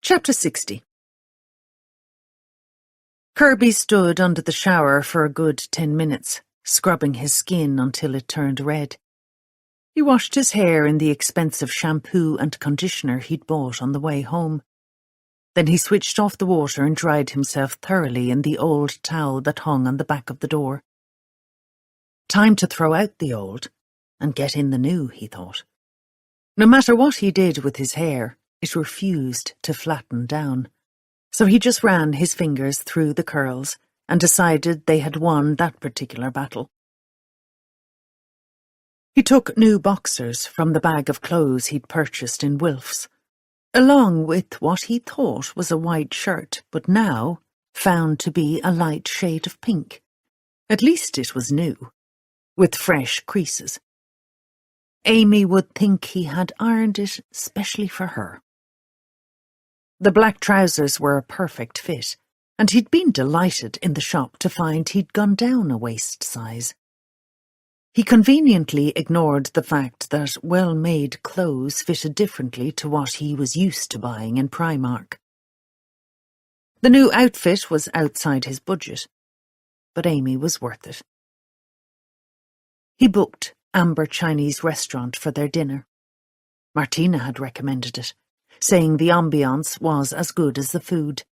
Chapter 60. Kirby stood under the shower for a good 10 minutes, scrubbing his skin until it turned red. He washed his hair in the expensive shampoo and conditioner he'd bought on the way home. Then he switched off the water and dried himself thoroughly in the old towel that hung on the back of the door. Time to throw out the old and get in the new, he thought. No matter what he did with his hair, it refused to flatten down. So he just ran his fingers through the curls and decided they had won that particular battle. He took new boxers from the bag of clothes he'd purchased in Wilf's, along with what he thought was a white shirt, but now found to be a light shade of pink. At least it was new, with fresh creases. Amy would think he had ironed it specially for her. The black trousers were a perfect fit, and he'd been delighted in the shop to find he'd gone down a waist size. He conveniently ignored the fact that well-made clothes fitted differently to what he was used to buying in Primark. The new outfit was outside his budget, but Amy was worth it. He booked Amber Chinese restaurant for their dinner. Martina had recommended it, saying the ambiance was as good as the food.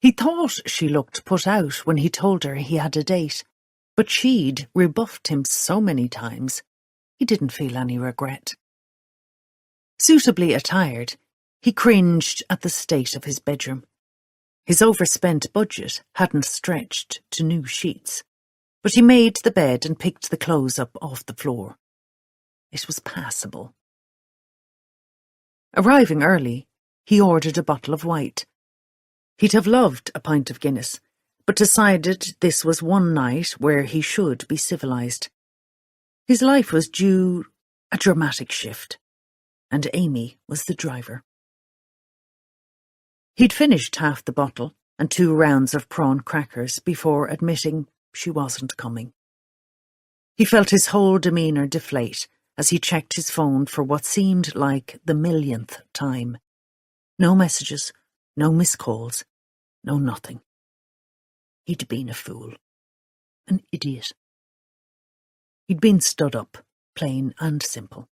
He thought she looked put out when he told her he had a date, but she'd rebuffed him so many times, he didn't feel any regret. Suitably attired, he cringed at the state of his bedroom. His overspent budget hadn't stretched to new sheets, but he made the bed and picked the clothes up off the floor. It was passable. Arriving early, he ordered a bottle of white. He'd have loved a pint of Guinness, but decided this was one night where he should be civilised. His life was due a dramatic shift, and Amy was the driver. He'd finished half the bottle and 2 rounds of prawn crackers before admitting she wasn't coming. He felt his whole demeanour deflate as he checked his phone for what seemed like the millionth time. No messages, no missed calls, no nothing. He'd been a fool. An idiot. He'd been stood up, plain and simple.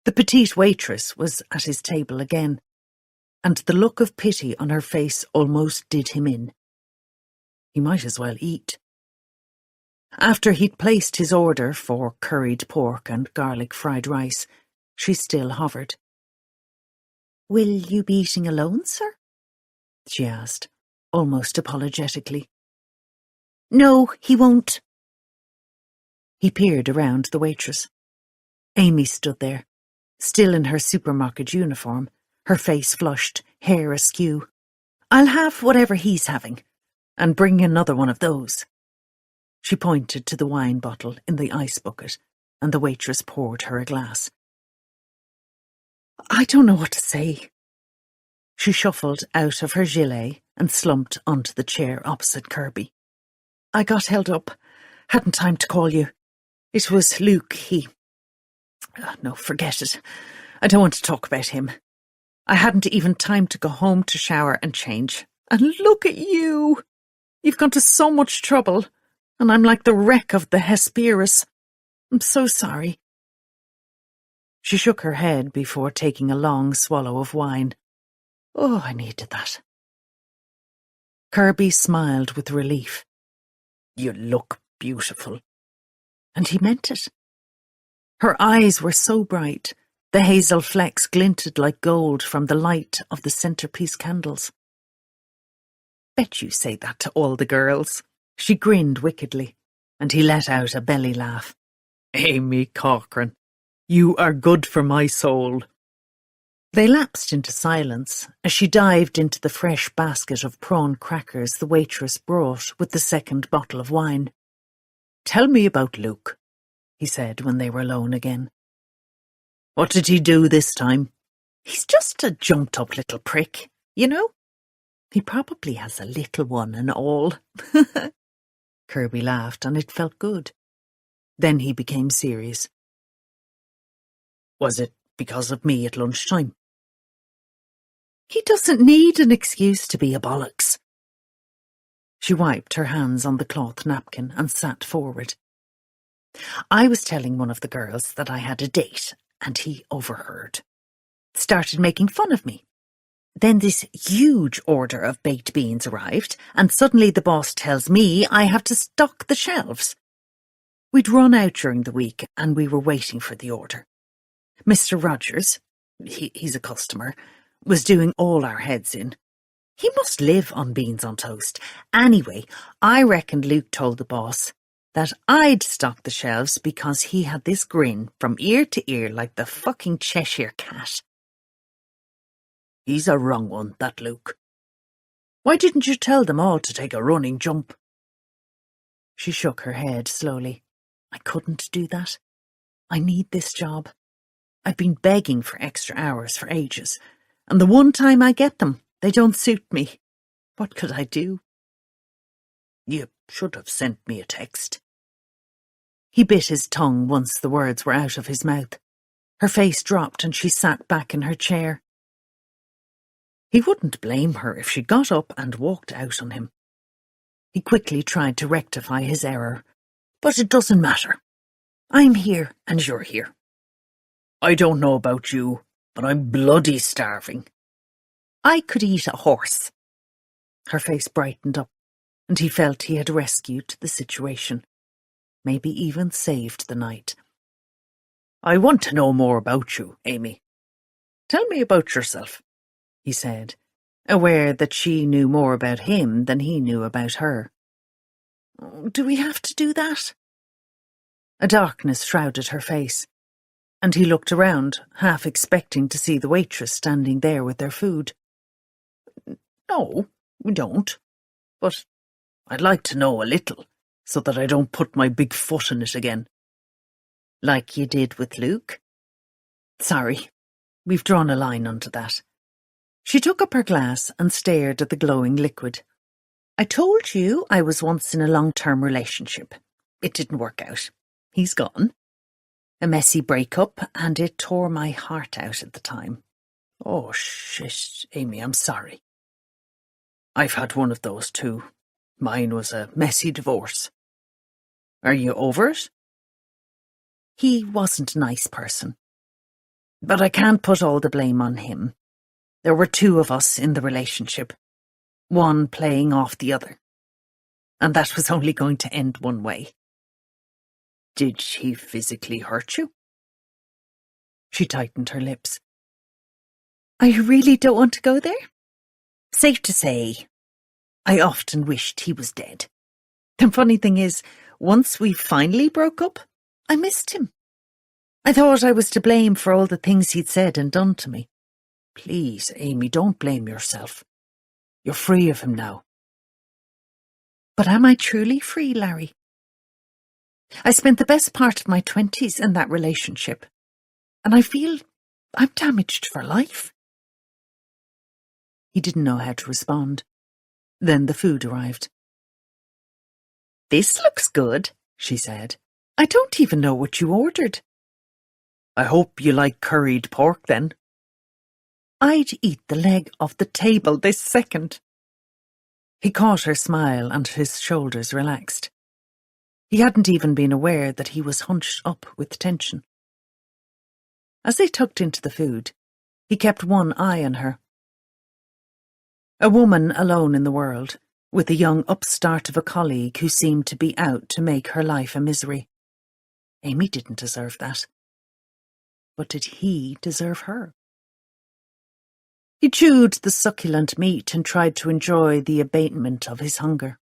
The petite waitress was at his table again, and the look of pity on her face almost did him in. He might as well eat. After he'd placed his order for curried pork and garlic fried rice, she still hovered. "Will you be eating alone, sir?" she asked, almost apologetically. "No, he won't." He peered around the waitress. Amy stood there, still in her supermarket uniform, her face flushed, hair askew. "I'll have whatever he's having, and bring another one of those." She pointed to the wine bottle in the ice bucket, and the waitress poured her a glass. "I don't know what to say." She shuffled out of her gilet and slumped onto the chair opposite Kirby. "I got held up. Hadn't time to call you. It was Luke, no, forget it. I don't want to talk about him. I hadn't even time to go home to shower and change. And look at you! You've gone to so much trouble, and I'm like the wreck of the Hesperus. I'm so sorry." She shook her head before taking a long swallow of wine. "Oh, I needed that." Kirby smiled with relief. "You look beautiful." And he meant it. Her eyes were so bright, the hazel flecks glinted like gold from the light of the centerpiece candles. "Bet you say that to all the girls." She grinned wickedly, and he let out a belly laugh. "Amy Corcoran, you are good for my soul." They lapsed into silence as she dived into the fresh basket of prawn crackers the waitress brought with the second bottle of wine. "Tell me about Luke," he said when they were alone again. "What did he do this time?" "He's just a jumped-up little prick, you know. He probably has a little one and all." Kirby laughed, and it felt good. Then he became serious. "Was it because of me at lunchtime?" He doesn't need an excuse to be a bollocks. She wiped her hands on the cloth napkin and sat forward. I was telling one of the girls that I had a date, and he overheard. Started making fun of me. Then this huge order of baked beans arrived, and suddenly the boss tells me I have to stock the shelves. We'd run out during the week, and we were waiting for the order. Mr. Rogers, he's a customer, was doing all our heads in. He must live on beans on toast. Anyway, I reckon Luke told the boss that I'd stock the shelves because he had this grin from ear to ear like the fucking Cheshire cat. He's a wrong one, that Luke. Why didn't you tell them all to take a running jump? She shook her head slowly. I couldn't do that. I need this job. I've been begging for extra hours for ages, and the one time I get them, they don't suit me. What could I do? You should have sent me a text. He bit his tongue once the words were out of his mouth. Her face dropped and she sat back in her chair. He wouldn't blame her if she got up and walked out on him. He quickly tried to rectify his error. But it doesn't matter. I'm here and you're here. I don't know about you, but I'm bloody starving. I could eat a horse. Her face brightened up, and he felt he had rescued the situation, maybe even saved the night. I want to know more about you, Amy. Tell me about yourself, he said, aware that she knew more about him than he knew about her. Do we have to do that? A darkness shrouded her face, and he looked around, half expecting to see the waitress standing there with their food. No, we don't. But I'd like to know a little, so that I don't put my big foot in it again. Like you did with Luke? Sorry, we've drawn a line under that. She took up her glass and stared at the glowing liquid. I told you I was once in a long-term relationship. It didn't work out. He's gone. A messy breakup, and it tore my heart out at the time. Oh, shit, Amy, I'm sorry. I've had one of those too. Mine was a messy divorce. Are you over it? He wasn't a nice person. But I can't put all the blame on him. There were two of us in the relationship, one playing off the other. And that was only going to end one way. Did he physically hurt you? She tightened her lips. I really don't want to go there. Safe to say, I often wished he was dead. The funny thing is, once we finally broke up, I missed him. I thought I was to blame for all the things he'd said and done to me. Please, Amy, don't blame yourself. You're free of him now. But am I truly free, Larry? I spent the best part of my 20s in that relationship, and I feel I'm damaged for life. He didn't know how to respond. Then the food arrived. This looks good, she said. I don't even know what you ordered. I hope you like curried pork then. I'd eat the leg off the table this second. He caught her smile and his shoulders relaxed. He hadn't even been aware that he was hunched up with tension. As they tucked into the food, he kept one eye on her. A woman alone in the world, with a young upstart of a colleague who seemed to be out to make her life a misery. Amy didn't deserve that. But did he deserve her? He chewed the succulent meat and tried to enjoy the abatement of his hunger.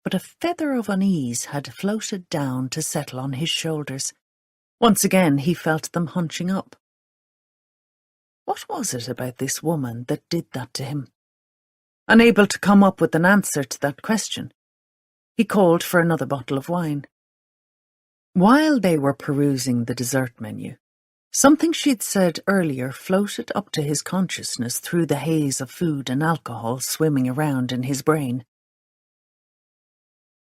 But a feather of unease had floated down to settle on his shoulders. Once again he felt them hunching up. What was it about this woman that did that to him? Unable to come up with an answer to that question, he called for another bottle of wine. While they were perusing the dessert menu, something she'd said earlier floated up to his consciousness through the haze of food and alcohol swimming around in his brain.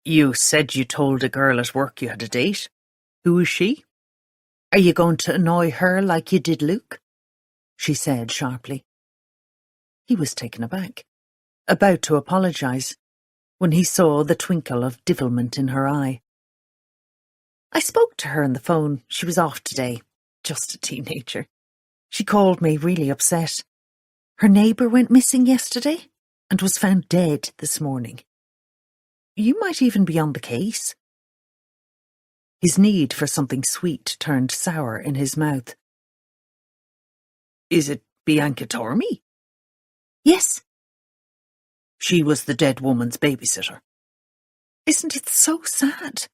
You said you told a girl at work you had a date. Who is she? Are you going to annoy her like you did Luke? She said sharply. He was taken aback, about to apologise, when he saw the twinkle of divilment in her eye. I spoke to her on the phone. She was off today. Just a teenager. She called me really upset. Her neighbour went missing yesterday and was found dead this morning. You might even be on the case. His need for something sweet turned sour in his mouth. Is it Bianca Tormey? Yes. She was the dead woman's babysitter. Isn't it so sad?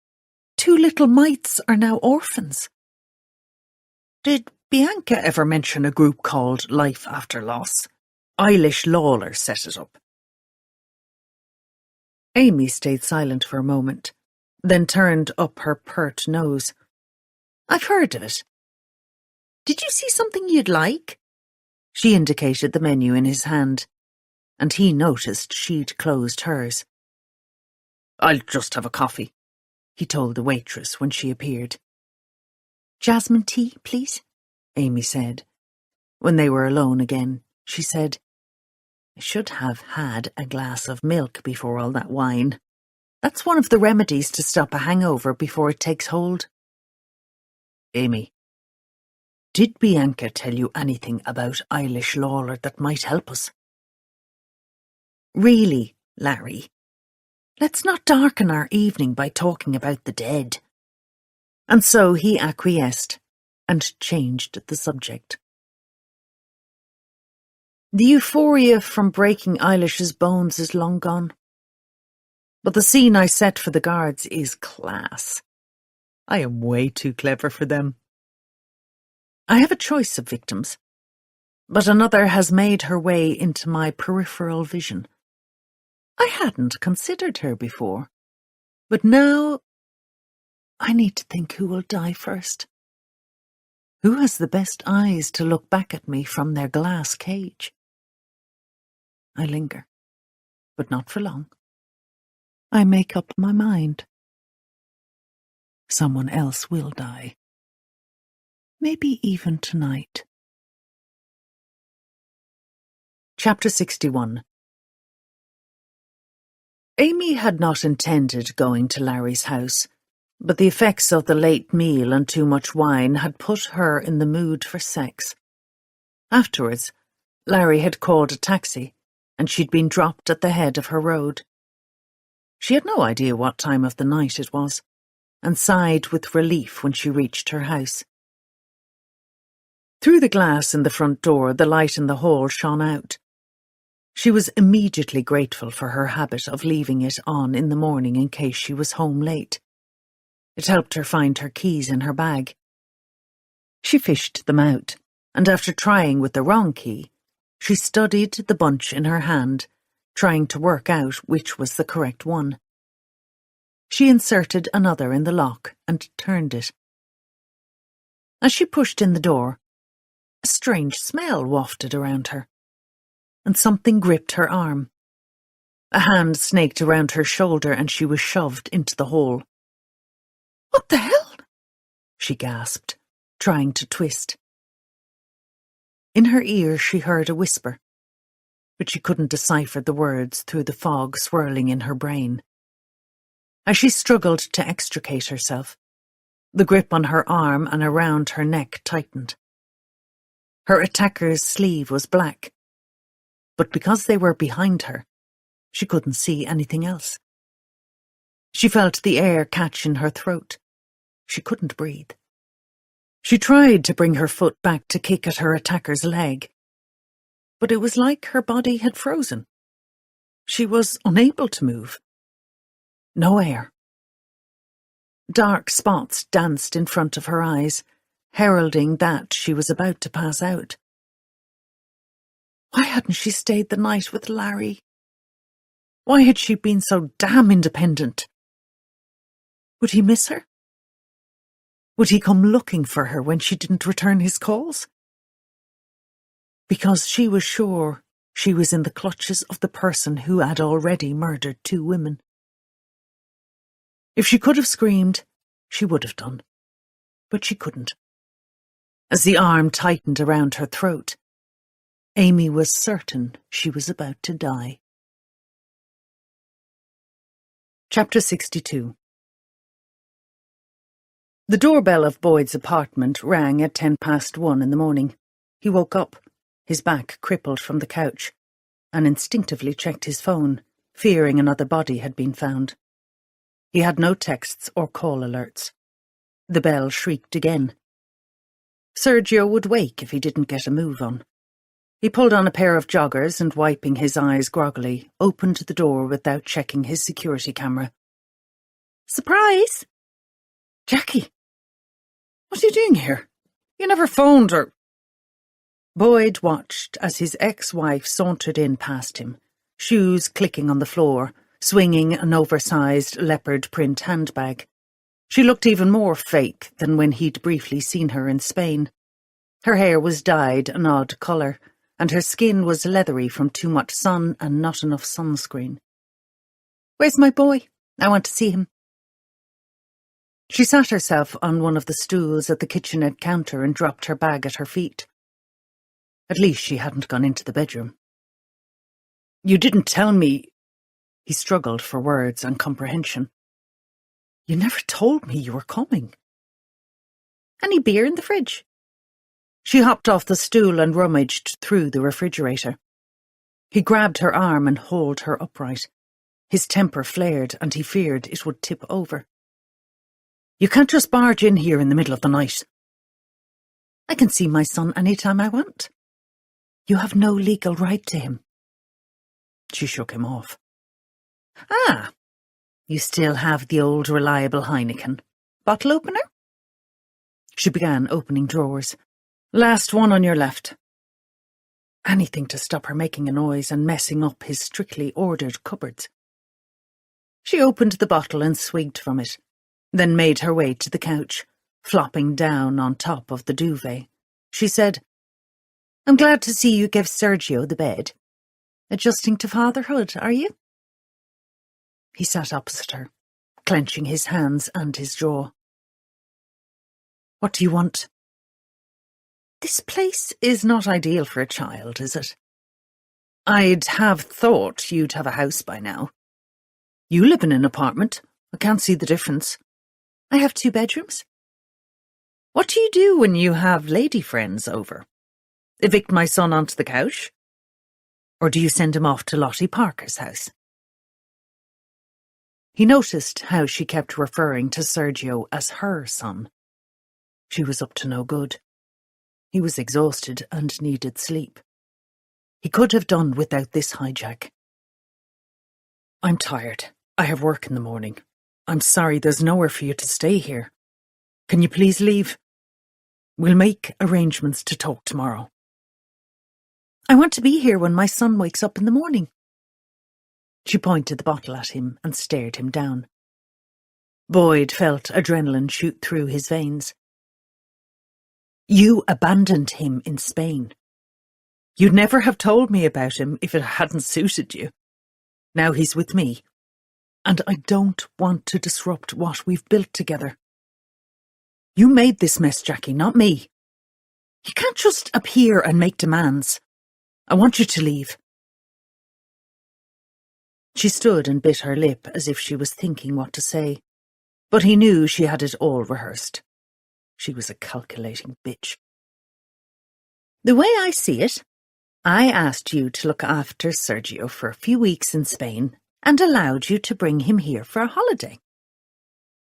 2 little mites are now orphans. Did Bianca ever mention a group called Life After Loss? Eilish Lawler set it up. Amy stayed silent for a moment, then turned up her pert nose. I've heard of it. Did you see something you'd like? She indicated the menu in his hand, and he noticed she'd closed hers. I'll just have a coffee, he told the waitress when she appeared. Jasmine tea, please, Amy said. When they were alone again, she said, I should have had a glass of milk before all that wine. That's one of the remedies to stop a hangover before it takes hold. Amy, did Bianca tell you anything about Eilish Lawler that might help us? Really, Larry, let's not darken our evening by talking about the dead. And so he acquiesced and changed the subject. The euphoria from breaking Eilish's bones is long gone. But the scene I set for the guards is class. I am way too clever for them. I have a choice of victims, but another has made her way into my peripheral vision. I hadn't considered her before, but now I need to think who will die first. Who has the best eyes to look back at me from their glass cage? I linger, but not for long. I make up my mind. Someone else will die. Maybe even tonight. Chapter 61. Amy had not intended going to Larry's house, but the effects of the late meal and too much wine had put her in the mood for sex. Afterwards, Larry had called a taxi, and she'd been dropped at the head of her road. She had no idea what time of the night it was, and sighed with relief when she reached her house. Through the glass in the front door, the light in the hall shone out. She was immediately grateful for her habit of leaving it on in the morning in case she was home late. It helped her find her keys in her bag. She fished them out, and after trying with the wrong key, she studied the bunch in her hand, trying to work out which was the correct one. She inserted another in the lock and turned it. As she pushed in the door, a strange smell wafted around her, and something gripped her arm. A hand snaked around her shoulder and she was shoved into the hole. What the hell? She gasped, trying to twist. In her ear she heard a whisper, but she couldn't decipher the words through the fog swirling in her brain. As she struggled to extricate herself, the grip on her arm and around her neck tightened. Her attacker's sleeve was black, but because they were behind her, she couldn't see anything else. She felt the air catch in her throat. She couldn't breathe. She tried to bring her foot back to kick at her attacker's leg, but it was like her body had frozen. She was unable to move. No air. Dark spots danced in front of her eyes, heralding that she was about to pass out. Why hadn't she stayed the night with Larry? Why had she been so damn independent? Would he miss her? Would he come looking for her when she didn't return his calls? Because she was sure she was in the clutches of the person who had already murdered 2 women. If she could have screamed, she would have done, but she couldn't. As the arm tightened around her throat, Amy was certain she was about to die. Chapter 62. The doorbell of Boyd's apartment rang at 1:10 in the morning. He woke up, his back crippled from the couch, and instinctively checked his phone, fearing another body had been found. He had no texts or call alerts. The bell shrieked again. Sergio would wake if he didn't get a move on. He pulled on a pair of joggers and, wiping his eyes groggily, opened the door without checking his security camera. Surprise! Jackie! What are you doing here? You never phoned or... Boyd watched as his ex-wife sauntered in past him, shoes clicking on the floor, swinging an oversized leopard print handbag. She looked even more fake than when he'd briefly seen her in Spain. Her hair was dyed an odd colour, and her skin was leathery from too much sun and not enough sunscreen. "Where's my boy? I want to see him." She sat herself on one of the stools at the kitchenette counter and dropped her bag at her feet. At least she hadn't gone into the bedroom. "You didn't tell me..." He struggled for words and comprehension. "You never told me you were coming." "Any beer in the fridge?" She hopped off the stool and rummaged through the refrigerator. He grabbed her arm and hauled her upright. His temper flared, and he feared it would tip over. "You can't just barge in here in the middle of the night." "I can see my son any time I want." "You have no legal right to him." She shook him off. "Ah, you still have the old reliable Heineken. Bottle opener?" She began opening drawers. "Last one on your left." Anything to stop her making a noise and messing up his strictly ordered cupboards. She opened the bottle and swigged from it, then made her way to the couch, flopping down on top of the duvet. She said, "I'm glad to see you give Sergio the bed. Adjusting to fatherhood, are you?" He sat opposite her, clenching his hands and his jaw. "What do you want?" "This place is not ideal for a child, is it? I'd have thought you'd have a house by now. You live in an apartment. I can't see the difference." "I have 2 bedrooms. "What do you do when you have lady friends over? Evict my son onto the couch? Or do you send him off to Lottie Parker's house?" He noticed how she kept referring to Sergio as her son. She was up to no good. He was exhausted and needed sleep. He could have done without this hijack. "I'm tired. I have work in the morning. I'm sorry there's nowhere for you to stay here. Can you please leave? We'll make arrangements to talk tomorrow." "I want to be here when my son wakes up in the morning." She pointed the bottle at him and stared him down. Boyd felt adrenaline shoot through his veins. "You abandoned him in Spain. You'd never have told me about him if it hadn't suited you. Now he's with me, and I don't want to disrupt what we've built together. You made this mess, Jackie, not me. You can't just appear and make demands. I want you to leave." She stood and bit her lip as if she was thinking what to say, but he knew she had it all rehearsed. She was a calculating bitch. "The way I see it, I asked you to look after Sergio for a few weeks in Spain and allowed you to bring him here for a holiday.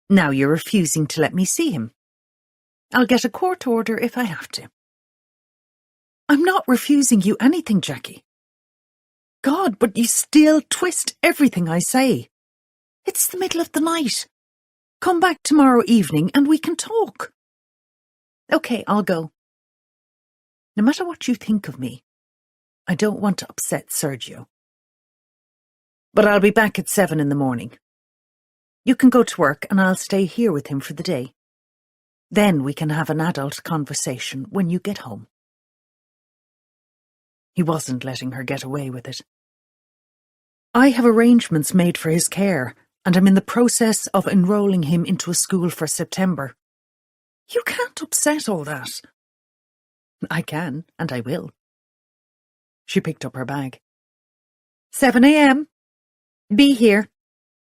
Now you're refusing to let me see him. I'll get a court order if I have to." "I'm not refusing you anything, Jackie." "God, but you still twist everything I say. It's the middle of the night. Come back tomorrow evening and we can talk." "Okay, I'll go. No matter what you think of me, I don't want to upset Sergio. But I'll be back at 7 in the morning. You can go to work and I'll stay here with him for the day. Then we can have an adult conversation when you get home." He wasn't letting her get away with it. "I have arrangements made for his care, and I'm in the process of enrolling him into a school for September. You can't upset all that." "I can, and I will." She picked up her bag. 7 a.m. Be here,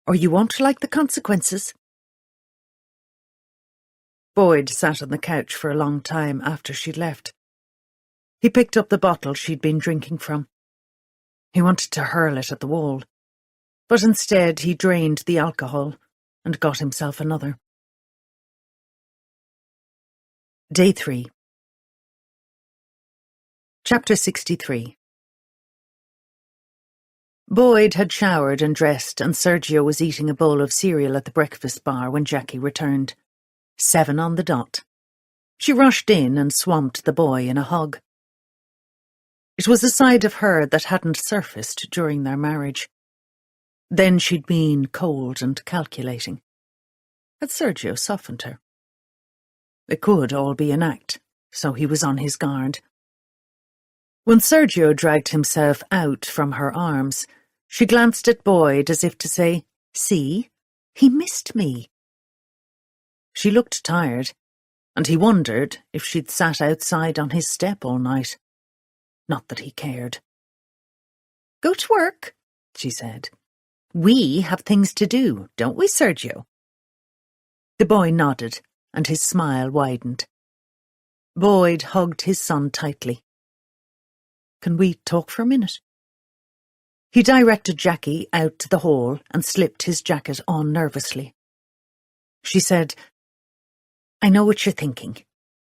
or you won't like the consequences. Boyd sat on the couch for a long time after she'd left. He picked up the bottle she'd been drinking from. He wanted to hurl it at the wall, but instead he drained the alcohol and got himself another. Day 3. Chapter 63. Boyd had showered and dressed, and Sergio was eating a bowl of cereal at the breakfast bar when Jackie returned. 7 on the dot. She rushed in and swamped the boy in a hug. It was a side of her that hadn't surfaced during their marriage. Then she'd been cold and calculating. Had Sergio softened her? It could all be an act, so he was on his guard. When Sergio dragged himself out from her arms, she glanced at Boyd as if to say, "See, he missed me." She looked tired, and he wondered if she'd sat outside on his step all night. Not that he cared. "Go to work," she said. "We have things to do, don't we, Sergio?" The boy nodded, and his smile widened. Boyd hugged his son tightly. "Can we talk for a minute?" He directed Jackie out to the hall and slipped his jacket on nervously. She said, "I know what you're thinking,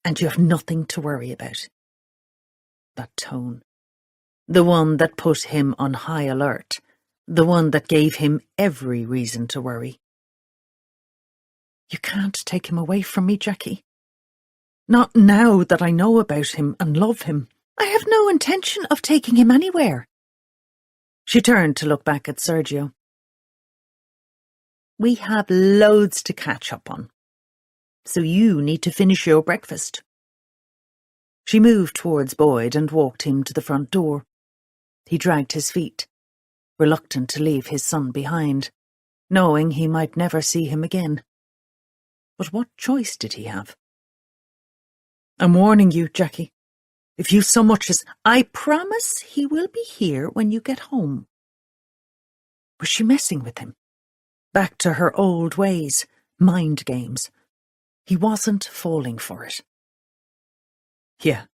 and you have nothing to worry about." That tone. The one that put him on high alert. The one that gave him every reason to worry. "You can't take him away from me, Jackie. Not now that I know about him and love him. I have no intention of taking him anywhere." She turned to look back at Sergio. "We have loads to catch up on, so you need to finish your breakfast." She moved towards Boyd and walked him to the front door. He dragged his feet, reluctant to leave his son behind, knowing he might never see him again. But what choice did he have? "I'm warning you, Jackie. If you so much as—" "I promise he will be here when you get home." Was she messing with him? Back to her old ways, mind games. He wasn't falling for it. "Yeah,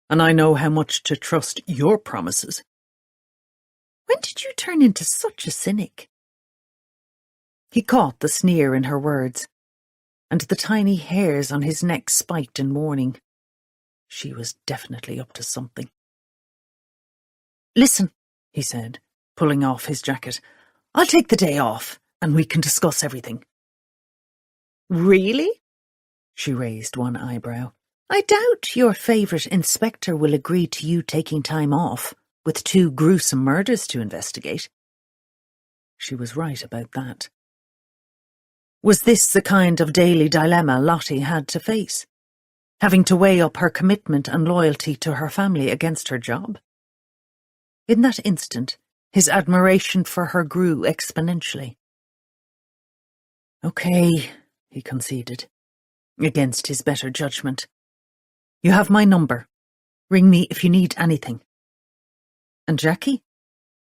and I know how much to trust your promises." "When did you turn into such a cynic?" He caught the sneer in her words, and the tiny hairs on his neck spiked in warning. She was definitely up to something. "Listen," he said, pulling off his jacket. "I'll take the day off, and we can discuss everything." "Really?" She raised one eyebrow. "I doubt your favourite inspector will agree to you taking time off, with 2 gruesome murders to investigate." She was right about that. Was this the kind of daily dilemma Lottie had to face? Having to weigh up her commitment and loyalty to her family against her job? In that instant, his admiration for her grew exponentially. "Okay," he conceded, against his better judgment. "You have my number. Ring me if you need anything." "And Jackie?"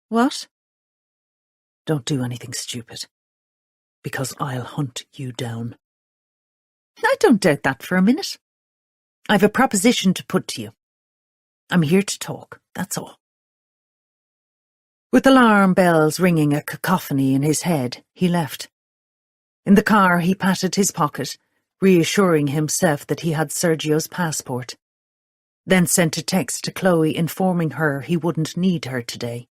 "What?" "Don't do anything stupid, because I'll hunt you down." "I don't doubt that for a minute. I've a proposition to put to you. I'm here to talk, that's all." With alarm bells ringing a cacophony in his head, he left. In the car, he patted his pocket, reassuring himself that he had Sergio's passport, then sent a text to Chloe informing her he wouldn't need her today.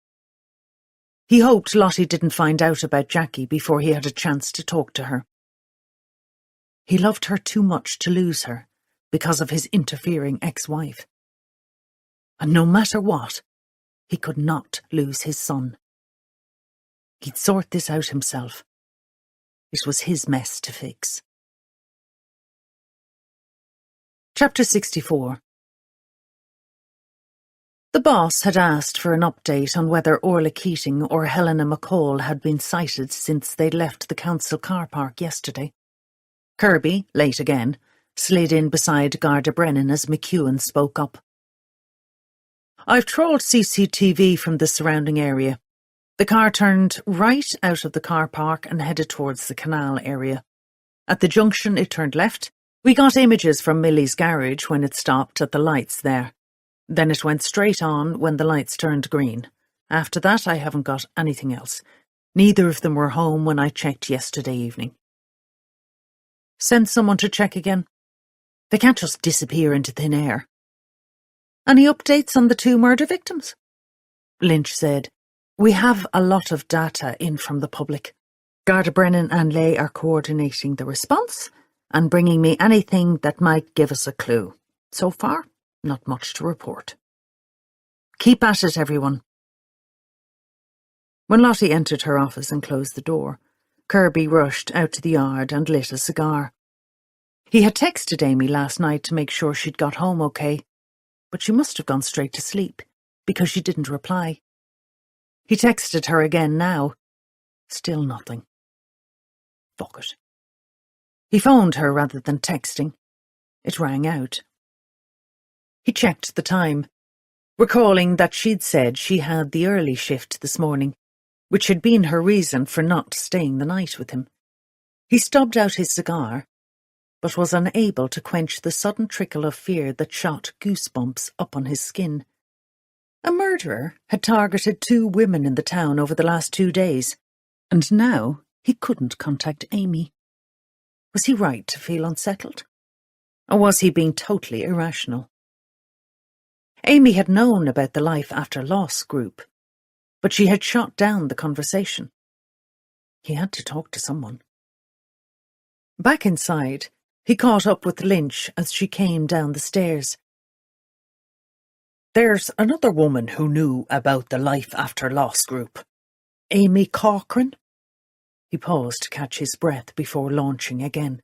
He hoped Lottie didn't find out about Jackie before he had a chance to talk to her. He loved her too much to lose her, because of his interfering ex-wife. And no matter what, he could not lose his son. He'd sort this out himself. It was his mess to fix. Chapter 64. The boss had asked for an update on whether Orla Keating or Helena McCall had been sighted since they'd left the council car park yesterday. Kirby, late again, slid in beside Garda Brennan as McEwen spoke up. I've trawled CCTV from the surrounding area. The car turned right out of the car park and headed towards the canal area. At the junction, it turned left. We got images from Millie's garage when it stopped at the lights there. Then it went straight on when the lights turned green. After that, I haven't got anything else. Neither of them were home when I checked yesterday evening. Send someone to check again. They can't just disappear into thin air. Any updates on the 2 murder victims? Lynch said, We have a lot of data in from the public. Garda Brennan and Leigh are coordinating the response and bringing me anything that might give us a clue. So far, not much to report. Keep at it, everyone. When Lottie entered her office and closed the door, Kirby rushed out to the yard and lit a cigar. He had texted Amy last night to make sure she'd got home okay, but she must have gone straight to sleep because she didn't reply. He texted her again now. Still nothing. Fuck it. He phoned her rather than texting. It rang out. He checked the time, recalling that she'd said she had the early shift this morning, which had been her reason for not staying the night with him. He stubbed out his cigar, but was unable to quench the sudden trickle of fear that shot goosebumps up on his skin. A murderer had targeted 2 women in the town over the last 2 days, and now he couldn't contact Amy. Was he right to feel unsettled? Or was he being totally irrational? Amy had known about the Life After Loss group, but she had shot down the conversation. He had to talk to someone. Back inside, he caught up with Lynch as she came down the stairs. There's another woman who knew about the Life After Loss group. Amy Corcoran? He paused to catch his breath before launching again.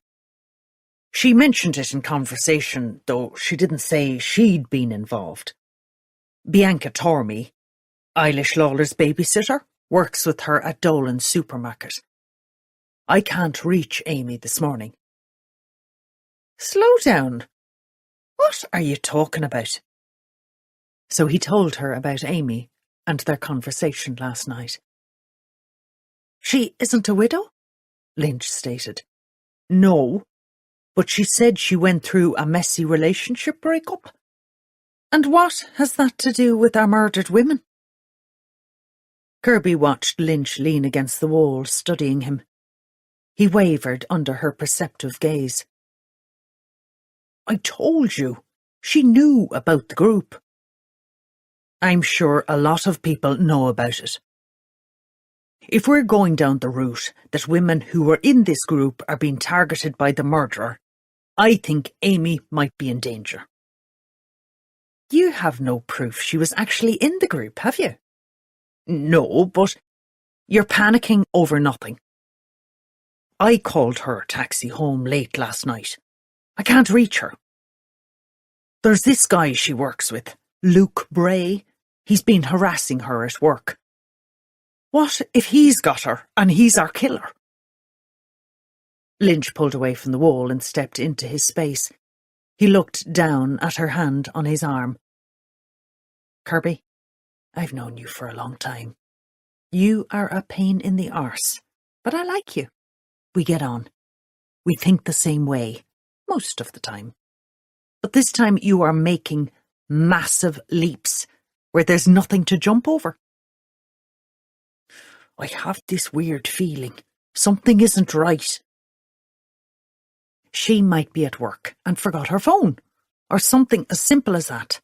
She mentioned it in conversation, though she didn't say she'd been involved. Bianca Tormey, Eilish Lawler's babysitter, works with her at Dolan's supermarket. I can't reach Amy this morning. Slow down. What are you talking about? So he told her about Amy and their conversation last night. She isn't a widow? Lynch stated. No, but she said she went through a messy relationship breakup. And what has that to do with our murdered women? Kirby watched Lynch lean against the wall, studying him. He wavered under her perceptive gaze. I told you, she knew about the group. I'm sure a lot of people know about it. If we're going down the route that women who were in this group are being targeted by the murderer, I think Amy might be in danger. You have no proof she was actually in the group, have you? No, but you're panicking over nothing. I called her taxi home late last night. I can't reach her. There's this guy she works with, Luke Bray. He's been harassing her at work. What if he's got her and he's our killer? Lynch pulled away from the wall and stepped into his space. He looked down at her hand on his arm. Kirby, I've known you for a long time. You are a pain in the arse, but I like you. We get on. We think the same way, most of the time. But this time you are making massive leaps where there's nothing to jump over. I have this weird feeling. Something isn't right. She might be at work and forgot her phone, or something as simple as that.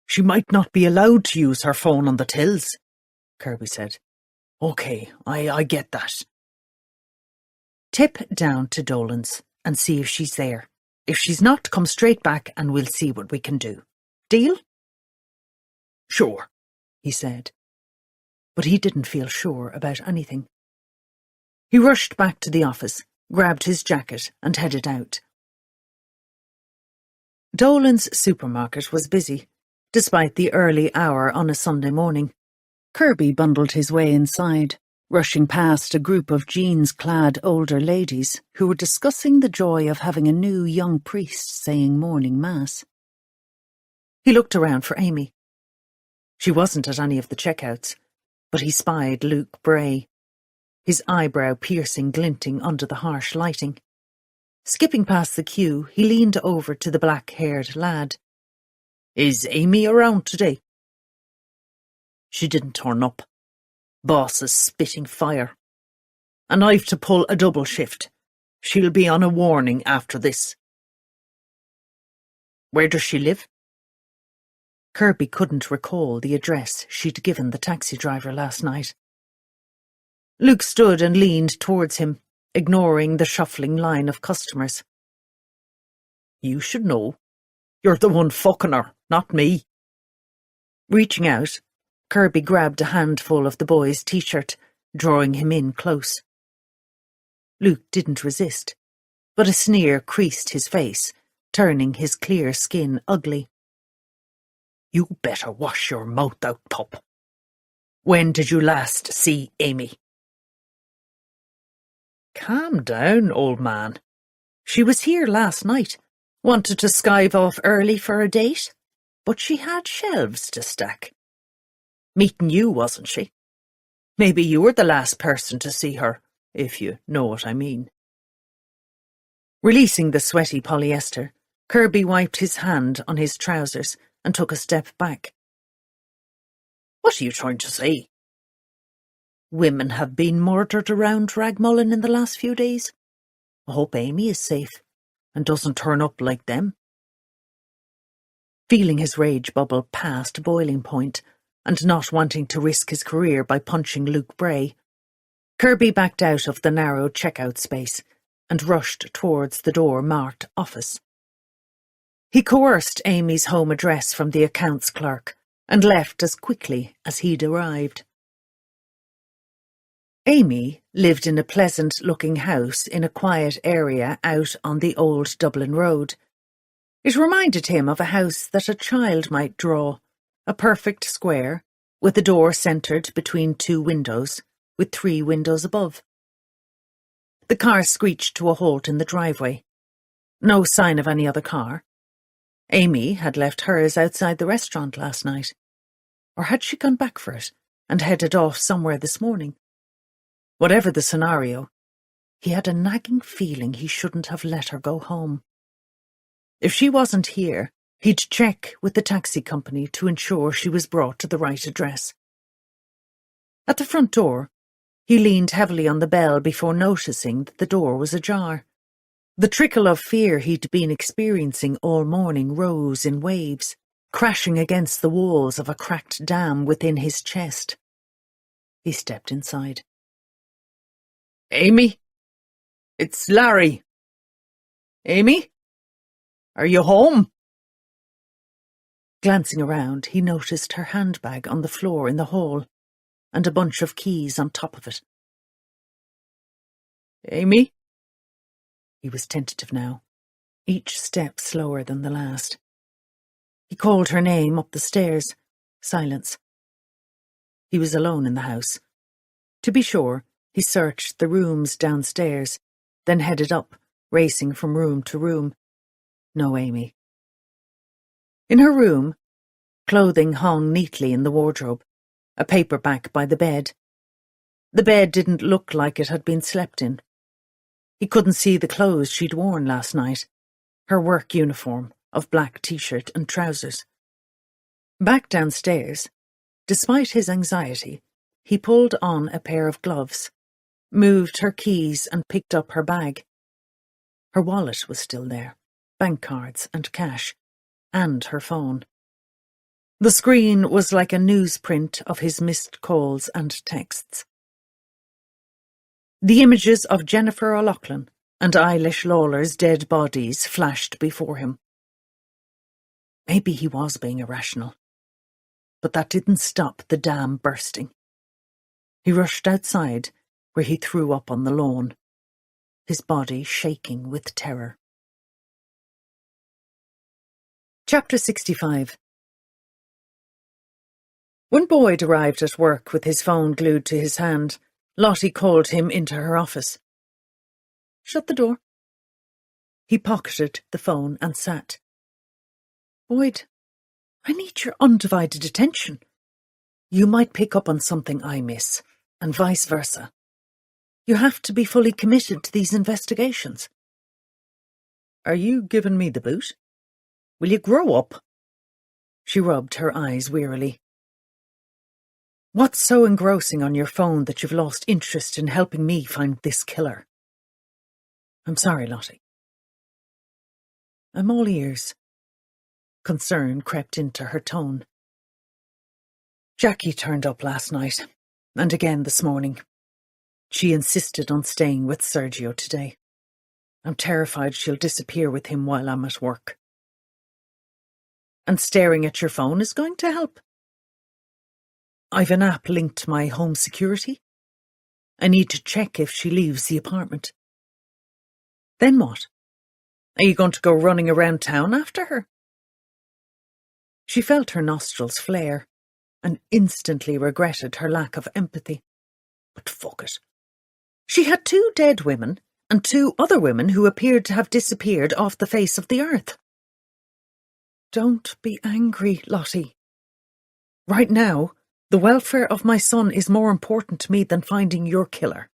She might not be allowed to use her phone on the tills, Kirby said. Okay, I get that. Tip down to Dolan's and see if she's there. If she's not, come straight back and we'll see what we can do. Deal? Sure, he said. But he didn't feel sure about anything. He rushed back to the office, grabbed his jacket and headed out. Dolan's supermarket was busy, despite the early hour on a Sunday morning. Kirby bundled his way inside, rushing past a group of jeans-clad older ladies who were discussing the joy of having a new young priest saying morning mass. He looked around for Amy. She wasn't at any of the checkouts, but he spied Luke Bray, his eyebrow piercing glinting under the harsh lighting. Skipping past the queue, he leaned over to the black-haired lad. "Is Amy around today?" "She didn't turn up. Boss is spitting fire. And I've to pull a double shift. She'll be on a warning after this." "Where does she live?" Kirby couldn't recall the address she'd given the taxi driver last night. Luke stood and leaned towards him, ignoring the shuffling line of customers. "You should know. You're the one fucking her, not me." Reaching out, Kirby grabbed a handful of the boy's t-shirt, drawing him in close. Luke didn't resist, but a sneer creased his face, turning his clear skin ugly. "You better wash your mouth out, pup. When did you last see Amy?" "Calm down, old man. She was here last night. Wanted to skive off early for a date, but she had shelves to stack. Meeting you, wasn't she? Maybe you were the last person to see her, if you know what I mean." Releasing the sweaty polyester, Kirby wiped his hand on his trousers and took a step back. "What are you trying to say?" "Women have been murdered around Ragmullin in the last few days. I hope Amy is safe and doesn't turn up like them." Feeling his rage bubble past boiling point and not wanting to risk his career by punching Luke Bray, Kirby backed out of the narrow checkout space and rushed towards the door marked office. He coerced Amy's home address from the accounts clerk and left as quickly as he'd arrived. Amy lived in a pleasant-looking house in a quiet area out on the old Dublin road. It reminded him of a house that a child might draw, a perfect square, with a door centred between two windows, with 3 windows above. The car screeched to a halt in the driveway. No sign of any other car. Amy had left hers outside the restaurant last night. Or had she gone back for it and headed off somewhere this morning? Whatever the scenario, he had a nagging feeling he shouldn't have let her go home. If she wasn't here, he'd check with the taxi company to ensure she was brought to the right address. At the front door, he leaned heavily on the bell before noticing that the door was ajar. The trickle of fear he'd been experiencing all morning rose in waves, crashing against the walls of a cracked dam within his chest. He stepped inside. "Amy? It's Larry. Amy? Are you home?" Glancing around, he noticed her handbag on the floor in the hall and a bunch of keys on top of it. "Amy?" He was tentative now, each step slower than the last. He called her name up the stairs. Silence. He was alone in the house. To be sure, he searched the rooms downstairs, then headed up, racing from room to room. No Amy. In her room, clothing hung neatly in the wardrobe, a paperback by the bed. The bed didn't look like it had been slept in. He couldn't see the clothes she'd worn last night, her work uniform of black t-shirt and trousers. Back downstairs, despite his anxiety, he pulled on a pair of gloves, moved her keys and picked up her bag. Her wallet was still there, bank cards and cash, and her phone. The screen was like a newsprint of his missed calls and texts. The images of Jennifer O'Loughlin and Eilish Lawler's dead bodies flashed before him. Maybe he was being irrational, but that didn't stop the dam bursting. He rushed outside, where he threw up on the lawn, his body shaking with terror. Chapter 65. When Boyd arrived at work with his phone glued to his hand, Lottie called him into her office. "Shut the door." He pocketed the phone and sat. "Boyd, I need your undivided attention. You might pick up on something I miss, and vice versa. You have to be fully committed to these investigations. Are you giving me the boot? Will you grow up? She rubbed her eyes wearily. What's so engrossing on your phone that you've lost interest in helping me find this killer? I'm sorry, Lottie. I'm all ears. Concern crept into her tone. Jackie turned up last night, and again this morning. She insisted on staying with Sergio today. I'm terrified she'll disappear with him while I'm at work. And staring at your phone is going to help. I've an app linked to my home security. I need to check if she leaves the apartment. Then what? Are you going to go running around town after her? She felt her nostrils flare and instantly regretted her lack of empathy. But fuck it. She had 2 dead women and 2 other women who appeared to have disappeared off the face of the earth. Don't be angry, Lottie. Right now, the welfare of my son is more important to me than finding your killer.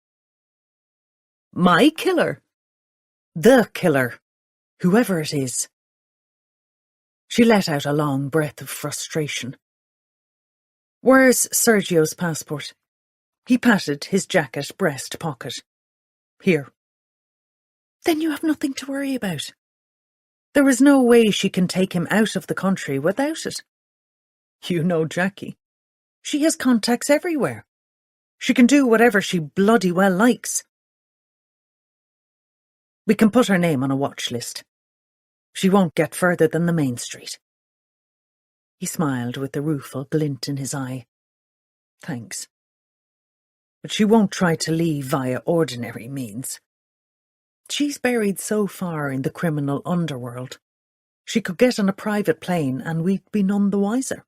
My killer? The killer, whoever it is. She let out a long breath of frustration. Where's Sergio's passport? He patted his jacket breast pocket. Here. Then you have nothing to worry about. There is no way she can take him out of the country without it. You know Jackie. She has contacts everywhere. She can do whatever she bloody well likes. We can put her name on a watch list. She won't get further than the main street. He smiled with a rueful glint in his eye. Thanks. But she won't try to leave via ordinary means. She's buried so far in the criminal underworld. She could get on a private plane and we'd be none the wiser.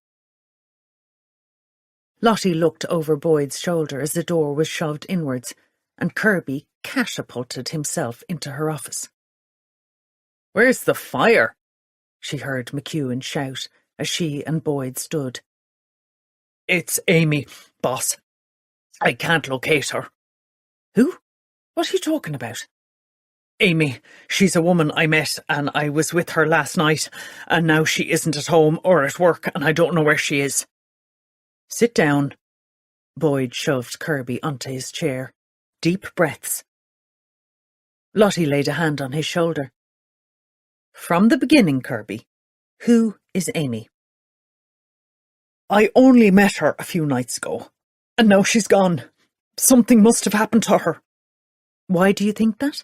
Lottie looked over Boyd's shoulder as the door was shoved inwards, and Kirby catapulted himself into her office. Where's the fire? She heard McEwen shout as she and Boyd stood. It's Amy, boss. I can't locate her. Who? What are you talking about? Amy. She's a woman I met and I was with her last night, and now she isn't at home or at work and I don't know where she is. Sit down. Boyd shoved Kirby onto his chair. Deep breaths. Lottie laid a hand on his shoulder. From the beginning, Kirby. Who is Amy? I only met her a few nights ago, and now she's gone. Something must have happened to her. Why do you think that?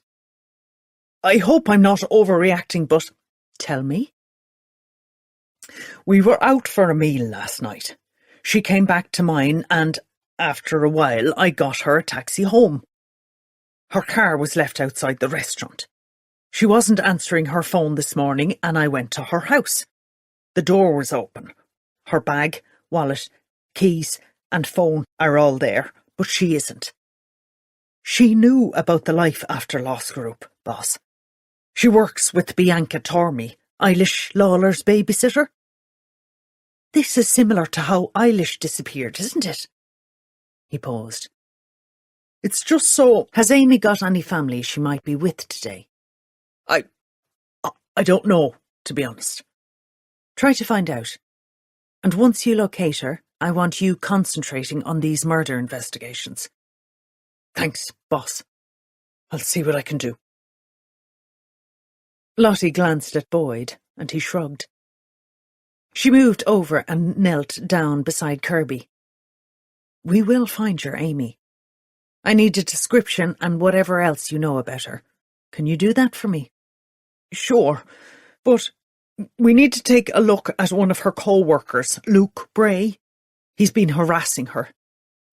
I hope I'm not overreacting, but... Tell me. We were out for a meal last night. She came back to mine and, after a while, I got her a taxi home. Her car was left outside the restaurant. She wasn't answering her phone this morning and I went to her house. The door was open. Her bag, wallet, keys and phone are all there, but she isn't. She knew about the Life After Loss group, boss. She works with Bianca Tormey, Eilish Lawler's babysitter. This is similar to how Eilish disappeared, isn't it? He paused. It's just so... Has Amy got any family she might be with today? I don't know, to be honest. Try to find out. And once you locate her, I want you concentrating on these murder investigations. Thanks, boss. I'll see what I can do. Lottie glanced at Boyd, and he shrugged. She moved over and knelt down beside Kirby. We will find your Amy. I need a description and whatever else you know about her. Can you do that for me? Sure, but we need to take a look at one of her co-workers, Luke Bray. He's been harassing her.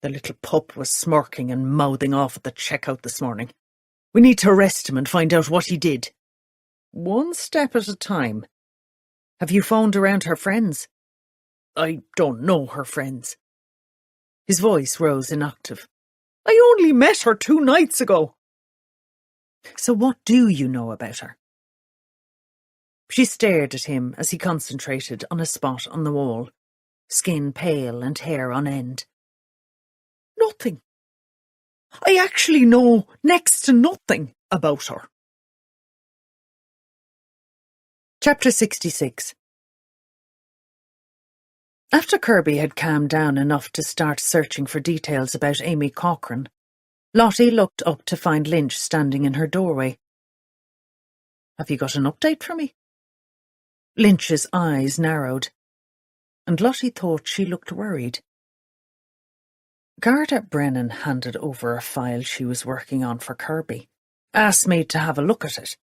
The little pup was smirking and mouthing off at the checkout this morning. We need to arrest him and find out what he did. One step at a time. Have you phoned around her friends? I don't know her friends. His voice rose an octave. I only met her 2 nights ago. So what do you know about her? She stared at him as he concentrated on a spot on the wall, skin pale and hair on end. Nothing. I actually know next to nothing about her. Chapter 66. After Kirby had calmed down enough to start searching for details about Amy Cochrane, Lottie looked up to find Lynch standing in her doorway. Have you got an update for me? Lynch's eyes narrowed, and Lottie thought she looked worried. Garda Brennan handed over a file she was working on for Kirby. Asked me to have a look at it.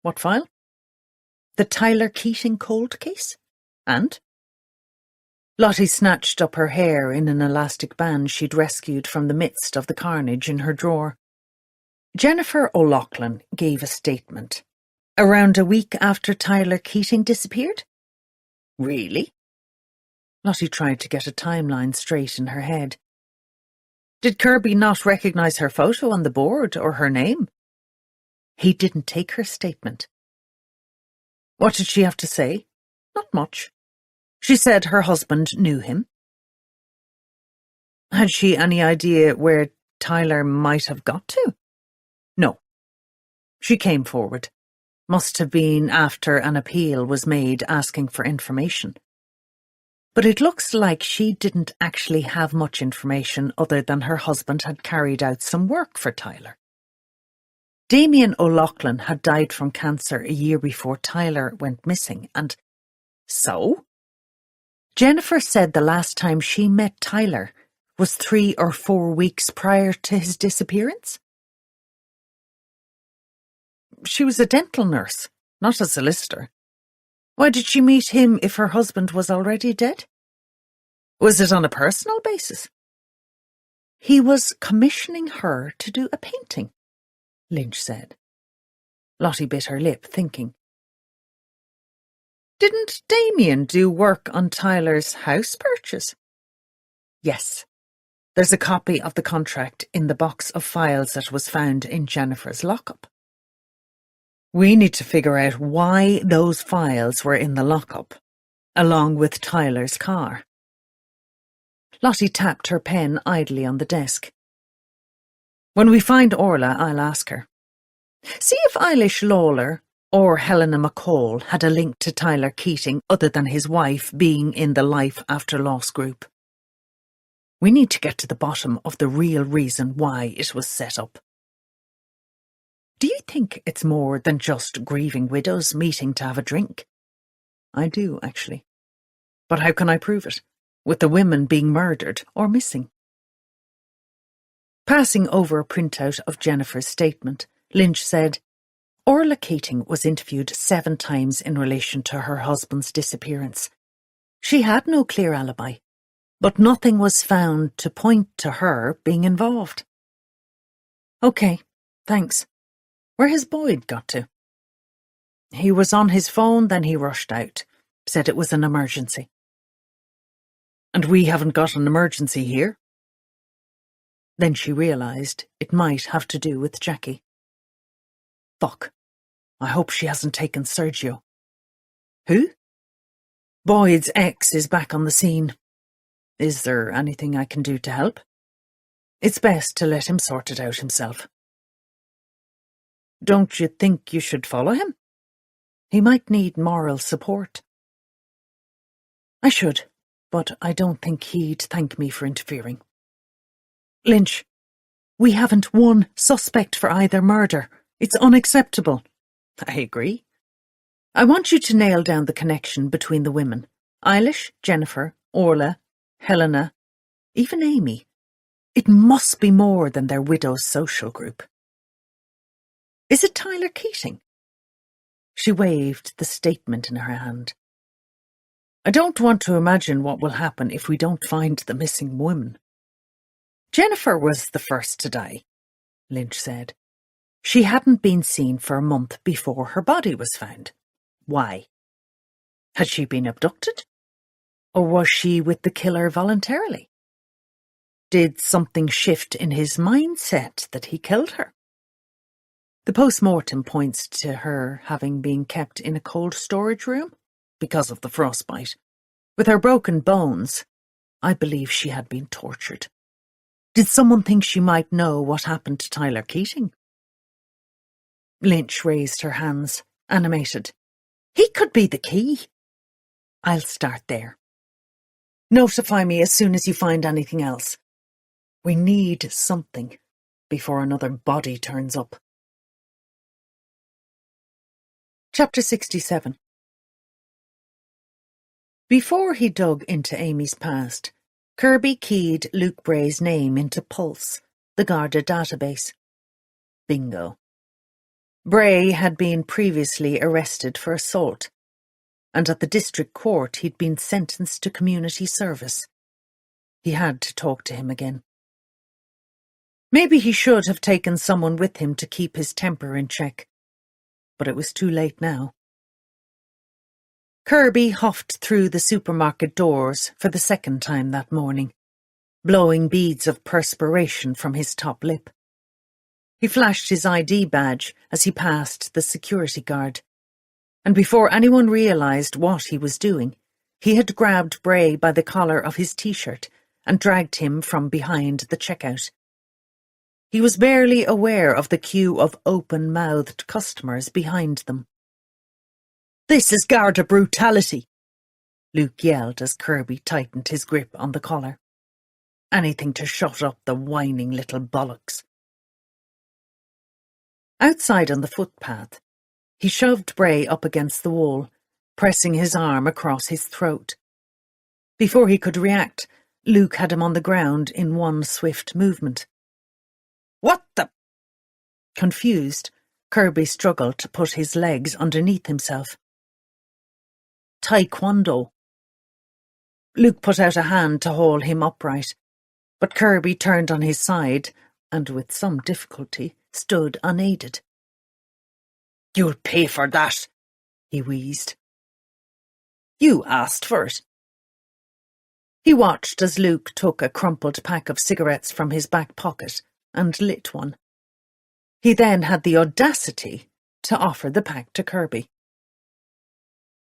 What file? The Tyler Keating cold case? And? Lottie snatched up her hair in an elastic band she'd rescued from the midst of the carnage in her drawer. Jennifer O'Loughlin gave a statement. Around a week after Tyler Keating disappeared? Really? Lottie tried to get a timeline straight in her head. Did Kirby not recognise her photo on the board or her name? He didn't take her statement. What did she have to say? Not much. She said her husband knew him. Had she any idea where Tyler might have got to? No. She came forward. Must have been after an appeal was made asking for information. But it looks like she didn't actually have much information other than her husband had carried out some work for Tyler. Damien O'Loughlin had died from cancer a year before Tyler went missing, and so? Jennifer said the last time she met Tyler was 3 or 4 weeks prior to his disappearance. She was a dental nurse, not a solicitor. Why did she meet him if her husband was already dead? Was it on a personal basis? He was commissioning her to do a painting, Lynch said. Lottie bit her lip, thinking. Didn't Damien do work on Tyler's house purchase? Yes. There's a copy of the contract in the box of files that was found in Jennifer's lockup. We need to figure out why those files were in the lockup, along with Tyler's car. Lottie tapped her pen idly on the desk. When we find Orla, I'll ask her. See if Eilish Lawler or Helena McCall had a link to Tyler Keating other than his wife being in the Life After Loss group. We need to get to the bottom of the real reason why it was set up. Do you think it's more than just grieving widows meeting to have a drink? I do, actually. But how can I prove it, with the women being murdered or missing? Passing over a printout of Jennifer's statement, Lynch said, Orla Keating was interviewed 7 times in relation to her husband's disappearance. She had no clear alibi, but nothing was found to point to her being involved. Okay, thanks. Where has Boyd got to? He was on his phone, then he rushed out. Said it was an emergency. And we haven't got an emergency here. Then she realised it might have to do with Jackie. Fuck. I hope she hasn't taken Sergio. Who? Boyd's ex is back on the scene. Is there anything I can do to help? It's best to let him sort it out himself. Don't you think you should follow him? He might need moral support. I should, but I don't think he'd thank me for interfering. Lynch, we haven't one suspect for either murder. It's unacceptable. I agree. I want you to nail down the connection between the women. Eilish, Jennifer, Orla, Helena, even Amy. It must be more than their widow's social group. Is it Tyler Keating? She waved the statement in her hand. I don't want to imagine what will happen if we don't find the missing woman. Jennifer was the first to die, Lynch said. She hadn't been seen for a month before her body was found. Why? Had she been abducted? Or was she with the killer voluntarily? Did something shift in his mindset that he killed her? The post-mortem points to her having been kept in a cold storage room because of the frostbite. With her broken bones, I believe she had been tortured. Did someone think she might know what happened to Tyler Keating? Lynch raised her hands, animated. He could be the key. I'll start there. Notify me as soon as you find anything else. We need something before another body turns up. Chapter 67. Before he dug into Amy's past, Kirby keyed Luke Bray's name into Pulse, the Garda database. Bingo. Bray had been previously arrested for assault, and at the district court he'd been sentenced to community service. He had to talk to him again. Maybe he should have taken someone with him to keep his temper in check, but it was too late now. Kirby huffed through the supermarket doors for the second time that morning, blowing beads of perspiration from his top lip. He flashed his ID badge as he passed the security guard, and before anyone realised what he was doing, he had grabbed Bray by the collar of his t-shirt and dragged him from behind the checkout. He was barely aware of the queue of open-mouthed customers behind them. "This is Garda brutality," Luke yelled as Kirby tightened his grip on the collar. Anything to shut up the whining little bollocks. Outside on the footpath, he shoved Bray up against the wall, pressing his arm across his throat. Before he could react, Luke had him on the ground in one swift movement. "What the—" Confused, Kirby struggled to put his legs underneath himself. "Taekwondo." Luke put out a hand to haul him upright, but Kirby turned on his side and, with some difficulty, stood unaided. "You'll pay for that," he wheezed. "You asked for it." He watched as Luke took a crumpled pack of cigarettes from his back pocket and lit one. He then had the audacity to offer the pack to Kirby.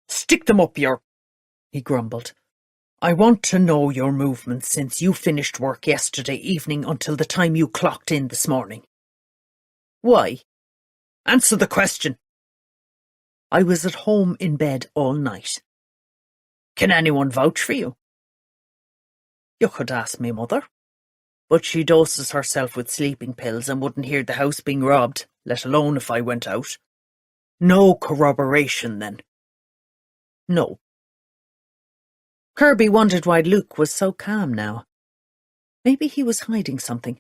"Stick them up your—" he grumbled. "I want to know your movements since you finished work yesterday evening until the time you clocked in this morning." "Why?" "Answer the question." "I was at home in bed all night." "Can anyone vouch for you?" "You could ask me mother. But she doses herself with sleeping pills and wouldn't hear the house being robbed, let alone if I went out." "No corroboration, then?" "No." Kirby wondered why Luke was so calm now. Maybe he was hiding something,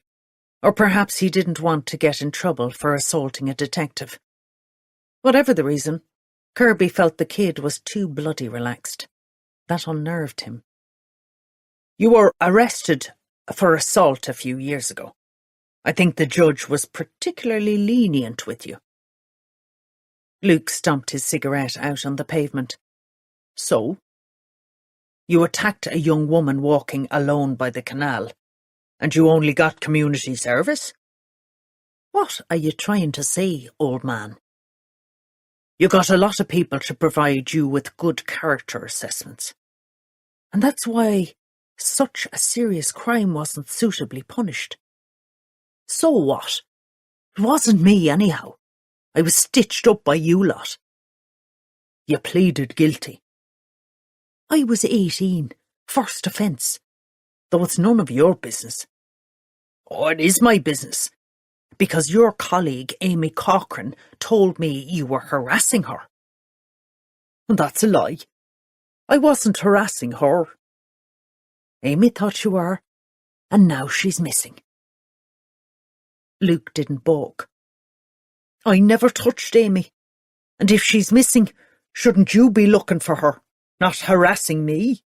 or perhaps he didn't want to get in trouble for assaulting a detective. Whatever the reason, Kirby felt the kid was too bloody relaxed. That unnerved him. "You were arrested for assault a few years ago. I think the judge was particularly lenient with you." Luke stomped his cigarette out on the pavement. "So? You attacked a young woman walking alone by the canal, and you only got community service? What are you trying to say, old man?" "You got a lot of people to provide you with good character assessments. And that's why such a serious crime wasn't suitably punished." "So what? It wasn't me anyhow. I was stitched up by you lot." "You pleaded guilty." "I was 18, first offence, though it's none of your business." "Oh, it is my business, because your colleague Amy Cochrane told me you were harassing her." "And that's a lie. I wasn't harassing her." "Amy thought you were, and now she's missing." Luke didn't balk. "I never touched Amy, and if she's missing, shouldn't you be looking for her, not harassing me?"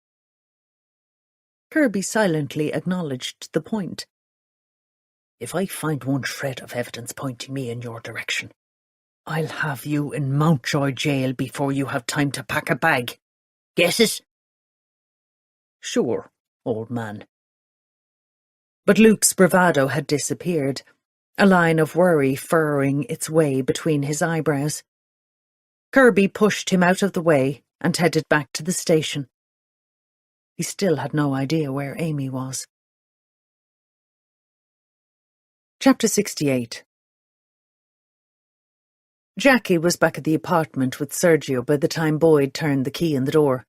Kirby silently acknowledged the point. "If I find one shred of evidence pointing me in your direction, I'll have you in Mountjoy jail before you have time to pack a bag. Get it?" "Sure, old man." But Luke's bravado had disappeared, a line of worry furrowing its way between his eyebrows. Kirby pushed him out of the way and headed back to the station. He still had no idea where Amy was. Chapter 68. Jackie was back at the apartment with Sergio by the time Boyd turned the key in the door.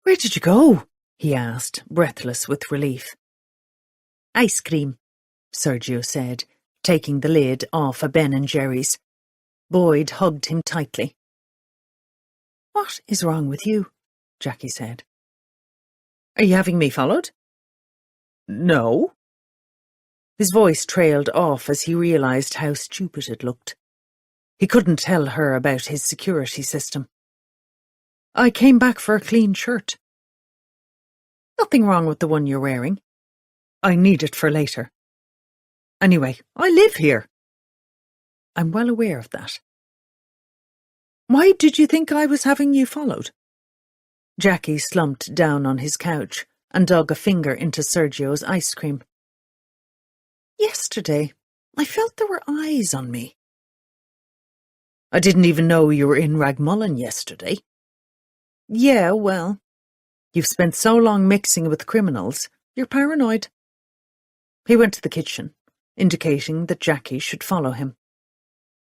"Where did you go?" he asked, breathless with relief. "Ice cream," Sergio said, taking the lid off a Ben & Jerry's. Boyd hugged him tightly. "What is wrong with you?" Jackie said. "Are you having me followed?" "No." His voice trailed off as he realised how stupid it looked. He couldn't tell her about his security system. "I came back for a clean shirt." "Nothing wrong with the one you're wearing. I need it for later. Anyway, I live here." "I'm well aware of that." "Why did you think I was having you followed?" Jackie slumped down on his couch and dug a finger into Sergio's ice cream. "Yesterday, I felt there were eyes on me." "I didn't even know you were in Ragmullin yesterday." "Yeah, well, you've spent so long mixing with criminals, you're paranoid." He went to the kitchen, indicating that Jackie should follow him.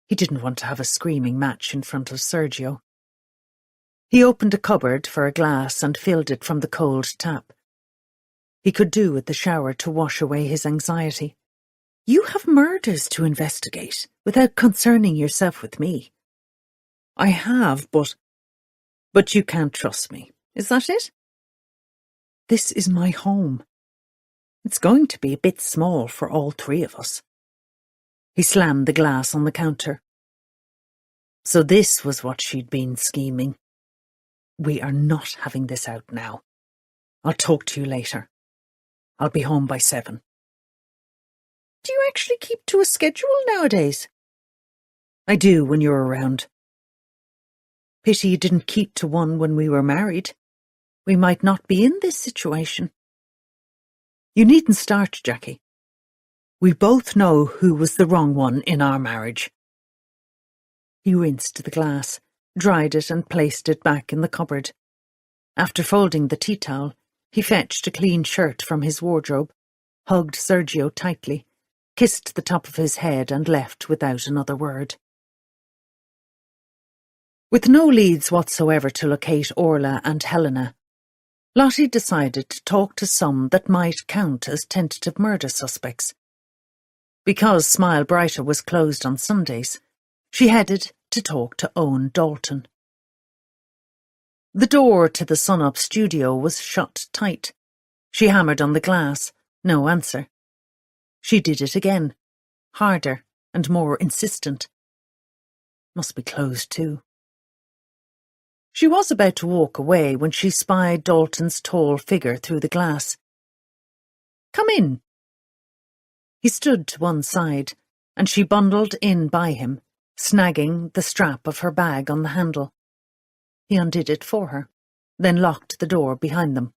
He didn't want to have a screaming match in front of Sergio. He opened a cupboard for a glass and filled it from the cold tap. He could do with the shower to wash away his anxiety. "You have murders to investigate without concerning yourself with me." "I have, but you can't trust me. Is that it?" "This is my home. It's going to be a bit small for all three of us." He slammed the glass on the counter. So this was what she'd been scheming. "We are not having this out now. I'll talk to you later. I'll be home by 7. "Do you actually keep to a schedule nowadays?" "I do when you're around." "Pity you didn't keep to one when we were married. We might not be in this situation." "You needn't start, Jackie. We both know who was the wrong one in our marriage." He rinsed the glass, dried it and placed it back in the cupboard. After folding the tea towel, he fetched a clean shirt from his wardrobe, hugged Sergio tightly, kissed the top of his head and left without another word. With no leads whatsoever to locate Orla and Helena, Lottie decided to talk to some that might count as tentative murder suspects. Because Smile Brighter was closed on Sundays, she headed to talk to Owen Dalton. The door to the Sun-Up studio was shut tight. She hammered on the glass, no answer. She did it again, harder and more insistent. Must be closed too. She was about to walk away when she spied Dalton's tall figure through the glass. "Come in." He stood to one side, and she bundled in by him, snagging the strap of her bag on the handle. He undid it for her, then locked the door behind them.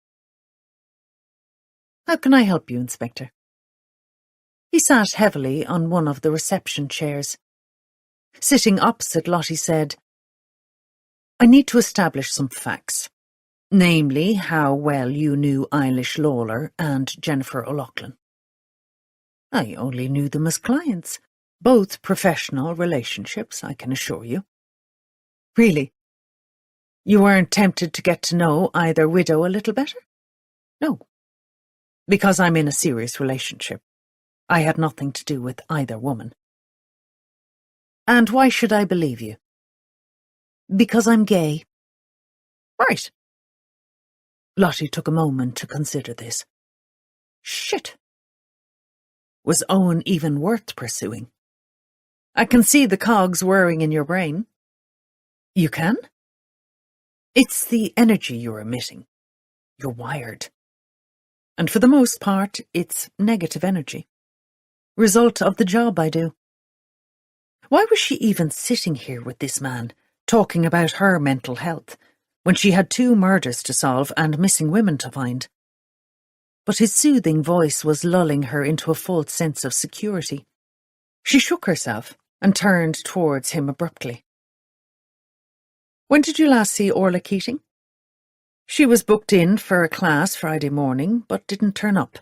"How can I help you, Inspector?" He sat heavily on one of the reception chairs. Sitting opposite, Lottie said, "I need to establish some facts, namely how well you knew Eilish Lawler and Jennifer O'Loughlin." "I only knew them as clients. Both professional relationships, I can assure you." "Really? You weren't tempted to get to know either widow a little better?" "No. Because I'm in a serious relationship. I had nothing to do with either woman." "And why should I believe you?" "Because I'm gay." "Right." Lottie took a moment to consider this. Shit. Was Owen even worth pursuing? "I can see the cogs whirring in your brain." "You can?" "It's the energy you're emitting. You're wired. And for the most part, it's negative energy. Result of the job I do." Why was she even sitting here with this man, talking about her mental health, when she had 2 murders to solve and missing women to find? but his soothing voice was lulling her into a false sense of security. She shook herself and turned towards him abruptly. "When did you last see Orla Keating?" "She was booked in for a class Friday morning, but didn't turn up."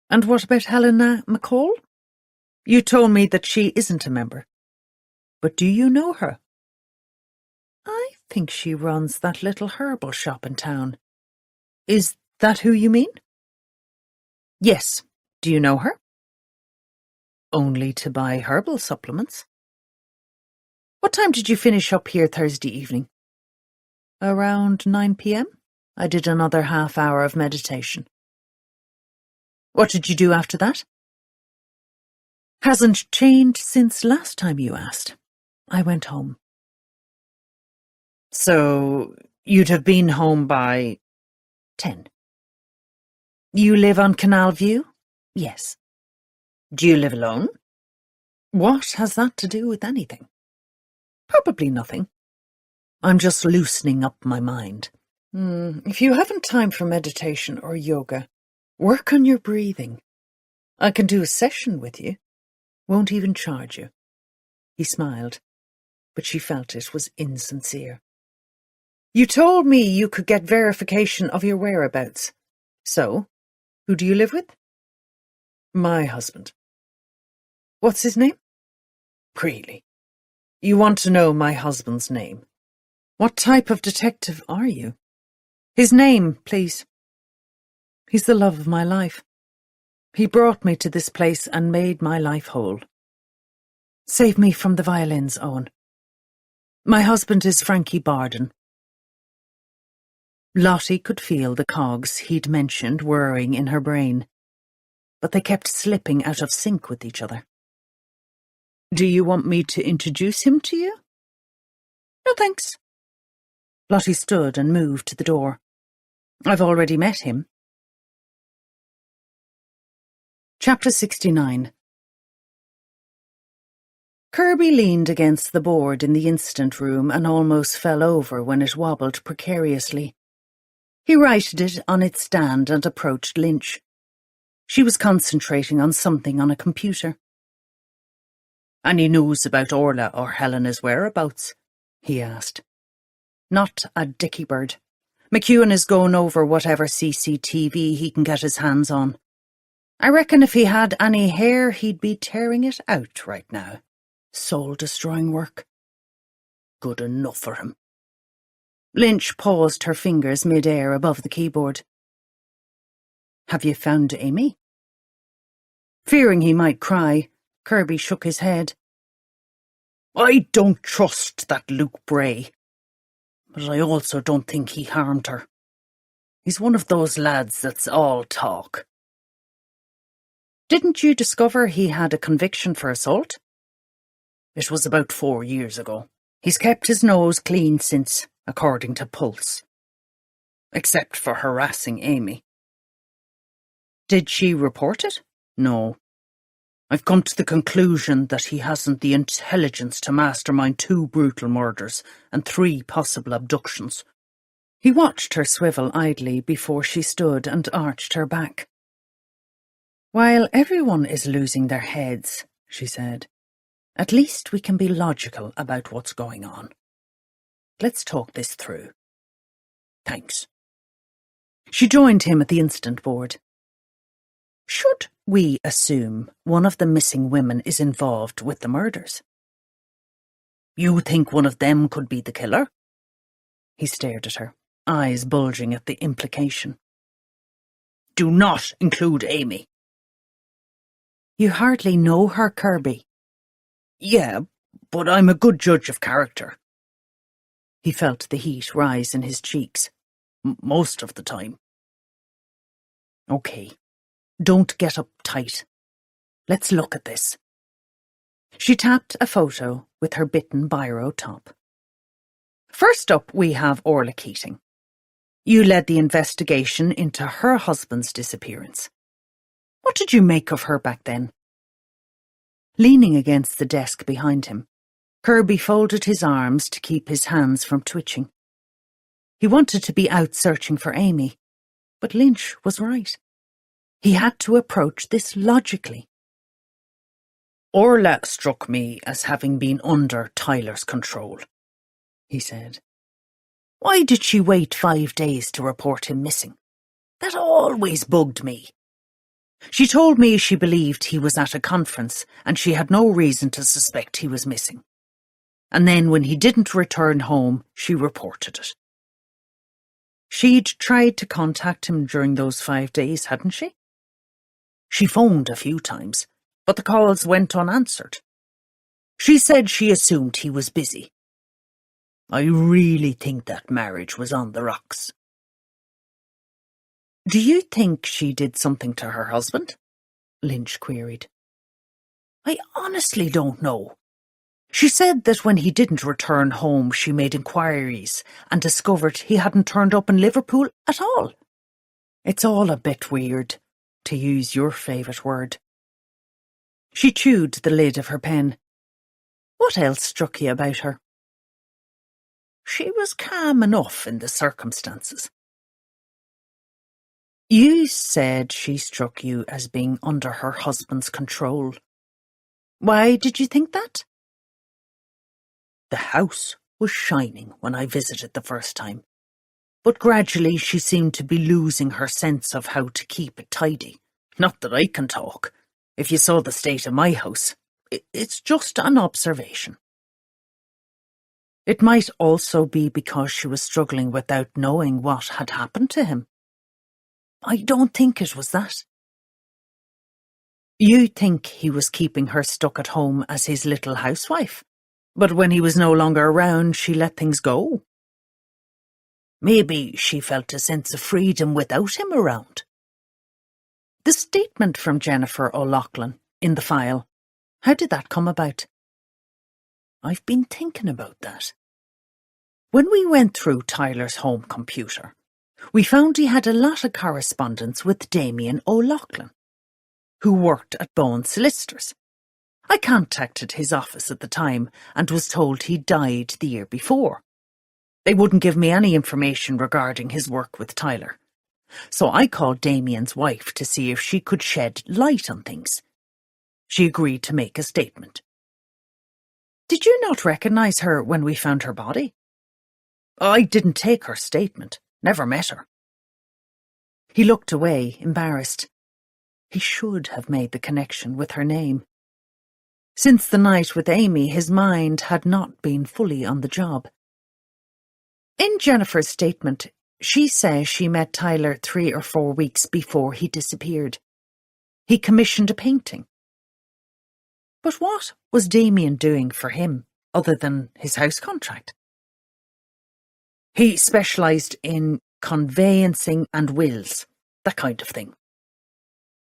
"And what about Helena McCall?" "You told me that she isn't a member. But do you know her?" "I think she runs that little herbal shop in town." "Is that who you mean?" "Yes. Do you know her?" "Only to buy herbal supplements." "What time did you finish up here Thursday evening?" "Around 9 p.m. I did another half-hour of meditation." "What did you do after that?" "Hasn't changed since last time you asked. I went home." "So you'd have been home by 10. You live on Canal View?" "Yes." "Do you live alone?" "What has that to do with anything?" "Probably nothing. I'm just loosening up my mind." If you haven't time for meditation or yoga, work on your breathing. I can do a session with you. Won't even charge you." He smiled, but she felt it was insincere. "You told me you could get verification of your whereabouts. So, who do you live with?" "My husband." "What's his name?" "Really? You want to know my husband's name? What type of detective are you?" "His name, please." "He's the love of my life. He brought me to this place and made my life whole." "Save me from the violins, Owen." "My husband is Frankie Barden." Lottie could feel the cogs he'd mentioned whirring in her brain, but they kept slipping out of sync with each other. "Do you want me to introduce him to you?" "No, thanks." Lottie stood and moved to the door. "I've already met him." Chapter 69. Kirby leaned against the board in the instant room and almost fell over when it wobbled precariously. He righted it on its stand and approached Lynch. She was concentrating on something on a computer. "Any news about Orla or Helena's whereabouts?" he asked. "Not a dicky bird. McEwen is going over whatever CCTV he can get his hands on. I reckon if he had any hair, he'd be tearing it out right now. Soul-destroying work. Good enough for him." Lynch paused her fingers mid-air above the keyboard. "Have you found Amy?" Fearing he might cry, Kirby shook his head. "I don't trust that Luke Bray, but I also don't think he harmed her. He's one of those lads that's all talk." "Didn't you discover he had a conviction for assault?" "It was about 4 years ago. He's kept his nose clean since, according to Pulse. Except for harassing Amy." "Did she report it?" "No. I've come to the conclusion that he hasn't the intelligence to mastermind 2 brutal murders and 3 possible abductions." He watched her swivel idly before she stood and arched her back. "While everyone is losing their heads," she said, "at least we can be logical about what's going on. Let's talk this through." "Thanks." She joined him at the instant board. "Should we assume one of the missing women is involved with the murders?" "You think one of them could be the killer?" He stared at her, eyes bulging at the implication. "Do not include Amy." "You hardly know her, Kirby." "Yeah, but I'm a good judge of character." He felt the heat rise in his cheeks. Most of the time." "Okay, don't get uptight. Let's look at this." She tapped a photo with her bitten biro top. "First up, we have Orla Keating. You led the investigation into her husband's disappearance. What did you make of her back then?" Leaning against the desk behind him, Kirby folded his arms to keep his hands from twitching. He wanted to be out searching for Amy, but Lynch was right. He had to approach this logically. Orla struck me as having been under Tyler's control, he said. Why did she wait 5 days to report him missing? That always bugged me. She told me she believed he was at a conference and she had no reason to suspect he was missing. And then when he didn't return home, she reported it. She'd tried to contact him during those 5 days, hadn't she? She phoned a few times, but the calls went unanswered. She said she assumed he was busy. I really think that marriage was on the rocks. Do you think she did something to her husband? Lynch queried. I honestly don't know. She said that when he didn't return home, she made inquiries and discovered he hadn't turned up in Liverpool at all. It's all a bit weird, to use your favourite word. She chewed the lid of her pen. What else struck you about her? She was calm enough in the circumstances. You said she struck you as being under her husband's control. Why did you think that? The house was shining when I visited the first time, but gradually she seemed to be losing her sense of how to keep it tidy. Not that I can talk. If you saw the state of my house, it's just an observation. It might also be because she was struggling without knowing what had happened to him. I don't think it was that. You think he was keeping her stuck at home as his little housewife, but when he was no longer around, she let things go. Maybe she felt a sense of freedom without him around. The statement from Jennifer O'Loughlin in the file, how did that come about? I've been thinking about that. When we went through Tyler's home computer, we found he had a lot of correspondence with Damien O'Loughlin, who worked at Bowen's Solicitors. I contacted his office at the time and was told he died the year before. They wouldn't give me any information regarding his work with Tyler. So I called Damien's wife to see if she could shed light on things. She agreed to make a statement. Did you not recognise her when we found her body? I didn't take her statement. Never met her. He looked away, embarrassed. He should have made the connection with her name. Since the night with Amy, his mind had not been fully on the job. In Jennifer's statement, she says she met Tyler 3 or 4 weeks before he disappeared. He commissioned a painting. But what was Damien doing for him, other than his house contract? He specialised in conveyancing and wills, that kind of thing.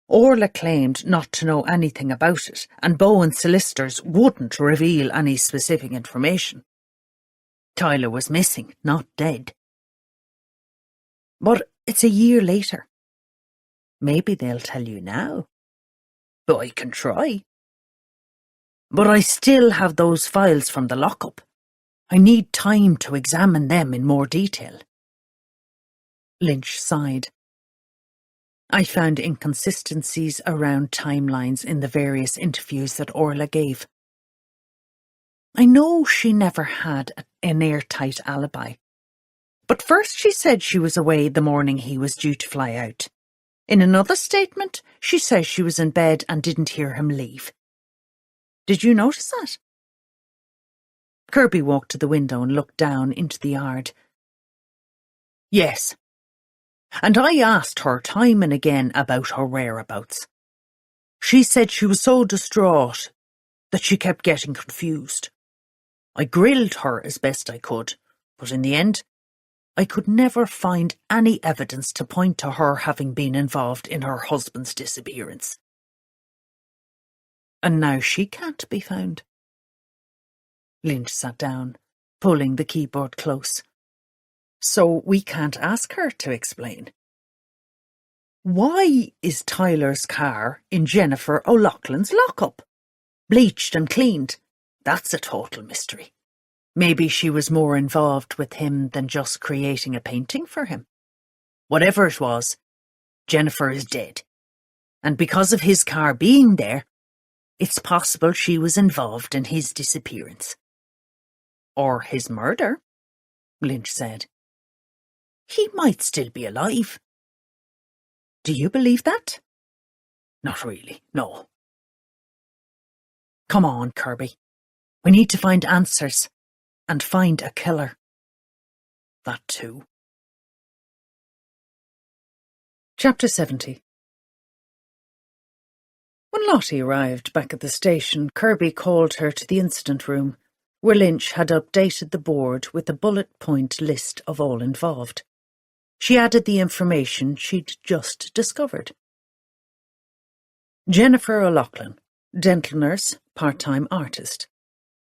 Orla claimed not to know anything about it, and Bowen's solicitors wouldn't reveal any specific information. Tyler was missing, not dead. But it's a year later. Maybe they'll tell you now. I can try. But I still have those files from the lockup. I need time to examine them in more detail. Lynch sighed. I found inconsistencies around timelines in the various interviews that Orla gave. I know she never had an airtight alibi. But first she said she was away the morning he was due to fly out. In another statement, she says she was in bed and didn't hear him leave. Did you notice that? Kirby walked to the window and looked down into the yard. Yes. And I asked her time and again about her whereabouts. She said she was so distraught that she kept getting confused. I grilled her as best I could, but in the end, I could never find any evidence to point to her having been involved in her husband's disappearance. And now she can't be found. Lynch sat down, pulling the keyboard close. So we can't ask her to explain. Why is Tyler's car in Jennifer O'Loughlin's lockup? Bleached and cleaned. That's a total mystery. Maybe she was more involved with him than just creating a painting for him. Whatever it was, Jennifer is dead. And because of his car being there, it's possible she was involved in his disappearance. Or his murder, Lynch said. He might still be alive. Do you believe that? Not really, no. Come on, Kirby. We need to find answers and find a killer. That too. Chapter 70. When Lottie arrived back at the station, Kirby called her to the incident room, where Lynch had updated the board with a bullet-point list of all involved. She added the information she'd just discovered. Jennifer O'Loughlin, dental nurse, part-time artist.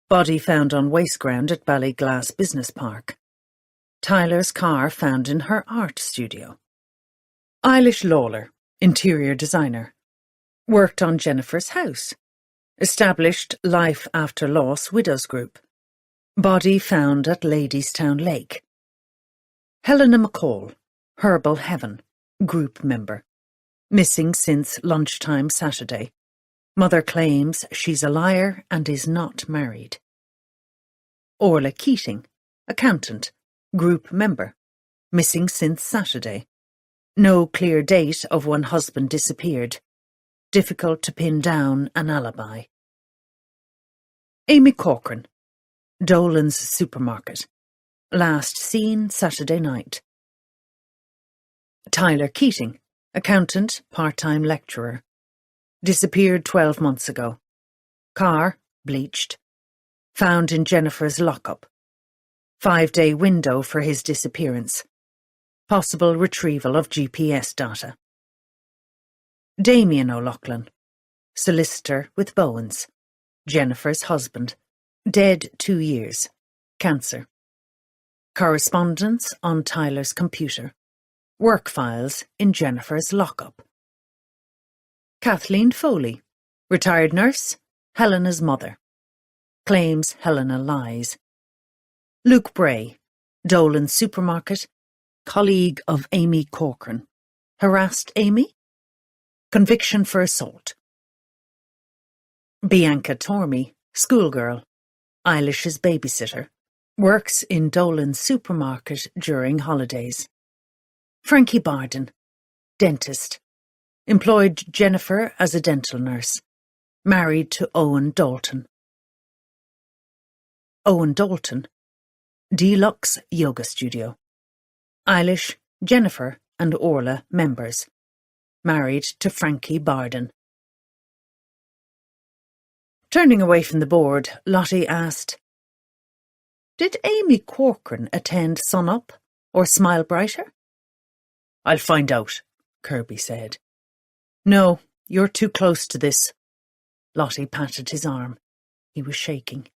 Body found on waste ground at Ballyglass Business Park. Tyler's car found in her art studio. Eilish Lawler, interior designer. Worked on Jennifer's house. Established Life After Loss Widows Group. Body found at Ladystown Lake. Helena McCall, Herbal Heaven, group member. Missing since lunchtime Saturday. Mother claims she's a liar and is not married. Orla Keating, accountant, group member. Missing since Saturday. No clear date of when husband disappeared. Difficult to pin down an alibi. Amy Corcoran, Dolan's Supermarket. Last seen Saturday night. Tyler Keating, accountant, part-time lecturer. Disappeared 12 months ago. Car, bleached. Found in Jennifer's lockup. 5-day window for his disappearance. Possible retrieval of GPS data. Damien O'Loughlin, solicitor with Bowens. Jennifer's husband. Dead 2 years. Cancer. Correspondence on Tyler's computer. Work files in Jennifer's lockup. Kathleen Foley, retired nurse, Helena's mother. Claims Helena lies. Luke Bray, Dolan's Supermarket, colleague of Amy Corcoran. Harassed Amy? Conviction for assault. Bianca Tormey, schoolgirl, Eilish's babysitter. Works in Dolan's Supermarket during holidays. Frankie Barden, dentist. Employed Jennifer as a dental nurse. Married to Owen Dalton. Owen Dalton, Deluxe Yoga Studio. Eilish, Jennifer and Orla members. Married to Frankie Barden. Turning away from the board, Lottie asked, Did Amy Corcoran attend Sun Up or Smile Brighter? I'll find out, Kirby said. No, you're too close to this. Lottie patted his arm. He was shaking.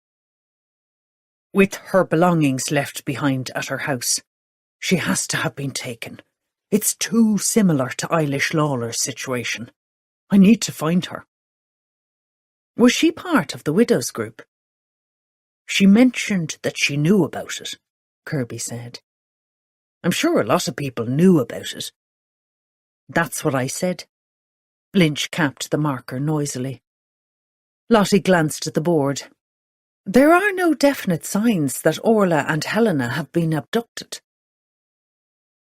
With her belongings left behind at her house, she has to have been taken. It's too similar to Eilish Lawler's situation. I need to find her. Was she part of the widows group? She mentioned that she knew about it, Kirby said. I'm sure a lot of people knew about it. That's what I said. Lynch capped the marker noisily. Lottie glanced at the board. There are no definite signs that Orla and Helena have been abducted.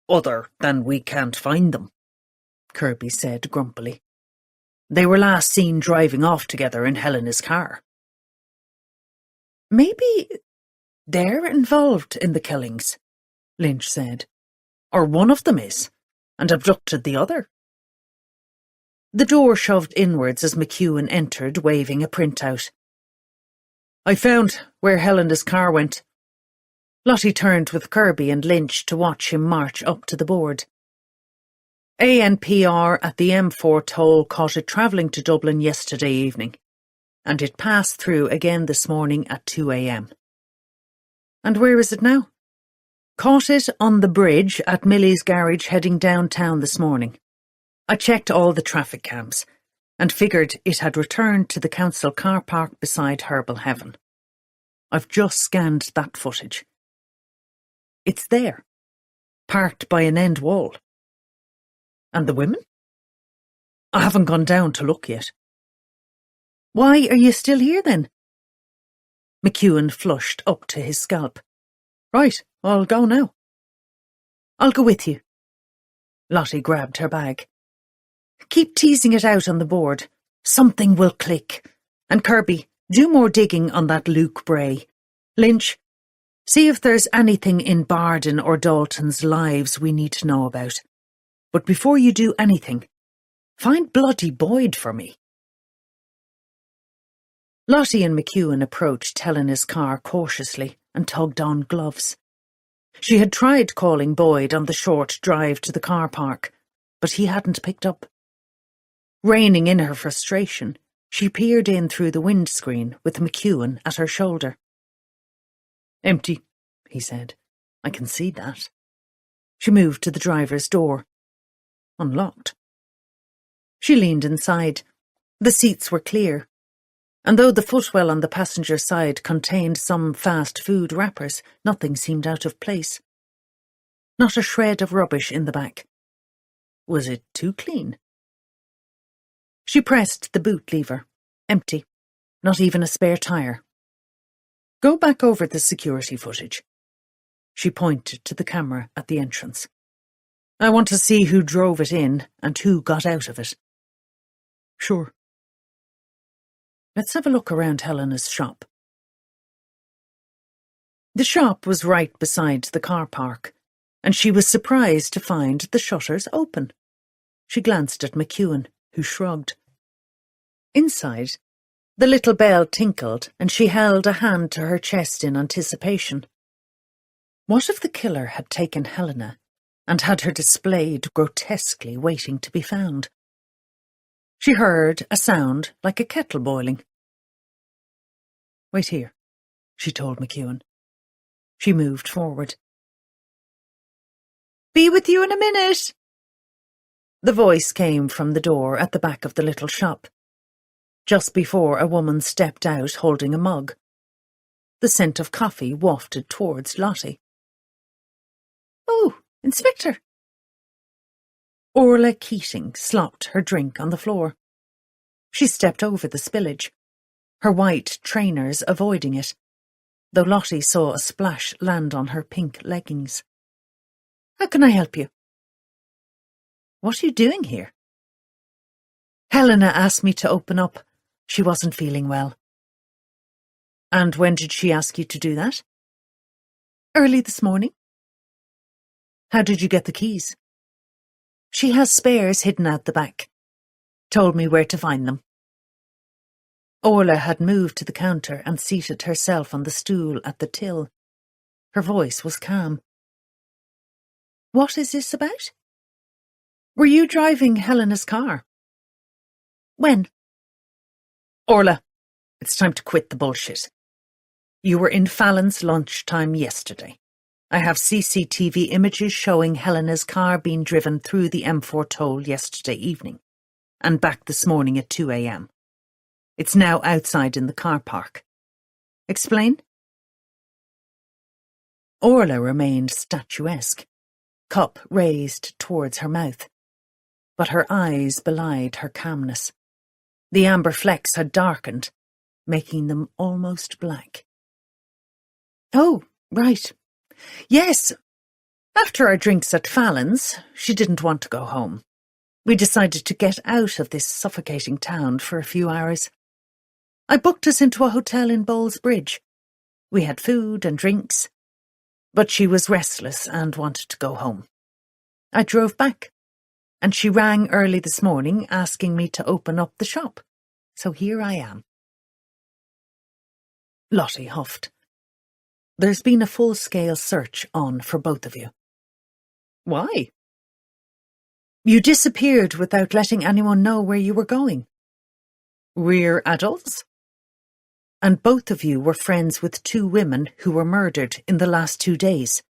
Other than we can't find them, Kirby said grumpily. They were last seen driving off together in Helena's car. Maybe they're involved in the killings, Lynch said. Or one of them is, and abducted the other. The door shoved inwards as McEwen entered, waving a printout. I found where Helena's car went. Lottie turned with Kirby and Lynch to watch him march up to the board. ANPR at the M4 toll caught it travelling to Dublin yesterday evening, and it passed through again this morning at 2 a.m. And where is it now? Caught it on the bridge at Millie's garage heading downtown this morning. I checked all the traffic cams and figured it had returned to the council car park beside Herbal Heaven. I've just scanned that footage. It's there, parked by an end wall. And the women? I haven't gone down to look yet. Why are you still here then? McEwen flushed up to his scalp. Right, I'll go now. I'll go with you. Lottie grabbed her bag. Keep teasing it out on the board. Something will click. And Kirby, do more digging on that Luke Bray. Lynch, see if there's anything in Barden or Dalton's lives we need to know about. But before you do anything, find bloody Boyd for me. Lottie and McEwen approached Helena's car cautiously and tugged on gloves. She had tried calling Boyd on the short drive to the car park, but he hadn't picked up. Reining in her frustration, she peered in through the windscreen with McEwen at her shoulder. Empty, he said. I can see that. She moved to the driver's door. Unlocked. She leaned inside. The seats were clear, and though the footwell on the passenger side contained some fast food wrappers, nothing seemed out of place. Not a shred of rubbish in the back. Was it too clean? She pressed the boot lever. Empty. Not even a spare tyre. Go back over the security footage. She pointed to the camera at the entrance. I want to see who drove it in and who got out of it. Sure. Let's have a look around Helena's shop. The shop was right beside the car park, and she was surprised to find the shutters open. She glanced at McEwen, who shrugged. Inside, the little bell tinkled, and she held a hand to her chest in anticipation. What if the killer had taken Helena and had her displayed grotesquely waiting to be found? She heard a sound like a kettle boiling. Wait here, she told McEwen. She moved forward. Be with you in a minute. The voice came from the door at the back of the little shop, just before a woman stepped out holding a mug. The scent of coffee wafted towards Lottie. Oh, Inspector. Orla Keating slopped her drink on the floor. She stepped over the spillage, her white trainers avoiding it, though Lottie saw a splash land on her pink leggings. How can I help you? What are you doing here? Helena asked me to open up. She wasn't feeling well. And when did she ask you to do that? Early this morning. How did you get the keys? She has spares hidden out the back. Told me where to find them. Orla had moved to the counter and seated herself on the stool at the till. Her voice was calm. What is this about? Were you driving Helena's car? When? Orla, it's time to quit the bullshit. You were in Fallon's lunchtime yesterday. I have CCTV images showing Helena's car being driven through the M4 toll yesterday evening and back this morning at 2 a.m. It's now outside in the car park. Explain? Orla remained statuesque, cup raised towards her mouth, but her eyes belied her calmness. The amber flecks had darkened, making them almost black. Oh, right. Yes. After our drinks at Fallon's, she didn't want to go home. We decided to get out of this suffocating town for a few hours. I booked us into a hotel in Bowles Bridge. We had food and drinks, but she was restless and wanted to go home. I drove back, and she rang early this morning asking me to open up the shop. So here I am. Lottie huffed. There's been a full-scale search on for both of you. Why? You disappeared without letting anyone know where you were going. We're adults. And both of you were friends with 2 women who were murdered in the last 2 days.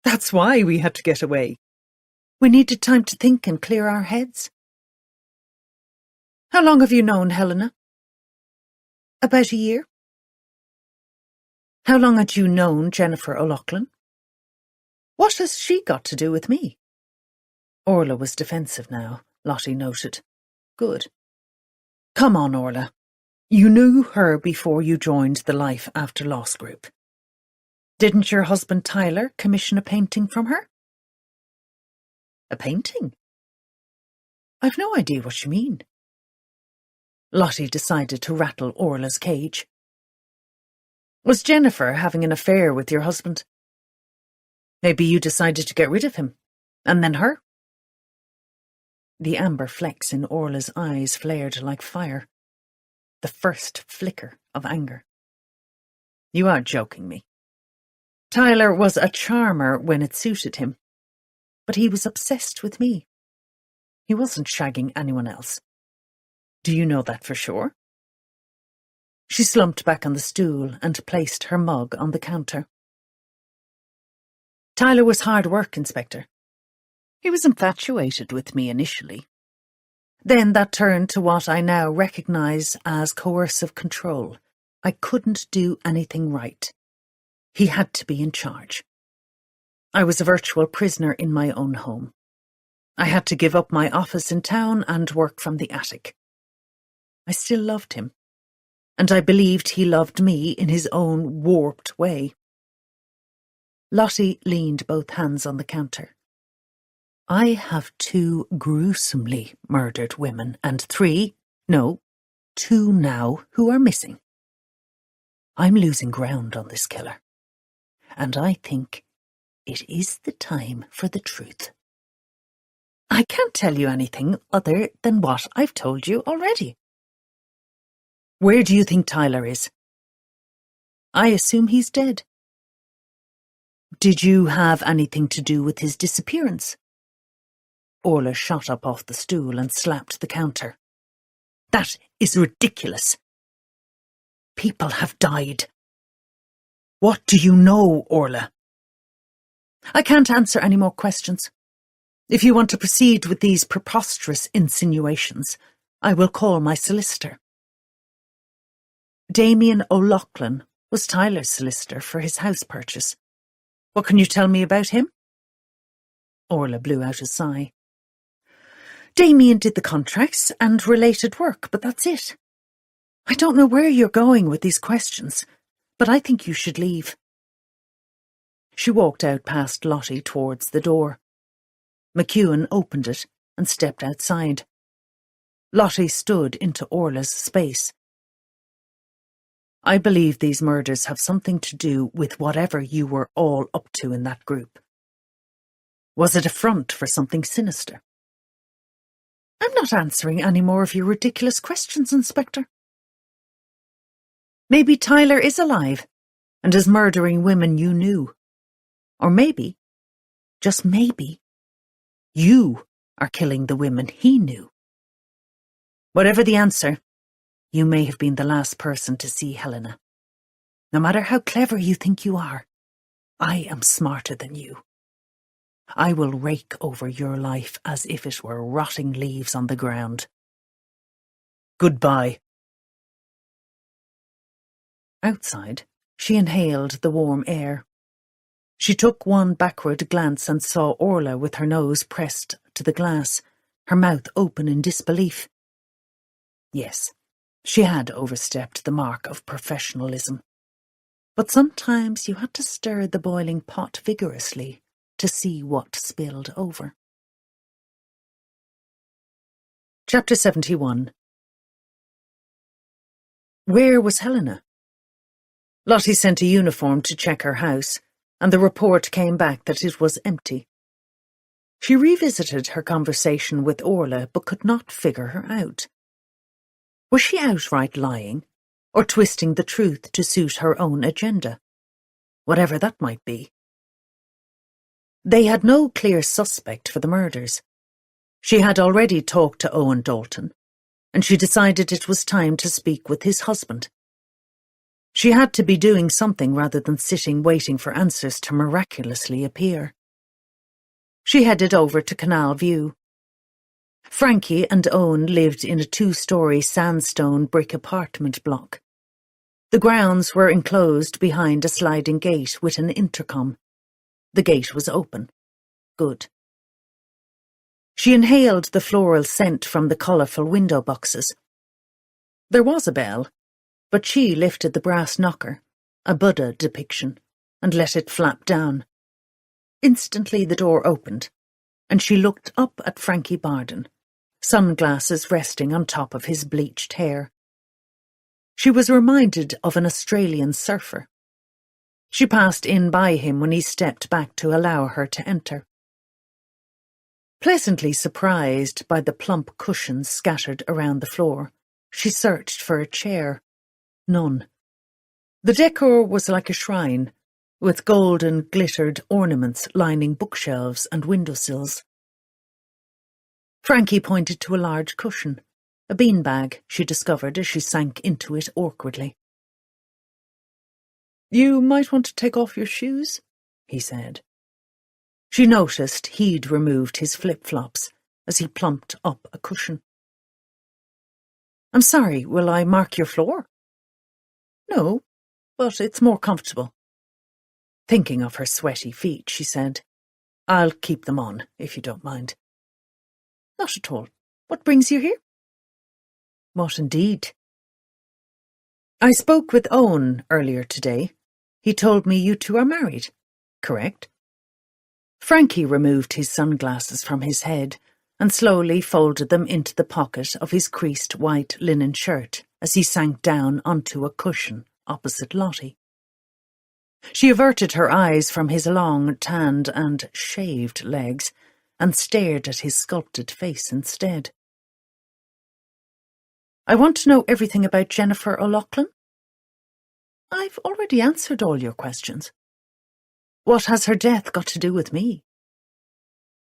That's why we had to get away. We needed time to think and clear our heads. How long have you known Helena? About a year. How long had you known Jennifer O'Loughlin? What has she got to do with me? Orla was defensive now, Lottie noted. Good. Come on, Orla. You knew her before you joined the Life After Loss group. Didn't your husband Tyler commission a painting from her? A painting? I've no idea what you mean. Lottie decided to rattle Orla's cage. Was Jennifer having an affair with your husband? Maybe you decided to get rid of him, and then her? The amber flecks in Orla's eyes flared like fire. The first flicker of anger. You are joking me. Tyler was a charmer when it suited him, but he was obsessed with me. He wasn't shagging anyone else. Do you know that for sure? She slumped back on the stool and placed her mug on the counter. Tyler was hard work, Inspector. He was infatuated with me initially. Then that turned to what I now recognise as coercive control. I couldn't do anything right. He had to be in charge. I was a virtual prisoner in my own home. I had to give up my office in town and work from the attic. I still loved him, and I believed he loved me in his own warped way. Lottie leaned both hands on the counter. I have 2 gruesomely murdered women and 2 now, who are missing. I'm losing ground on this killer, and I think it is the time for the truth. I can't tell you anything other than what I've told you already. Where do you think Tyler is? I assume he's dead. Did you have anything to do with his disappearance? Orla shot up off the stool and slapped the counter. That is ridiculous. People have died. What do you know, Orla? I can't answer any more questions. If you want to proceed with these preposterous insinuations, I will call my solicitor. Damien O'Loughlin was Tyler's solicitor for his house purchase. What can you tell me about him? Orla blew out a sigh. Damien did the contracts and related work, but that's it. I don't know where you're going with these questions, but I think you should leave. She walked out past Lottie towards the door. McEwen opened it and stepped outside. Lottie stood into Orla's space. I believe these murders have something to do with whatever you were all up to in that group. Was it a front for something sinister? I'm not answering any more of your ridiculous questions, Inspector. Maybe Tyler is alive and is murdering women you knew. Or maybe, just maybe, you are killing the women he knew. Whatever the answer, you may have been the last person to see Helena. No matter how clever you think you are, I am smarter than you. I will rake over your life as if it were rotting leaves on the ground. Goodbye. Outside, she inhaled the warm air. She took one backward glance and saw Orla with her nose pressed to the glass, her mouth open in disbelief. Yes, she had overstepped the mark of professionalism. But sometimes you had to stir the boiling pot vigorously to see what spilled over. Chapter 71. Where was Helena? Lottie sent a uniform to check her house, and the report came back that it was empty. She revisited her conversation with Orla but could not figure her out. Was she outright lying, or twisting the truth to suit her own agenda? Whatever that might be. They had no clear suspect for the murders. She had already talked to Owen Dalton, and she decided it was time to speak with his husband. She had to be doing something rather than sitting waiting for answers to miraculously appear. She headed over to Canal View. Frankie and Owen lived in a 2-story sandstone brick apartment block. The grounds were enclosed behind a sliding gate with an intercom. The gate was open. Good. She inhaled the floral scent from the colourful window boxes. There was a bell, but she lifted the brass knocker, a Buddha depiction, and let it flap down. Instantly the door opened, and she looked up at Frankie Barden, sunglasses resting on top of his bleached hair. She was reminded of an Australian surfer. She passed in by him when he stepped back to allow her to enter. Pleasantly surprised by the plump cushions scattered around the floor, she searched for a chair. None. The decor was like a shrine, with golden glittered ornaments lining bookshelves and windowsills. Frankie pointed to a large cushion, a beanbag she discovered as she sank into it awkwardly. "You might want to take off your shoes," he said. She noticed he'd removed his flip-flops as he plumped up a cushion. "I'm sorry, will I mark your floor?" "No, but it's more comfortable." Thinking of her sweaty feet, she said, "I'll keep them on, if you don't mind." "Not at all. What brings you here?" "What indeed?" "I spoke with Owen earlier today. He told me you two are married, correct?" Frankie removed his sunglasses from his head and slowly folded them into the pocket of his creased white linen shirt as he sank down onto a cushion opposite Lottie. She averted her eyes from his long, tanned and shaved legs and stared at his sculpted face instead. "I want to know everything about Jennifer O'Loughlin." "I've already answered all your questions." "What has her death got to do with me?"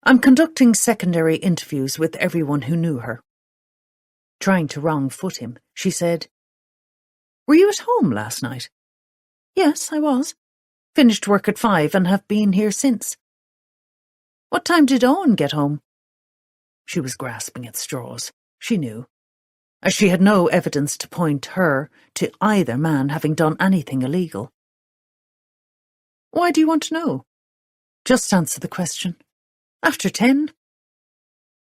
"I'm conducting secondary interviews with everyone who knew her." Trying to wrong-foot him, she said, "Were you at home last night?" "Yes, I was. Finished work at 5 and have been here since." "What time did Owen get home?" She was grasping at straws, she knew, as she had no evidence to point her to either man having done anything illegal. "Why do you want to know?" "Just answer the question." "After 10.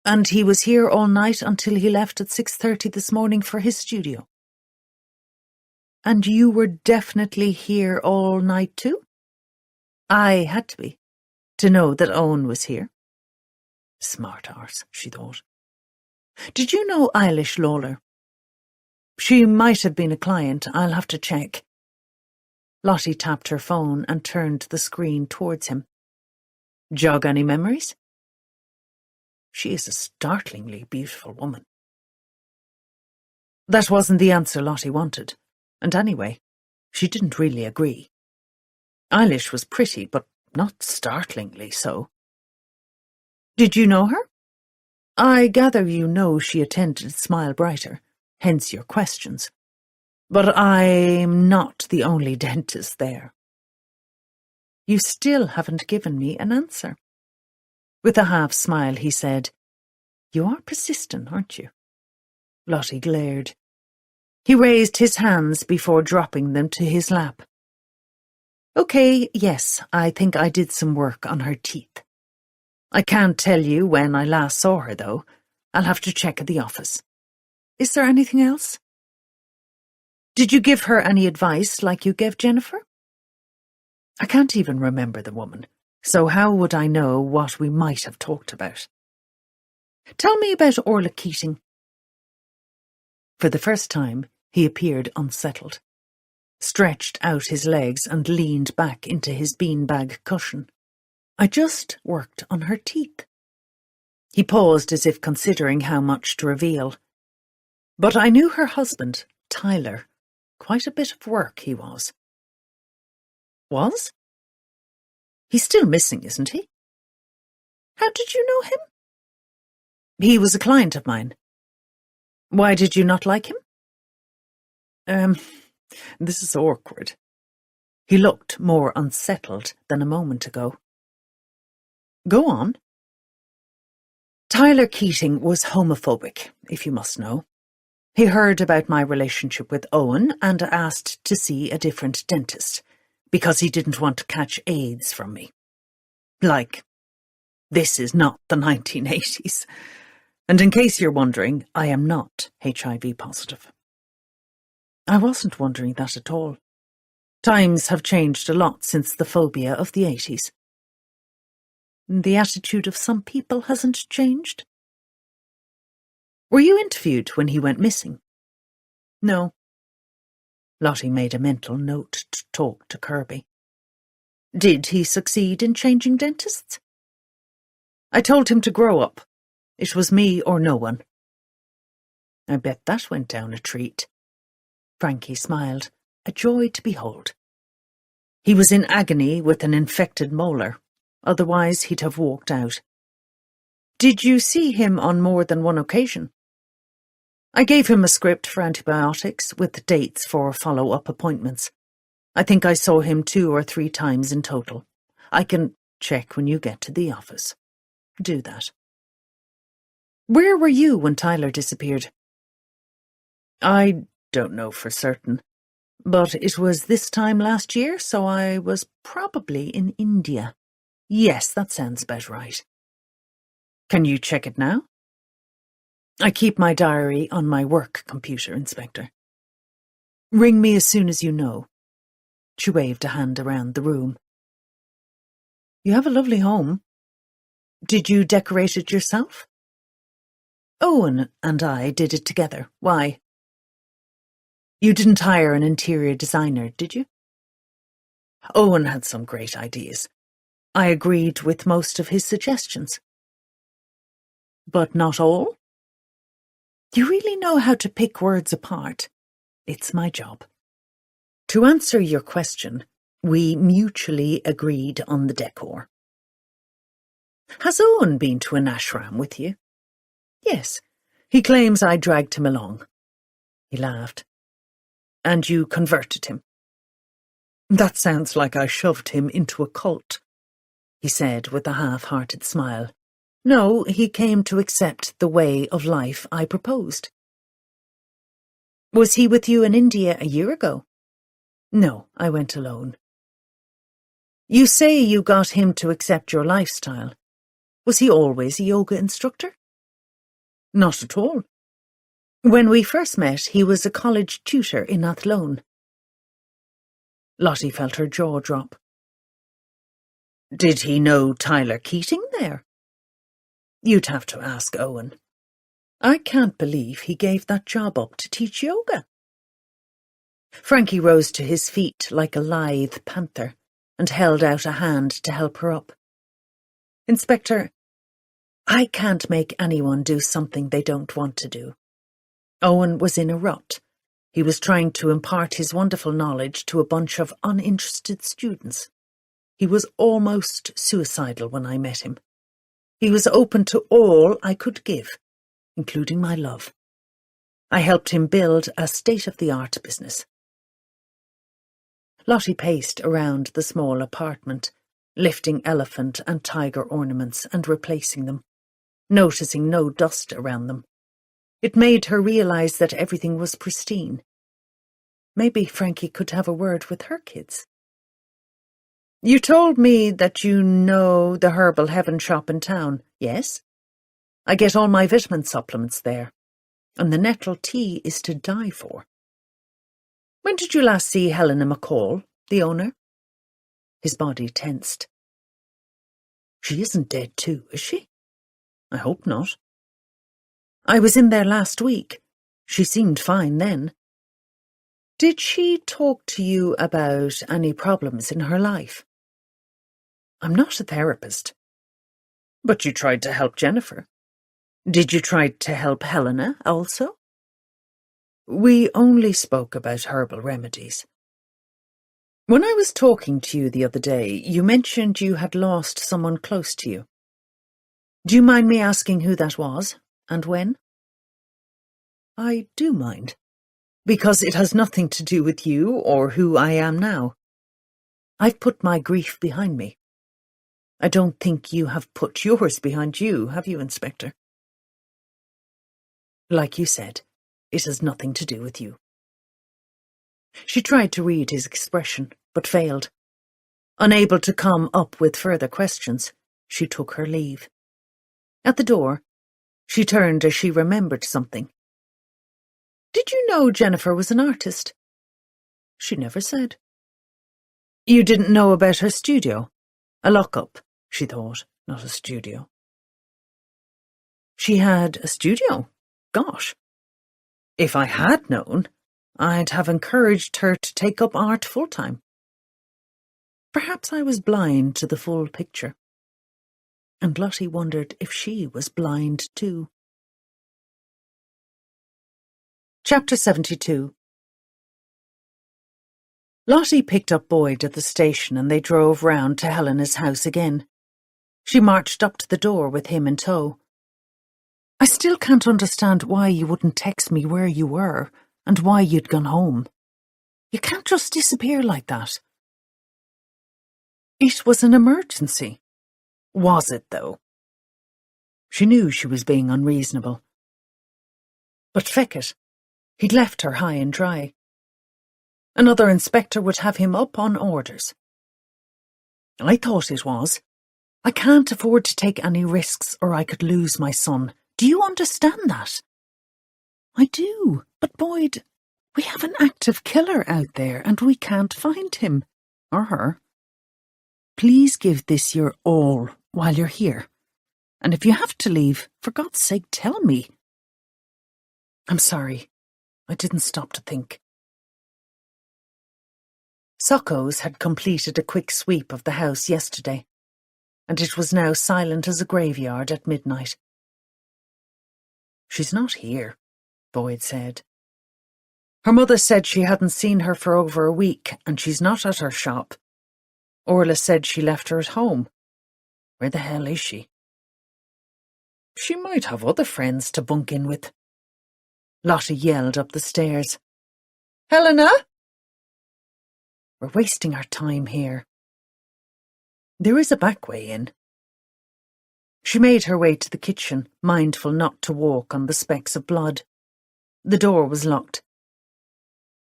"And he was here all night until he left at 6:30 this morning for his studio." "And you were definitely here all night too?" "I had to be, to know that Owen was here." Smart arse, she thought. "Did you know Eilish Lawler?" "She might have been a client. I'll have to check." Lottie tapped her phone and turned the screen towards him. "Jog any memories?" "She is a startlingly beautiful woman." That wasn't the answer Lottie wanted, and anyway, she didn't really agree. Eilish was pretty, but not startlingly so. "Did you know her?" "I gather you know she attended Smile Brighter, hence your questions. But I'm not the only dentist there." "You still haven't given me an answer." With a half-smile, he said, "You are persistent, aren't you?" Lottie glared. He raised his hands before dropping them to his lap. "Okay, yes, I think I did some work on her teeth. I can't tell you when I last saw her, though. I'll have to check at the office. Is there anything else?" "Did you give her any advice like you gave Jennifer?" "I can't even remember the woman, so how would I know what we might have talked about?" "Tell me about Orla Keating." For the first time, he appeared unsettled, stretched out his legs and leaned back into his beanbag cushion. "I just worked on her teeth." He paused as if considering how much to reveal. "But I knew her husband, Tyler. Quite a bit of work he was." "Was? He's still missing, isn't he?" "How did you know him?" "He was a client of mine." "Why did you not like him?" This is awkward." He looked more unsettled than a moment ago. "Go on." "Tyler Keating was homophobic, if you must know. He heard about my relationship with Owen and asked to see a different dentist, because he didn't want to catch AIDS from me. Like, This is not the 1980s. And in case you're wondering, I am not HIV positive. I wasn't wondering that at all. Times have changed a lot since the phobia of the 80s. The attitude of some people hasn't changed. Were you interviewed when he went missing? No. Lottie made a mental note to talk to Kirby. Did he succeed in changing dentists? I told him to grow up. It was me or no one. I bet that went down a treat. Frankie smiled, a joy to behold. He was in agony with an infected molar. Otherwise he'd have walked out. Did you see him on more than one occasion? I gave him a script for antibiotics with dates for follow-up appointments. I think I saw him 2 or 3 times in total. I can check when you get to the office. Do that. Where were you when Tyler disappeared? I don't know for certain, but it was this time last year, so I was probably in India. Yes, that sounds about right. Can you check it now? I keep my diary on my work computer, Inspector. Ring me as soon as you know. She waved a hand around the room. You have a lovely home. Did you decorate it yourself? Owen and I did it together. Why? You didn't hire an interior designer, did you? Owen had some great ideas. I agreed with most of his suggestions. But not all? You really know how to pick words apart. It's my job. To answer your question, we mutually agreed on the decor. Has Owen been to an ashram with you? Yes. He claims I dragged him along. He laughed. And you converted him. That sounds like I shoved him into a cult, he said with a half-hearted smile. No, he came to accept the way of life I proposed. Was he with you in India a year ago? No, I went alone. You say you got him to accept your lifestyle. Was he always a yoga instructor? Not at all. When we first met, he was a college tutor in Athlone. Lottie felt her jaw drop. Did he know Tyler Keating there? You'd have to ask Owen. I can't believe he gave that job up to teach yoga. Frankie rose to his feet like a lithe panther and held out a hand to help her up. Inspector, I can't make anyone do something they don't want to do. Owen was in a rut. He was trying to impart his wonderful knowledge to a bunch of uninterested students. He was almost suicidal when I met him. He was open to all I could give, including my love. I helped him build a state-of-the-art business. Lottie paced around the small apartment, lifting elephant and tiger ornaments and replacing them, noticing no dust around them. It made her realize that everything was pristine. Maybe Frankie could have a word with her kids. You told me that you know the Herbal Heaven shop in town, yes? I get all my vitamin supplements there, and the nettle tea is to die for. When did you last see Helena McCall, the owner? His body tensed. She isn't dead too, is she? I hope not. I was in there last week. She seemed fine then. Did she talk to you about any problems in her life? I'm not a therapist. But you tried to help Jennifer. Did you try to help Helena also? We only spoke about herbal remedies. When I was talking to you the other day, you mentioned you had lost someone close to you. Do you mind me asking who that was, and when? I do mind, because it has nothing to do with you or who I am now. I've put my grief behind me. I don't think you have put yours behind you, have you, Inspector? Like you said, it has nothing to do with you. She tried to read his expression, but failed. Unable to come up with further questions, she took her leave. At the door, she turned as she remembered something. "Did you know Jennifer was an artist?" She never said. "You didn't know about her studio? A lock-up," she thought, not a studio. She had a studio? Gosh. If I had known, I'd have encouraged her to take up art full-time. Perhaps I was blind to the full picture. And Lottie wondered if she was blind too. Chapter 72. Lottie picked up Boyd at the station and they drove round to Helena's house again. She marched up to the door with him in tow. "I still can't understand why you wouldn't text me where you were and why you'd gone home. You can't just disappear like that." It was an emergency. Was it, though? She knew she was being unreasonable. But feck it, he'd left her high and dry. Another inspector would have him up on orders. "I thought it was. I can't afford to take any risks or I could lose my son. Do you understand that?" "I do, but Boyd, we have an active killer out there and we can't find him. Or her. Please give this your all while you're here. And if you have to leave, for God's sake, tell me." "I'm sorry. I didn't stop to think." Sockos had completed a quick sweep of the house yesterday, and it was now silent as a graveyard at midnight. "She's not here," Boyd said. "Her mother said she hadn't seen her for over a week, and she's not at her shop. Orla said she left her at home. Where the hell is she?" "She might have other friends to bunk in with." Lottie yelled up the stairs. "Helena!" "We're wasting our time here." "There is a back way in." She made her way to the kitchen, mindful not to walk on the specks of blood. The door was locked.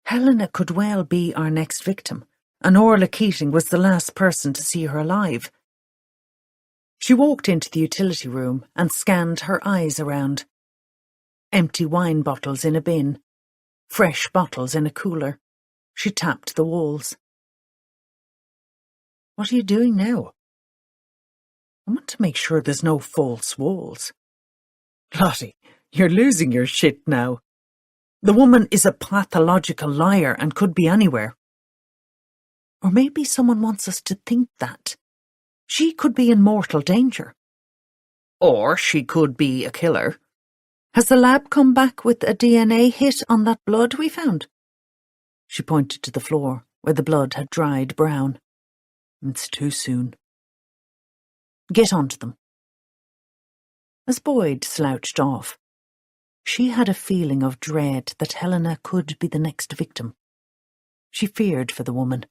Helena could well be our next victim, and Orla Keating was the last person to see her alive. She walked into the utility room and scanned her eyes around. Empty wine bottles in a bin, fresh bottles in a cooler. She tapped the walls. "What are you doing now?" "I want to make sure there's no false walls." "Lottie, you're losing your shit now. The woman is a pathological liar and could be anywhere." "Or maybe someone wants us to think that. She could be in mortal danger." "Or she could be a killer." "Has the lab come back with a DNA hit on that blood we found?" She pointed to the floor, where the blood had dried brown. "It's too soon." "Get onto them." As Boyd slouched off, she had a feeling of dread that Helena could be the next victim. She feared for the woman.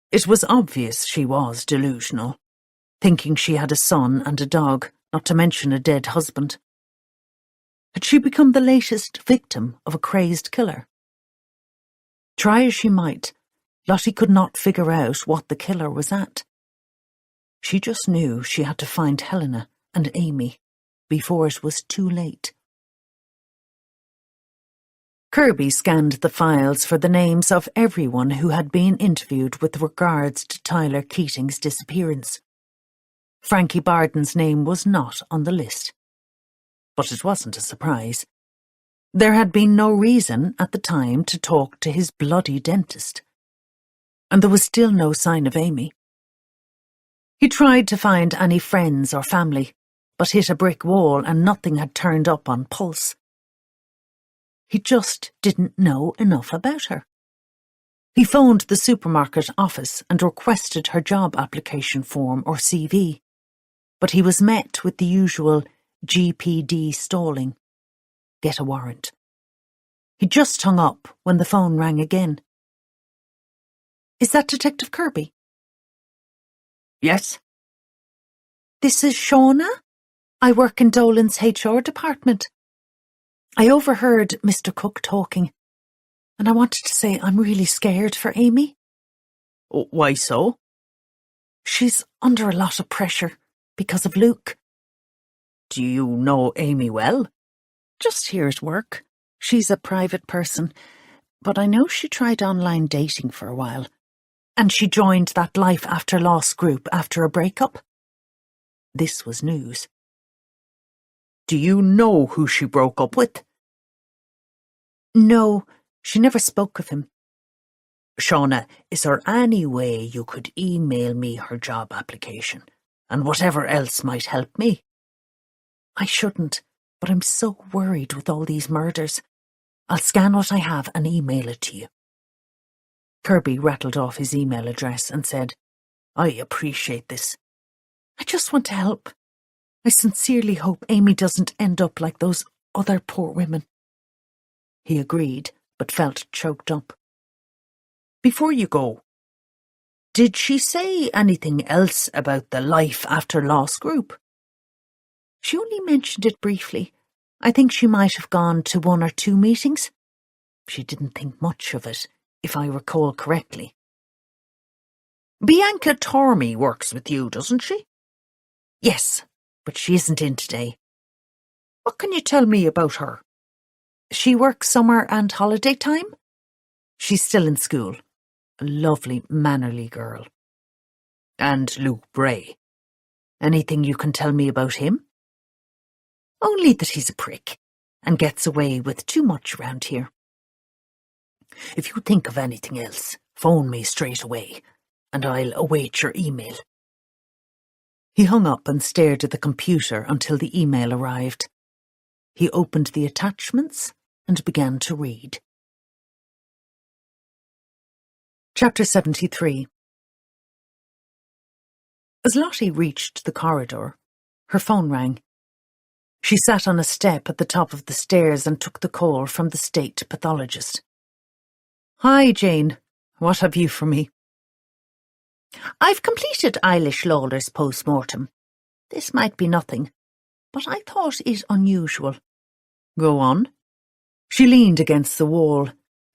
It was obvious she was delusional, thinking she had a son and a dog, not to mention a dead husband. Had she become the latest victim of a crazed killer? Try as she might, Lottie could not figure out what the killer was at. She just knew she had to find Helena and Amy before it was too late. Kirby scanned the files for the names of everyone who had been interviewed with regards to Tyler Keating's disappearance. Frankie Barden's name was not on the list. But it wasn't a surprise. There had been no reason at the time to talk to his bloody dentist. And there was still no sign of Amy. He tried to find any friends or family, but hit a brick wall and nothing had turned up on Pulse. He just didn't know enough about her. He phoned the supermarket office and requested her job application form or CV, but he was met with the usual GPD stalling. Get a warrant. He just hung up when the phone rang again. "Is that Detective Kirby?" "Yes." "This is Shauna. I work in Dolan's HR department. I overheard Mr. Cook talking, and I wanted to say I'm really scared for Amy." "Why so?" "She's under a lot of pressure. because of Luke. Do you know Amy well? Just here at work. She's a private person, but I know she tried online dating for a while. And she joined that Life After Loss group after a breakup. This was news. Do you know who she broke up with? No, she never spoke of him. Shauna, is there any way you could email me her job application and whatever else might help me? I shouldn't, but I'm so worried with all these murders. I'll scan what I have and email it to you. Kirby rattled off his email address and said, I appreciate this. I just want to help. I sincerely hope Amy doesn't end up like those other poor women. He agreed, but felt choked up. Before you go, did she say anything else about the Life After Loss group? She only mentioned it briefly. I think she might have gone to 1 or 2 meetings. She didn't think much of it, if I recall correctly. Bianca Tormey works with you, doesn't she? Yes, but she isn't in today. What can you tell me about her? She works summer and holiday time. She's still in school. A lovely, mannerly girl. And Luke Bray. Anything you can tell me about him? Only that he's a prick, and gets away with too much round here. If you think of anything else, phone me straight away, and I'll await your email. He hung up and stared at the computer until the email arrived. He opened the attachments and began to read. Chapter 73. As Lottie reached the corridor, her phone rang. She sat on a step at the top of the stairs and took the call from the state pathologist. Hi, Jane. What have you for me? I've completed Eilish Lawler's post-mortem. This might be nothing, but I thought it unusual. Go on. She leaned against the wall,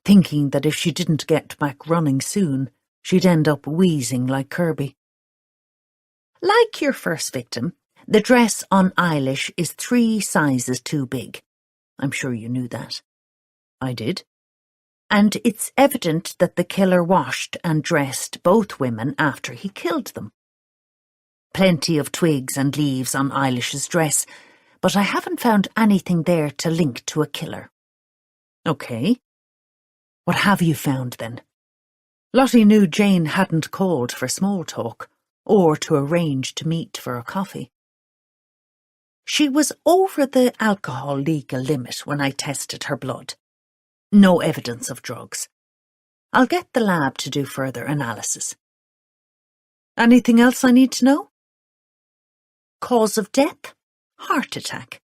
thinking that if she didn't get back running soon, she'd end up wheezing like Kirby. Like your first victim, the dress on Eilish is 3 sizes too big. I'm sure you knew that. I did. And it's evident that the killer washed and dressed both women after he killed them. Plenty of twigs and leaves on Eilish's dress, but I haven't found anything there to link to a killer. Okay. What have you found then? Lottie knew Jane hadn't called for small talk, or to arrange to meet for a coffee. She was over the alcohol legal limit when I tested her blood. No evidence of drugs. I'll get the lab to do further analysis. Anything else I need to know? Cause of death? Heart attack.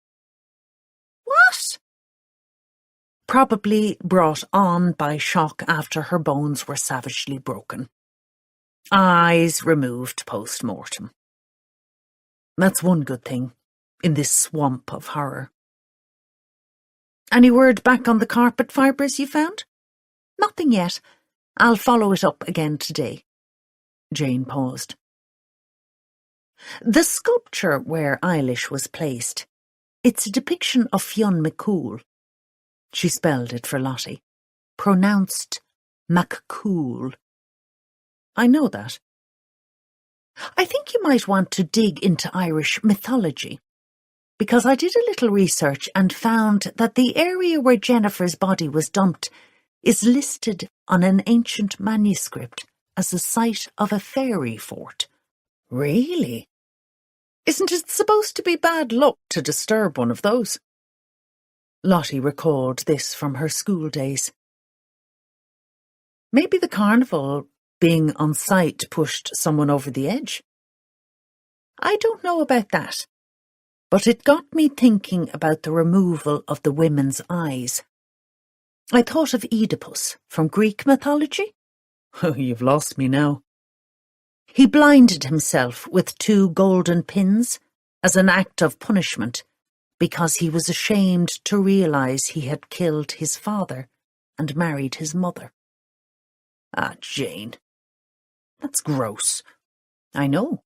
What? Probably brought on by shock after her bones were savagely broken. Eyes removed post-mortem. That's one good thing, in this swamp of horror. Any word back on the carpet fibres you found? Nothing yet. I'll follow it up again today. Jane paused. The sculpture where Eilish was placed, it's a depiction of Fionn McCool. She spelled it for Lottie. Pronounced McCool. I know that. I think you might want to dig into Irish mythology, because I did a little research and found that the area where Jennifer's body was dumped is listed on an ancient manuscript as the site of a fairy fort. Really? Isn't it supposed to be bad luck to disturb one of those? Lottie recalled this from her school days. Maybe the carnival being on site pushed someone over the edge. I don't know about that, but it got me thinking about the removal of the women's eyes. I thought of Oedipus from Greek mythology. Oh, you've lost me now. He blinded himself with 2 golden pins as an act of punishment because he was ashamed to realise he had killed his father and married his mother. Ah, Jane. That's gross. I know.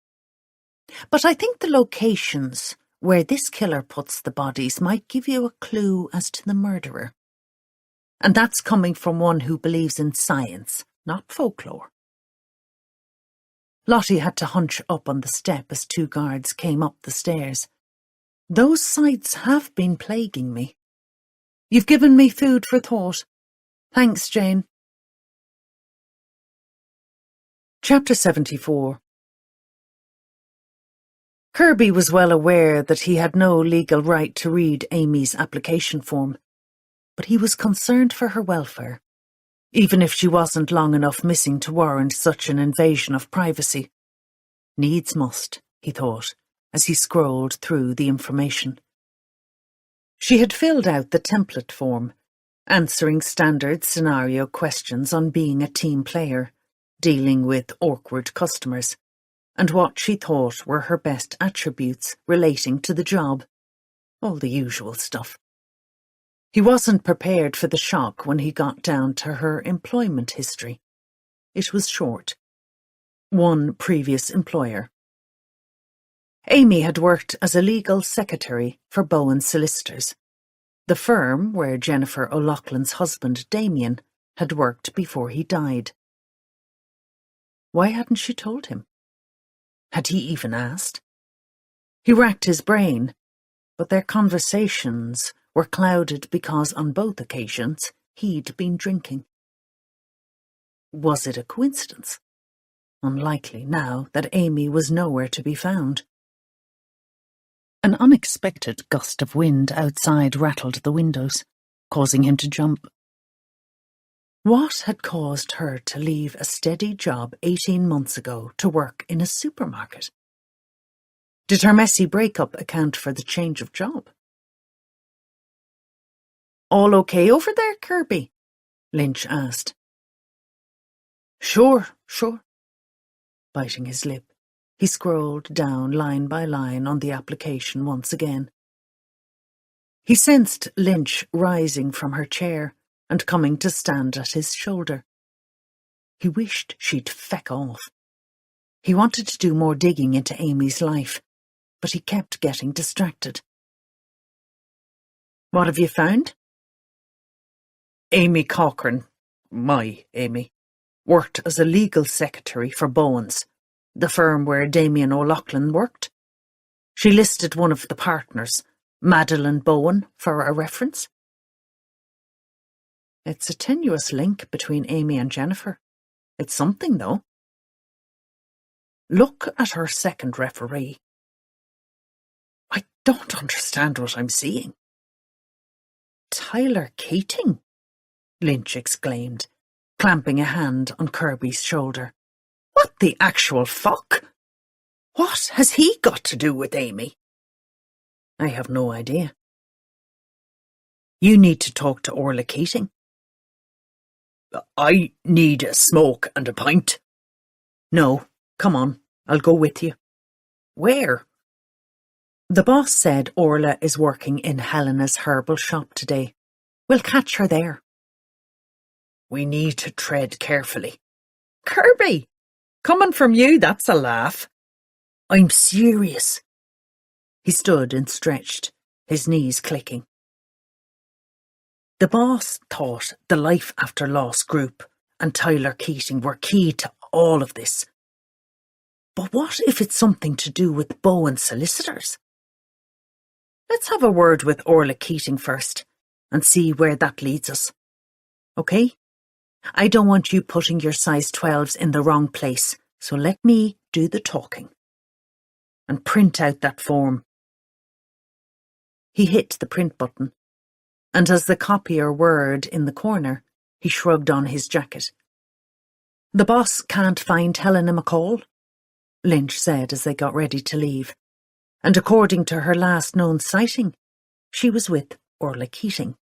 But I think the locations where this killer puts the bodies might give you a clue as to the murderer. And that's coming from one who believes in science, not folklore. Lottie had to hunch up on the step as two guards came up the stairs. Those sights have been plaguing me. You've given me food for thought. Thanks, Jane. Chapter 74. Kirby was well aware that he had no legal right to read Amy's application form, but he was concerned for her welfare, even if she wasn't long enough missing to warrant such an invasion of privacy. Needs must, he thought, as he scrolled through the information. She had filled out the template form, answering standard scenario questions on being a team player, dealing with awkward customers, and what she thought were her best attributes relating to the job. All the usual stuff. He wasn't prepared for the shock when he got down to her employment history. It was short. One previous employer. Amy had worked as a legal secretary for Bowen Solicitors, the firm where Jennifer O'Loughlin's husband Damien had worked before he died. Why hadn't she told him? Had he even asked? He racked his brain, but their conversations were clouded because on both occasions he'd been drinking. Was it a coincidence? Unlikely now that Amy was nowhere to be found. An unexpected gust of wind outside rattled the windows, causing him to jump. What had caused her to leave a steady job 18 months ago to work in a supermarket? Did her messy breakup account for the change of job? All okay over there, Kirby? Lynch asked. Sure. Biting his lip, he scrolled down line by line on the application once again. He sensed Lynch rising from her chair and coming to stand at his shoulder. He wished she'd feck off. He wanted to do more digging into Amy's life, but he kept getting distracted. What have you found? Amy Cochrane, my Amy, worked as a legal secretary for Bowen's, the firm where Damien O'Loughlin worked. She listed one of the partners, Madeline Bowen, for a reference. It's a tenuous link between Amy and Jennifer. It's something, though. Look at her second referee. I don't understand what I'm seeing. Tyler Keating, Lynch exclaimed, clamping a hand on Kirby's shoulder. What the actual fuck? What has he got to do with Amy? I have no idea. You need to talk to Orla Keating. I need a smoke and a pint. No, come on, I'll go with you. Where? The boss said Orla is working in Helena's herbal shop today. We'll catch her there. We need to tread carefully. Kirby! Coming from you, that's a laugh. I'm serious. He stood and stretched, his knees clicking. The boss thought the Life After Loss group and Tyler Keating were key to all of this. But what if it's something to do with Bowen Solicitors? Let's have a word with Orla Keating first and see where that leads us. Okay? I don't want you putting your size 12s in the wrong place, so let me do the talking. And print out that form. He hit the print button, and as the copier whirred in the corner, he shrugged on his jacket. The boss can't find Helena McCall, Lynch said as they got ready to leave, and according to her last known sighting, she was with Orla Keating.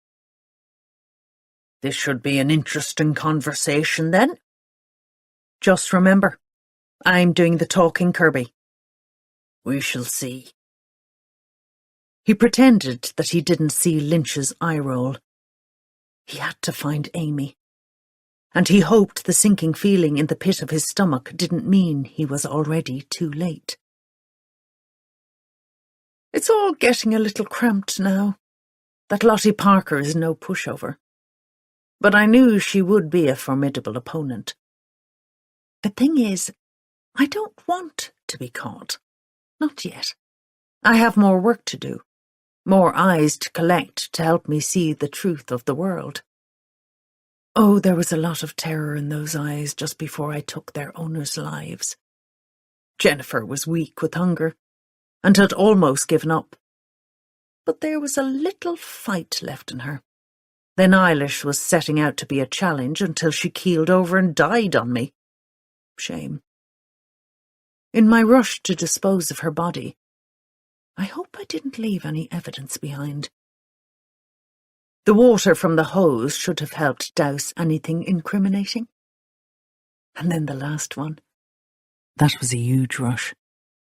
This should be an interesting conversation then. Just remember, I'm doing the talking, Kirby. We shall see. He pretended that he didn't see Lynch's eye roll. He had to find Amy, and he hoped the sinking feeling in the pit of his stomach didn't mean he was already too late. It's all getting a little cramped now. That Lottie Parker is no pushover. But I knew she would be a formidable opponent. The thing is, I don't want to be caught. Not yet. I have more work to do. More eyes to collect to help me see the truth of the world. Oh, there was a lot of terror in those eyes just before I took their owners' lives. Jennifer was weak with hunger and had almost given up. But there was a little fight left in her. Then Eilish was setting out to be a challenge until she keeled over and died on me. Shame. In my rush to dispose of her body, I hope I didn't leave any evidence behind. The water from the hose should have helped douse anything incriminating. And then the last one. That was a huge rush,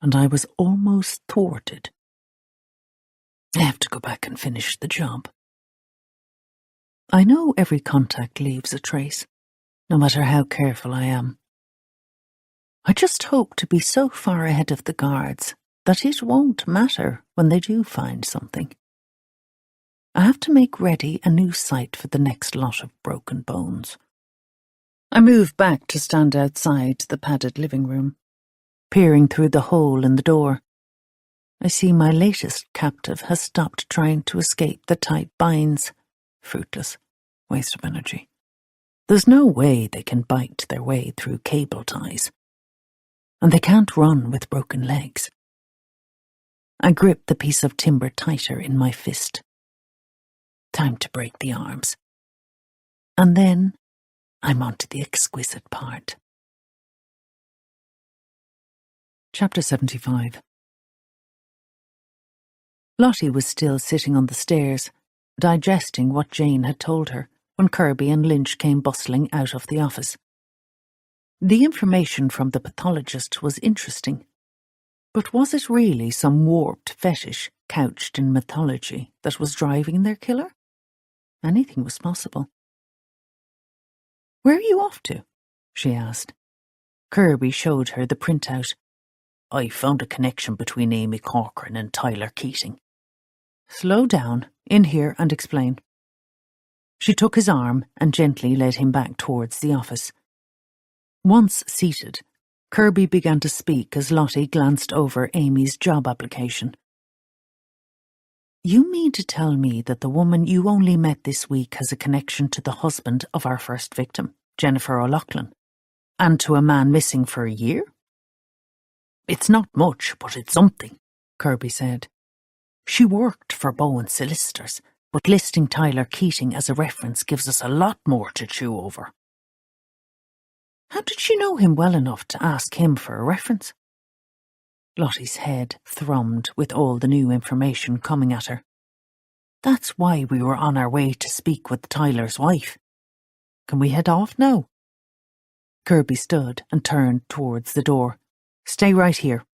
and I was almost thwarted. I have to go back and finish the job. I know every contact leaves a trace, no matter how careful I am. I just hope to be so far ahead of the guards that it won't matter when they do find something. I have to make ready a new site for the next lot of broken bones. I move back to stand outside the padded living room, peering through the hole in the door. I see my latest captive has stopped trying to escape the tight binds. Fruitless. Waste of energy. There's no way they can bite their way through cable ties. And they can't run with broken legs. I grip the piece of timber tighter in my fist. Time to break the arms. And then I'm on to the exquisite part. Chapter 75. Lottie was still sitting on the stairs, digesting what Jane had told her, when Kirby and Lynch came bustling out of the office. The information from the pathologist was interesting, but was it really some warped fetish couched in mythology that was driving their killer? Anything was possible. "Where are you off to?" she asked. Kirby showed her the printout. "I found a connection between Amy Corcoran and Tyler Keating." "Slow down, in here and explain." She took his arm and gently led him back towards the office. Once seated, Kirby began to speak as Lottie glanced over Amy's job application. "You mean to tell me that the woman you only met this week has a connection to the husband of our first victim, Jennifer O'Loughlin, and to a man missing for a year?" "It's not much, but it's something," Kirby said. "She worked for Bowen Solicitors, but listing Tyler Keating as a reference gives us a lot more to chew over." "How did she know him well enough to ask him for a reference?" Lottie's head thrummed with all the new information coming at her. "That's why we were on our way to speak with Tyler's wife. Can we head off now?" Kirby stood and turned towards the door. "Stay right here."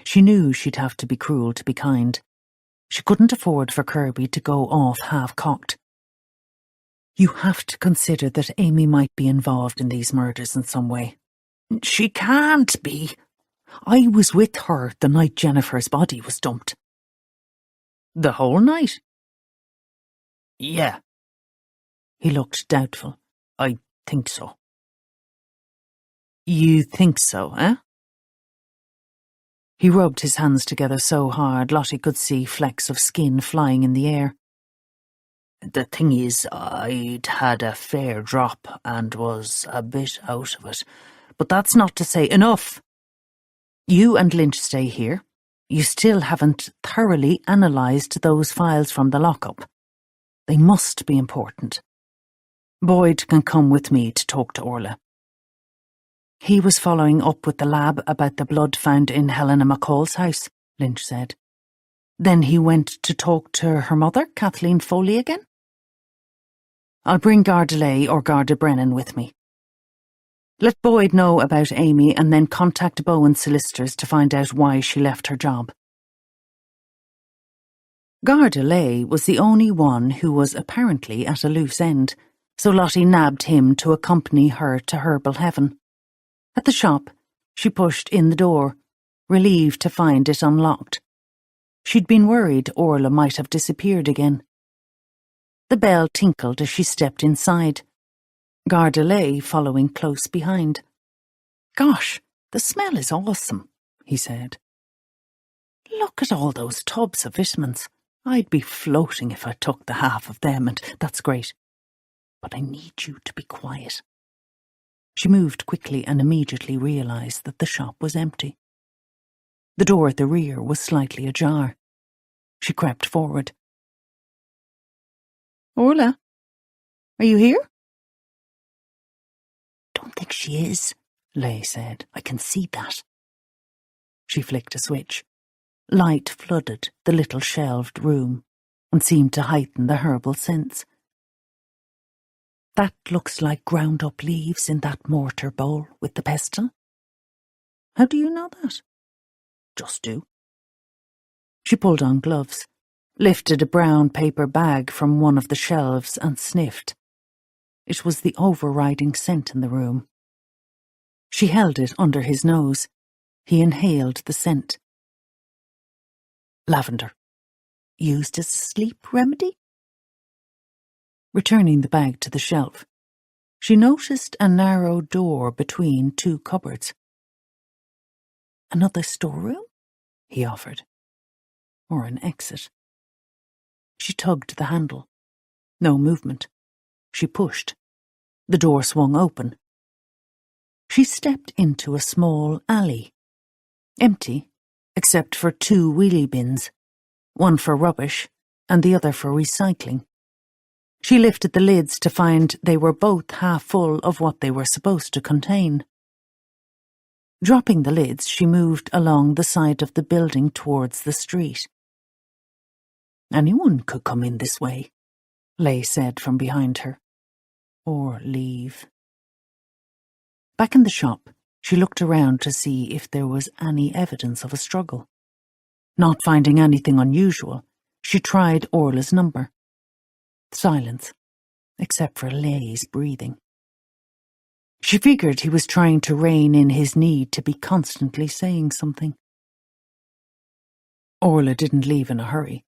She knew she'd have to be cruel to be kind. She couldn't afford for Kirby to go off half-cocked. "You have to consider that Amy might be involved in these murders in some way." "She can't be. I was with her the night Jennifer's body was dumped." "The whole night?" "Yeah." He looked doubtful. "I think so." "You think so, eh?" He rubbed his hands together so hard Lottie could see flecks of skin flying in the air. "The thing is, I'd had a fair drop and was a bit out of it. But that's not to say enough. You and Lynch stay here. You still haven't thoroughly analysed those files from the lockup. They must be important. Boyd can come with me to talk to Orla." "He was following up with the lab about the blood found in Helena McCall's house," Lynch said. "Then he went to talk to her mother, Kathleen Foley, again?" "I'll bring Gardelay or Garda Brennan with me. Let Boyd know about Amy and then contact Bowen's solicitors to find out why she left her job." Gardelay was the only one who was apparently at a loose end, so Lottie nabbed him to accompany her to Herbal Heaven. At the shop, she pushed in the door, relieved to find it unlocked. She'd been worried Orla might have disappeared again. The bell tinkled as she stepped inside, Garda lay following close behind. "Gosh, the smell is awesome," he said. "Look at all those tubs of vitamins. I'd be floating if I took the half of them, and that's great. But I need you to be quiet." She moved quickly and immediately realised that the shop was empty. The door at the rear was slightly ajar. She crept forward. "Orla, are you here?" "Don't think she is," Leigh said. "I can see that." She flicked a switch. Light flooded the little shelved room and seemed to heighten the herbal scents. "That looks like ground-up leaves in that mortar bowl with the pestle." "How do you know that?" "Just do." She pulled on gloves, lifted a brown paper bag from one of the shelves and sniffed. It was the overriding scent in the room. She held it under his nose. He inhaled the scent. Lavender. Used as a sleep remedy? Returning the bag to the shelf, she noticed a narrow door between two cupboards. "Another storeroom?" he offered. "Or an exit?" She tugged the handle. No movement. She pushed. The door swung open. She stepped into a small alley. Empty, except for two wheelie bins, one for rubbish and the other for recycling. She lifted the lids to find they were both half full of what they were supposed to contain. Dropping the lids, she moved along the side of the building towards the street. "Anyone could come in this way," Leigh said from behind her. "Or leave." Back in the shop, she looked around to see if there was any evidence of a struggle. Not finding anything unusual, she tried Orla's number. Silence, except for Leigh's breathing. She figured he was trying to rein in his need to be constantly saying something. Orla didn't leave in a hurry.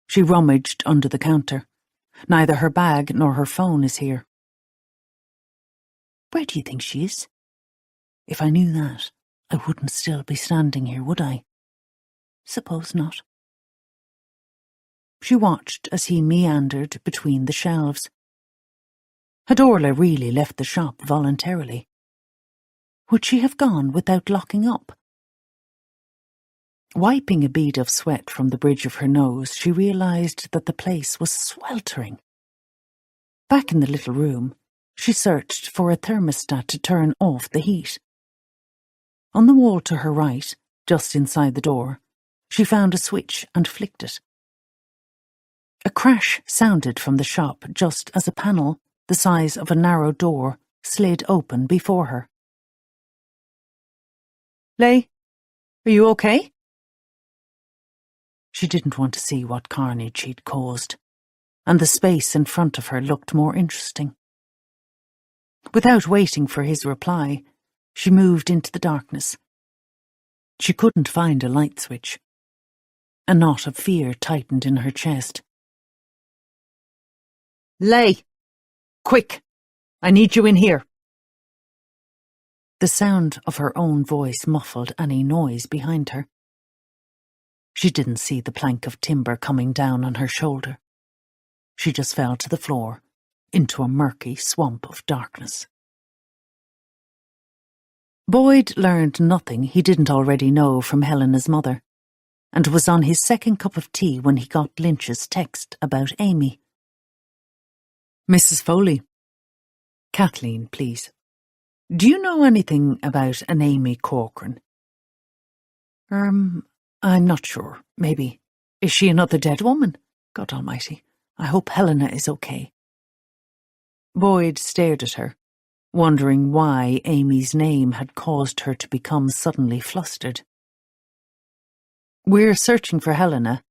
She rummaged under the counter. Neither her bag nor her phone is here. "Where do you think she is?" "If I knew that, I wouldn't still be standing here, would I?" "Suppose not." She watched as he meandered between the shelves. Had Orla really left the shop voluntarily? Would she have gone without locking up? Wiping a bead of sweat from the bridge of her nose, she realised that the place was sweltering. Back in the little room, she searched for a thermostat to turn off the heat. On the wall to her right, just inside the door, she found a switch and flicked it. A crash sounded from the shop just as a panel, the size of a narrow door, slid open before her. "Leigh, are you okay?" She didn't want to see what carnage he'd caused, and the space in front of her looked more interesting. Without waiting for his reply, she moved into the darkness. She couldn't find a light switch. A knot of fear tightened in her chest. "Leigh! Quick! I need you in here!" The sound of her own voice muffled any noise behind her. She didn't see the plank of timber coming down on her shoulder. She just fell to the floor, into a murky swamp of darkness. Boyd learned nothing he didn't already know from Helena's mother, and was on his second cup of tea when he got Lynch's text about Amy. "Mrs. Foley. Kathleen, please. Do you know anything about an Amy Corcoran?" I'm not sure. Maybe. Is she another dead woman? God almighty. I hope Helena is okay." Boyd stared at her, wondering why Amy's name had caused her to become suddenly flustered. "We're searching for Helena."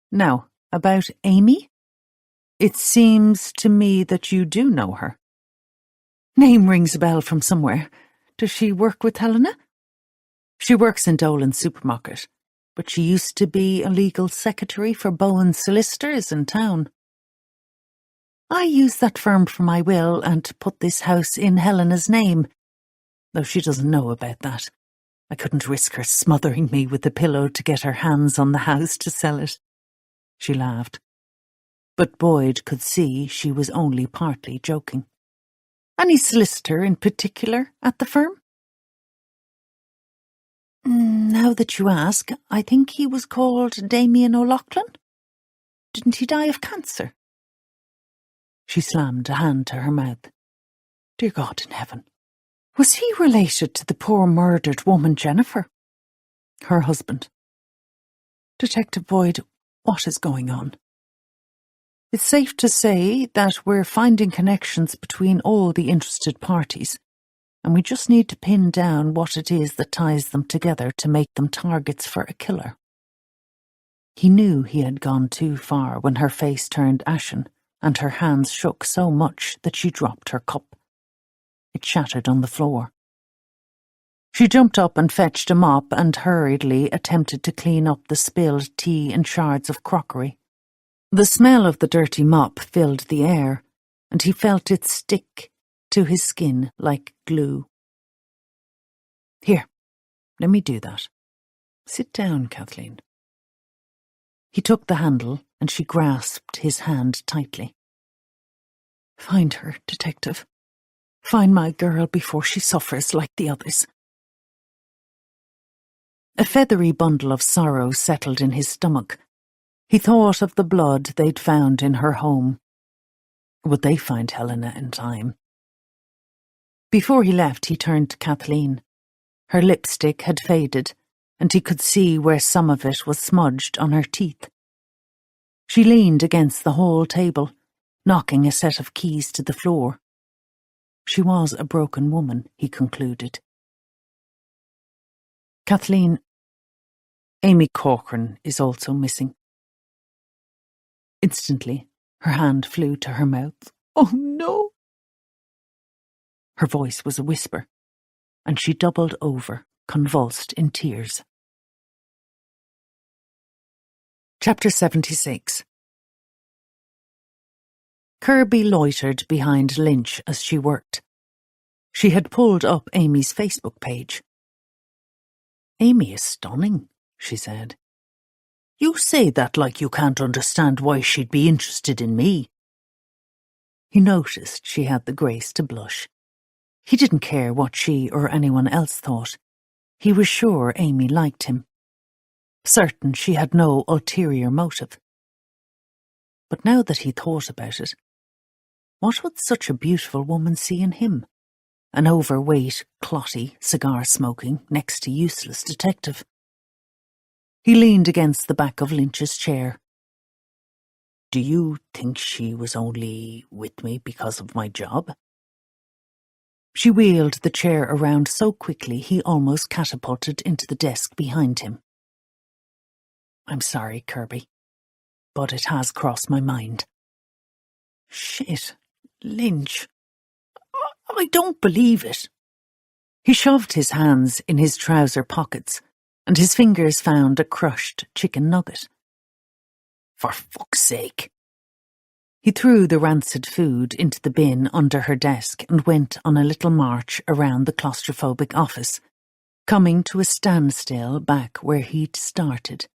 "Now, about Amy? It seems to me that you do know her." "Name rings a bell from somewhere. Does she work with Helena?" "She works in Dolan's supermarket. but she used to be a legal secretary for Bowen's solicitors in town. I used that firm for my will and put this house in Helena's name, though she doesn't know about that. I couldn't risk her smothering me with a pillow to get her hands on the house to sell it. She laughed. But Boyd could see she was only partly joking. Any solicitor in particular at the firm? Now that you ask, I think he was called Damien O'Loughlin. Didn't he die of cancer? She slammed a hand to her mouth. Dear God in heaven. Was he related to the poor murdered woman Jennifer? Her husband. Detective Boyd, what is going on? It's safe to say that we're finding connections between all the interested parties, and we just need to pin down what it is that ties them together to make them targets for a killer. He knew he had gone too far when her face turned ashen and her hands shook so much that she dropped her cup. It shattered on the floor. She jumped up and fetched a mop and hurriedly attempted to clean up the spilled tea and shards of crockery. The smell of the dirty mop filled the air, and he felt it stick to his skin like glue. Here, let me do that. Sit down, Kathleen. He took the handle, and she grasped his hand tightly. Find her, detective. Find my girl before she suffers like the others. A feathery bundle of sorrow settled in his stomach. He thought of the blood they'd found in her home. Would they find Helena in time? Before he left, he turned to Kathleen. Her lipstick had faded, and he could see where some of it was smudged on her teeth. She leaned against the hall table, knocking a set of keys to the floor. She was a broken woman, he concluded. Kathleen, Amy Corcoran is also missing. Instantly, her hand flew to her mouth. Oh no! Her voice was a whisper, and she doubled over, convulsed in tears. Chapter 76. Kirby loitered behind Lynch as she worked. She had pulled up Amy's Facebook page. Amy is stunning, she said. You say that like you can't understand why she'd be interested in me. He noticed she had the grace to blush. He didn't care what she or anyone else thought. He was sure Amy liked him. Certain she had no ulterior motive. But now that he thought about it, what would such a beautiful woman see in him? An overweight, clotty, cigar-smoking, next to useless detective. He leaned against the back of Lynch's chair. Do you think she was only with me because of my job? She wheeled the chair around so quickly he almost catapulted into the desk behind him. I'm sorry, Kirby, but it has crossed my mind. Shit, Lynch. I don't believe it. He shoved his hands in his trouser pockets, and his fingers found a crushed chicken nugget. For fuck's sake. He threw the rancid food into the bin under her desk and went on a little march around the claustrophobic office, coming to a standstill back where he'd started.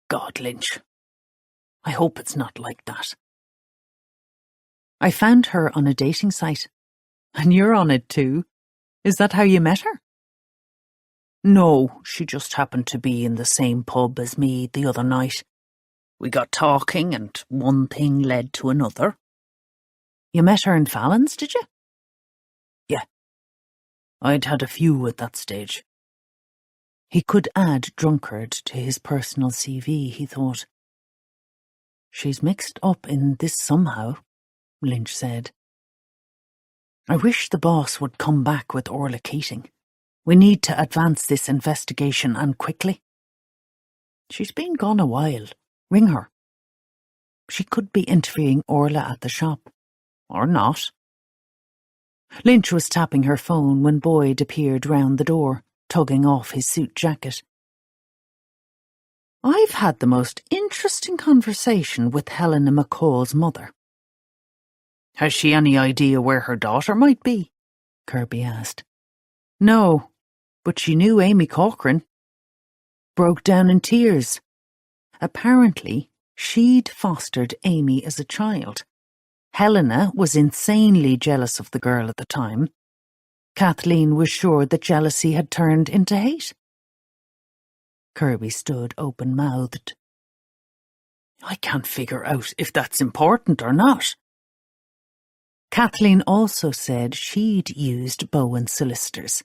God, Lynch. I hope it's not like that. I found her on a dating site. And you're on it too. Is that how you met her? No, she just happened to be in the same pub as me the other night. We got talking and one thing led to another. You met her in Fallon's, did you? Yeah. I'd had a few at that stage. He could add drunkard to his personal CV, he thought. She's mixed up in this somehow, Lynch said. I wish the boss would come back with Orla Keating. We need to advance this investigation and quickly. She's been gone a while. Ring her. She could be interviewing Orla at the shop. Or not. Lynch was tapping her phone when Boyd appeared round the door, tugging off his suit jacket. I've had the most interesting conversation with Helena McCall's mother. Has she any idea where her daughter might be? Kirby asked. No, but she knew Amy Corcoran. Broke down in tears. Apparently, she'd fostered Amy as a child. Helena was insanely jealous of the girl at the time. Kathleen was sure that jealousy had turned into hate. Kirby stood open-mouthed. I can't figure out if that's important or not. Kathleen also said she'd used Bowen solicitors.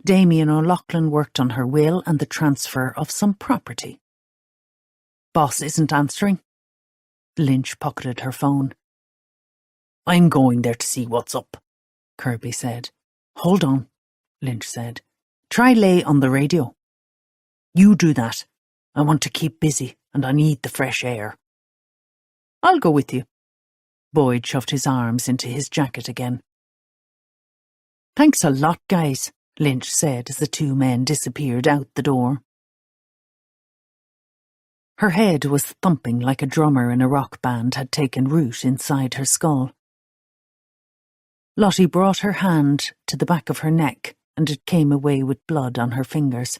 Damien O'Loughlin worked on her will and the transfer of some property. Boss isn't answering. Lynch pocketed her phone. I'm going there to see what's up, Kirby said. Hold on, Lynch said. Try Lay on the radio. You do that. I want to keep busy and I need the fresh air. I'll go with you. Boyd shoved his arms into his jacket again. Thanks a lot, guys, Lynch said as the two men disappeared out the door. Her head was thumping like a drummer in a rock band had taken root inside her skull. Lottie brought her hand to the back of her neck and it came away with blood on her fingers.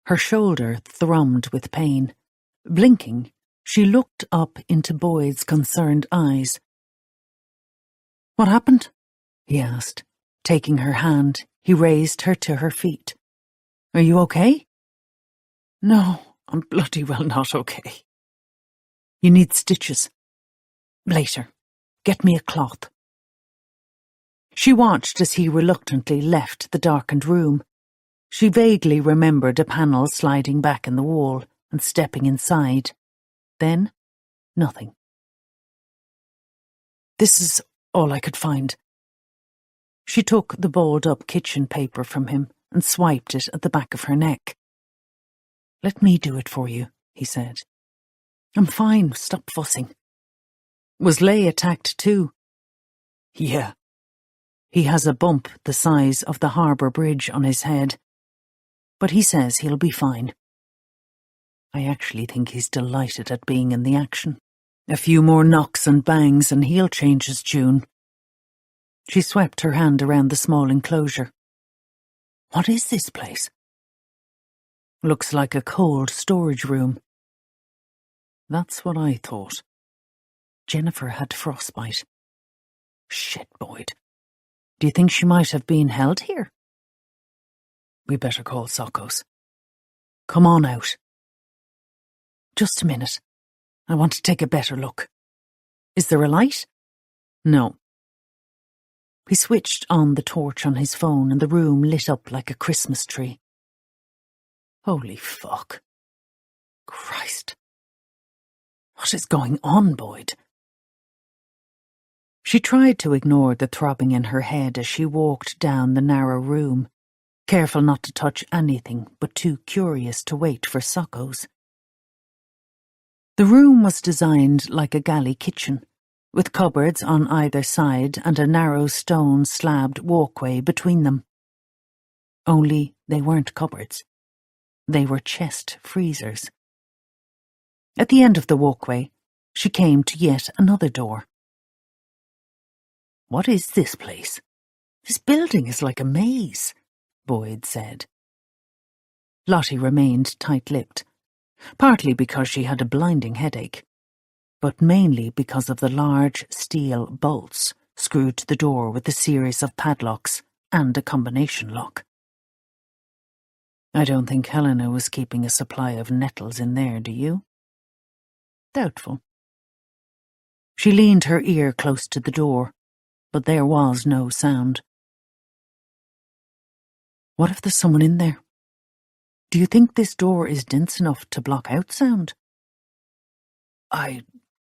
Her shoulder thrummed with pain. Blinking, she looked up into Boyd's concerned eyes. What happened? He asked. Taking her hand, he raised her to her feet. Are you okay? No, I'm bloody well not okay. You need stitches. Later. Get me a cloth. She watched as he reluctantly left the darkened room. She vaguely remembered a panel sliding back in the wall and stepping inside. Then, nothing. This is all I could find. She took the balled-up kitchen paper from him and swiped it at the back of her neck. Let me do it for you, he said. I'm fine, stop fussing. Was Lay attacked too? Yeah. He has a bump the size of the harbour bridge on his head. But he says he'll be fine. I actually think he's delighted at being in the action. A few more knocks and bangs and he'll change his tune. She swept her hand around the small enclosure. What is this place? Looks like a cold storage room. That's what I thought. Jennifer had frostbite. Shit, Boyd. Do you think she might have been held here? We better call Sockos. Come on out. Just a minute. I want to take a better look. Is there a light? No. He switched on the torch on his phone and the room lit up like a Christmas tree. Holy fuck. Christ. What is going on, Boyd? She tried to ignore the throbbing in her head as she walked down the narrow room, careful not to touch anything but too curious to wait for Sockos. The room was designed like a galley kitchen, with cupboards on either side and a narrow stone-slabbed walkway between them. Only they weren't cupboards. They were chest freezers. At the end of the walkway, she came to yet another door. What is this place? This building is like a maze, Boyd said. Lottie remained tight-lipped, partly because she had a blinding headache, but mainly because of the large steel bolts screwed to the door with a series of padlocks and a combination lock. I don't think Helena was keeping a supply of nettles in there, do you? Doubtful. She leaned her ear close to the door, but there was no sound. What if there's someone in there? Do you think this door is dense enough to block out sound? I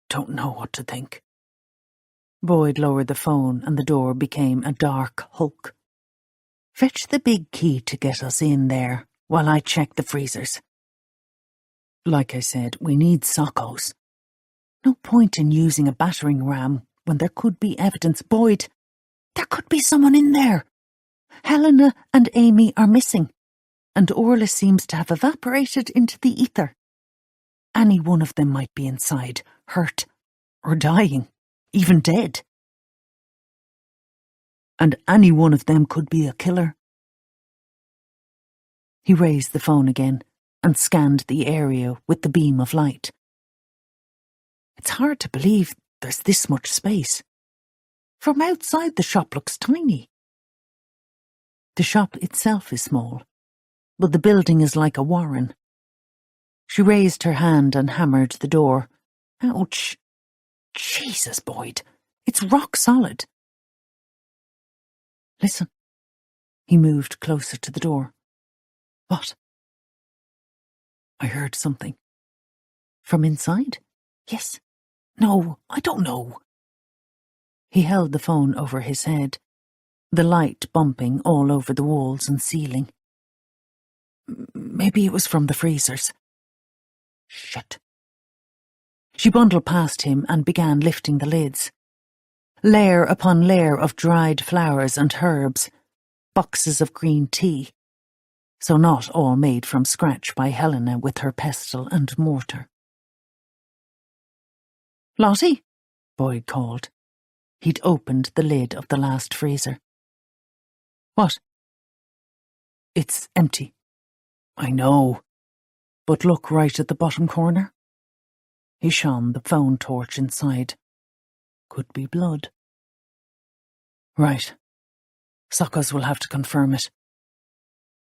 don't know what to think. Boyd lowered the phone and the door became a dark hulk. Fetch the big key to get us in there while I check the freezers. Like I said, we need Sockos. No point in using a battering ram when there could be evidence. Boyd, there could be someone in there. Helena and Amy are missing, and Orla seems to have evaporated into the ether. Any one of them might be inside, hurt, or dying, even dead. And any one of them could be a killer. He raised the phone again and scanned the area with the beam of light. It's hard to believe there's this much space. From outside, the shop looks tiny. The shop itself is small, but the building is like a warren. She raised her hand and hammered the door. Ouch! Jesus, Boyd, it's rock solid. Listen. He moved closer to the door. What? I heard something. From inside? Yes. No, I don't know. He held the phone over his head, the light bumping all over the walls and ceiling. Maybe it was from the freezers. Shit. She bundled past him and began lifting the lids. Layer upon layer of dried flowers and herbs, boxes of green tea, so not all made from scratch by Helena with her pestle and mortar. Lottie, Boyd called. He'd opened the lid of the last freezer. What? It's empty. I know. But look right at the bottom corner. He shone the phone torch inside. Could be blood. Right. Sockos will have to confirm it.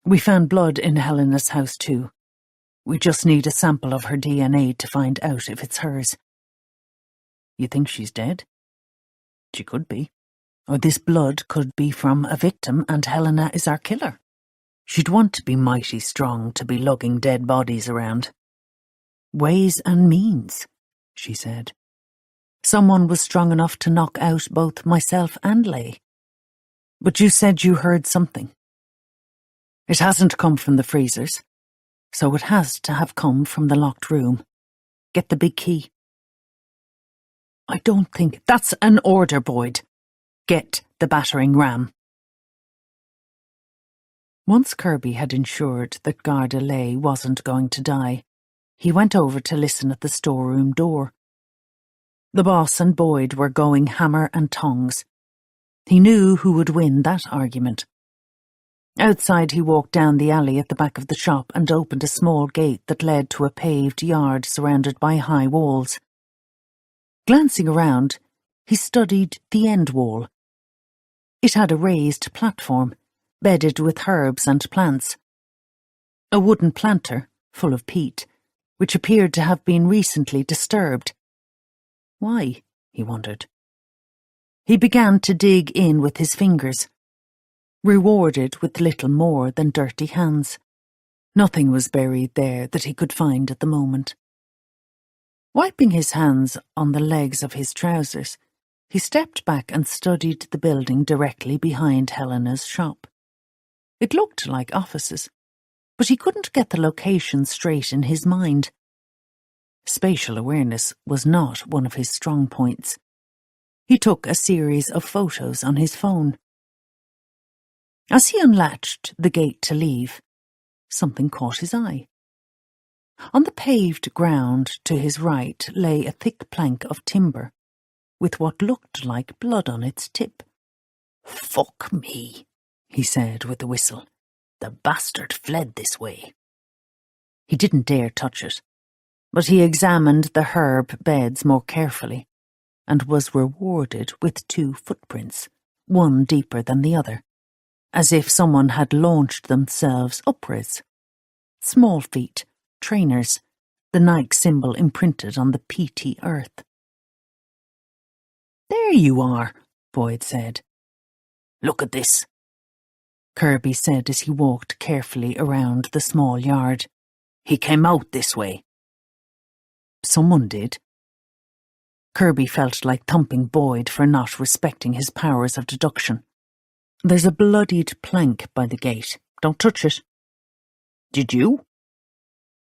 We found blood in Helena's house too. We just need a sample of her DNA to find out if it's hers. You think she's dead? She could be. Or this blood could be from a victim and Helena is our killer. She'd want to be mighty strong to be lugging dead bodies around. Ways and means, she said. Someone was strong enough to knock out both myself and Leigh. But you said you heard something. It hasn't come from the freezers, so it has to have come from the locked room. Get the big key. I don't think that's an order, Boyd. Get the battering ram. Once Kirby had ensured that Garda Leigh wasn't going to die, he went over to listen at the storeroom door. The boss and Boyd were going hammer and tongs. He knew who would win that argument. Outside, he walked down the alley at the back of the shop and opened a small gate that led to a paved yard surrounded by high walls. Glancing around, he studied the end wall. It had a raised platform, bedded with herbs and plants. A wooden planter, full of peat, which appeared to have been recently disturbed. Why? He wondered. He began to dig in with his fingers, rewarded with little more than dirty hands. Nothing was buried there that he could find at the moment. Wiping his hands on the legs of his trousers, he stepped back and studied the building directly behind Helena's shop. It looked like offices, but he couldn't get the location straight in his mind. Spatial awareness was not one of his strong points. He took a series of photos on his phone. As he unlatched the gate to leave, something caught his eye. On the paved ground to his right lay a thick plank of timber, with what looked like blood on its tip. "Fuck me," he said with a whistle. "The bastard fled this way." He didn't dare touch it, but he examined the herb beds more carefully, and was rewarded with 2 footprints, one deeper than the other, as if someone had launched themselves upwards. Small feet, trainers, the Nike symbol imprinted on the peaty earth. "There you are," Boyd said. "Look at this," Kirby said as he walked carefully around the small yard. "He came out this way." Someone did. Kirby felt like thumping Boyd for not respecting his powers of deduction. "There's a bloodied plank by the gate. Don't touch it." "Did you?"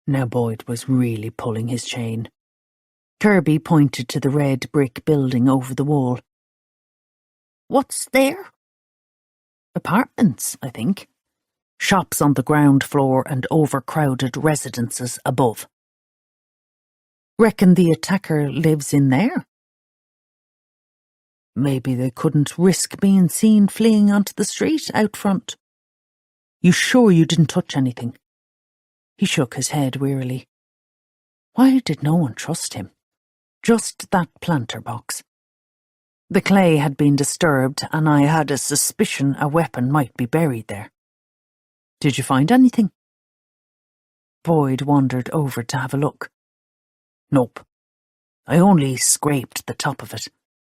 Now Boyd was really pulling his chain. Kirby pointed to the red brick building over the wall. "What's there?" "Apartments, I think. Shops on the ground floor and overcrowded residences above." Reckon the attacker lives in there? Maybe they couldn't risk being seen fleeing onto the street out front. You sure you didn't touch anything? He shook his head wearily. Why did no one trust him? Just that planter box. The clay had been disturbed, and I had a suspicion a weapon might be buried there. Did you find anything? Boyd wandered over to have a look. Nope. I only scraped the top of it.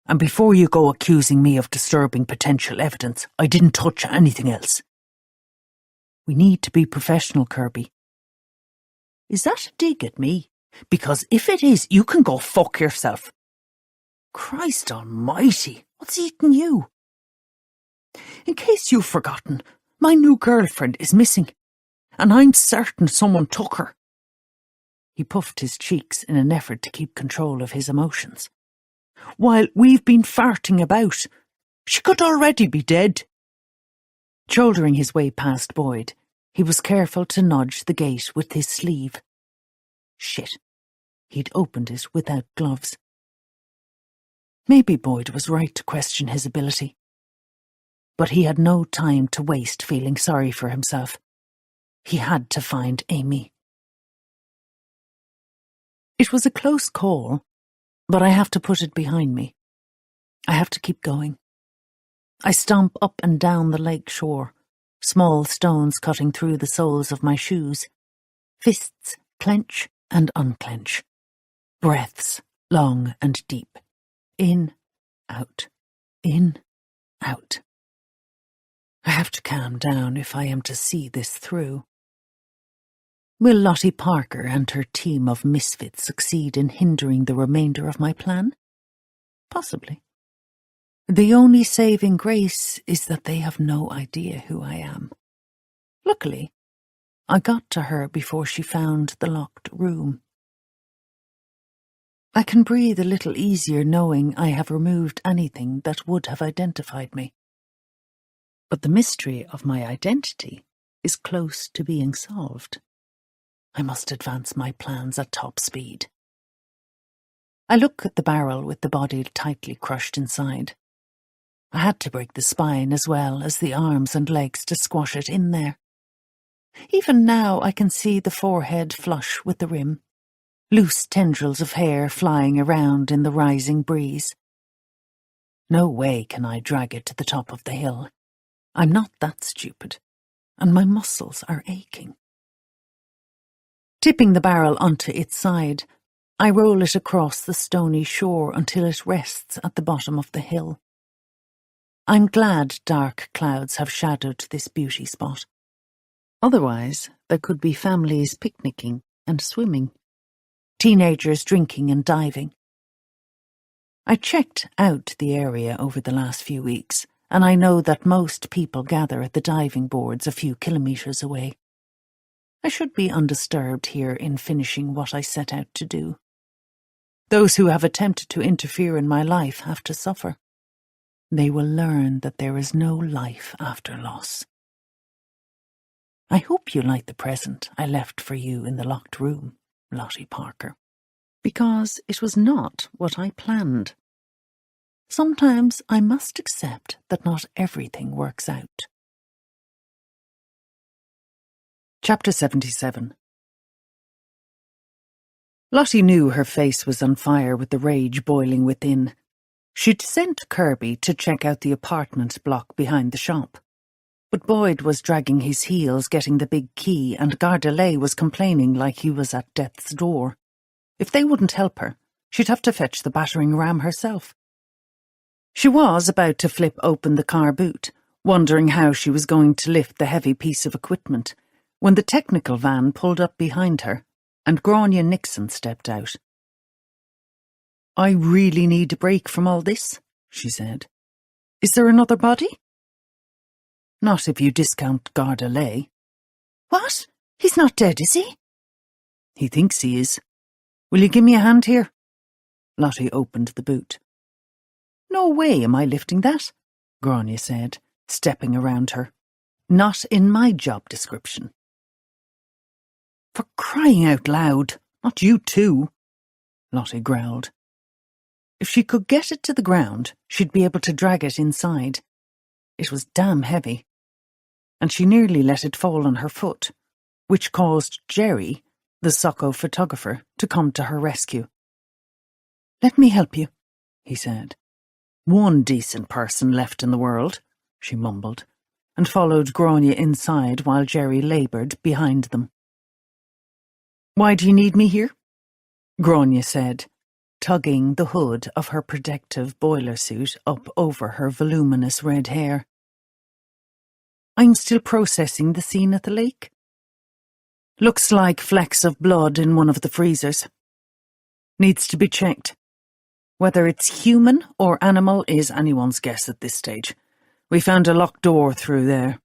And before you go accusing me of disturbing potential evidence, I didn't touch anything else. We need to be professional, Kirby. Is that a dig at me? Because if it is, you can go fuck yourself. Christ almighty, what's eating you? In case you've forgotten, my new girlfriend is missing, and I'm certain someone took her. He puffed his cheeks in an effort to keep control of his emotions. While we've been farting about, she could already be dead. Shouldering his way past Boyd, he was careful to nudge the gate with his sleeve. Shit. He'd opened it without gloves. Maybe Boyd was right to question his ability. But he had no time to waste feeling sorry for himself. He had to find Amy. It was a close call, but I have to put it behind me. I have to keep going. I stomp up and down the lake shore, small stones cutting through the soles of my shoes. Fists clench and unclench. Breaths long and deep. In, out, in, out. I have to calm down if I am to see this through. Will Lottie Parker and her team of misfits succeed in hindering the remainder of my plan? Possibly. The only saving grace is that they have no idea who I am. Luckily, I got to her before she found the locked room. I can breathe a little easier knowing I have removed anything that would have identified me. But the mystery of my identity is close to being solved. I must advance my plans at top speed. I look at the barrel with the body tightly crushed inside. I had to break the spine as well as the arms and legs to squash it in there. Even now I can see the forehead flush with the rim, loose tendrils of hair flying around in the rising breeze. No way can I drag it to the top of the hill. I'm not that stupid, and my muscles are aching. Tipping the barrel onto its side, I roll it across the stony shore until it rests at the bottom of the hill. I'm glad dark clouds have shadowed this beauty spot. Otherwise, there could be families picnicking and swimming, teenagers drinking and diving. I checked out the area over the last few weeks, and I know that most people gather at the diving boards a few kilometres away. I should be undisturbed here in finishing what I set out to do. Those who have attempted to interfere in my life have to suffer. They will learn that there is no life after loss. I hope you like the present I left for you in the locked room, Lottie Parker, because it was not what I planned. Sometimes I must accept that not everything works out. Chapter 77. Lottie knew her face was on fire with the rage boiling within. She'd sent Kirby to check out the apartment block behind the shop. But Boyd was dragging his heels getting the big key, and Gardelet was complaining like he was at death's door. If they wouldn't help her, she'd have to fetch the battering ram herself. She was about to flip open the car boot, wondering how she was going to lift the heavy piece of equipment, when the technical van pulled up behind her, and Grania Nixon stepped out. "I really need a break from all this," she said. "Is there another body?" "Not if you discount Gardelet." "What? He's not dead, is he?" "He thinks he is. Will you give me a hand here?" Lottie opened the boot. "No way am I lifting that," Grania said, stepping around her. "Not in my job description." "For crying out loud, not you too." Lottie growled. If she could get it to the ground, she'd be able to drag it inside. It was damn heavy, and she nearly let it fall on her foot, which caused Jerry, the Socko photographer, to come to her rescue. "Let me help you," he said. "One decent person left in the world," she mumbled, and followed Grania inside while Jerry laboured behind them. "Why do you need me here?" Grania said, tugging the hood of her protective boiler suit up over her voluminous red hair. "I'm still processing the scene at the lake. Looks like flecks of blood in one of the freezers. Needs to be checked. Whether it's human or animal is anyone's guess at this stage. We found a locked door through there."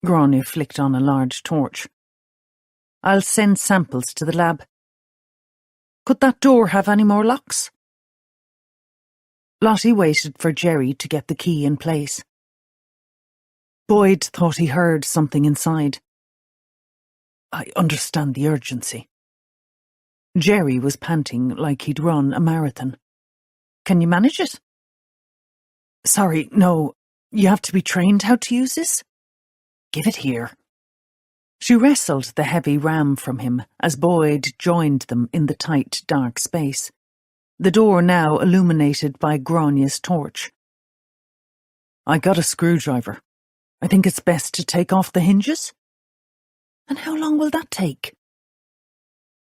Grania flicked on a large torch. "I'll send samples to the lab. Could that door have any more locks?" Lottie waited for Jerry to get the key in place. Boyd thought he heard something inside. "I understand the urgency." Jerry was panting like he'd run a marathon. "Can you manage it?" "Sorry, no. You have to be trained how to use this? Give it here." She wrestled the heavy ram from him as Boyd joined them in the tight, dark space, the door now illuminated by Grania's torch. "I got a screwdriver. I think it's best to take off the hinges." "And how long will that take?"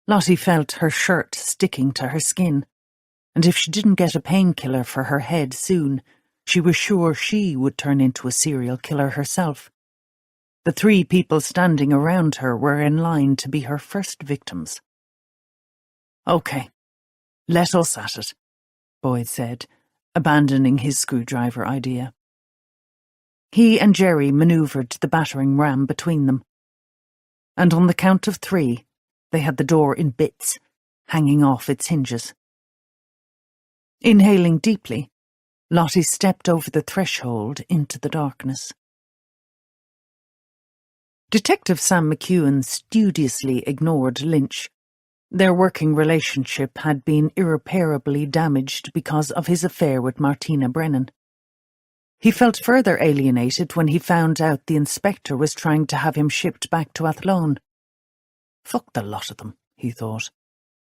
Lottie felt her shirt sticking to her skin, and if she didn't get a painkiller for her head soon, she was sure she would turn into a serial killer herself. The 3 people standing around her were in line to be her first victims. "Okay, let us at it," Boyd said, abandoning his screwdriver idea. He and Jerry manoeuvred the battering ram between them, and on the count of 3, they had the door in bits, hanging off its hinges. Inhaling deeply, Lottie stepped over the threshold into the darkness. Detective Sam McEwen studiously ignored Lynch. Their working relationship had been irreparably damaged because of his affair with Martina Brennan. He felt further alienated when he found out the inspector was trying to have him shipped back to Athlone. Fuck the lot of them, he thought,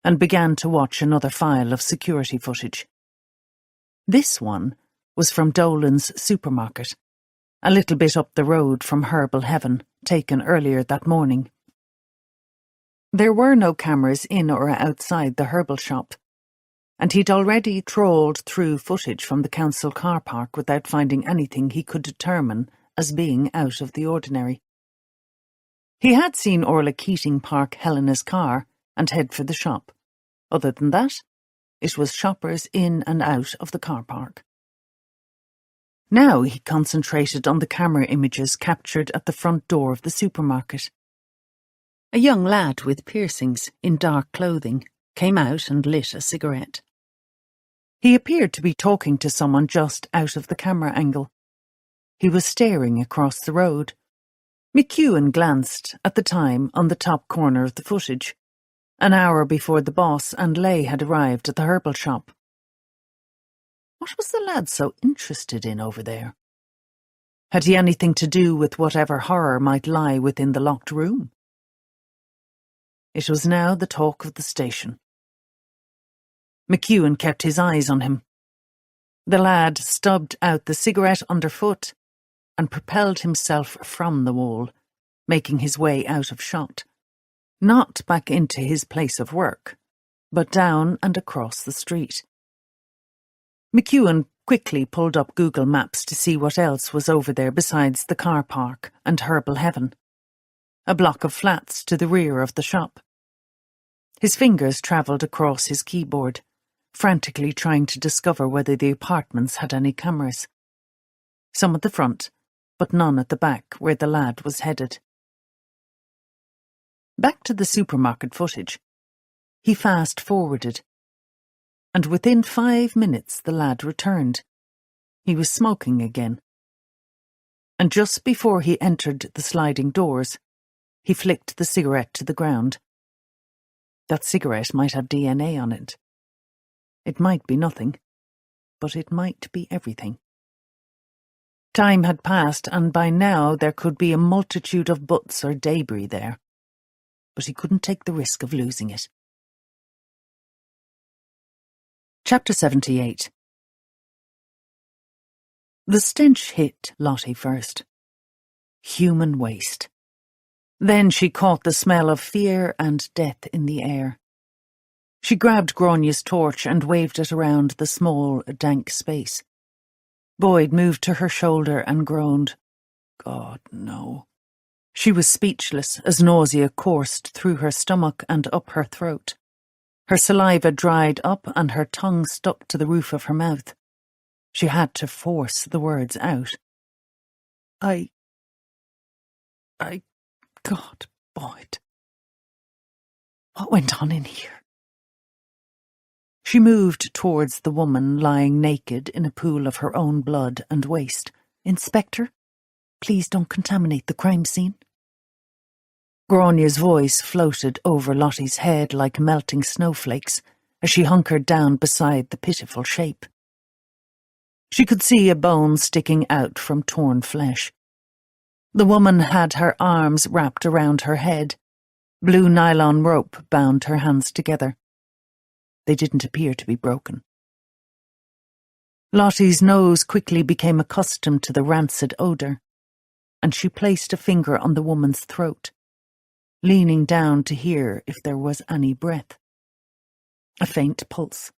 and began to watch another file of security footage. This one was from Dolan's supermarket, a little bit up the road from Herbal Heaven, taken earlier that morning. There were no cameras in or outside the herbal shop, and he'd already trawled through footage from the council car park without finding anything he could determine as being out of the ordinary. He had seen Orla Keating park Helena's car and head for the shop. Other than that, it was shoppers in and out of the car park. Now he concentrated on the camera images captured at the front door of the supermarket. A young lad with piercings in dark clothing came out and lit a cigarette. He appeared to be talking to someone just out of the camera angle. He was staring across the road. McEwen glanced at the time on the top corner of the footage, an hour before the boss and Leigh had arrived at the herbal shop. What was the lad so interested in over there? Had he anything to do with whatever horror might lie within the locked room? It was now the talk of the station. McEwen kept his eyes on him. The lad stubbed out the cigarette underfoot and propelled himself from the wall, making his way out of shot. Not back into his place of work, but down and across the street. McEwen quickly pulled up Google Maps to see what else was over there besides the car park and Herbal Heaven. A block of flats to the rear of the shop. His fingers travelled across his keyboard, frantically trying to discover whether the apartments had any cameras. Some at the front, but none at the back where the lad was headed. Back to the supermarket footage. He fast-forwarded, and within 5 minutes the lad returned. He was smoking again. And just before he entered the sliding doors, he flicked the cigarette to the ground. That cigarette might have DNA on it. It might be nothing, but it might be everything. Time had passed, and by now there could be a multitude of butts or debris there. But he couldn't take the risk of losing it. Chapter 78. The stench hit Lottie first. Human waste. Then she caught the smell of fear and death in the air. She grabbed Gráinne's torch and waved it around the small, dank space. Boyd moved to her shoulder and groaned. God, no. She was speechless as nausea coursed through her stomach and up her throat. Her saliva dried up and her tongue stuck to the roof of her mouth. She had to force the words out. God, Boyd. What went on in here? She moved towards the woman lying naked in a pool of her own blood and waste. Inspector, please don't contaminate the crime scene. Gráinne's voice floated over Lottie's head like melting snowflakes as she hunkered down beside the pitiful shape. She could see a bone sticking out from torn flesh. The woman had her arms wrapped around her head. Blue nylon rope bound her hands together. They didn't appear to be broken. Lottie's nose quickly became accustomed to the rancid odour, and she placed a finger on the woman's throat, leaning down to hear if there was any breath. A faint pulse.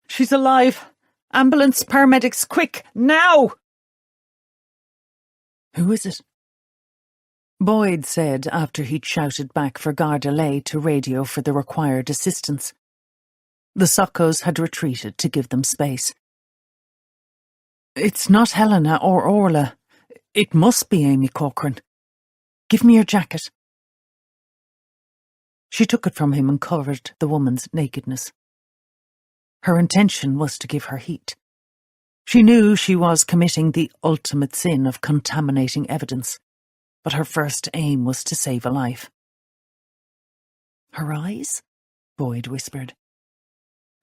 She's alive! Ambulance, paramedics, quick, now! Who is it? Boyd said after he'd shouted back for Garda Lay to radio for the required assistance. The Soccos had retreated to give them space. It's not Helena or Orla. It must be Amy Corcoran. Give me your jacket. She took it from him and covered the woman's nakedness. Her intention was to give her heat. She knew she was committing the ultimate sin of contaminating evidence, but her first aim was to save a life. Her eyes? Boyd whispered.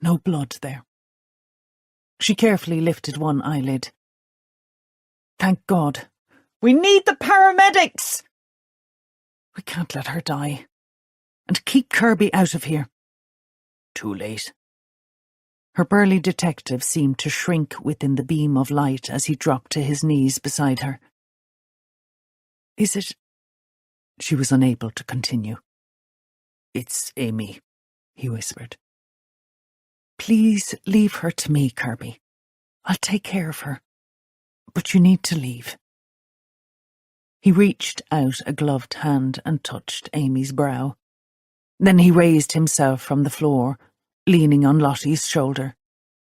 No blood there. She carefully lifted one eyelid. Thank God. We need the paramedics! We can't let her die. And keep Kirby out of here. Too late. Her burly detective seemed to shrink within the beam of light as he dropped to his knees beside her. Is it... She was unable to continue. It's Amy, he whispered. Please leave her to me, Kirby. I'll take care of her. But you need to leave. He reached out a gloved hand and touched Amy's brow. Then he raised himself from the floor, leaning on Lottie's shoulder.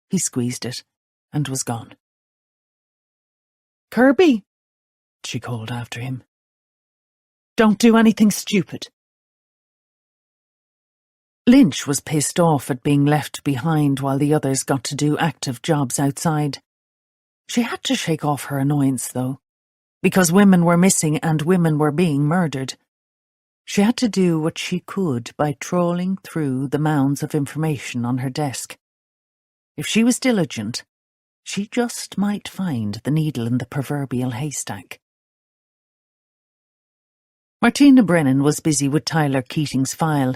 He squeezed it and was gone. Kirby, she called after him. Don't do anything stupid. Lynch was pissed off at being left behind while the others got to do active jobs outside. She had to shake off her annoyance, though, because women were missing and women were being murdered. She had to do what she could by trawling through the mounds of information on her desk. If she was diligent, she just might find the needle in the proverbial haystack. Martina Brennan was busy with Tyler Keating's file,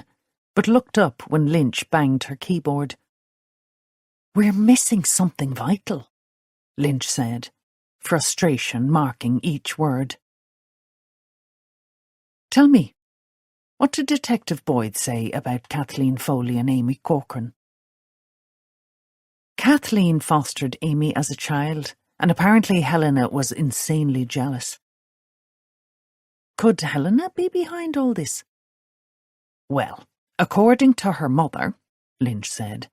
but looked up when Lynch banged her keyboard. We're missing something vital, Lynch said, frustration marking each word. Tell me, what did Detective Boyd say about Kathleen Foley and Amy Corcoran? Kathleen fostered Amy as a child, and apparently Helena was insanely jealous. Could Helena be behind all this? Well, according to her mother, Lynch said,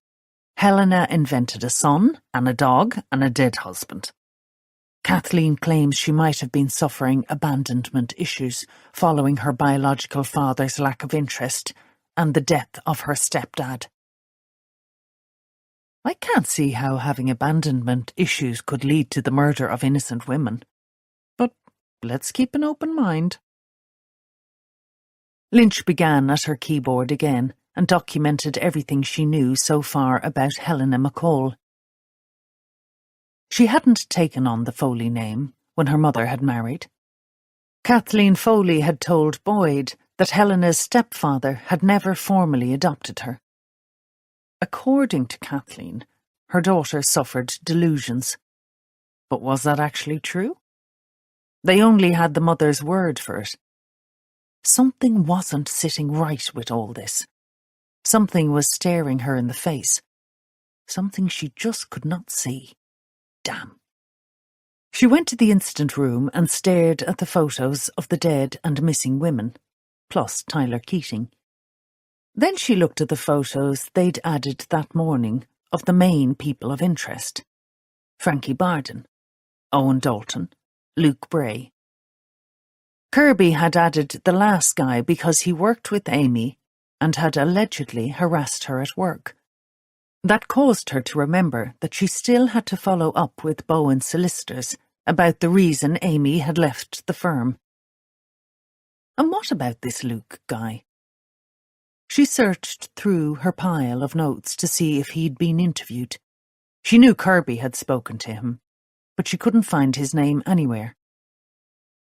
Helena invented a son and a dog and a dead husband. Kathleen claims she might have been suffering abandonment issues following her biological father's lack of interest and the death of her stepdad. I can't see how having abandonment issues could lead to the murder of innocent women. But let's keep an open mind. Lynch began at her keyboard again and documented everything she knew so far about Helena McCall. She hadn't taken on the Foley name when her mother had married. Kathleen Foley had told Boyd that Helena's stepfather had never formally adopted her. According to Kathleen, her daughter suffered delusions. But was that actually true? They only had the mother's word for it. Something wasn't sitting right with all this. Something was staring her in the face. Something she just could not see. Damn. She went to the incident room and stared at the photos of the dead and missing women, plus Tyler Keating. Then she looked at the photos they'd added that morning of the main people of interest. Frankie Barden, Owen Dalton, Luke Bray. Kirby had added the last guy because he worked with Amy and had allegedly harassed her at work. That caused her to remember that she still had to follow up with Bowen's solicitors about the reason Amy had left the firm. And what about this Luke guy? She searched through her pile of notes to see if he'd been interviewed. She knew Kirby had spoken to him, but she couldn't find his name anywhere.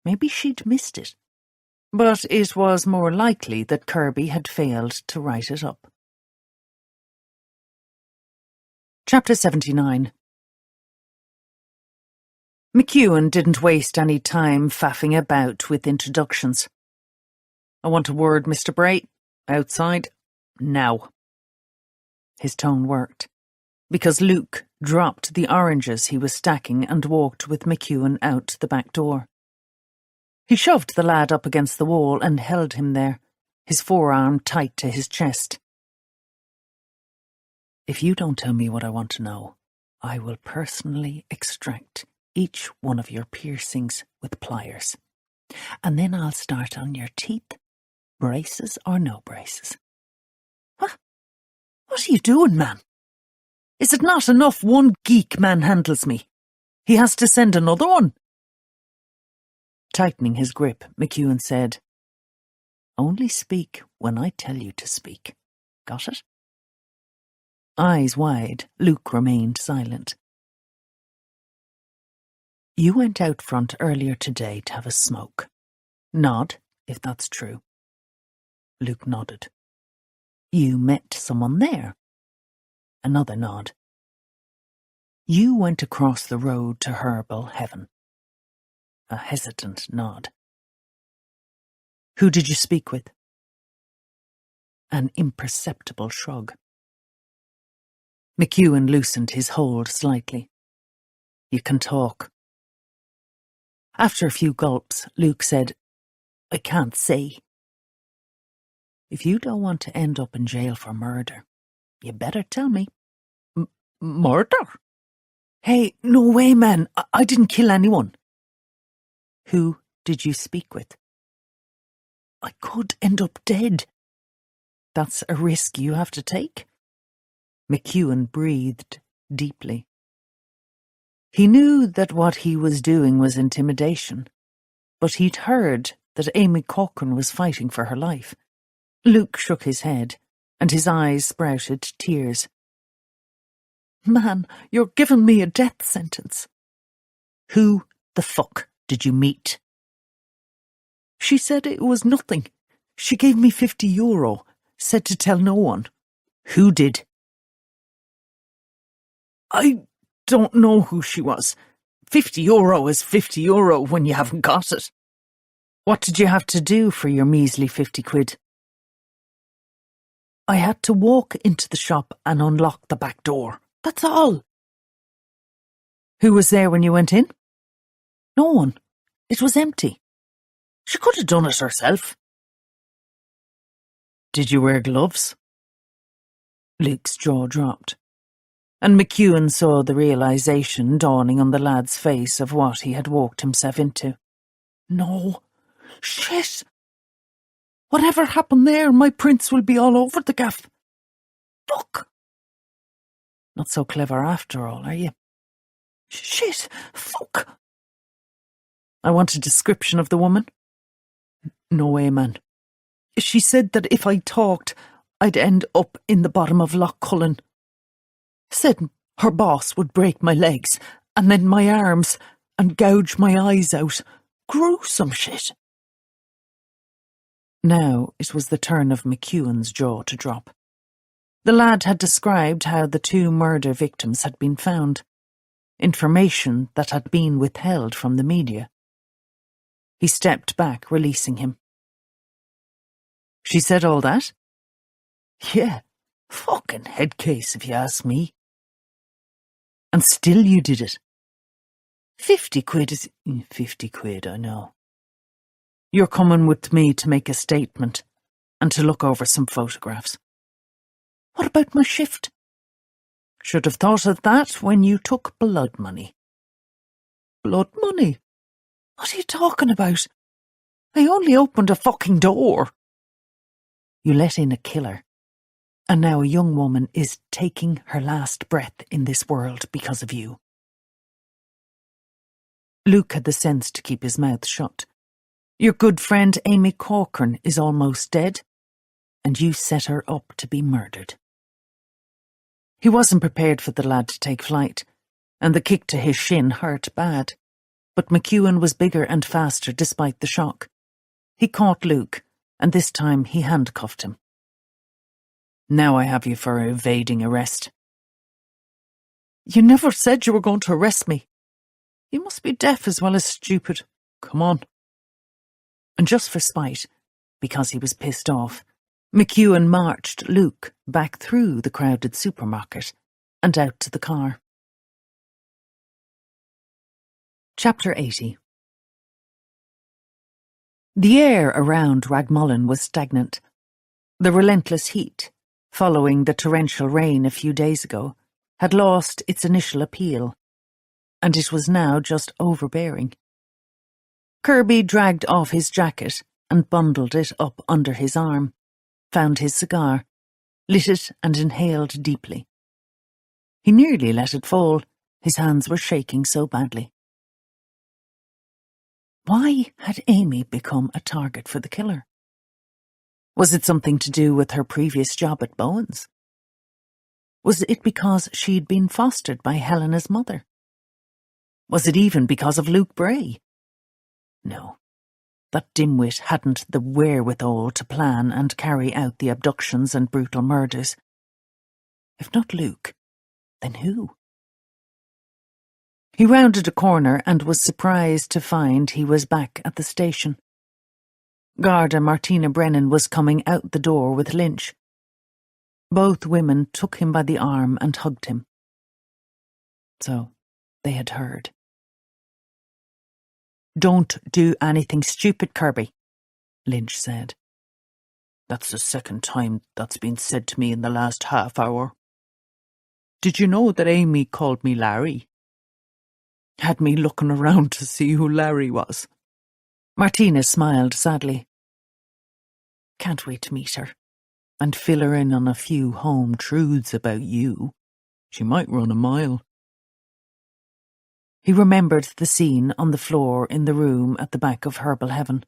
Maybe she'd missed it. But it was more likely that Kirby had failed to write it up. Chapter 79. McEwen didn't waste any time faffing about with introductions. I want a word, Mr. Bray. Outside. Now. His tone worked, because Luke dropped the oranges he was stacking and walked with McEwen out the back door. He shoved the lad up against the wall and held him there, his forearm tight to his chest. If you don't tell me what I want to know, I will personally extract each one of your piercings with pliers. And then I'll start on your teeth, braces or no braces. What? What are you doing, man? Is it not enough one geek manhandles me? He has to send another one. Tightening his grip, McEwen said, Only speak when I tell you to speak. Got it? Eyes wide, Luke remained silent. You went out front earlier today to have a smoke. Nod, if that's true. Luke nodded. You met someone there? Another nod. You went across the road to Herbal Heaven. A hesitant nod. Who did you speak with? An imperceptible shrug. McEwen loosened his hold slightly. You can talk. After a few gulps, Luke said, I can't say. If you don't want to end up in jail for murder, you better tell me. Murder? Hey, no way, man. I didn't kill anyone. Who did you speak with? I could end up dead. That's a risk you have to take. McEwen breathed deeply. He knew that what he was doing was intimidation, but he'd heard that Amy Corcoran was fighting for her life. Luke shook his head, and his eyes sprouted tears. Man, you're giving me a death sentence. Who the fuck did you meet? She said it was nothing. She gave me €50, said to tell no one. Who did? I don't know who she was. €50 is €50 when you haven't got it. What did you have to do for your measly 50 quid? I had to walk into the shop and unlock the back door. That's all. Who was there when you went in? No one. It was empty. She could have done it herself. Did you wear gloves? Luke's jaw dropped, and McEwen saw the realization dawning on the lad's face of what he had walked himself into. No. Shit. Whatever happened there, my prints will be all over the gaff. Fuck. Not so clever after all, are you? Shit. Fuck. I want a description of the woman. No way, man. She said that if I talked, I'd end up in the bottom of Loch Cullen. Said her boss would break my legs, and then my arms, and gouge my eyes out. Gruesome shit. Now it was the turn of McEwen's jaw to drop. The lad had described how the 2 murder victims had been found, information that had been withheld from the media. He stepped back, releasing him. She said all that? Yeah, fucking head case if you ask me. And still you did it. 50 quid is... 50 quid, I know. You're coming with me to make a statement and to look over some photographs. What about my shift? Should have thought of that when you took blood money. Blood money? What are you talking about? I only opened a fucking door. You let in a killer, and now a young woman is taking her last breath in this world because of you. Luke had the sense to keep his mouth shut. Your good friend Amy Corcoran is almost dead, and you set her up to be murdered. He wasn't prepared for the lad to take flight, and the kick to his shin hurt bad. But McEwen was bigger and faster despite the shock. He caught Luke, and this time he handcuffed him. Now I have you for evading arrest. You never said you were going to arrest me. You must be deaf as well as stupid. Come on. And just for spite, because he was pissed off, McEwen marched Luke back through the crowded supermarket and out to the car. Chapter 80. The air around Ragmullin was stagnant. The relentless heat, following the torrential rain a few days ago, had lost its initial appeal, and it was now just overbearing. Kirby dragged off his jacket and bundled it up under his arm, found his cigar, lit it and inhaled deeply. He nearly let it fall. His hands were shaking so badly. Why had Amy become a target for the killer? Was it something to do with her previous job at Bowen's? Was it because she'd been fostered by Helena's mother? Was it even because of Luke Bray? No, that dimwit hadn't the wherewithal to plan and carry out the abductions and brutal murders. If not Luke, then who? He rounded a corner and was surprised to find he was back at the station. Garda Martina Brennan was coming out the door with Lynch. Both women took him by the arm and hugged him. So they had heard. Don't do anything stupid, Kirby, Lynch said. That's the second time that's been said to me in the last half hour. Did you know that Amy called me Larry? Had me looking around to see who Larry was. Martina smiled sadly. Can't wait to meet her and fill her in on a few home truths about you. She might run a mile. He remembered the scene on the floor in the room at the back of Herbal Heaven.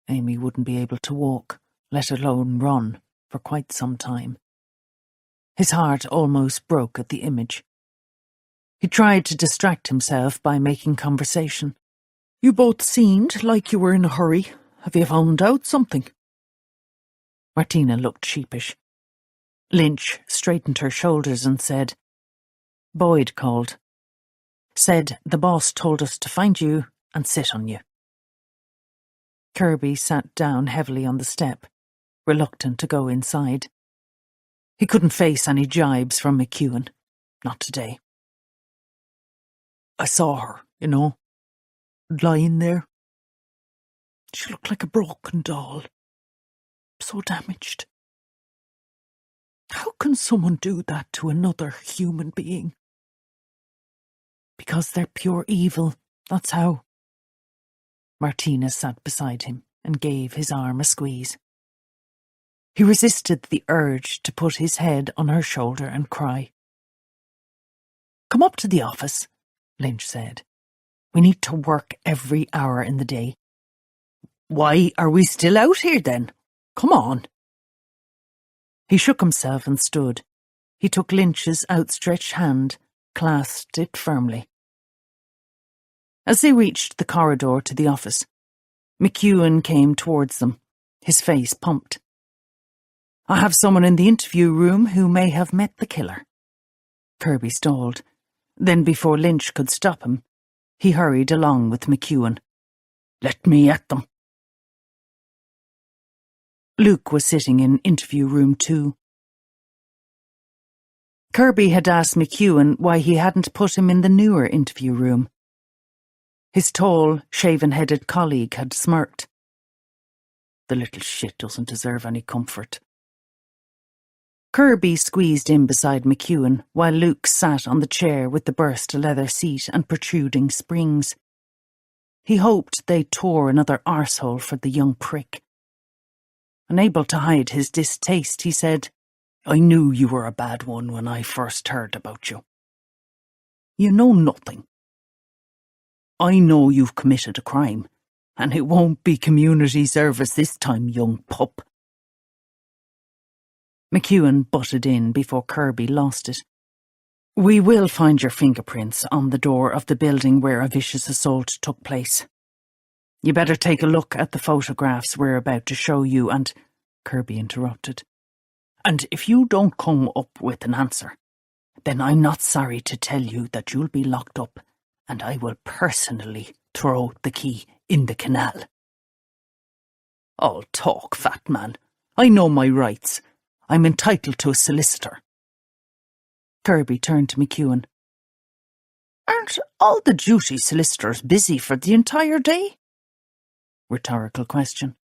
Amy wouldn't be able to walk, let alone run, for quite some time. His heart almost broke at the image. He tried to distract himself by making conversation. You both seemed like you were in a hurry. Have you found out something? Martina looked sheepish. Lynch straightened her shoulders and said, Boyd called. Said the boss told us to find you and sit on you. Kirby sat down heavily on the step, reluctant to go inside. He couldn't face any jibes from McEwen. Not today. I saw her, lying there. She looked like a broken doll. So damaged. How can someone do that to another human being? Because they're pure evil, that's how. Martina sat beside him and gave his arm a squeeze. He resisted the urge to put his head on her shoulder and cry. Come up to the office, Lynch said. We need to work every hour in the day. Why are we still out here then? Come on. He shook himself and stood. He took Lynch's outstretched hand, clasped it firmly. As they reached the corridor to the office, McEwen came towards them, his face pumped. "I have someone in the interview room who may have met the killer." Kirby stalled. Then, before Lynch could stop him, he hurried along with McEwen. "Let me at them." Luke was sitting in interview room 2. Kirby had asked McEwen why he hadn't put him in the newer interview room. His tall, shaven-headed colleague had smirked. "The little shit doesn't deserve any comfort." Kirby squeezed in beside McEwen while Luke sat on the chair with the burst leather seat and protruding springs. He hoped they tore another arsehole for the young prick. Unable to hide his distaste, he said, "I knew you were a bad one when I first heard about you. You know nothing. I know you've committed a crime, and it won't be community service this time, young pup." McEwen butted in before Kirby lost it. "We will find your fingerprints on the door of the building where a vicious assault took place. You better take a look at the photographs we're about to show you and—" Kirby interrupted. "And if you don't come up with an answer, then I'm not sorry to tell you that you'll be locked up and I will personally throw the key in the canal." "All talk, fat man. I know my rights. I'm entitled to a solicitor." Kirby turned to McEwen. "Aren't all the duty solicitors busy for the entire day?" Rhetorical question.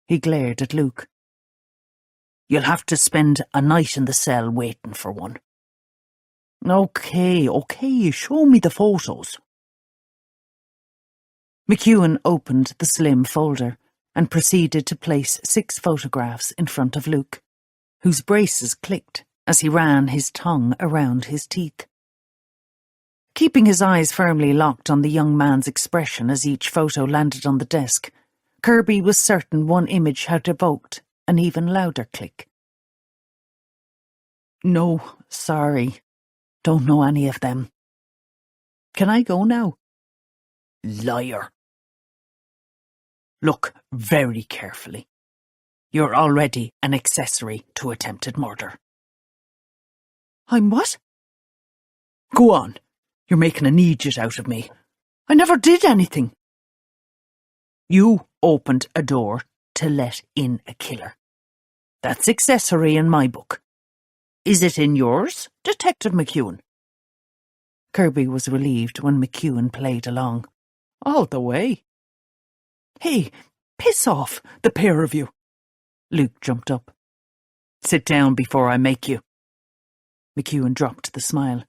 He glared at Luke. "You'll have to spend a night in the cell waiting for one." Okay, show me the photos." McEwen opened the slim folder and proceeded to place 6 photographs in front of Luke, whose braces clicked as he ran his tongue around his teeth. Keeping his eyes firmly locked on the young man's expression as each photo landed on the desk, Kirby was certain one image had evoked an even louder click. "No, sorry. Don't know any of them. Can I go now?" "Liar. Look very carefully. You're already an accessory to attempted murder." "I'm what?" "Go on. You're making an idiot out of me. I never did anything." "You opened a door to let in a killer. That's accessory in my book. Is it in yours, Detective McEwen?" Kirby was relieved when McEwen played along. "All the way." "Hey, piss off, the pair of you." Luke jumped up. "Sit down before I make you." McEwen dropped the smile.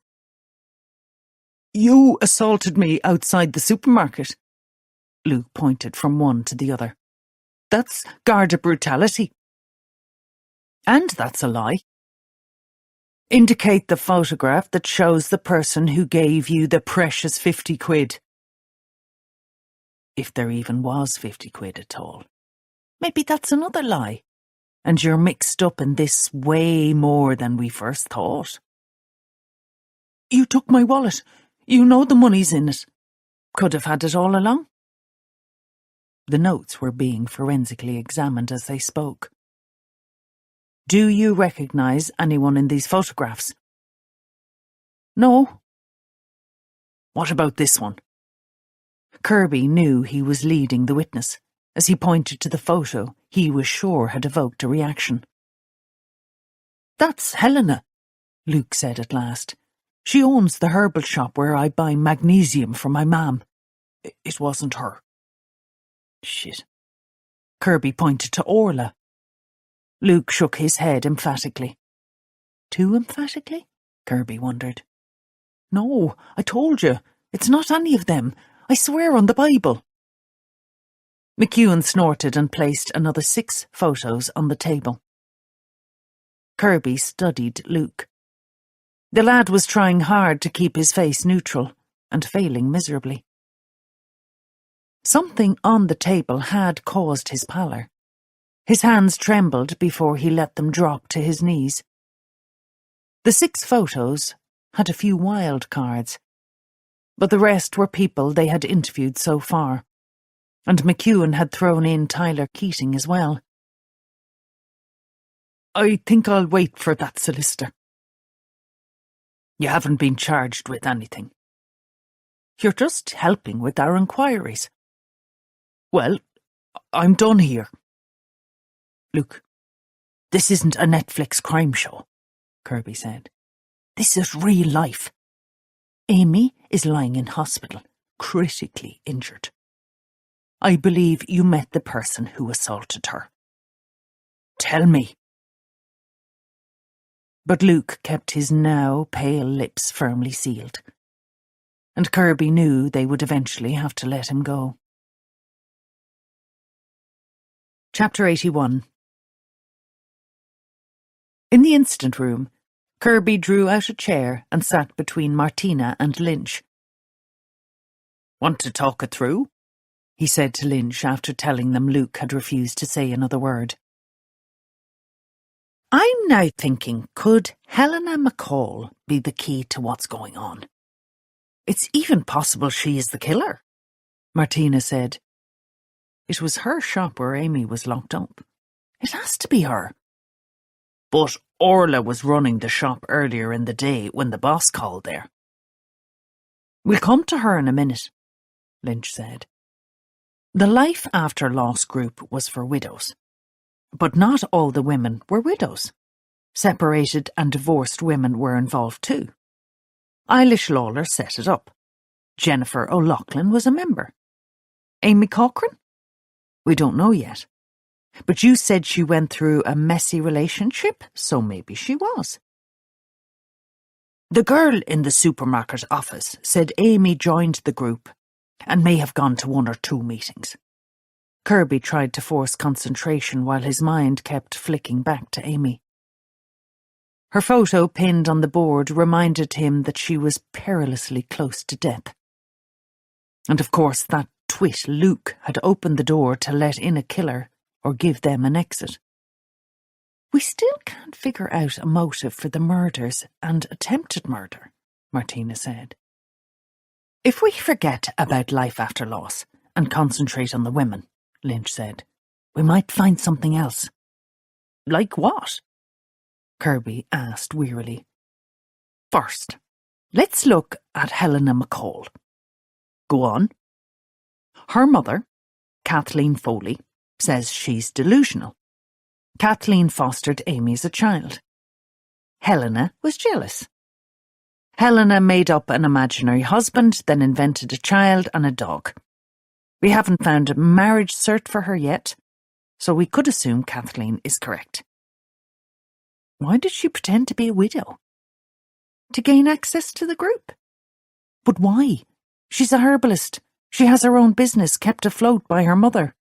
"You assaulted me outside the supermarket." Luke pointed from one to the other. "That's Garda brutality." "And that's a lie." "Indicate the photograph that shows the person who gave you the precious 50 quid. If there even was 50 quid at all. Maybe that's another lie, and you're mixed up in this way more than we first thought." "You took my wallet. You know the money's in it." "Could have had it all along." The notes were being forensically examined as they spoke. "Do you recognize anyone in these photographs?" "No." "What about this one?" Kirby knew he was leading the witness, as he pointed to the photo he was sure had evoked a reaction. "That's Helena," Luke said at last. "She owns the herbal shop where I buy magnesium for my mam. It wasn't her." "Shit." Kirby pointed to Orla. Luke shook his head emphatically. Too emphatically? Kirby wondered. "No, I told you. It's not any of them. I swear on the Bible." McEwen snorted and placed another 6 photos on the table. Kirby studied Luke. The lad was trying hard to keep his face neutral, and failing miserably. Something on the table had caused his pallor. His hands trembled before he let them drop to his knees. The 6 photos had a few wild cards, but the rest were people they had interviewed so far, and McEwen had thrown in Tyler Keating as well. "I think I'll wait for that solicitor." "You haven't been charged with anything." "You're just helping with our inquiries." "Well, I'm done here." "Look, this isn't a Netflix crime show," Kirby said. "This is real life. Amy is lying in hospital, critically injured. I believe you met the person who assaulted her. Tell me." But Luke kept his now pale lips firmly sealed, and Kirby knew they would eventually have to let him go. Chapter 81. In the instant room, Kirby drew out a chair and sat between Martina and Lynch. "Want to talk it through?" he said to Lynch after telling them Luke had refused to say another word. "I'm now thinking, could Helena McCall be the key to what's going on? It's even possible she is the killer," Martina said. "It was her shop where Amy was locked up. It has to be her." "But Orla was running the shop earlier in the day when the boss called there." "We'll come to her in a minute," Lynch said. The Life After Loss group was for widows. But not all the women were widows. Separated and divorced women were involved too. Eilish Lawler set it up. Jennifer O'Loughlin was a member. Amy Cochran? We don't know yet. But you said she went through a messy relationship, so maybe she was. The girl in the supermarket office said Amy joined the group and may have gone to 1 or 2 meetings. Kirby tried to force concentration while his mind kept flicking back to Amy. Her photo pinned on the board reminded him that she was perilously close to death. And of course that twit Luke had opened the door to let in a killer or give them an exit. "We still can't figure out a motive for the murders and attempted murder," Martina said. "If we forget about Life After Loss and concentrate on the women," Lynch said, "we might find something else." "Like what?" Kirby asked wearily. "First, let's look at Helena McCall." "Go on." "Her mother, Kathleen Foley, says she's delusional. Kathleen fostered Amy as a child. Helena was jealous. Helena made up an imaginary husband, then invented a child and a dog. We haven't found a marriage cert for her yet, so we could assume Kathleen is correct." "Why did she pretend to be a widow?" "To gain access to the group." "But why? She's a herbalist. She has her own business kept afloat by her mother.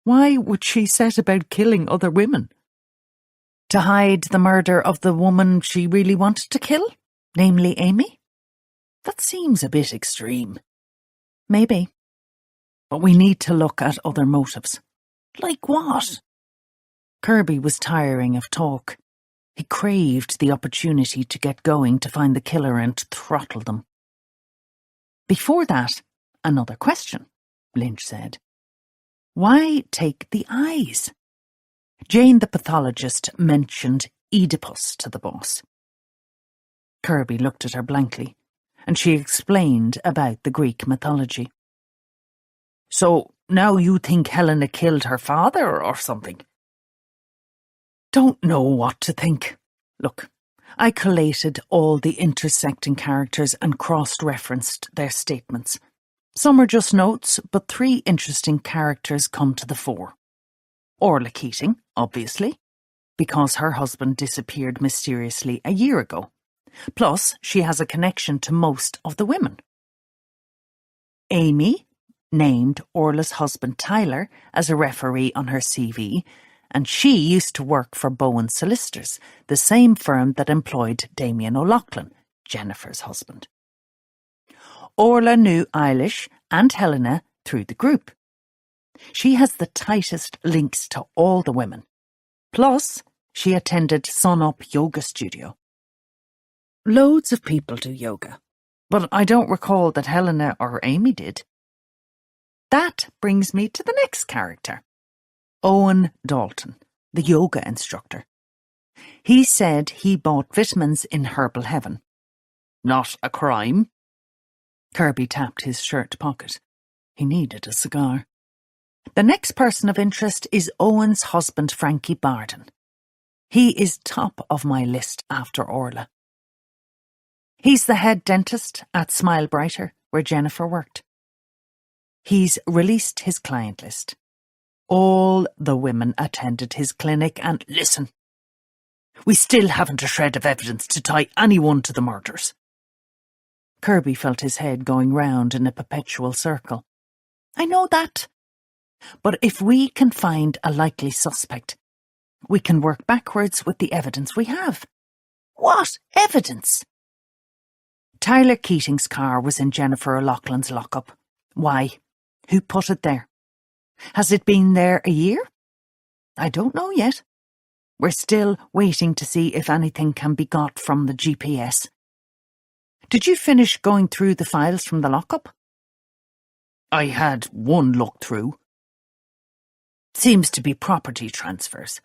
Why would she set about killing other women?" "To hide the murder of the woman she really wanted to kill, namely Amy? That seems a bit extreme." "Maybe. But we need to look at other motives." "Like what?" Kirby was tiring of talk. He craved the opportunity to get going to find the killer and throttle them. "Before that, another question," Lynch said. "Why take the eyes?" Jane the pathologist mentioned Oedipus to the boss. Kirby looked at her blankly, and she explained about the Greek mythology. "So now you think Helena killed her father or something?" "Don't know what to think. Look, I collated all the intersecting characters and cross-referenced their statements. Some are just notes, but 3 interesting characters come to the fore. Orla Keating, obviously, because her husband disappeared mysteriously a year ago. Plus, she has a connection to most of the women. Amy named Orla's husband Tyler as a referee on her CV, and she used to work for Bowen Solicitors, the same firm that employed Damien O'Loughlin, Jennifer's husband. Orla knew Eilish and Helena through the group. She has the tightest links to all the women. Plus, she attended Sun Up Yoga Studio. Loads of people do yoga, but I don't recall that Helena or Amy did. That brings me to the next character. Owen Dalton, the yoga instructor. He said he bought vitamins in Herbal Heaven. Not a crime. Kirby tapped his shirt pocket. He needed a cigar. The next person of interest is Owen's husband, Frankie Barden. He is top of my list after Orla. He's the head dentist at Smile Brighter, where Jennifer worked. He's released his client list. All the women attended his clinic and listen. We still haven't a shred of evidence to tie anyone to the murders. Kirby felt his head going round in a perpetual circle. I know that. But if we can find a likely suspect, we can work backwards with the evidence we have. What evidence? Tyler Keating's car was in Jennifer O'Loughlin's lockup. Why? Who put it there? Has it been there a year? I don't know yet. We're still waiting to see if anything can be got from the GPS. Did you finish going through the files from the lockup? I had one look through. Seems to be property transfers.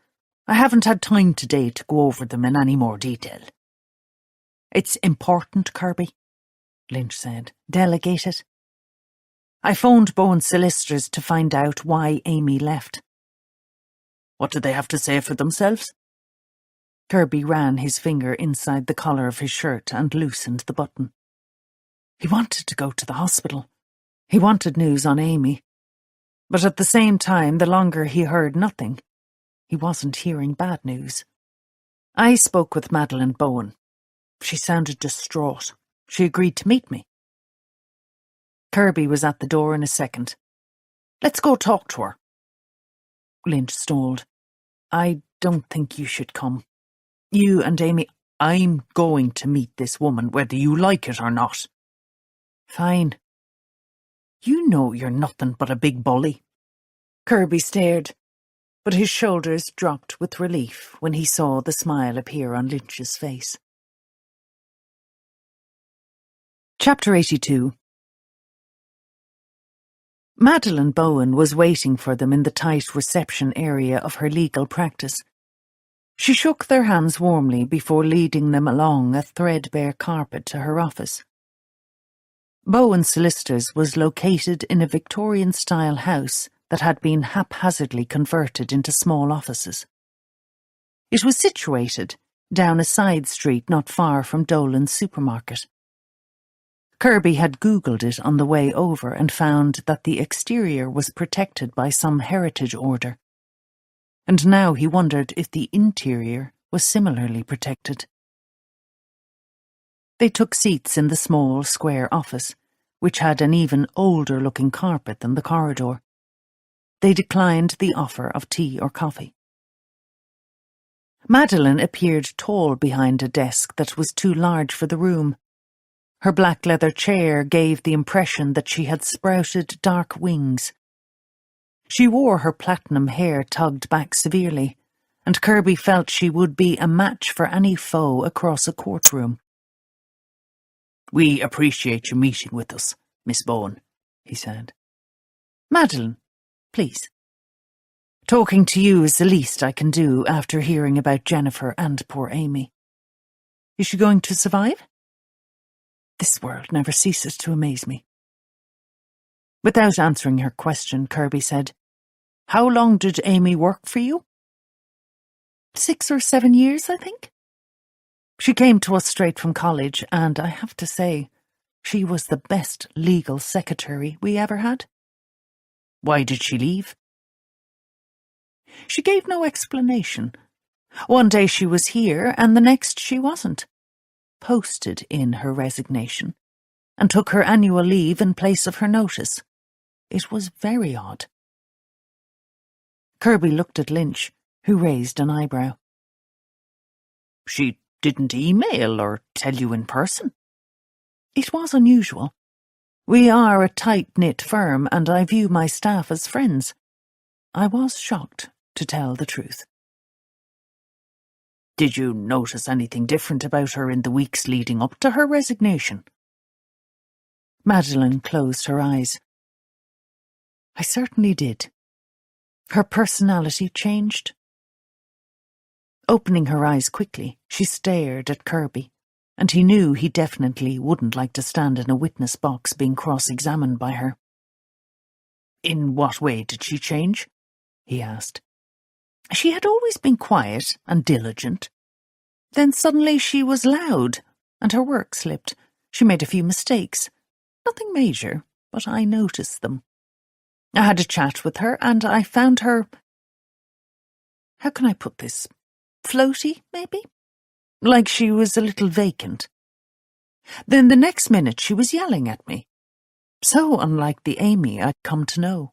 I haven't had time today to go over them in any more detail. It's important, Kirby, Lynch said. Delegate it. I phoned Bowen's solicitors to find out why Amy left. What did they have to say for themselves? Kirby ran his finger inside the collar of his shirt and loosened the button. He wanted to go to the hospital. He wanted news on Amy. But at the same time, the longer he heard nothing, he wasn't hearing bad news. I spoke with Madeline Bowen. She sounded distraught. She agreed to meet me. Kirby was at the door in a second. Let's go talk to her. Lynch stalled. I don't think you should come. You and Amy, I'm going to meet this woman, whether you like it or not. Fine. You know you're nothing but a big bully. Kirby stared, but his shoulders dropped with relief when he saw the smile appear on Lynch's face. Chapter 82. Madeline Bowen was waiting for them in the tight reception area of her legal practice. She shook their hands warmly before leading them along a threadbare carpet to her office. Bowen's Solicitors was located in a Victorian-style house that had been haphazardly converted into small offices. It was situated down a side street not far from Dolan's supermarket. Kirby had Googled it on the way over and found that the exterior was protected by some heritage order. And now he wondered if the interior was similarly protected. They took seats in the small, square office, which had an even older-looking carpet than the corridor. They declined the offer of tea or coffee. Madeline appeared tall behind a desk that was too large for the room. Her black leather chair gave the impression that she had sprouted dark wings. She wore her platinum hair tugged back severely, and Kirby felt she would be a match for any foe across a courtroom. We appreciate you meeting with us, Miss Bowen, he said. Madeline, please. Talking to you is the least I can do after hearing about Jennifer and poor Amy. Is she going to survive? This world never ceases to amaze me. Without answering her question, Kirby said, How long did Amy work for you? 6 or 7 years, I think. She came to us straight from college, and I have to say, she was the best legal secretary we ever had. Why did she leave? She gave no explanation. One day she was here, and the next she wasn't. Posted in her resignation, and took her annual leave in place of her notice. It was very odd. Kirby looked at Lynch, who raised an eyebrow. She didn't email or tell you in person? It was unusual. We are a tight-knit firm, and I view my staff as friends. I was shocked, to tell the truth. Did you notice anything different about her in the weeks leading up to her resignation? Madeline closed her eyes. I certainly did. Her personality changed. Opening her eyes quickly, she stared at Kirby, and he knew he definitely wouldn't like to stand in a witness box being cross-examined by her. In what way did she change? He asked. She had always been quiet and diligent. Then suddenly she was loud, and her work slipped. She made a few mistakes. Nothing major, but I noticed them. I had a chat with her, and I found her... How can I put this? Floaty, maybe? Like she was a little vacant. Then the next minute she was yelling at me. So unlike the Amy I'd come to know.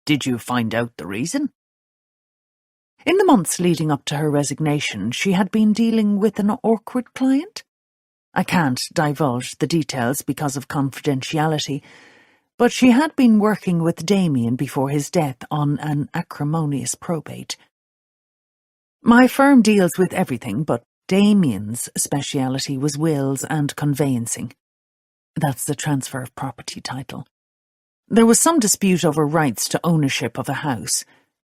Did you find out the reason? In the months leading up to her resignation, she had been dealing with an awkward client. I can't divulge the details because of confidentiality, but she had been working with Damien before his death on an acrimonious probate. My firm deals with everything, but Damien's speciality was wills and conveyancing. That's the transfer of property title. There was some dispute over rights to ownership of a house.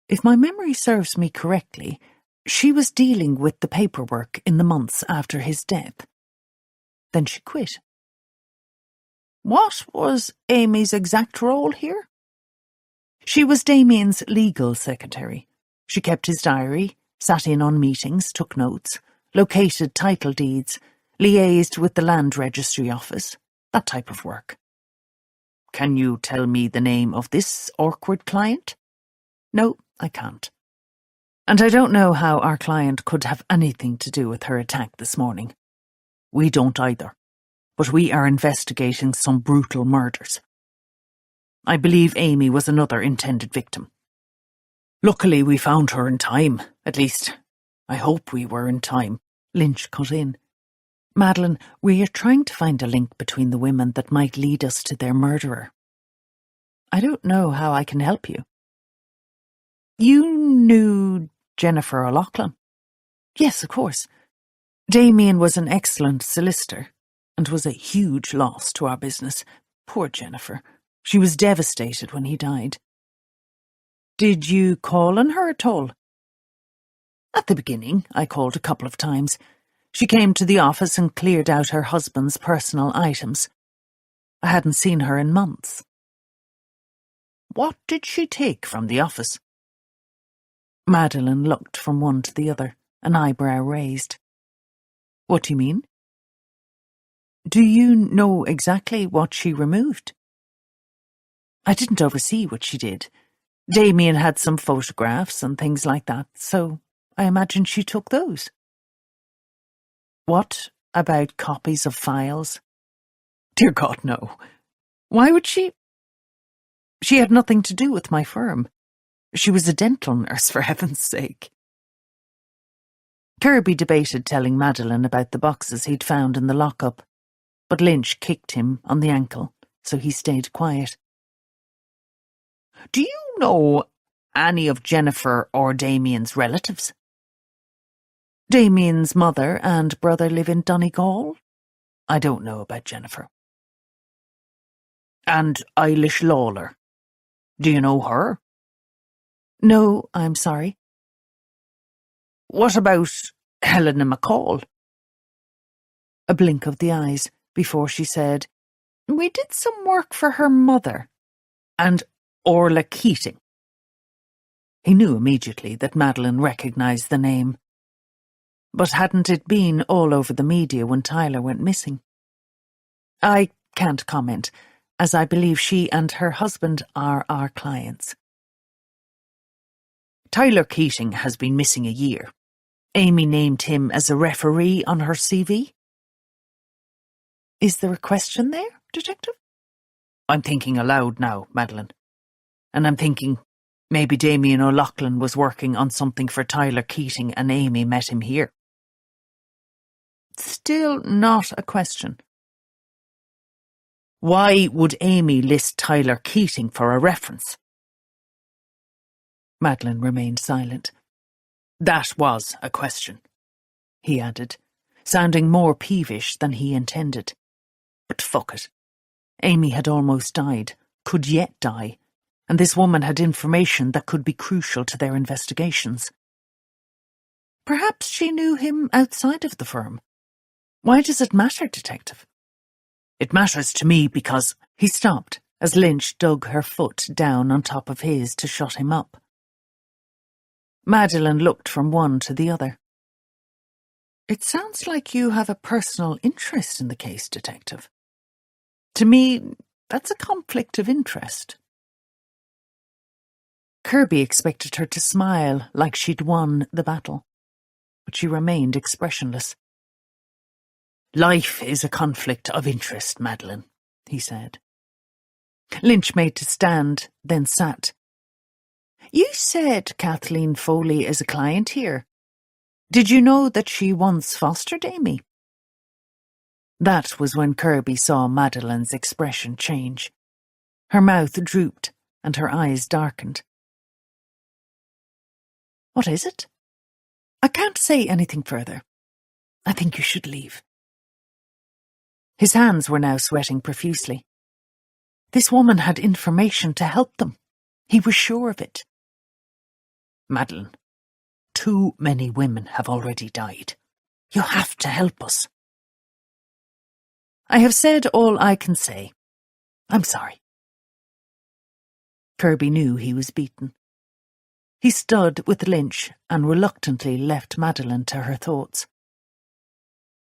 If my memory serves me correctly, she was dealing with the paperwork in the months after his death. Then she quit. What was Amy's exact role here? She was Damien's legal secretary. She kept his diary, sat in on meetings, took notes, located title deeds, liaised with the land registry office, that type of work. Can you tell me the name of this awkward client? No, I can't. And I don't know how our client could have anything to do with her attack this morning. We don't either, but we are investigating some brutal murders. I believe Amy was another intended victim. Luckily we found her in time, at least I hope we were in time. Lynch cut in. Madeline, we are trying to find a link between the women that might lead us to their murderer. I don't know how I can help you. You knew Jennifer O'Loughlin? Yes, of course. Damien was an excellent solicitor and was a huge loss to our business. Poor Jennifer. She was devastated when he died. Did you call on her at all? At the beginning, I called a couple of times. She came to the office and cleared out her husband's personal items. I hadn't seen her in months. What did she take from the office? Madeline looked from one to the other, an eyebrow raised. What do you mean? Do you know exactly what she removed? I didn't oversee what she did. Damien had some photographs and things like that, so I imagine she took those. What about copies of files? Dear God, no. Why would she? She had nothing to do with my firm. She was a dental nurse, for heaven's sake. Kirby debated telling Madeline about the boxes he'd found in the lockup, but Lynch kicked him on the ankle, so he stayed quiet. Do you know any of Jennifer or Damien's relatives? Damien's mother and brother live in Donegal. I don't know about Jennifer. And Eilish Lawler. Do you know her? No, I'm sorry. What about Helena McCall? A blink of the eyes before she said, We did some work for her mother. And Orla Keating. He knew immediately that Madeline recognised the name. But hadn't it been all over the media when Tyler went missing? I can't comment, as I believe she and her husband are our clients. Tyler Keating has been missing a year. Amy named him as a referee on her CV. Is there a question there, Detective? I'm thinking aloud now, Madeline. And I'm thinking maybe Damien O'Loughlin was working on something for Tyler Keating and Amy met him here. Still not a question. Why would Amy list Tyler Keating for a reference? Madeline remained silent. That was a question, he added, sounding more peevish than he intended. But fuck it. Amy had almost died, could yet die, and this woman had information that could be crucial to their investigations. Perhaps she knew him outside of the firm. Why does it matter, Detective? It matters to me because... He stopped as Lynch dug her foot down on top of his to shut him up. Madeline looked from one to the other. It sounds like you have a personal interest in the case, Detective. To me, that's a conflict of interest. Kirby expected her to smile like she'd won the battle, but she remained expressionless. Life is a conflict of interest, Madeline, he said. Lynch made to stand, then sat. You said Kathleen Foley is a client here. Did you know that she once fostered Amy? That was when Kirby saw Madeline's expression change. Her mouth drooped and her eyes darkened. What is it? I can't say anything further. I think you should leave. His hands were now sweating profusely. This woman had information to help them. He was sure of it. Madeline, too many women have already died. You have to help us. I have said all I can say. I'm sorry. Kirby knew he was beaten. He stood with Lynch and reluctantly left Madeline to her thoughts.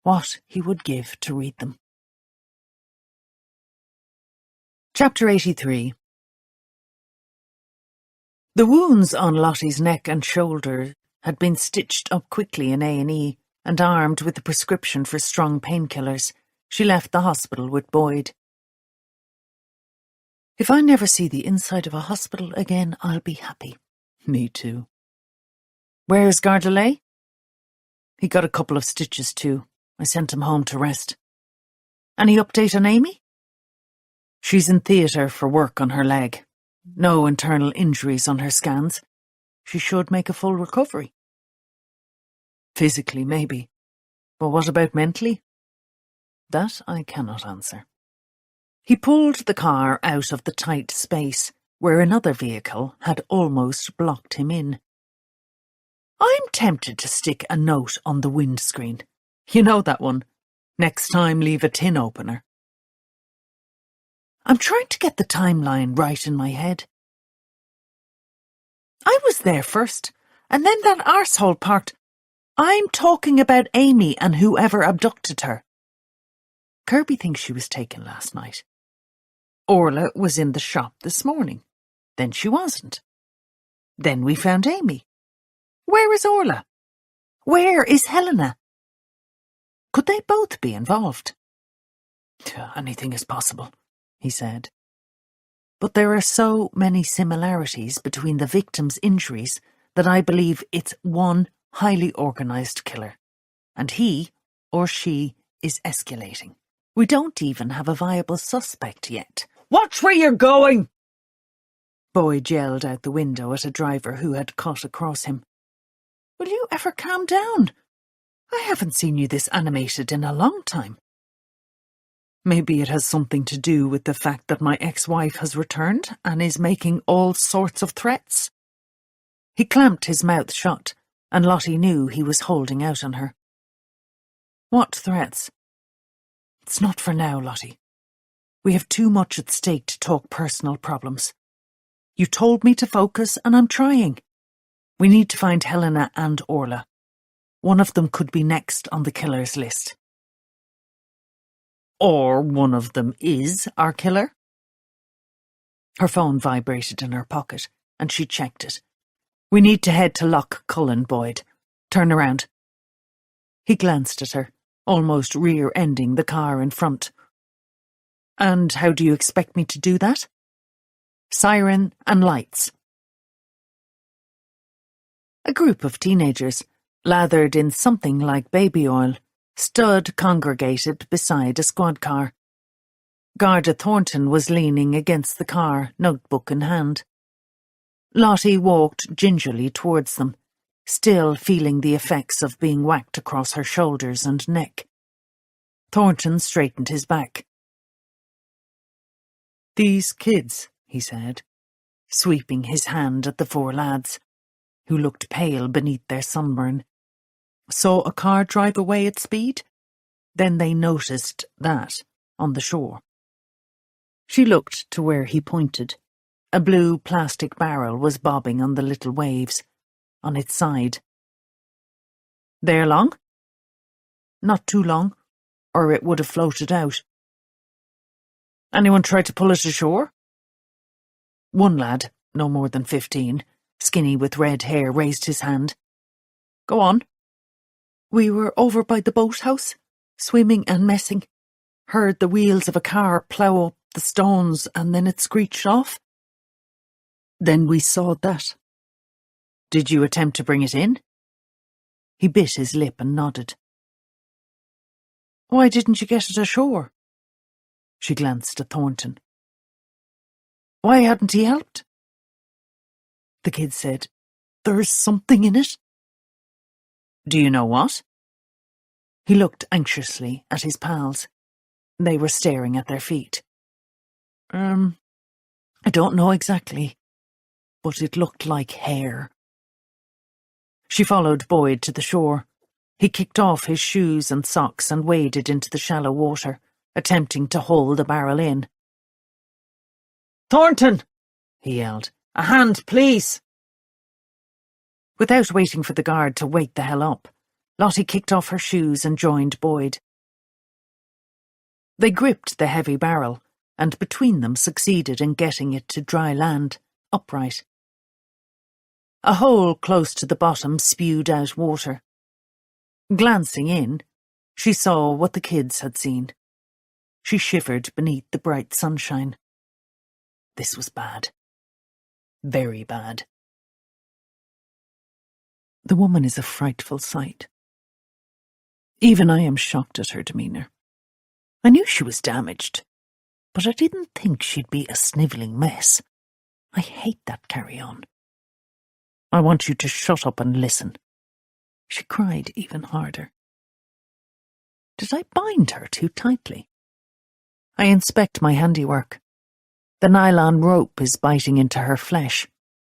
What he would give to read them. Chapter 83. The wounds on Lottie's neck and shoulder had been stitched up quickly in A&E, and armed with a prescription for strong painkillers, she left the hospital with Boyd. If I never see the inside of a hospital again, I'll be happy. Me too. Where's Gardelais? He got a couple of stitches too. I sent him home to rest. Any update on Amy? She's in theatre for work on her leg. No internal injuries on her scans. She should make a full recovery. Physically, maybe. But what about mentally? That I cannot answer. He pulled the car out of the tight space where another vehicle had almost blocked him in. I'm tempted to stick a note on the windscreen. You know that one. Next time, leave a tin opener. I'm trying to get the timeline right in my head. I was there first, and then that arsehole parked. I'm talking about Amy and whoever abducted her. Kirby thinks she was taken last night. Orla was in the shop this morning. Then she wasn't. Then we found Amy. Where is Orla? Where is Helena? Could they both be involved? Anything is possible, he said. But there are so many similarities between the victims' injuries that I believe it's one highly organised killer. And he, or she, is escalating. We don't even have a viable suspect yet. Watch where you're going! Boyd yelled out the window at a driver who had cut across him. Will you ever calm down? I haven't seen you this animated in a long time. Maybe it has something to do with the fact that my ex-wife has returned and is making all sorts of threats. He clamped his mouth shut, and Lottie knew he was holding out on her. What threats? It's not for now, Lottie. We have too much at stake to talk personal problems. You told me to focus, and I'm trying. We need to find Helena and Orla. One of them could be next on the killer's list. Or one of them is our killer? Her phone vibrated in her pocket, and she checked it. We need to head to Loch Cullen, Boyd. Turn around. He glanced at her, almost rear-ending the car in front. And how do you expect me to do that? Siren and lights. A group of teenagers, lathered in something like baby oil, stood congregated beside a squad car. Garda Thornton was leaning against the car, notebook in hand. Lottie walked gingerly towards them, still feeling the effects of being whacked across her shoulders and neck. Thornton straightened his back. "These kids," he said, sweeping his hand at the four lads, who looked pale beneath their sunburn, "saw a car drive away at speed? Then they noticed that on the shore." She looked to where he pointed. A blue plastic barrel was bobbing on the little waves, on its side. "There long?" "Not too long, or it would have floated out." "Anyone try to pull it ashore?" One lad, no more than 15, skinny with red hair, raised his hand. "Go on." "We were over by the boathouse, swimming and messing. Heard the wheels of a car plough up the stones and then it screeched off. Then we saw that." "Did you attempt to bring it in?" He bit his lip and nodded. "Why didn't you get it ashore?" She glanced at Thornton. "Why hadn't he helped?" The kid said, "There's something in it." "Do you know what?" He looked anxiously at his pals. They were staring at their feet. I don't know exactly, but it looked like hair." She followed Boyd to the shore. He kicked off his shoes and socks and waded into the shallow water, attempting to haul the barrel in. "Thornton!" he yelled. "A hand, please!" Without waiting for the guard to wake the hell up, Lottie kicked off her shoes and joined Boyd. They gripped the heavy barrel, and between them succeeded in getting it to dry land, upright. A hole close to the bottom spewed out water. Glancing in, she saw what the kids had seen. She shivered beneath the bright sunshine. This was bad. Very bad. The woman is a frightful sight. Even I am shocked at her demeanour. I knew she was damaged, but I didn't think she'd be a snivelling mess. I hate that carry-on. I want you to shut up and listen. She cried even harder. Did I bind her too tightly? I inspect my handiwork. The nylon rope is biting into her flesh.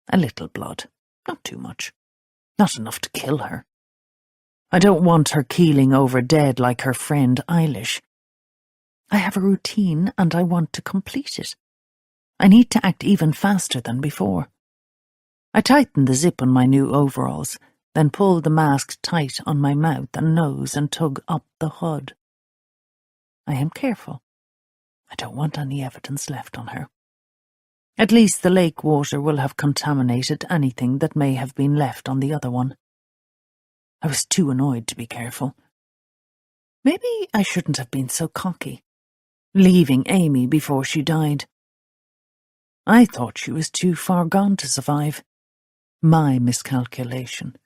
A little blood, not too much. Not enough to kill her. I don't want her keeling over dead like her friend Eilish. I have a routine and I want to complete it. I need to act even faster than before. I tightened the zip on my new overalls, then pulled the mask tight on my mouth and nose and tug up the hood. I am careful. I don't want any evidence left on her. At least the lake water will have contaminated anything that may have been left on the other one. I was too annoyed to be careful. Maybe I shouldn't have been so cocky, leaving Amy before she died. I thought she was too far gone to survive. My miscalculation,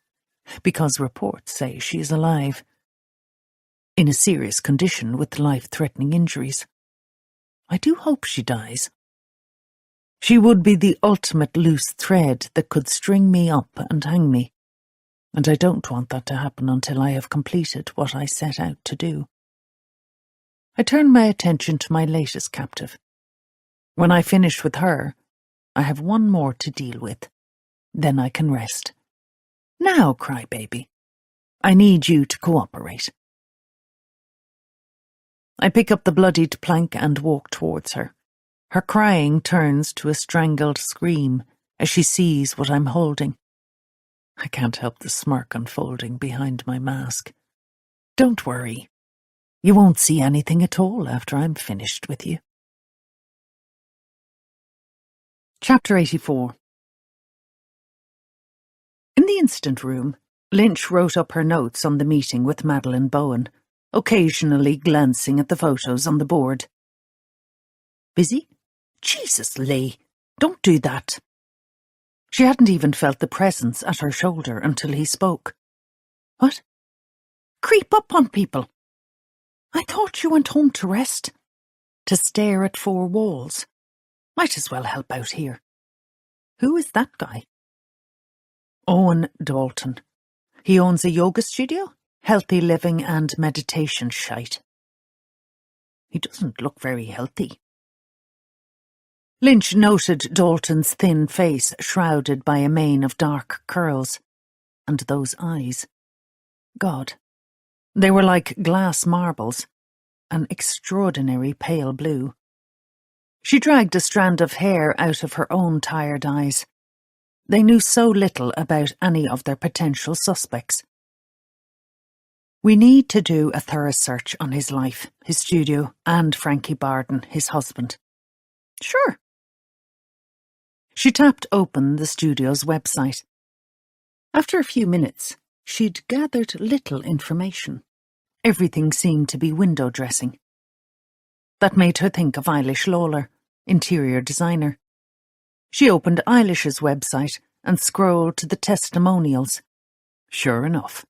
because reports say she is alive. In a serious condition with life-threatening injuries. I do hope she dies. She would be the ultimate loose thread that could string me up and hang me, and I don't want that to happen until I have completed what I set out to do. I turn my attention to my latest captive. When I finish with her, I have one more to deal with. Then I can rest. Now, crybaby, I need you to cooperate. I pick up the bloodied plank and walk towards her. Her crying turns to a strangled scream as she sees what I'm holding. I can't help the smirk unfolding behind my mask. Don't worry. You won't see anything at all after I'm finished with you. Chapter 84. In the instant room, Lynch wrote up her notes on the meeting with Madeline Bowen, occasionally glancing at the photos on the board. Busy? Jesus, Lee, don't do that. She hadn't even felt the presence at her shoulder until he spoke. What? Creep up on people. I thought you went home to rest. To stare at four walls. Might as well help out here. Who is that guy? Owen Dalton. He owns a yoga studio, healthy living and meditation shite. He doesn't look very healthy. Lynch noted Dalton's thin face shrouded by a mane of dark curls. And those eyes. God, they were like glass marbles, an extraordinary pale blue. She dragged a strand of hair out of her own tired eyes. They knew so little about any of their potential suspects. We need to do a thorough search on his life, his studio, and Frankie Barden, his husband. Sure. She tapped open the studio's website. After a few minutes, she'd gathered little information. Everything seemed to be window dressing. That made her think of Eilish Lawler, interior designer. She opened Eilish's website and scrolled to the testimonials. Sure enough,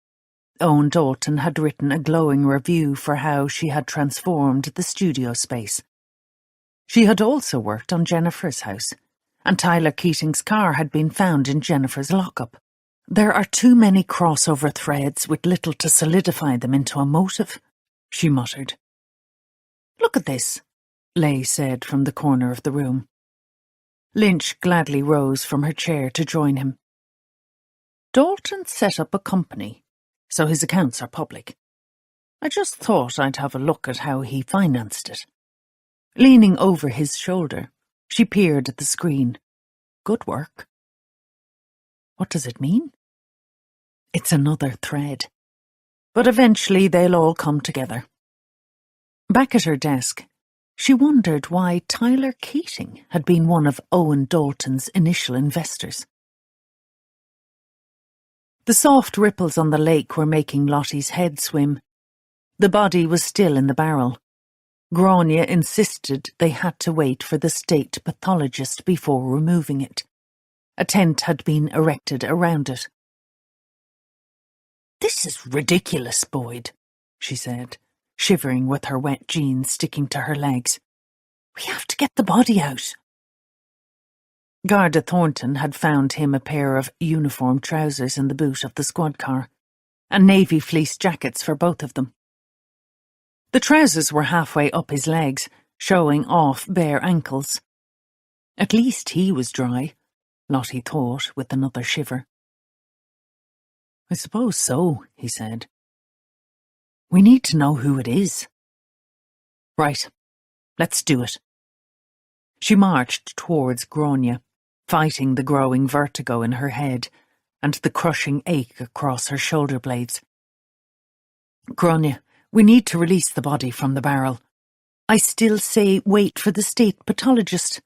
Owen Dalton had written a glowing review for how she had transformed the studio space. She had also worked on Jennifer's house, and Tyler Keating's car had been found in Jennifer's lockup. There are too many crossover threads with little to solidify them into a motive, she muttered. Look at this, Leigh said from the corner of the room. Lynch gladly rose from her chair to join him. Dalton set up a company, so his accounts are public. I just thought I'd have a look at how he financed it. Leaning over his shoulder, she peered at the screen. Good work. What does it mean? It's another thread. But eventually they'll all come together. Back at her desk, she wondered why Tyler Keating had been one of Owen Dalton's initial investors. The soft ripples on the lake were making Lottie's head swim. The body was still in the barrel. Grania insisted they had to wait for the state pathologist before removing it. A tent had been erected around it. This is ridiculous, Boyd, she said, shivering with her wet jeans sticking to her legs. We have to get the body out. Garda Thornton had found him a pair of uniform trousers in the boot of the squad car, and navy fleece jackets for both of them. The trousers were halfway up his legs, showing off bare ankles. At least he was dry, Lottie thought with another shiver. I suppose so, he said. We need to know who it is. Right, let's do it. She marched towards Grania, fighting the growing vertigo in her head and the crushing ache across her shoulder blades. Grania, we need to release the body from the barrel. I still say wait for the state pathologist.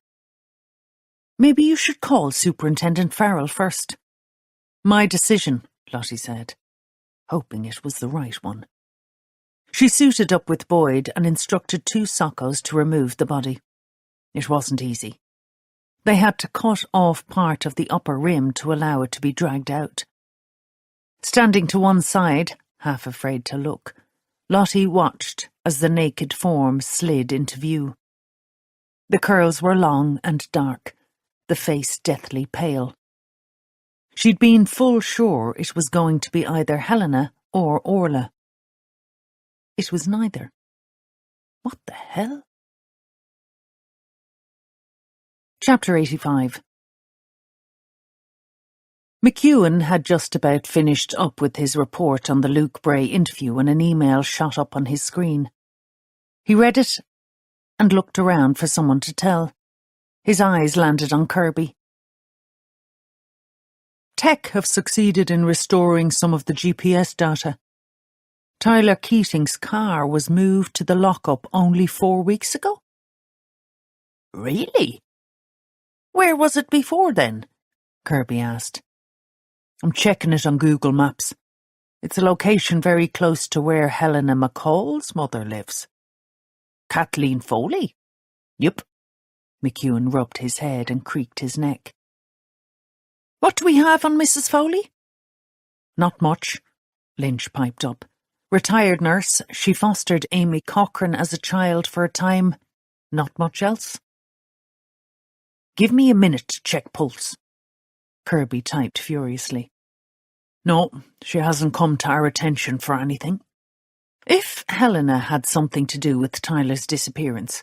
Maybe you should call Superintendent Farrell first. My decision, Lottie said, hoping it was the right one. She suited up with Boyd and instructed 2 soccos to remove the body. It wasn't easy. They had to cut off part of the upper rim to allow it to be dragged out. Standing to one side, half afraid to look, Lottie watched as the naked form slid into view. The curls were long and dark, the face deathly pale. She'd been full sure it was going to be either Helena or Orla. It was neither. What the hell? Chapter 85. McEwen had just about finished up with his report on the Luke Bray interview when an email shot up on his screen. He read it and looked around for someone to tell. His eyes landed on Kirby. Tech have succeeded in restoring some of the GPS data. Tyler Keating's car was moved to the lockup only 4 weeks ago? Really? Where was it before then? Kirby asked. I'm checking it on Google Maps. It's a location very close to where Helena McCall's mother lives. Kathleen Foley? Yup. McEwen rubbed his head and creaked his neck. What do we have on Mrs. Foley? Not much, Lynch piped up. Retired nurse, she fostered Amy Cochrane as a child for a time. Not much else. Give me a minute to check pulse, Kirby typed furiously. No, she hasn't come to our attention for anything. If Helena had something to do with Tyler's disappearance,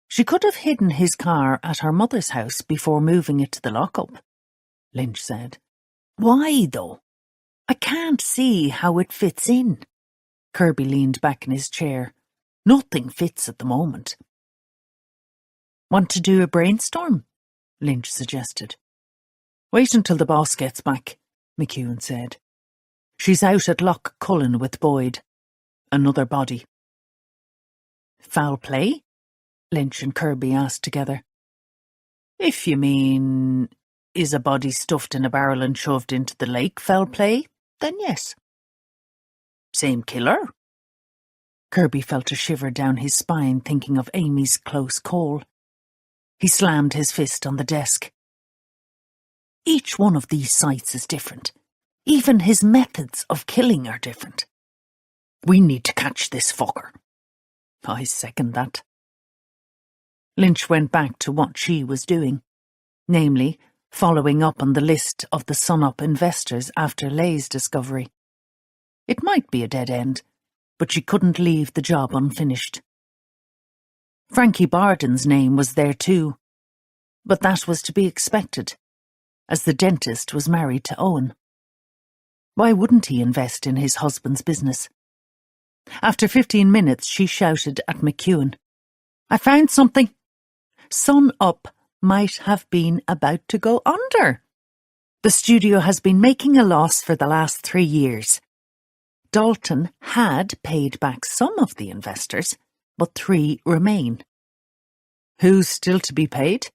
she could have hidden his car at her mother's house before moving it to the lockup, Lynch said. Why, though? I can't see how it fits in. Kirby leaned back in his chair. Nothing fits at the moment. Want to do a brainstorm? Lynch suggested. Wait until the boss gets back, McEwen said. She's out at Loch Cullen with Boyd. Another body. Foul play? Lynch and Kirby asked together. If you mean, is a body stuffed in a barrel and shoved into the lake foul play, then yes. Same killer? Kirby felt a shiver down his spine thinking of Amy's close call. He slammed his fist on the desk. Each one of these sites is different. Even his methods of killing are different. We need to catch this fucker. I second that. Lynch went back to what she was doing, namely, following up on the list of the sun-up investors after Lay's discovery. It might be a dead end, but she couldn't leave the job unfinished. Frankie Barden's name was there too, but that was to be expected, as the dentist was married to Owen. Why wouldn't he invest in his husband's business? After 15 minutes, she shouted at McEwen, I found something. Sun Up might have been about to go under. The studio has been making a loss for the last 3 years. Dalton had paid back some of the investors, but 3 remain. Who's still to be paid?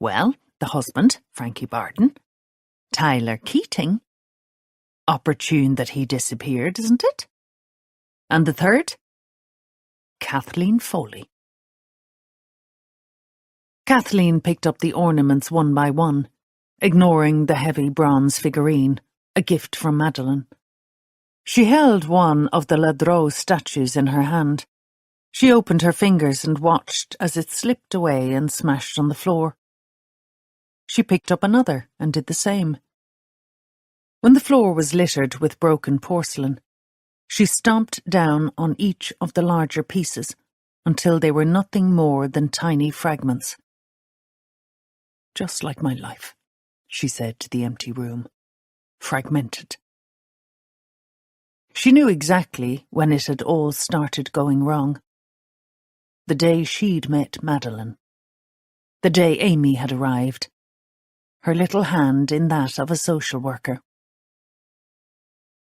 Well, the husband, Frankie Barden. Tyler Keating. Opportune that he disappeared, isn't it? And the third? Kathleen Foley. Kathleen picked up the ornaments one by one, ignoring the heavy bronze figurine, a gift from Madeline. She held one of the Ladreau statues in her hand. She opened her fingers and watched as it slipped away and smashed on the floor. She picked up another and did the same. When the floor was littered with broken porcelain, she stomped down on each of the larger pieces until they were nothing more than tiny fragments. Just like my life, she said to the empty room. Fragmented. She knew exactly when it had all started going wrong. The day she'd met Madeline. The day Amy had arrived. Her little hand in that of a social worker.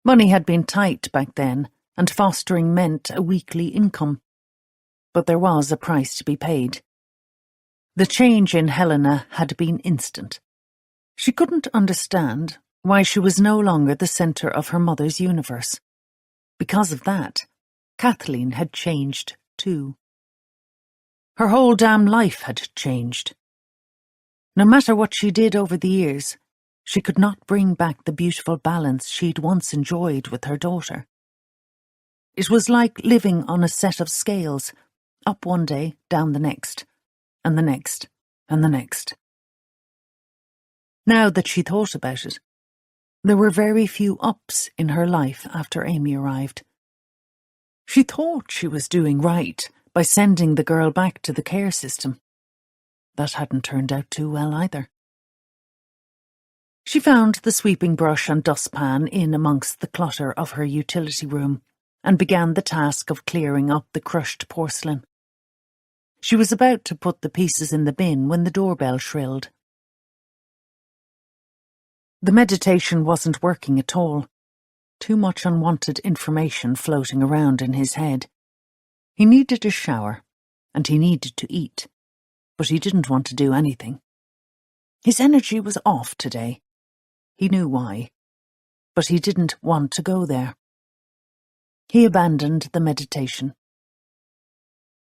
Money had been tight back then, and fostering meant a weekly income. But there was a price to be paid. The change in Helena had been instant. She couldn't understand why she was no longer the centre of her mother's universe. Because of that, Kathleen had changed too. Her whole damn life had changed. No matter what she did over the years, she could not bring back the beautiful balance she'd once enjoyed with her daughter. It was like living on a set of scales, up one day, down the next, and the next, and the next. Now that she thought about it, there were very few ups in her life after Amy arrived. She thought she was doing right by sending the girl back to the care system. That hadn't turned out too well either. She found the sweeping brush and dustpan in amongst the clutter of her utility room and began the task of clearing up the crushed porcelain. She was about to put the pieces in the bin when the doorbell shrilled. The meditation wasn't working at all. Too much unwanted information floating around in his head. He needed a shower, and he needed to eat, but he didn't want to do anything. His energy was off today. He knew why, but he didn't want to go there. He abandoned the meditation.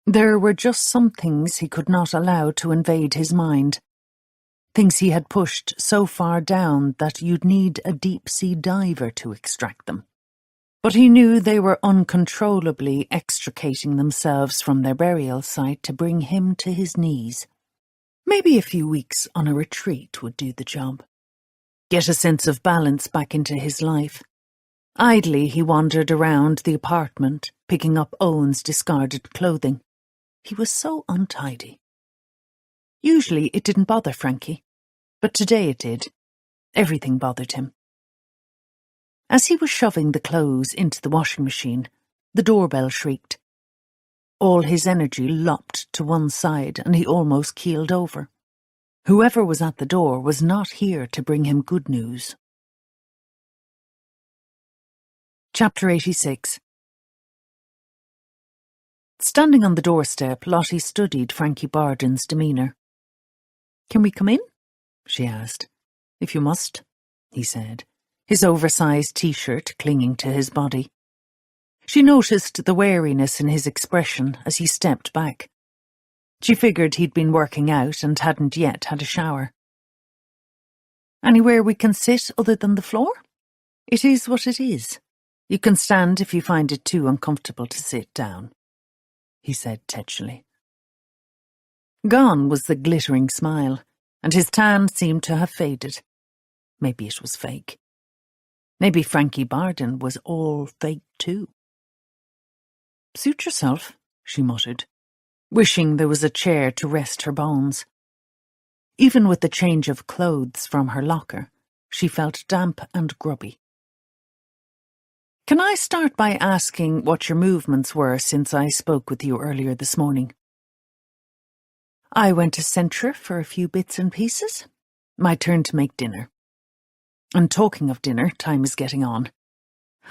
There were just some things he could not allow to invade his mind. Things he had pushed so far down that you'd need a deep-sea diver to extract them. But he knew they were uncontrollably extricating themselves from their burial site to bring him to his knees. Maybe a few weeks on a retreat would do the job. get a sense of balance back into his life. Idly, he wandered around the apartment, picking up Owen's discarded clothing. He was so untidy. Usually it didn't bother Frankie, but today it did. Everything bothered him. As he was shoving the clothes into the washing machine, the doorbell shrieked. All his energy lopped to one side and he almost keeled over. Whoever was at the door was not here to bring him good news. Chapter 86. Standing on the doorstep, Lottie studied Frankie Barden's demeanour. "Can we come in?" she asked. "If you must," he said, his oversized t-shirt clinging to his body. She noticed the wariness in his expression as he stepped back. She figured he'd been working out and hadn't yet had a shower. "Anywhere we can sit other than the floor? It is what it is. You can stand if you find it too uncomfortable to sit down," he said tetchily. Gone was the glittering smile, and his tan seemed to have faded. Maybe it was fake. Maybe Frankie Barden was all fake too. "Suit yourself," she muttered, wishing there was a chair to rest her bones. Even with the change of clothes from her locker, she felt damp and grubby. "Can I start by asking what your movements were since I spoke with you earlier this morning?" "I went to Centra for a few bits and pieces. My turn to make dinner. And talking of dinner, time is getting on.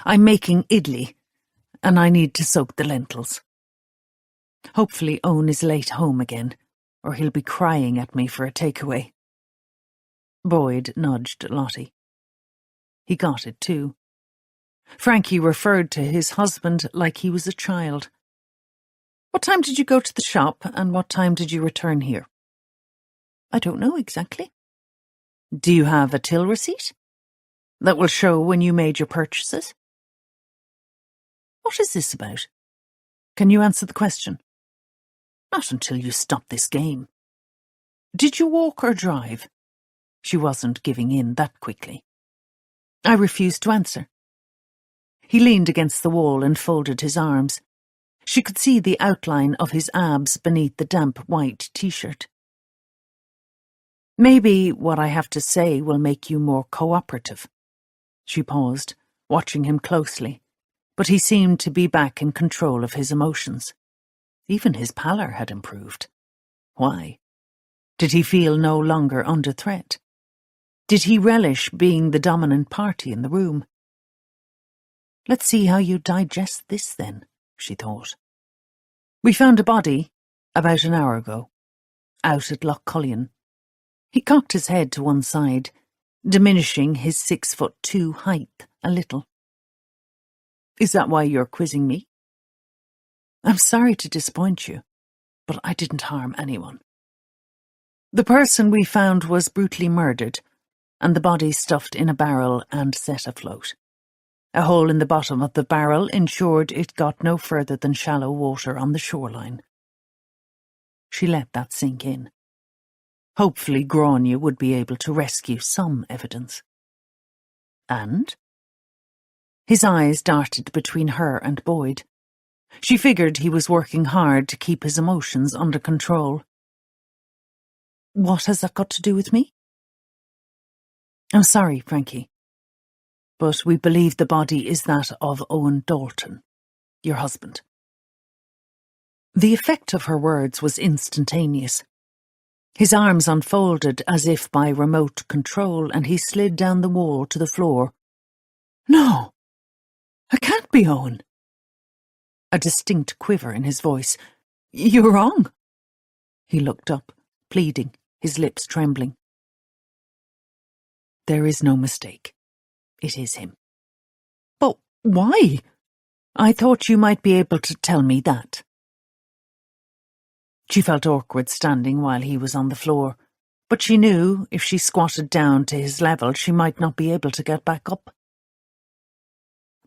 I'm making idli, and I need to soak the lentils. Hopefully Owen is late home again, or he'll be crying at me for a takeaway." Boyd nudged Lottie. He got it too. Frankie referred to his husband like he was a child. "What time did you go to the shop, and what time did you return here?" "I don't know exactly." "Do you have a till receipt that will show when you made your purchases?" "What is this about? Can you answer the question?" "Not until you stop this game." "Did you walk or drive?" She wasn't giving in that quickly. "I refused to answer." He leaned against the wall and folded his arms. She could see the outline of his abs beneath the damp white t-shirt. "Maybe what I have to say will make you more cooperative." She paused, watching him closely, but he seemed to be back in control of his emotions. Even his pallor had improved. Why? Did he feel no longer under threat? Did he relish being the dominant party in the room? "Let's see how you digest this then," she thought. "We found a body about an hour ago, out at Loch Cullion." He cocked his head to one side, diminishing his 6'2" height a little. "Is that why you're quizzing me?" "I'm sorry to disappoint you, but I didn't harm anyone. The person we found was brutally murdered, and the body stuffed in a barrel and set afloat. A hole in the bottom of the barrel ensured it got no further than shallow water on the shoreline." She let that sink in. Hopefully Grania would be able to rescue some evidence. "And?" His eyes darted between her and Boyd. She figured he was working hard to keep his emotions under control. "What has that got to do with me?" "I'm sorry, Frankie, but we believe the body is that of Owen Dalton, your husband." The effect of her words was instantaneous. His arms unfolded as if by remote control, and he slid down the wall to the floor. "No! It can't be Owen!" A distinct quiver in his voice. "You're wrong." He looked up, pleading, his lips trembling. "There is no mistake. It is him." "But why? I thought you might be able to tell me that." She felt awkward standing while he was on the floor, but she knew if she squatted down to his level she might not be able to get back up.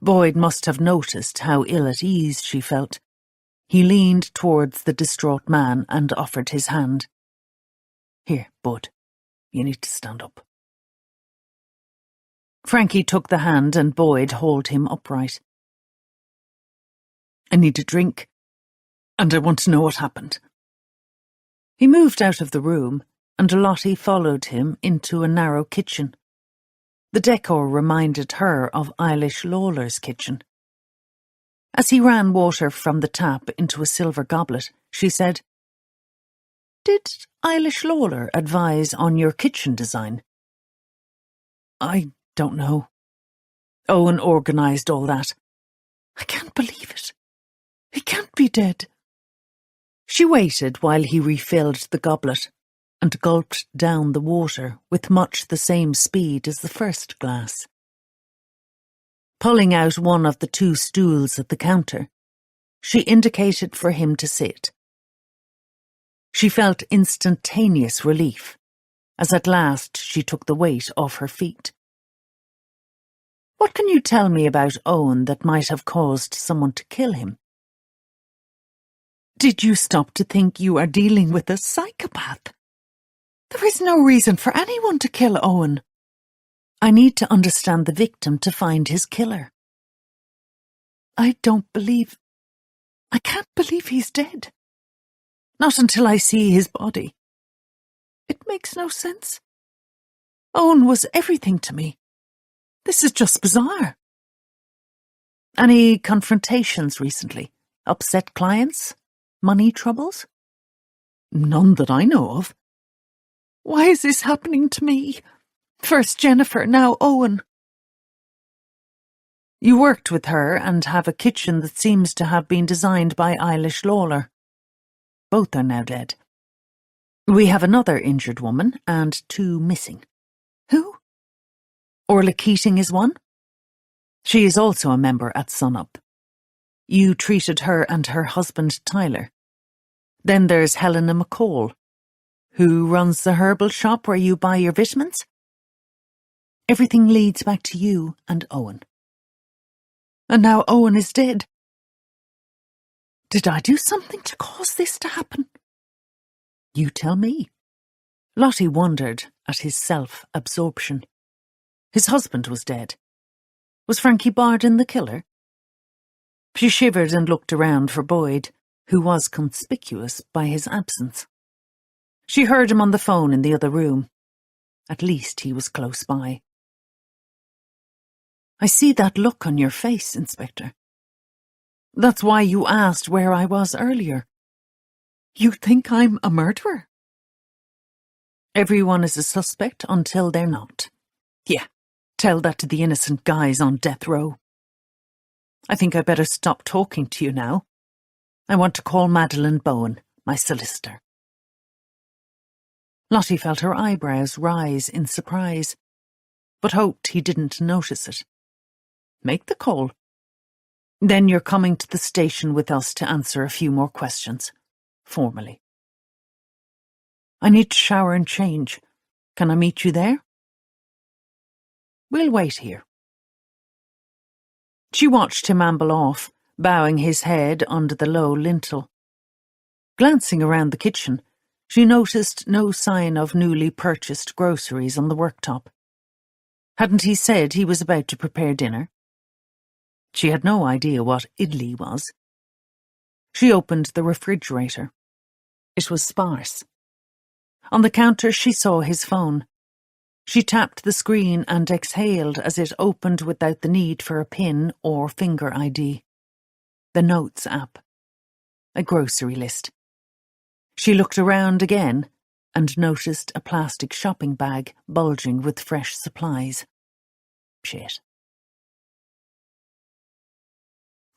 Boyd must have noticed how ill at ease she felt. He leaned towards the distraught man and offered his hand. "Here, Bud, you need to stand up." Frankie took the hand and Boyd hauled him upright. "I need a drink, and I want to know what happened." He moved out of the room, and Lottie followed him into a narrow kitchen. The decor reminded her of Eilish Lawler's kitchen. As he ran water from the tap into a silver goblet, she said, "Did Eilish Lawler advise on your kitchen design?" "I don't know. Owen organised all that." "I can't believe it. He can't be dead." She waited while he refilled the goblet and gulped down the water with much the same speed as the first glass. Pulling out one of the 2 stools at the counter, she indicated for him to sit. She felt instantaneous relief, as at last she took the weight off her feet. "What can you tell me about Owen that might have caused someone to kill him?" "Did you stop to think you are dealing with a psychopath? There is no reason for anyone to kill Owen. I need to understand the victim to find his killer." I can't believe he's dead. Not until I see his body. It makes no sense. Owen was everything to me. This is just bizarre." "Any confrontations recently? Upset clients? Money troubles?" "None that I know of." "Why is this happening to me? First Jennifer, now Owen." "You worked with her and have a kitchen that seems to have been designed by Eilish Lawler. Both are now dead. We have another injured woman and 2 missing." "Who?" "Orla Keating is one. She is also a member at Sunup. You treated her and her husband Tyler. Then there's Helena McCall, who runs the herbal shop where you buy your vitamins. Everything leads back to you and Owen. And now Owen is dead. Did I do something to cause this to happen?" "You tell me." Lottie wondered at his self-absorption. His husband was dead. Was Frankie Barden the killer? She shivered and looked around for Boyd, who was conspicuous by his absence. She heard him on the phone in the other room. At least he was close by. "I see that look on your face, Inspector. That's why you asked where I was earlier. You think I'm a murderer?" "Everyone is a suspect until they're not. Yeah, tell that to the innocent guys on death row. I think I better stop talking to you now. I want to call Madeleine Bowen, my solicitor." Lottie felt her eyebrows rise in surprise, but hoped he didn't notice it. "Make the call. Then you're coming to the station with us to answer a few more questions, formally." "I need to shower and change. Can I meet you there?" "We'll wait here." She watched him amble off, bowing his head under the low lintel. Glancing around the kitchen, she noticed no sign of newly purchased groceries on the worktop. Hadn't he said he was about to prepare dinner? She had no idea what idli was. She opened the refrigerator. It was sparse. On the counter she saw his phone. She tapped the screen and exhaled as it opened without the need for a PIN or finger ID. The Notes app. A grocery list. She looked around again and noticed a plastic shopping bag bulging with fresh supplies. Shit.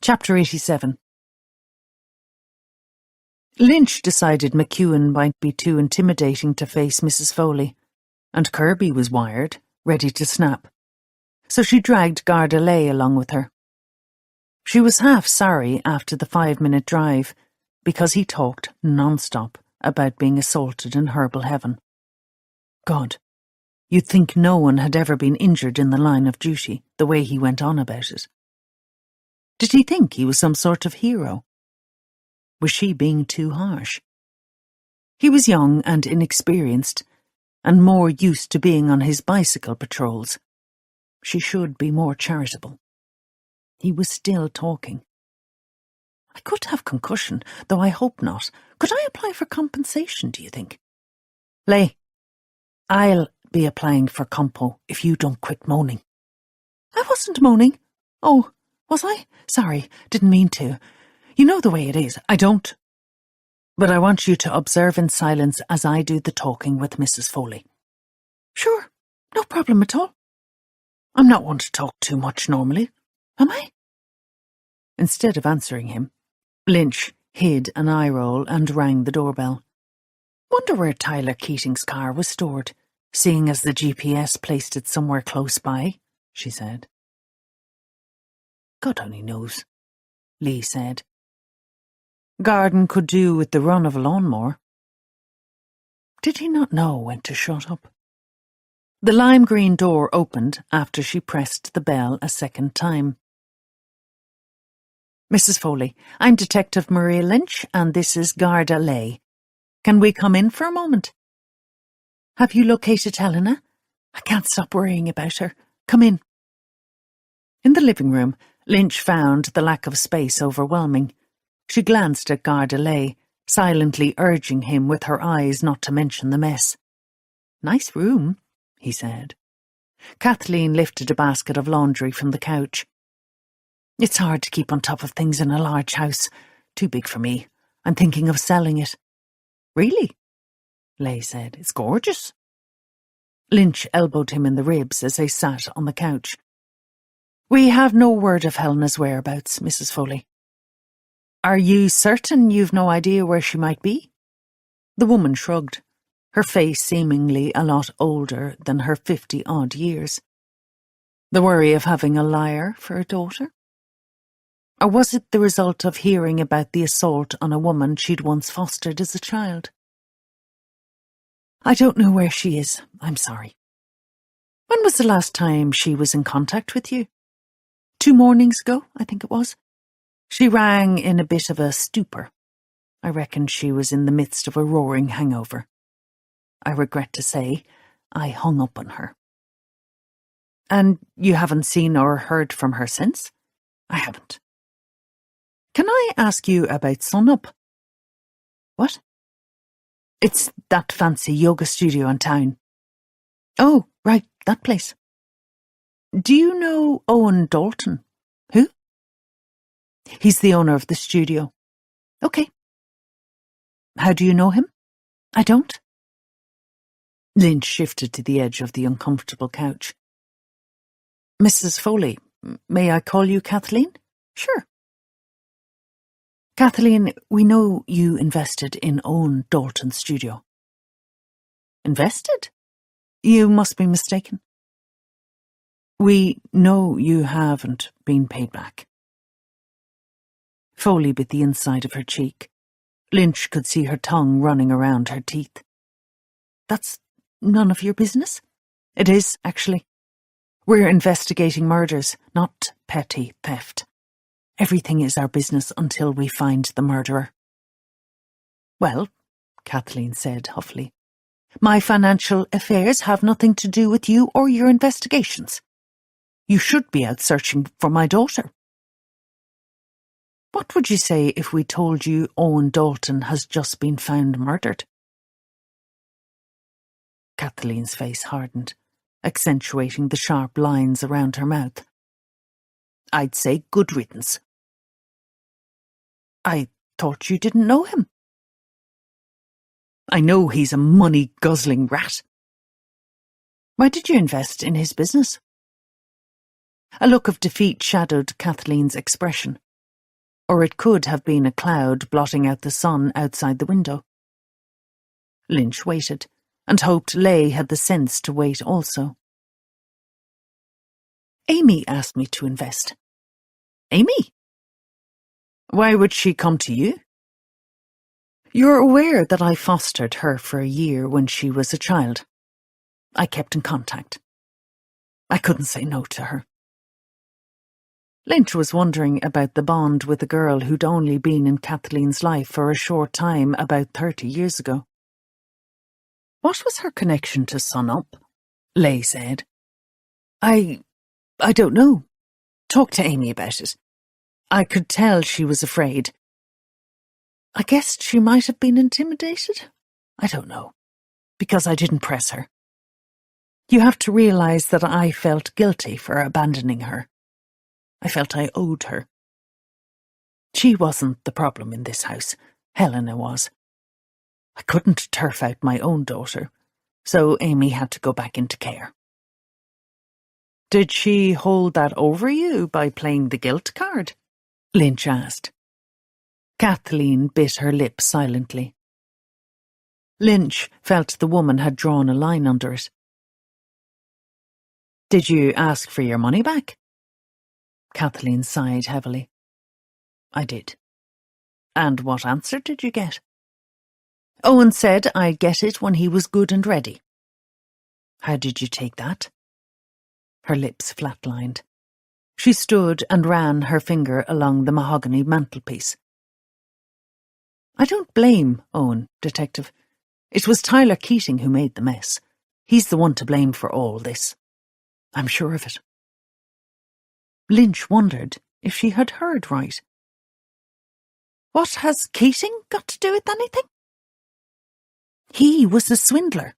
Chapter 87. Lynch decided McEwen might be too intimidating to face Mrs. Foley, and Kirby was wired, ready to snap. So she dragged Garda Lay along with her. She was half sorry after the 5-minute drive, because he talked non-stop about being assaulted in herbal heaven. God, you'd think no one had ever been injured in the line of duty, the way he went on about it. Did he think he was some sort of hero? Was she being too harsh? He was young and inexperienced, and more used to being on his bicycle patrols. she should be more charitable. He was still talking. I could have concussion, though I hope not. Could I apply for compensation, do you think? Lay, I'll be applying for compo if you don't quit moaning. I wasn't moaning. Oh, was I? Sorry, didn't mean to. You know the way it is. I don't. But I want you to observe in silence as I do the talking with Mrs. Foley. Sure, no problem at all. I'm not one to talk too much normally, am I? Instead of answering him, Lynch hid an eye roll and rang the doorbell. Wonder where Tyler Keating's car was stored, seeing as the GPS placed it somewhere close by, she said. God only knows, Lee said. Garden could do with the run of a lawnmower. Did he not know when to shut up? The lime green door opened after she pressed the bell a second time. Mrs. Foley, I'm Detective Maria Lynch, and this is Garda Lay. Can we come in for a moment? Have you located Helena? I can't stop worrying about her. Come in. In the living room, Lynch found the lack of space overwhelming. She glanced at Garda Lay, silently urging him with her eyes not to mention the mess. Nice room, he said. Kathleen lifted a basket of laundry from the couch. It's hard to keep on top of things in a large house. Too big for me. I'm thinking of selling it. Really? Lay said. It's gorgeous. Lynch elbowed him in the ribs as they sat on the couch. We have no word of Helena's whereabouts, Mrs. Foley. Are you certain you've no idea where she might be? The woman shrugged, her face seemingly a lot older than her 50-odd years. The worry of having a liar for a daughter? Or was it the result of hearing about the assault on a woman she'd once fostered as a child? I don't know where she is, I'm sorry. When was the last time she was in contact with you? 2 mornings ago, I think it was. She rang in a bit of a stupor. I reckon she was in the midst of a roaring hangover. I regret to say, I hung up on her. And you haven't seen or heard from her since? I haven't. Can I ask you about Sunup? What? It's that fancy yoga studio in town. Oh, right, that place. Do you know Owen Dalton? Who? He's the owner of the studio. Okay. How do you know him? I don't. Lynch shifted to the edge of the uncomfortable couch. Mrs. Foley, may I call you Kathleen? Sure. Kathleen, we know you invested in Owen Dalton's studio. Invested? You must be mistaken. We know you haven't been paid back. Foley bit the inside of her cheek. Lynch could see her tongue running around her teeth. That's none of your business? It is, actually. We're investigating murders, not petty theft. Everything is our business until we find the murderer. Well, Kathleen said huffily, my financial affairs have nothing to do with you or your investigations. You should be out searching for my daughter. What would you say if we told you Owen Dalton has just been found murdered? Kathleen's face hardened, accentuating the sharp lines around her mouth. I'd say good riddance. I thought you didn't know him. I know he's a money-guzzling rat. Why did you invest in his business? A look of defeat shadowed Kathleen's expression. Or it could have been a cloud blotting out the sun outside the window. Lynch waited, and hoped Lay had the sense to wait also. Amy asked me to invest. Amy? Why would she come to you? You're aware that I fostered her for a year when she was a child. I kept in contact. I couldn't say no to her. Lynch was wondering about the bond with a girl who'd only been in Kathleen's life for a short time about 30 years ago. What was her connection to Sunup? Lay said. I I don't know. Talk to Amy about it. I could tell she was afraid. I guessed she might have been intimidated. I don't know. Because I didn't press her. You have to realize that I felt guilty for abandoning her. I felt I owed her. She wasn't the problem in this house. Helena was. I couldn't turf out my own daughter, so Amy had to go back into care. Did she hold that over you by playing the guilt card? Lynch asked. Kathleen bit her lip silently. Lynch felt the woman had drawn a line under it. Did you ask for your money back? Kathleen sighed heavily. I did. And what answer did you get? Owen said I'd get it when he was good and ready. How did you take that? Her lips flatlined. She stood and ran her finger along the mahogany mantelpiece. I don't blame Owen, Detective. It was Tyler Keating who made the mess. He's the one to blame for all this. I'm sure of it. Lynch wondered if she had heard right. What has Keating got to do with anything? He was a swindler.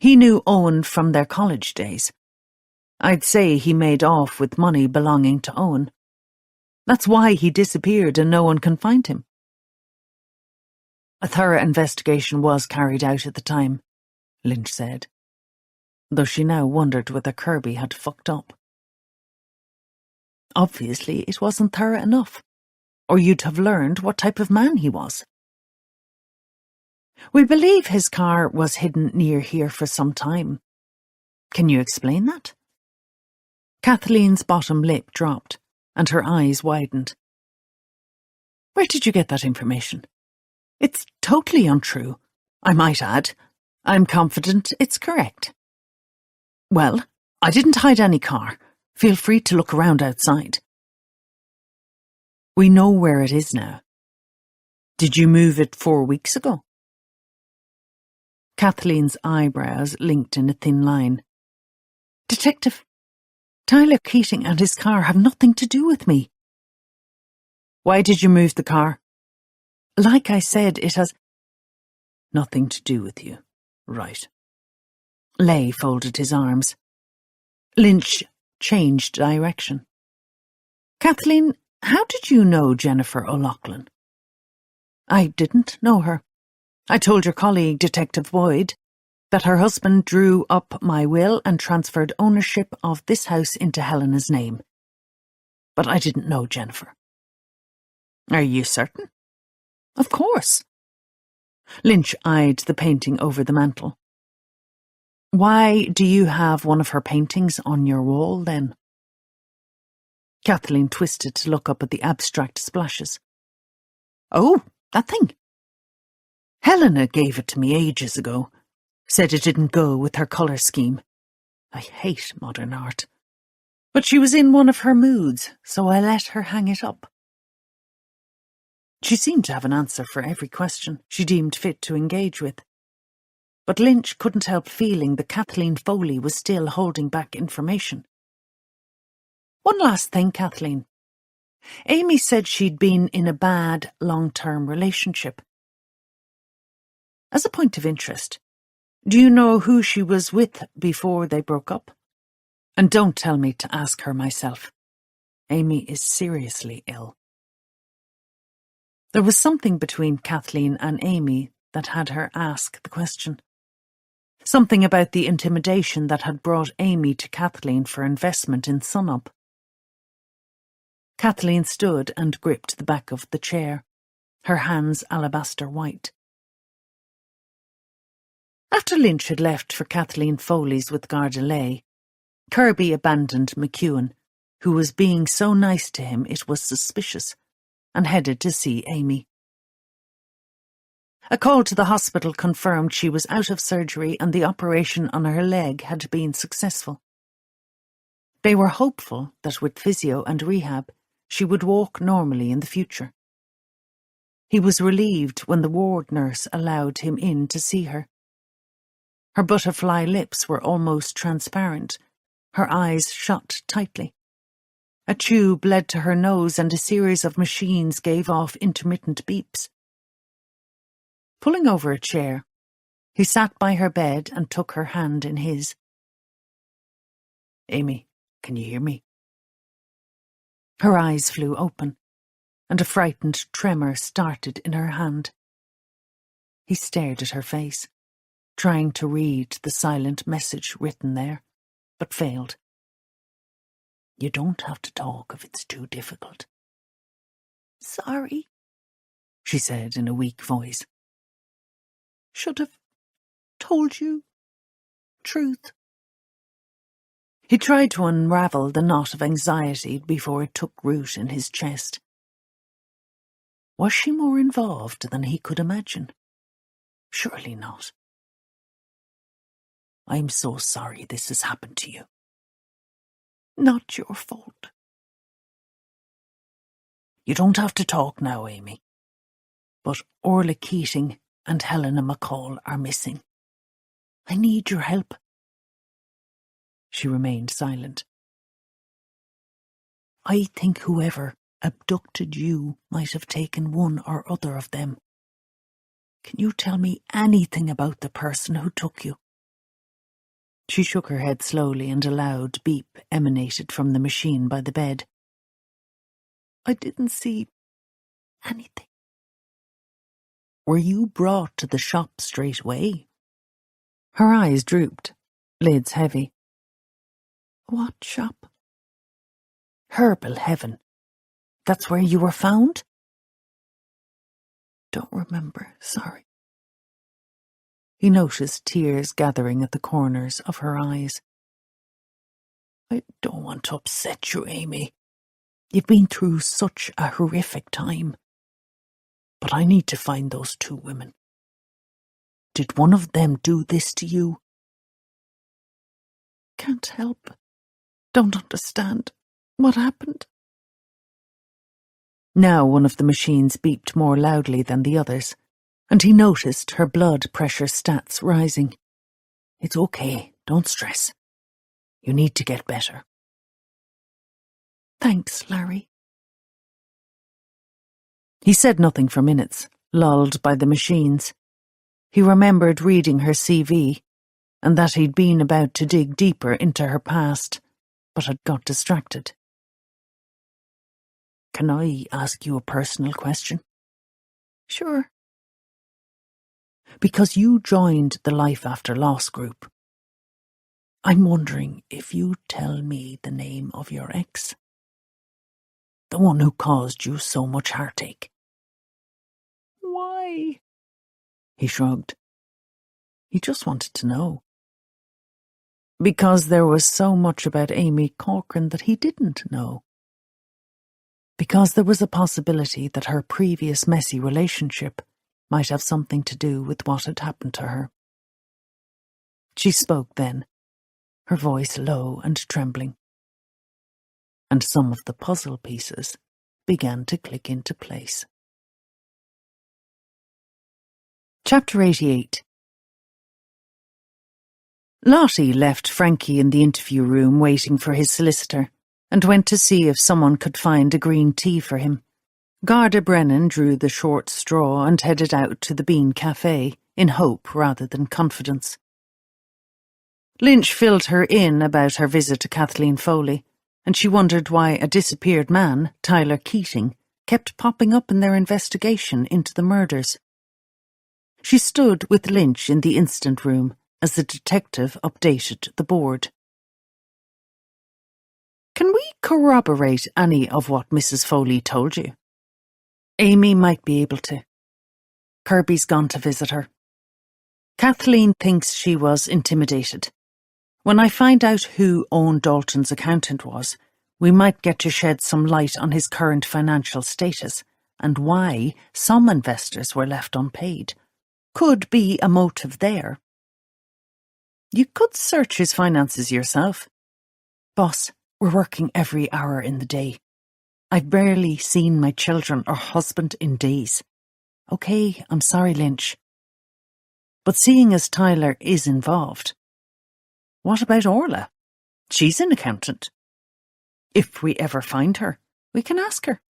He knew Owen from their college days. I'd say he made off with money belonging to Owen. That's why he disappeared and no one can find him. A thorough investigation was carried out at the time, Lynch said, though she now wondered whether Kirby had fucked up. Obviously, it wasn't thorough enough, or you'd have learned what type of man he was. We believe his car was hidden near here for some time. Can you explain that? Kathleen's bottom lip dropped, and her eyes widened. Where did you get that information? It's totally untrue. I might add, I'm confident it's correct. Well, I didn't hide any car. Feel free to look around outside. We know where it is now. Did you move it 4 weeks ago? Kathleen's eyebrows linked in a thin line. Detective, Tyler Keating and his car have nothing to do with me. Why did you move the car? Like I said, it has nothing to do with you. Right. Leigh folded his arms. Lynch changed direction. Kathleen, how did you know Jennifer O'Loughlin? I didn't know her. I told your colleague, Detective Boyd, that her husband drew up my will and transferred ownership of this house into Helena's name. But I didn't know Jennifer. Are you certain? Of course. Lynch eyed the painting over the mantel. Why do you have one of her paintings on your wall, then? Kathleen twisted to look up at the abstract splashes. Oh, that thing. Helena gave it to me ages ago. Said it didn't go with her colour scheme. I hate modern art. But she was in one of her moods, so I let her hang it up. She seemed to have an answer for every question she deemed fit to engage with. But Lynch couldn't help feeling that Kathleen Foley was still holding back information. One last thing, Kathleen. Amy said she'd been in a bad, long-term relationship. As a point of interest, do you know who she was with before they broke up? And don't tell me to ask her myself. Amy is seriously ill. There was something between Kathleen and Amy that had her ask the question. Something about the intimidation that had brought Amy to Kathleen for investment in Sunup. Kathleen stood and gripped the back of the chair, her hands alabaster white. After Lynch had left for Kathleen Foley's with Garda Leigh, Kirby abandoned McEwen, who was being so nice to him it was suspicious, and headed to see Amy. A call to the hospital confirmed she was out of surgery and the operation on her leg had been successful. They were hopeful that with physio and rehab, she would walk normally in the future. He was relieved when the ward nurse allowed him in to see her. Her butterfly lips were almost transparent, Her eyes shut tightly. A tube led to her nose and a series of machines gave off intermittent beeps. Pulling over a chair, he sat by her bed and took her hand in his. "Amy, can you hear me?" Her eyes flew open, and a frightened tremor started in her hand. He stared at her face, trying to read the silent message written there, but failed. "You don't have to talk if it's too difficult." "Sorry," she said in a weak voice. "Should have told you truth." He tried to unravel the knot of anxiety before it took root in his chest. Was she more involved than he could imagine? Surely not. "I'm so sorry this has happened to you." "Not your fault." "You don't have to talk now, Amy. But Orla Keating and Helena McCall are missing. I need your help." She remained silent. "I think whoever abducted you might have taken one or other of them. Can you tell me anything about the person who took you?" She shook her head slowly and a loud beep emanated from the machine by the bed. "I didn't see anything." "Were you brought to the shop straight away?" Her eyes drooped, lids heavy. "What shop?" "Herbal Heaven. That's where you were found?" "Don't remember, sorry." He noticed tears gathering at the corners of her eyes. "I don't want to upset you, Amy. You've been through such a horrific time. But I need to find those two women. Did one of them do this to you?" "Can't help. Don't understand. What happened?" Now one of the machines beeped more loudly than the others, and he noticed her blood pressure stats rising. "It's okay, don't stress. You need to get better." "Thanks, Larry." He said nothing for minutes, lulled by the machines. He remembered reading her CV, and that he'd been about to dig deeper into her past, but had got distracted. "Can I ask you a personal question?" "Sure." "Because you joined the Life After Loss group, I'm wondering if you'd tell me the name of your ex. The one who caused you so much heartache." "Why?" He shrugged. He just wanted to know. Because there was so much about Amy Corcoran that he didn't know. Because there was a possibility that her previous messy relationship might have something to do with what had happened to her. She spoke then, her voice low and trembling. And some of the puzzle pieces began to click into place. Chapter 88. Lottie left Frankie in the interview room waiting for his solicitor and went to see if someone could find a green tea for him. Garda Brennan drew the short straw and headed out to the Bean Cafe, in hope rather than confidence. Lynch filled her in about her visit to Kathleen Foley, and she wondered why a disappeared man, Tyler Keating, kept popping up in their investigation into the murders. She stood with Lynch in the instant room as the detective updated the board. "Can we corroborate any of what Mrs. Foley told you?" "Amy might be able to. Kirby's gone to visit her. Kathleen thinks she was intimidated. When I find out who Owen Dalton's accountant was, we might get to shed some light on his current financial status and why some investors were left unpaid. Could be a motive there." "You could search his finances yourself." "Boss, we're working every hour in the day. I've barely seen my children or husband in days." "Okay, I'm sorry, Lynch. But seeing as Tyler is involved, what about Orla? She's an accountant. If we ever find her, we can ask her,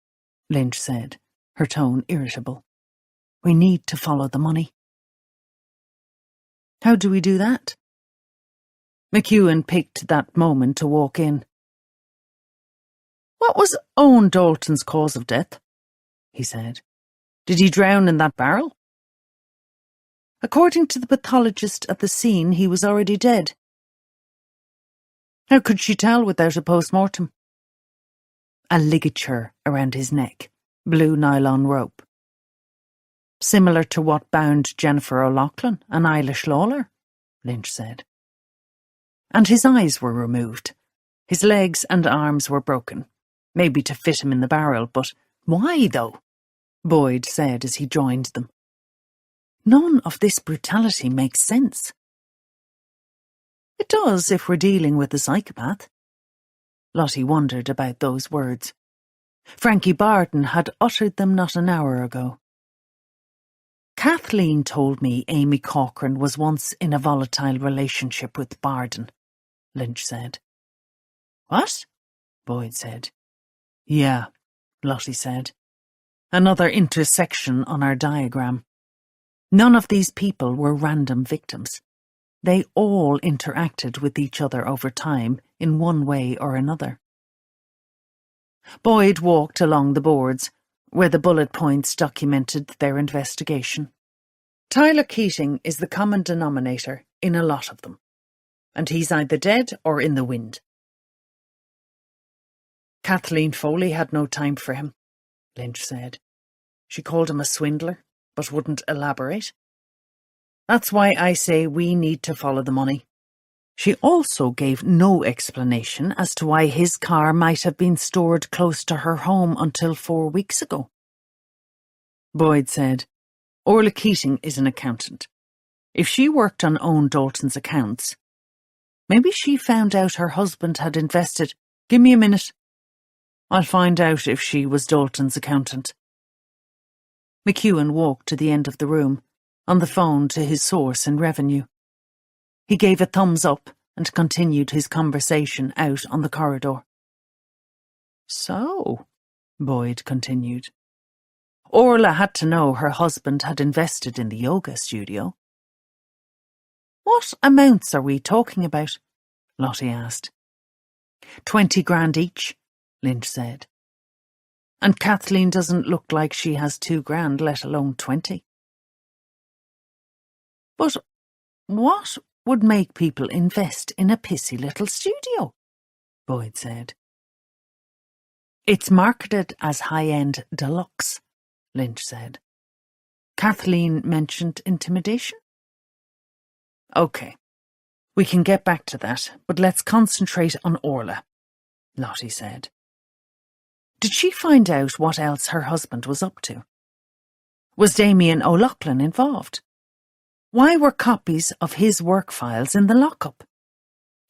Lynch said, her tone irritable. We need to follow the money. How do we do that? McEwen picked that moment to walk in. What was Owen Dalton's cause of death? He said. Did he drown in that barrel? According to the pathologist at the scene, he was already dead. How could she tell without a post-mortem? A ligature around his neck, blue nylon rope. Similar to what bound Jennifer O'Loughlin and Eilish Lawler, Lynch said. And his eyes were removed. His legs and arms were broken, maybe to fit him in the barrel, but why, though? Boyd said as he joined them. None of this brutality makes sense. It does if we're dealing with a psychopath. Lottie wondered about those words. Frankie Barden had uttered them not an hour ago. Kathleen told me Amy Corcoran was once in a volatile relationship with Barden, Lynch said. What? Boyd said. Yeah, Lottie said. Another intersection on our diagram. None of these people were random victims. They all interacted with each other over time in one way or another. Boyd walked along the boards, where the bullet points documented their investigation. Tyler Keating is the common denominator in a lot of them, and he's either dead or in the wind. Kathleen Foley had no time for him, Lynch said. She called him a swindler, but wouldn't elaborate. That's why I say we need to follow the money. She also gave no explanation as to why his car might have been stored close to her home until 4 weeks ago. Boyd said, Orla Keating is an accountant. If she worked on Owen Dalton's accounts, maybe she found out her husband had invested. Give me a minute. I'll find out if she was Dalton's accountant. McEwen walked to the end of the room, on the phone to his source in revenue. He gave a thumbs up and continued his conversation out on the corridor. So, Boyd continued, Orla had to know her husband had invested in the yoga studio. What amounts are we talking about? Lottie asked. 20 grand each, Lynch said. And Kathleen doesn't look like she has 2 grand, let alone 20. But what would make people invest in a pissy little studio? Boyd said. It's marketed as high-end deluxe, Lynch said. Kathleen mentioned intimidation. OK, we can get back to that, but let's concentrate on Orla, Lottie said. Did she find out what else her husband was up to? Was Damien O'Loughlin involved? Why were copies of his work files in the lockup?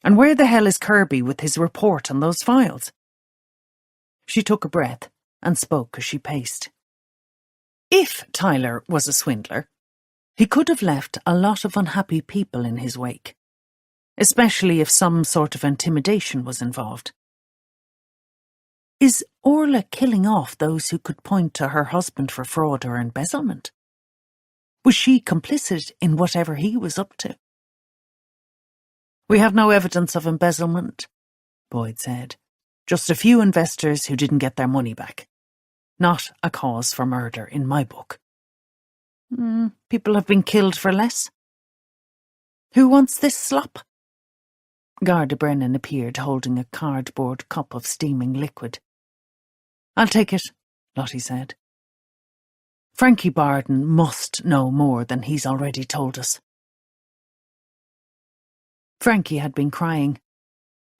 And where the hell is Kirby with his report on those files? She took a breath and spoke as she paced. If Tyler was a swindler, he could have left a lot of unhappy people in his wake, especially if some sort of intimidation was involved. Is Orla killing off those who could point to her husband for fraud or embezzlement? Was she complicit in whatever he was up to? We have no evidence of embezzlement, Boyd said. Just a few investors who didn't get their money back. Not a cause for murder in my book. People have been killed for less. Who wants this slop? Garda Brennan appeared holding a cardboard cup of steaming liquid. I'll take it, Lottie said. Frankie Barden must know more than he's already told us. Frankie had been crying.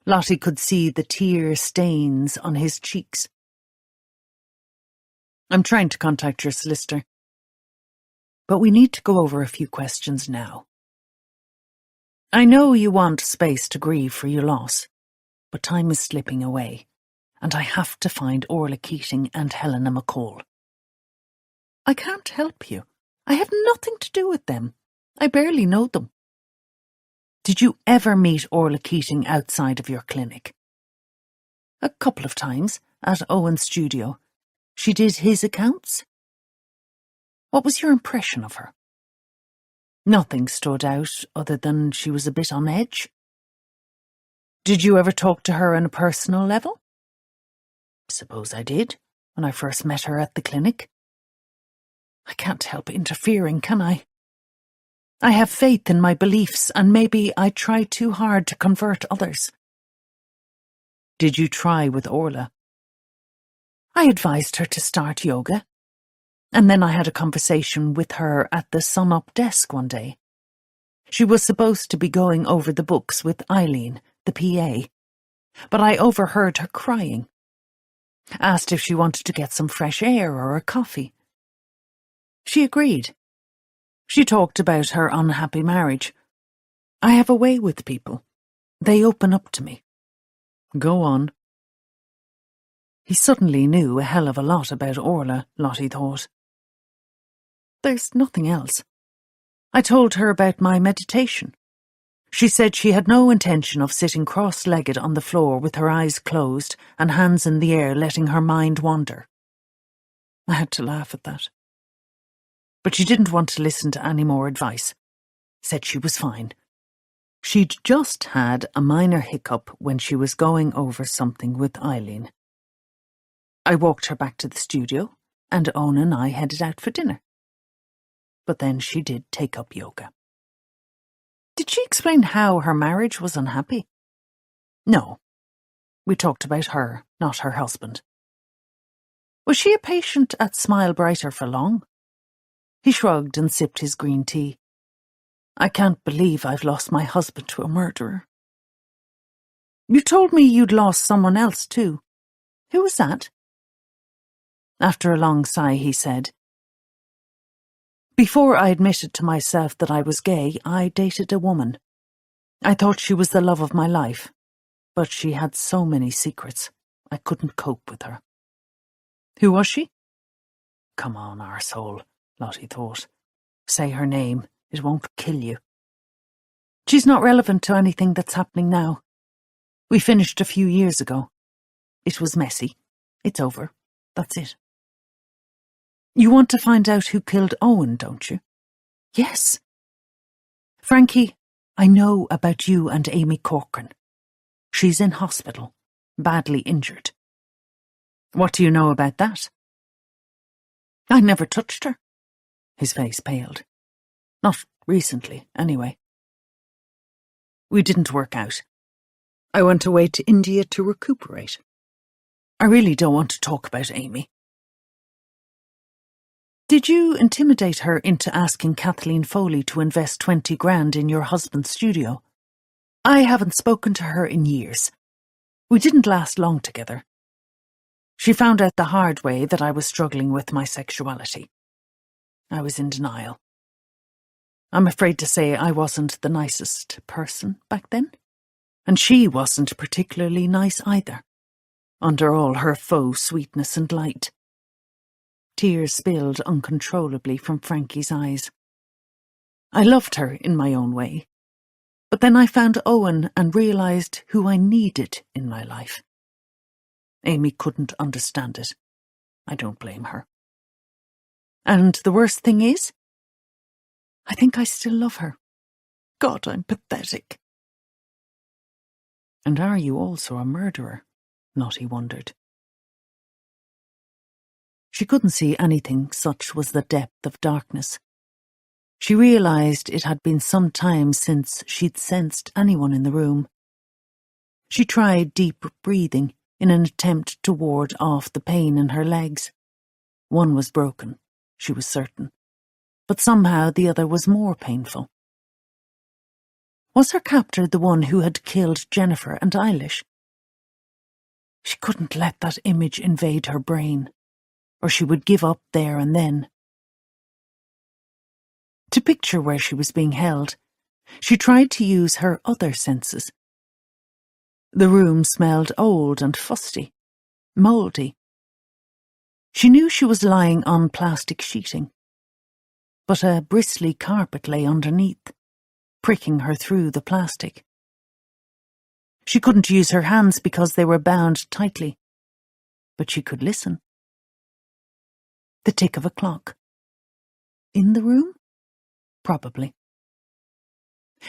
Lottie could see the tear stains on his cheeks. I'm trying to contact your solicitor. But we need to go over a few questions now. I know you want space to grieve for your loss, but time is slipping away, and I have to find Orla Keating and Helena McCall. I can't help you. I have nothing to do with them. I barely know them. Did you ever meet Orla Keating outside of your clinic? A couple of times, at Owen's studio. She did his accounts? What was your impression of her? Nothing stood out other than she was a bit on edge. Did you ever talk to her on a personal level? Suppose I did, when I first met her at the clinic. I can't help interfering, can I? I have faith in my beliefs, and maybe I try too hard to convert others. Did you try with Orla? I advised her to start yoga, and then I had a conversation with her at the sun-up desk one day. She was supposed to be going over the books with Eileen, the PA, but I overheard her crying. Asked if she wanted to get some fresh air or a coffee. She agreed. She talked about her unhappy marriage. I have a way with people. They open up to me. Go on. He suddenly knew a hell of a lot about Orla, Lottie thought. There's nothing else. I told her about my meditation. She said she had no intention of sitting cross-legged on the floor with her eyes closed and hands in the air letting her mind wander. I had to laugh at that. But she didn't want to listen to any more advice. Said she was fine. She'd just had a minor hiccup when she was going over something with Eileen. I walked her back to the studio, and Owen and I headed out for dinner. But then she did take up yoga. Did she explain how her marriage was unhappy? No. We talked about her, not her husband. Was she a patient at Smile Brighter for long? He shrugged and sipped his green tea. I can't believe I've lost my husband to a murderer. You told me you'd lost someone else too. Who was that? After a long sigh, he said, Before I admitted to myself that I was gay, I dated a woman. I thought she was the love of my life, but she had so many secrets. I couldn't cope with her. Who was she? Come on, arsehole, Lottie thought. Say her name. It won't kill you. She's not relevant to anything that's happening now. We finished a few years ago. It was messy. It's over. That's it. You want to find out who killed Owen, don't you? Yes. Frankie, I know about you and Amy Corcoran. She's in hospital, badly injured. What do you know about that? I never touched her. His face paled. Not recently, anyway. We didn't work out. I went away to India to recuperate. I really don't want to talk about Amy. Did you intimidate her into asking Kathleen Foley to invest 20 grand in your husband's studio? I haven't spoken to her in years. We didn't last long together. She found out the hard way that I was struggling with my sexuality. I was in denial. I'm afraid to say I wasn't the nicest person back then. And she wasn't particularly nice either, under all her faux sweetness and light. Tears spilled uncontrollably from Frankie's eyes. I loved her in my own way, but then I found Owen and realised who I needed in my life. Amy couldn't understand it. I don't blame her. And the worst thing is, I think I still love her. God, I'm pathetic. And are you also a murderer? Lottie wondered. She couldn't see anything, such was the depth of darkness. She realised it had been some time since she'd sensed anyone in the room. She tried deep breathing in an attempt to ward off the pain in her legs. One was broken, she was certain, but somehow the other was more painful. Was her captor the one who had killed Jennifer and Eilish? She couldn't let that image invade her brain, or she would give up there and then. To picture where she was being held, she tried to use her other senses. The room smelled old and fusty, mouldy. She knew she was lying on plastic sheeting, but a bristly carpet lay underneath, pricking her through the plastic. She couldn't use her hands because they were bound tightly, but she could listen. The tick of a clock. In the room? Probably.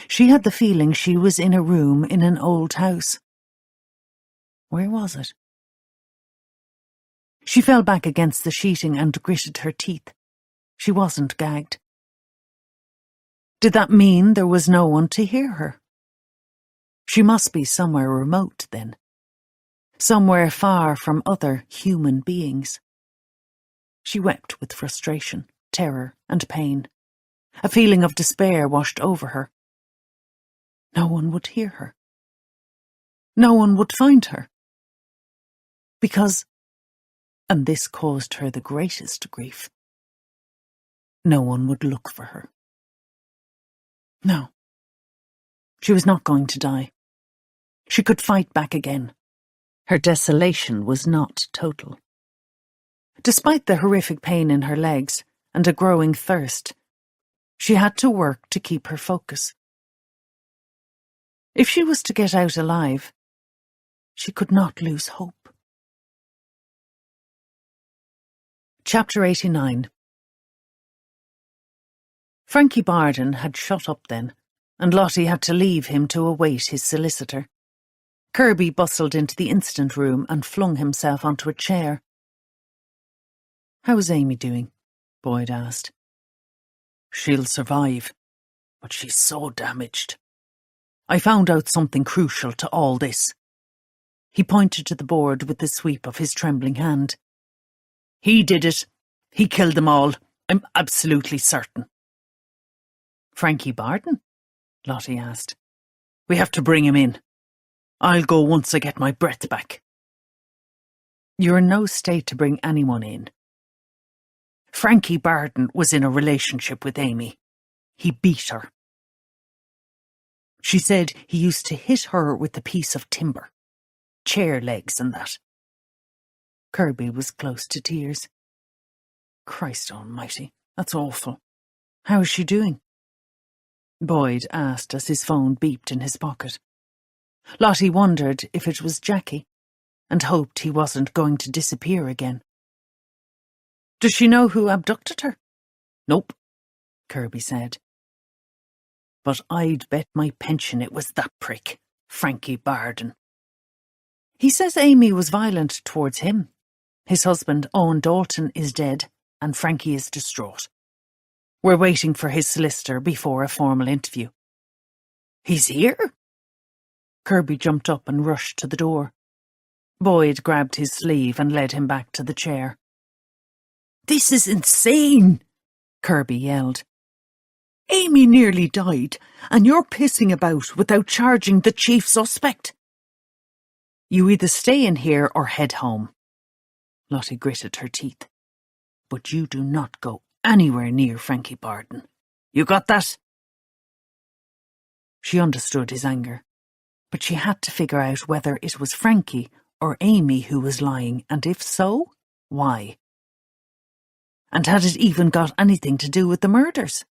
She had the feeling she was in a room in an old house. Where was it? She fell back against the sheeting and gritted her teeth. She wasn't gagged. Did that mean there was no one to hear her? She must be somewhere remote, then. Somewhere far from other human beings. She wept with frustration, terror, and pain. A feeling of despair washed over her. No one would hear her. No one would find her. Because, and this caused her the greatest grief, no one would look for her. No. She was not going to die. She could fight back again. Her desolation was not total. Despite the horrific pain in her legs and a growing thirst, she had to work to keep her focus. If she was to get out alive, she could not lose hope. Chapter 89. Frankie Barden had shut up then, and Lottie had to leave him to await his solicitor. Kirby bustled into the incident room and flung himself onto a chair. "How is Amy doing?" Boyd asked. "She'll survive, but she's so damaged. I found out something crucial to all this." He pointed to the board with the sweep of his trembling hand. "He did it. He killed them all. I'm absolutely certain." "Frankie Barden?" Lottie asked. "We have to bring him in. I'll go once I get my breath back." "You're in no state to bring anyone in." "Frankie Barden was in a relationship with Amy. He beat her. She said he used to hit her with a piece of timber. Chair legs and that." Kirby was close to tears. "Christ almighty, that's awful. How is she doing?" Boyd asked as his phone beeped in his pocket. Lottie wondered if it was Jackie, and hoped he wasn't going to disappear again. "Does she know who abducted her?" "Nope," Kirby said. "But I'd bet my pension it was that prick, Frankie Barden." "He says Amy was violent towards him. His husband, Owen Dalton, is dead, and Frankie is distraught. We're waiting for his solicitor before a formal interview." "He's here?" Kirby jumped up and rushed to the door. Boyd grabbed his sleeve and led him back to the chair. "This is insane!" Kirby yelled. "Amy nearly died, and you're pissing about without charging the chief suspect." "You either stay in here or head home." Lottie gritted her teeth. "But you do not go anywhere near Frankie Barden. You got that?" She understood his anger, but she had to figure out whether it was Frankie or Amy who was lying, and if so, why? And had it even got anything to do with the murders?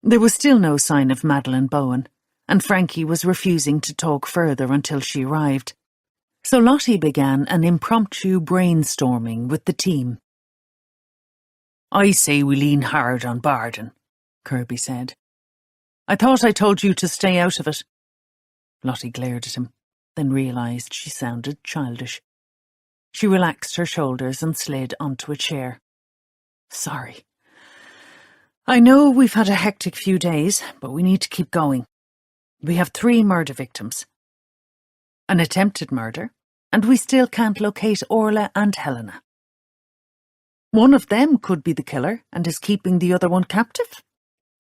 There was still no sign of Madeline Bowen, and Frankie was refusing to talk further until she arrived. So Lottie began an impromptu brainstorming with the team. "I say we lean hard on Barden," Kirby said. "I thought I told you to stay out of it." Lottie glared at him, then realised she sounded childish. She relaxed her shoulders and slid onto a chair. "Sorry. I know we've had a hectic few days, but we need to keep going. We have 3 murder victims. An attempted murder, and we still can't locate Orla and Helena. One of them could be the killer and is keeping the other one captive,"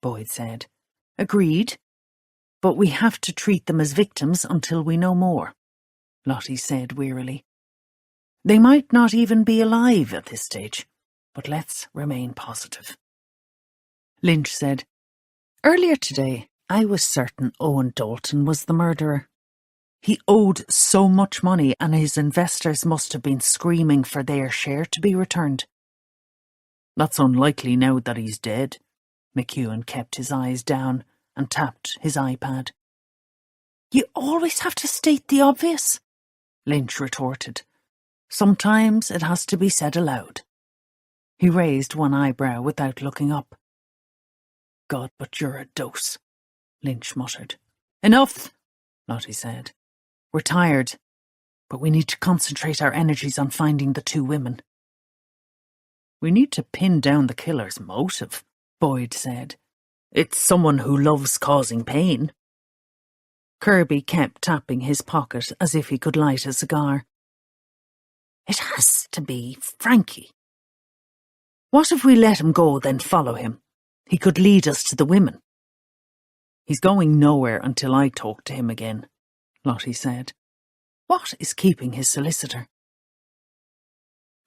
Boyd said. "Agreed. But we have to treat them as victims until we know more," Lottie said wearily. "They might not even be alive at this stage, but let's remain positive." Lynch said, "Earlier today, I was certain Owen Dalton was the murderer. He owed so much money and his investors must have been screaming for their share to be returned." "That's unlikely now that he's dead." McEwen kept his eyes down and tapped his iPad. "You always have to state the obvious," Lynch retorted. "Sometimes it has to be said aloud." He raised one eyebrow without looking up. "God, but you're a dose," Lynch muttered. "Enough," Lottie said. "We're tired, but we need to concentrate our energies on finding the 2 women." "We need to pin down the killer's motive," Boyd said. "It's someone who loves causing pain." Kirby kept tapping his pocket as if he could light a cigar. "It has to be Frankie. What if we let him go, then follow him? He could lead us to the women." "He's going nowhere until I talk to him again," Lottie said. "What is keeping his solicitor?"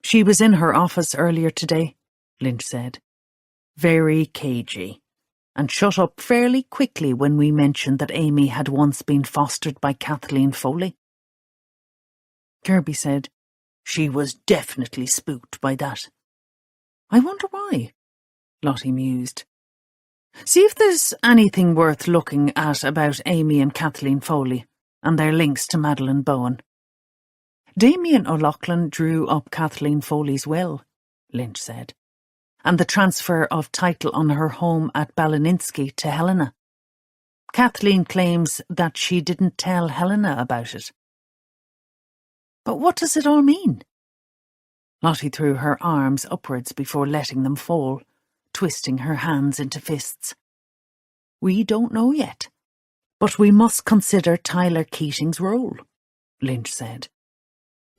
"She was in her office earlier today," Lynch said. "Very cagey, and shut up fairly quickly when we mentioned that Amy had once been fostered by Kathleen Foley." Kirby said, "She was definitely spooked by that." "I wonder why," Lottie mused. "See if there's anything worth looking at about Amy and Kathleen Foley and their links to Madeline Bowen." "Damien O'Loughlin drew up Kathleen Foley's will," Lynch said, "and the transfer of title on her home at Ballinsky to Helena. Kathleen claims that she didn't tell Helena about it." "But what does it all mean?" Lottie threw her arms upwards before letting them fall, twisting her hands into fists. "We don't know yet. But we must consider Tyler Keating's role," Lynch said.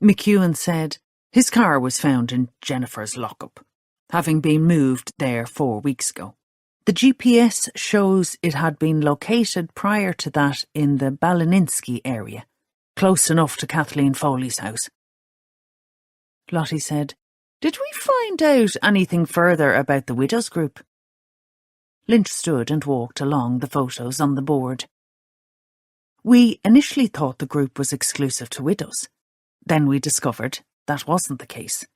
McEwen said his car was found in Jennifer's lockup, having been moved there 4 weeks ago. The GPS shows it had been located prior to that in the Ballinsky area, close enough to Kathleen Foley's house. Lottie said, "Did we find out anything further about the widows group?" Lynch stood and walked along the photos on the board. "We initially thought the group was exclusive to widows. Then we discovered that wasn't the case.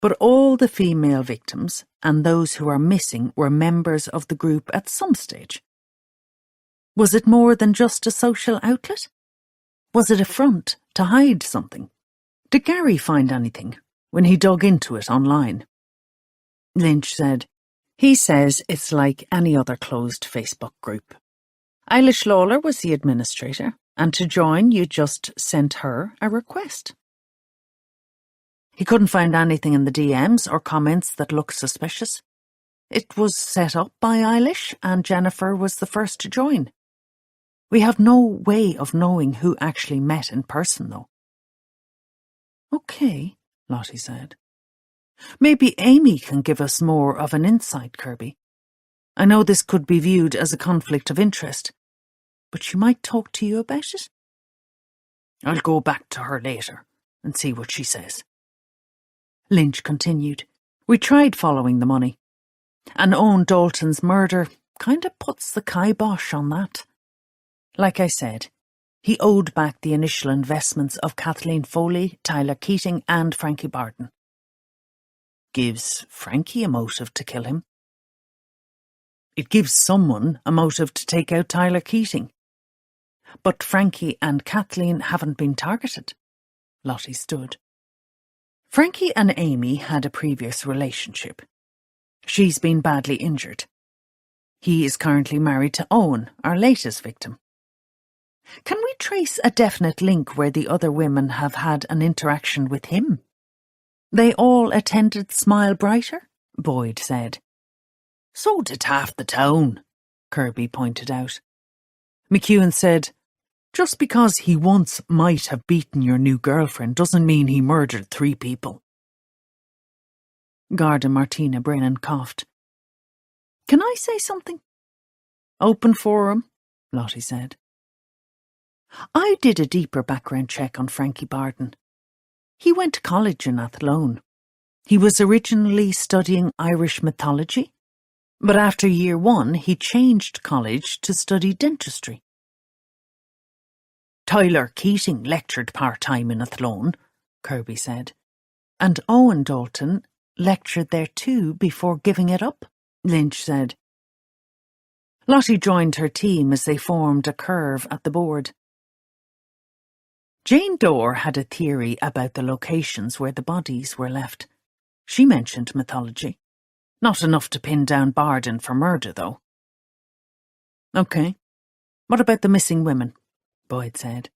But all the female victims and those who are missing were members of the group at some stage. Was it more than just a social outlet? Was it a front to hide something? Did Gary find anything when he dug into it online?" Lynch said, "He says it's like any other closed Facebook group. Eilish Lawler was the administrator, and to join you just sent her a request. He couldn't find anything in the DMs or comments that looked suspicious. It was set up by Eilish, and Jennifer was the first to join. We have no way of knowing who actually met in person, though." "Okay," Lottie said. "Maybe Amy can give us more of an insight, Kirby. I know this could be viewed as a conflict of interest, but she might talk to you about it." "I'll go back to her later and see what she says." Lynch continued, "We tried following the money, and Owen Dalton's murder kind of puts the kibosh on that. Like I said, he owed back the initial investments of Kathleen Foley, Tyler Keating and Frankie Barden. Gives Frankie a motive to kill him." It gives someone a motive to take out Tyler Keating. But Frankie and Kathleen haven't been targeted. Lottie stood. Frankie and Amy had a previous relationship. She's been badly injured. He is currently married to Owen, our latest victim. Can we trace a definite link where the other women have had an interaction with him? They all attended Smile Brighter, Boyd said. So did half the town, Kirby pointed out. McEwen said, just because he once might have beaten your new girlfriend doesn't mean he murdered 3 people. Garda Martina Brennan coughed. Can I say something? Open forum, Lottie said. I did a deeper background check on Frankie Barden. He went to college in Athlone. He was originally studying Irish mythology, but after year 1 he changed college to study dentistry. Tyler Keating lectured part-time in Athlone, Kirby said, and Owen Dalton lectured there too before giving it up, Lynch said. Lottie joined her team as they formed a curve at the board. Jane Dorr had a theory about the locations where the bodies were left. She mentioned mythology. Not enough to pin down Barden for murder, though. OK. What about the missing women? Boyd said.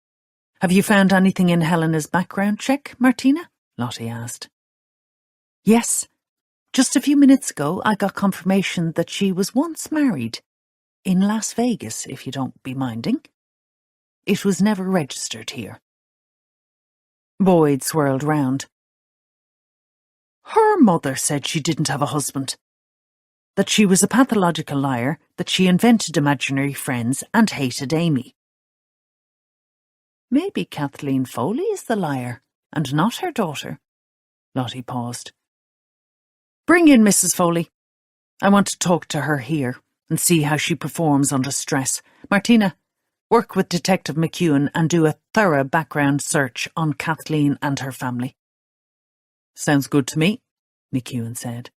Have you found anything in Helena's background check, Martina? Lottie asked. Yes. Just a few minutes ago, I got confirmation that she was once married. In Las Vegas, if you don't be minding. It was never registered here. Boyd swirled round. Her mother said she didn't have a husband. That she was a pathological liar, that she invented imaginary friends and hated Amy. Maybe Kathleen Foley is the liar, and not her daughter. Lottie paused. Bring in Mrs. Foley. I want to talk to her here and see how she performs under stress. Martina, work with Detective McEwen and do a thorough background search on Kathleen and her family. Sounds good to me, McEwen said.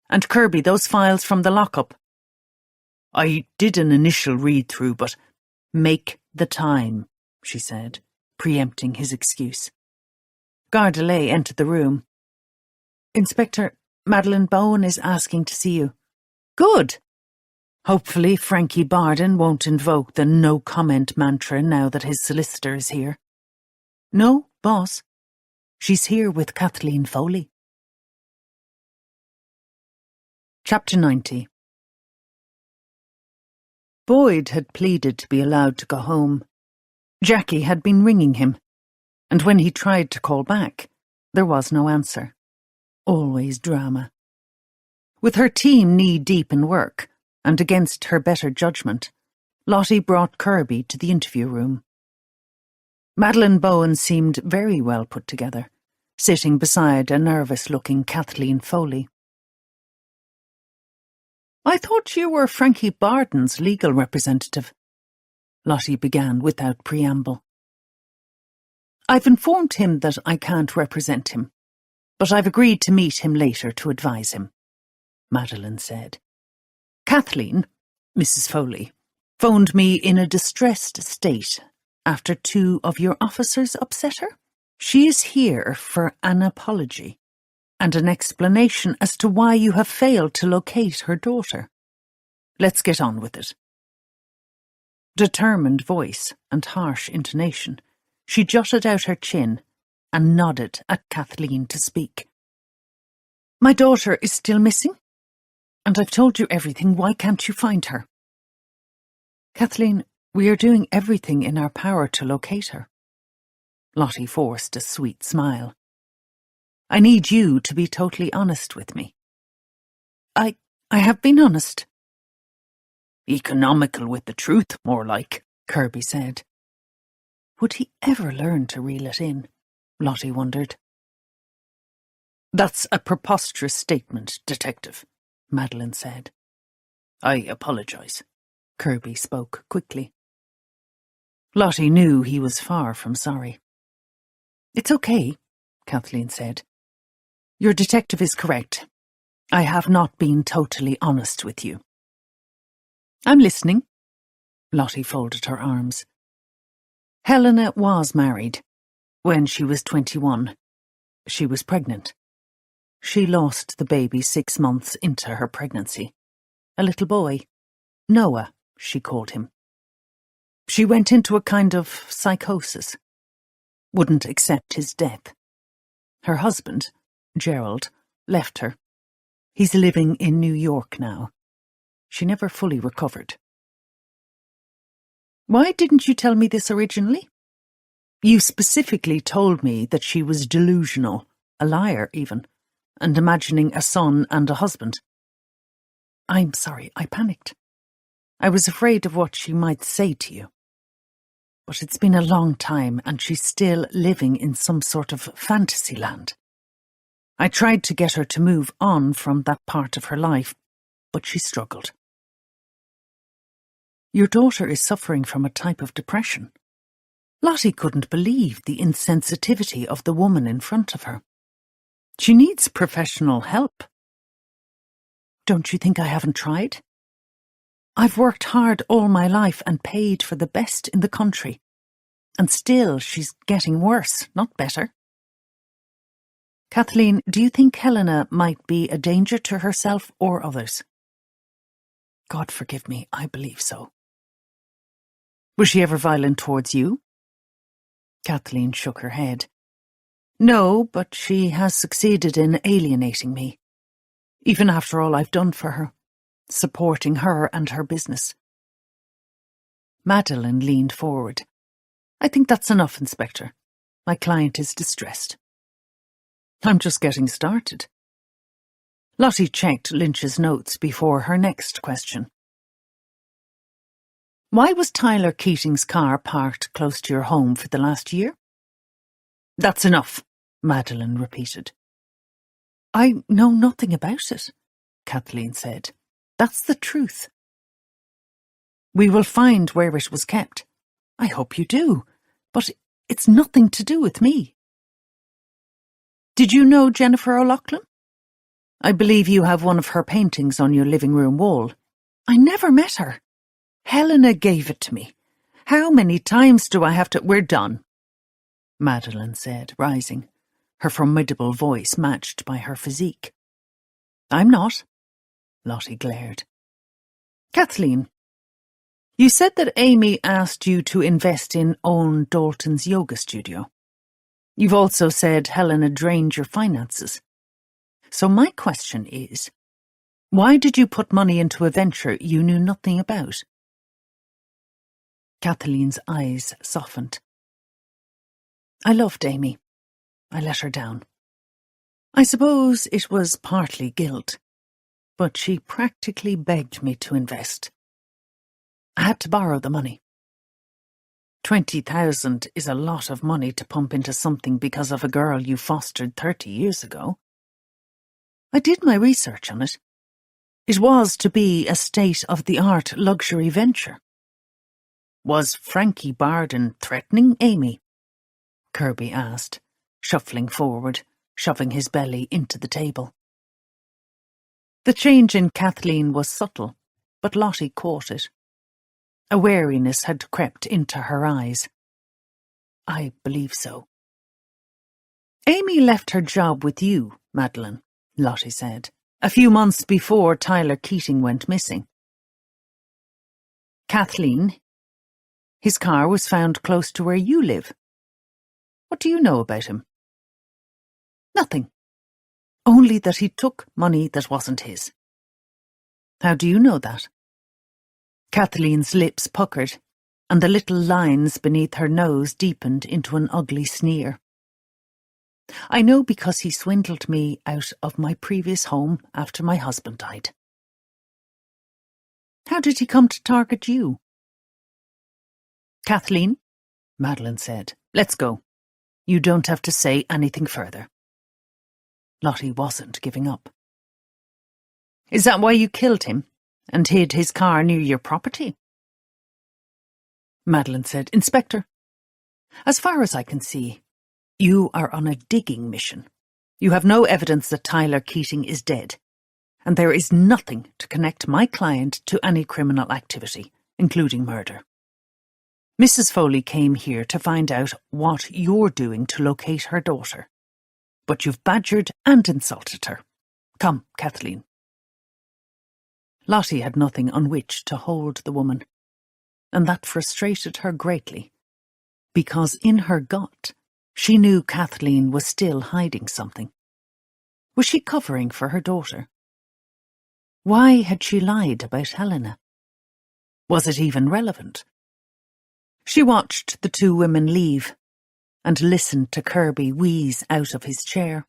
And Kirby, those files from the lockup. I did an initial read-through, but make the time, she said, preempting his excuse. Gardelay entered the room. Inspector, Madeleine Bowen is asking to see you. Good. Hopefully Frankie Barden won't invoke the no-comment mantra now that his solicitor is here. No, boss. She's here with Kathleen Foley. Chapter 90. Boyd had pleaded to be allowed to go home. Jackie had been ringing him, and when he tried to call back, there was no answer. Always drama. With her team knee-deep in work, and against her better judgment, Lottie brought Kirby to the interview room. Madeleine Bowen seemed very well put together, sitting beside a nervous-looking Kathleen Foley. I thought you were Frankie Barden's legal representative, Lottie began without preamble. I've informed him that I can't represent him, but I've agreed to meet him later to advise him, Madeleine said. Kathleen, Mrs. Foley, phoned me in a distressed state after 2 of your officers upset her. She is here for an apology and an explanation as to why you have failed to locate her daughter. Let's get on with it. Determined voice and harsh intonation, she jutted out her chin and nodded at Kathleen to speak. My daughter is still missing, and I've told you everything. Why can't you find her? Kathleen, we are doing everything in our power to locate her. Lottie forced a sweet smile. I need you to be totally honest with me. I have been honest. Economical with the truth, more like, Kirby said. Would he ever learn to reel it in? Lottie wondered. That's a preposterous statement, Detective, Madeleine said. I apologise. Kirby spoke quickly. Lottie knew he was far from sorry. It's okay, Kathleen said. Your detective is correct. I have not been totally honest with you. I'm listening. Lottie folded her arms. Helena was married. When she was 21, she was pregnant. She lost the baby 6 months into her pregnancy. A little boy. Noah, she called him. She went into a kind of psychosis. Wouldn't accept his death. Her husband, Gerald, left her. He's living in New York now. She never fully recovered. Why didn't you tell me this originally? You specifically told me that she was delusional, a liar even, and imagining a son and a husband. I'm sorry, I panicked. I was afraid of what she might say to you. But it's been a long time and she's still living in some sort of fantasy land. I tried to get her to move on from that part of her life, but she struggled. Your daughter is suffering from a type of depression. Lottie couldn't believe the insensitivity of the woman in front of her. She needs professional help. Don't you think I haven't tried? I've worked hard all my life and paid for the best in the country. And still she's getting worse, not better. Kathleen, do you think Helena might be a danger to herself or others? God forgive me, I believe so. Was she ever violent towards you? Kathleen shook her head. No, but she has succeeded in alienating me. Even after all I've done for her, supporting her and her business. Madeline leaned forward. I think that's enough, Inspector. My client is distressed. I'm just getting started. Lottie checked Lynch's notes before her next question. Why was Tyler Keating's car parked close to your home for the last year? That's enough, Madeline repeated. I know nothing about it, Kathleen said. That's the truth. We will find where it was kept. I hope you do, but it's nothing to do with me. Did you know Jennifer O'Loughlin? I believe you have one of her paintings on your living room wall. I never met her. Helena gave it to me. How many times do I have to— We're done, Madeline said, rising, her formidable voice matched by her physique. I'm not, Lottie glared. Kathleen, you said that Amy asked you to invest in Owen Dalton's yoga studio. You've also said Helena drained your finances. So my question is, why did you put money into a venture you knew nothing about? Kathleen's eyes softened. I loved Amy. I let her down. I suppose it was partly guilt, but she practically begged me to invest. I had to borrow the money. 20,000 is a lot of money to pump into something because of a girl you fostered 30 years ago. I did my research on it. It was to be a state-of-the-art luxury venture. Was Frankie Barden threatening Amy? Kirby asked, shuffling forward, shoving his belly into the table. The change in Kathleen was subtle, but Lottie caught it. A wariness had crept into her eyes. I believe so. Amy left her job with you, Madeline, Lottie said, a few months before Tyler Keating went missing. Kathleen, his car was found close to where you live. What do you know about him? Nothing. Only that he took money that wasn't his. How do you know that? Kathleen's lips puckered, and the little lines beneath her nose deepened into an ugly sneer. I know because he swindled me out of my previous home after my husband died. How did he come to target you? Kathleen, Madeline said, let's go. You don't have to say anything further. Lottie wasn't giving up. Is that why you killed him and hid his car near your property? Madeline said, Inspector, as far as I can see, you are on a digging mission. You have no evidence that Tyler Keating is dead, and there is nothing to connect my client to any criminal activity, including murder. Mrs. Foley came here to find out what you're doing to locate her daughter. But you've badgered and insulted her. Come, Kathleen." Lottie had nothing on which to hold the woman, and that frustrated her greatly, because in her gut she knew Kathleen was still hiding something. Was she covering for her daughter? Why had she lied about Helena? Was it even relevant? She watched the two women leave and listened to Kirby wheeze out of his chair.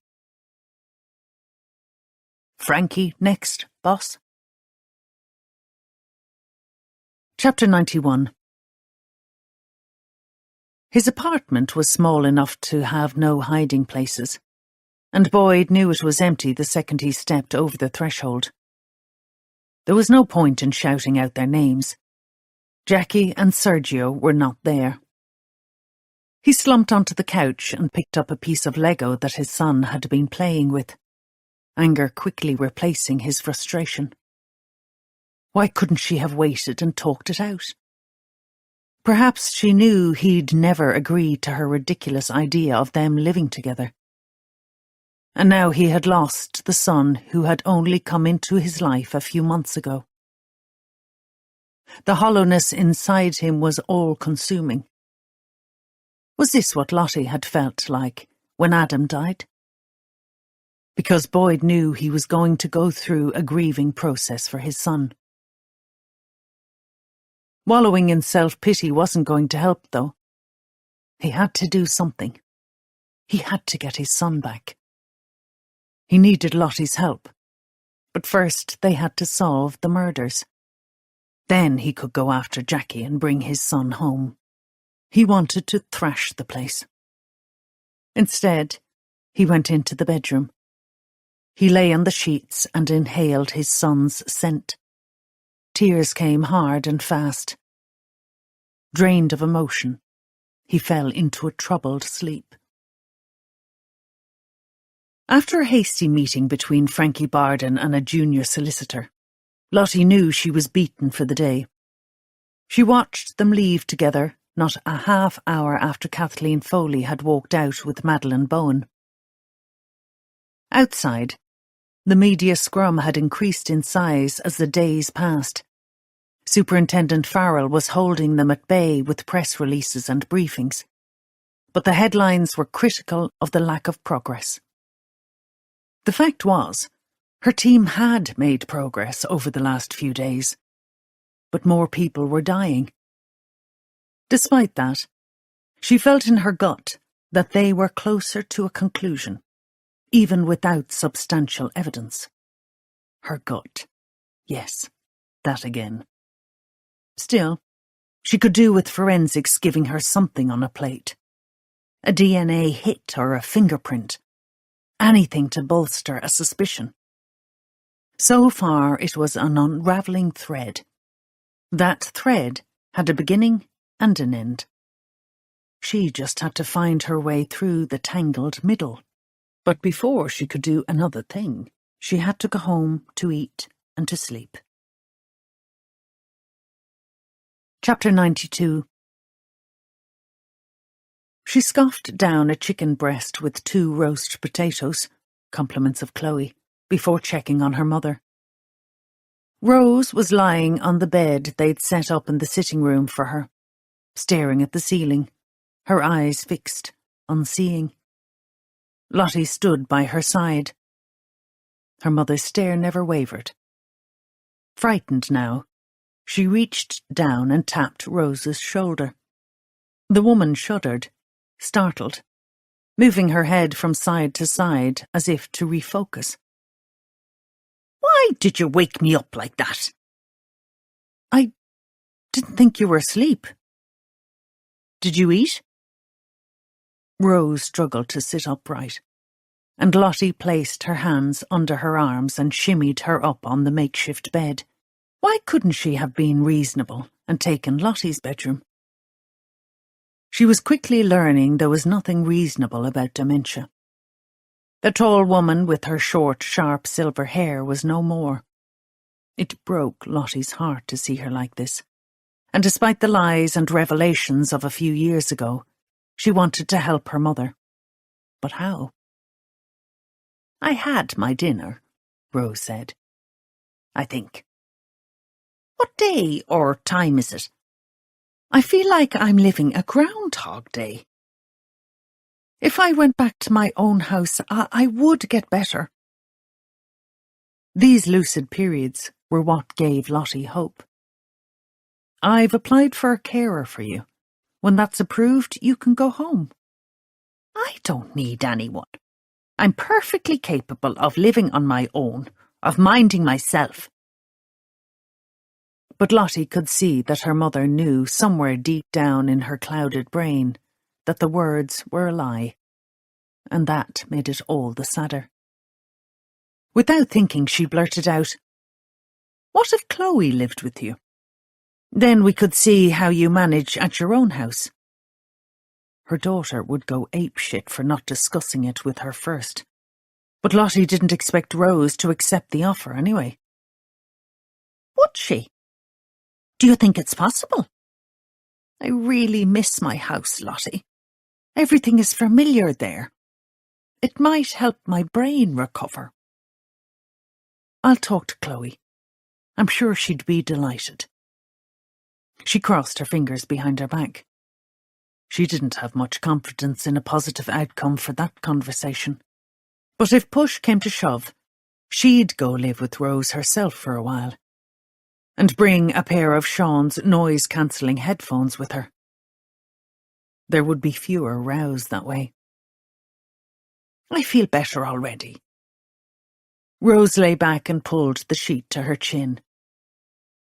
"Frankie next, boss." Chapter 91. His apartment was small enough to have no hiding places, and Boyd knew it was empty the second he stepped over the threshold. There was no point in shouting out their names. Jackie and Sergio were not there. He slumped onto the couch and picked up a piece of Lego that his son had been playing with, anger quickly replacing his frustration. Why couldn't she have waited and talked it out? Perhaps she knew he'd never agreed to her ridiculous idea of them living together. And now he had lost the son who had only come into his life a few months ago. The hollowness inside him was all-consuming. Was this what Lottie had felt like when Adam died? Because Boyd knew he was going to go through a grieving process for his son. Wallowing in self-pity wasn't going to help, though. He had to do something. He had to get his son back. He needed Lottie's help, but first they had to solve the murders. Then he could go after Jackie and bring his son home. He wanted to thrash the place. Instead, he went into the bedroom. He lay on the sheets and inhaled his son's scent. Tears came hard and fast. Drained of emotion, he fell into a troubled sleep. After a hasty meeting between Frankie Barden and a junior solicitor, Lottie knew she was beaten for the day. She watched them leave together not a half hour after Kathleen Foley had walked out with Madeline Bowen. Outside, the media scrum had increased in size as the days passed. Superintendent Farrell was holding them at bay with press releases and briefings, but the headlines were critical of the lack of progress. The fact was, her team had made progress over the last few days, but more people were dying. Despite that, she felt in her gut that they were closer to a conclusion, even without substantial evidence. Her gut. Yes, that again. Still, she could do with forensics giving her something on a plate. A DNA hit or a fingerprint. Anything to bolster a suspicion. So far it was an unravelling thread. That thread had a beginning and an end. She just had to find her way through the tangled middle. But before she could do another thing, she had to go home to eat and to sleep. Chapter 92. She scoffed down a chicken breast with 2 roast potatoes, compliments of Chloe, before checking on her mother. Rose was lying on the bed they'd set up in the sitting room for her, staring at the ceiling, her eyes fixed, unseeing. Lottie stood by her side. Her mother's stare never wavered. Frightened now, she reached down and tapped Rose's shoulder. The woman shuddered, startled, moving her head from side to side as if to refocus. "Why did you wake me up like that?" "I didn't think you were asleep." "Did you eat?" Rose struggled to sit upright, and Lottie placed her hands under her arms and shimmied her up on the makeshift bed. Why couldn't she have been reasonable and taken Lottie's bedroom? She was quickly learning there was nothing reasonable about dementia. The tall woman with her short, sharp silver hair was no more. It broke Lottie's heart to see her like this, and despite the lies and revelations of a few years ago, she wanted to help her mother. But how? "I had my dinner," Rose said. "I think." "What day or time is it? I feel like I'm living a Groundhog Day. If I went back to my own house, I would get better." These lucid periods were what gave Lottie hope. "I've applied for a carer for you. When that's approved, you can go home." "I don't need anyone. I'm perfectly capable of living on my own, of minding myself." But Lottie could see that her mother knew somewhere deep down in her clouded brain that the words were a lie, and that made it all the sadder. Without thinking, she blurted out, "What if Chloe lived with you? Then we could see how you manage at your own house." Her daughter would go apeshit for not discussing it with her first, but Lottie didn't expect Rose to accept the offer anyway. "Would she? Do you think it's possible? I really miss my house, Lottie. Everything is familiar there. It might help my brain recover." "I'll talk to Chloe. I'm sure she'd be delighted." She crossed her fingers behind her back. She didn't have much confidence in a positive outcome for that conversation. But if push came to shove, she'd go live with Rose herself for a while, and bring a pair of Sean's noise-cancelling headphones with her. There would be fewer rows that way. "I feel better already." Rose lay back and pulled the sheet to her chin.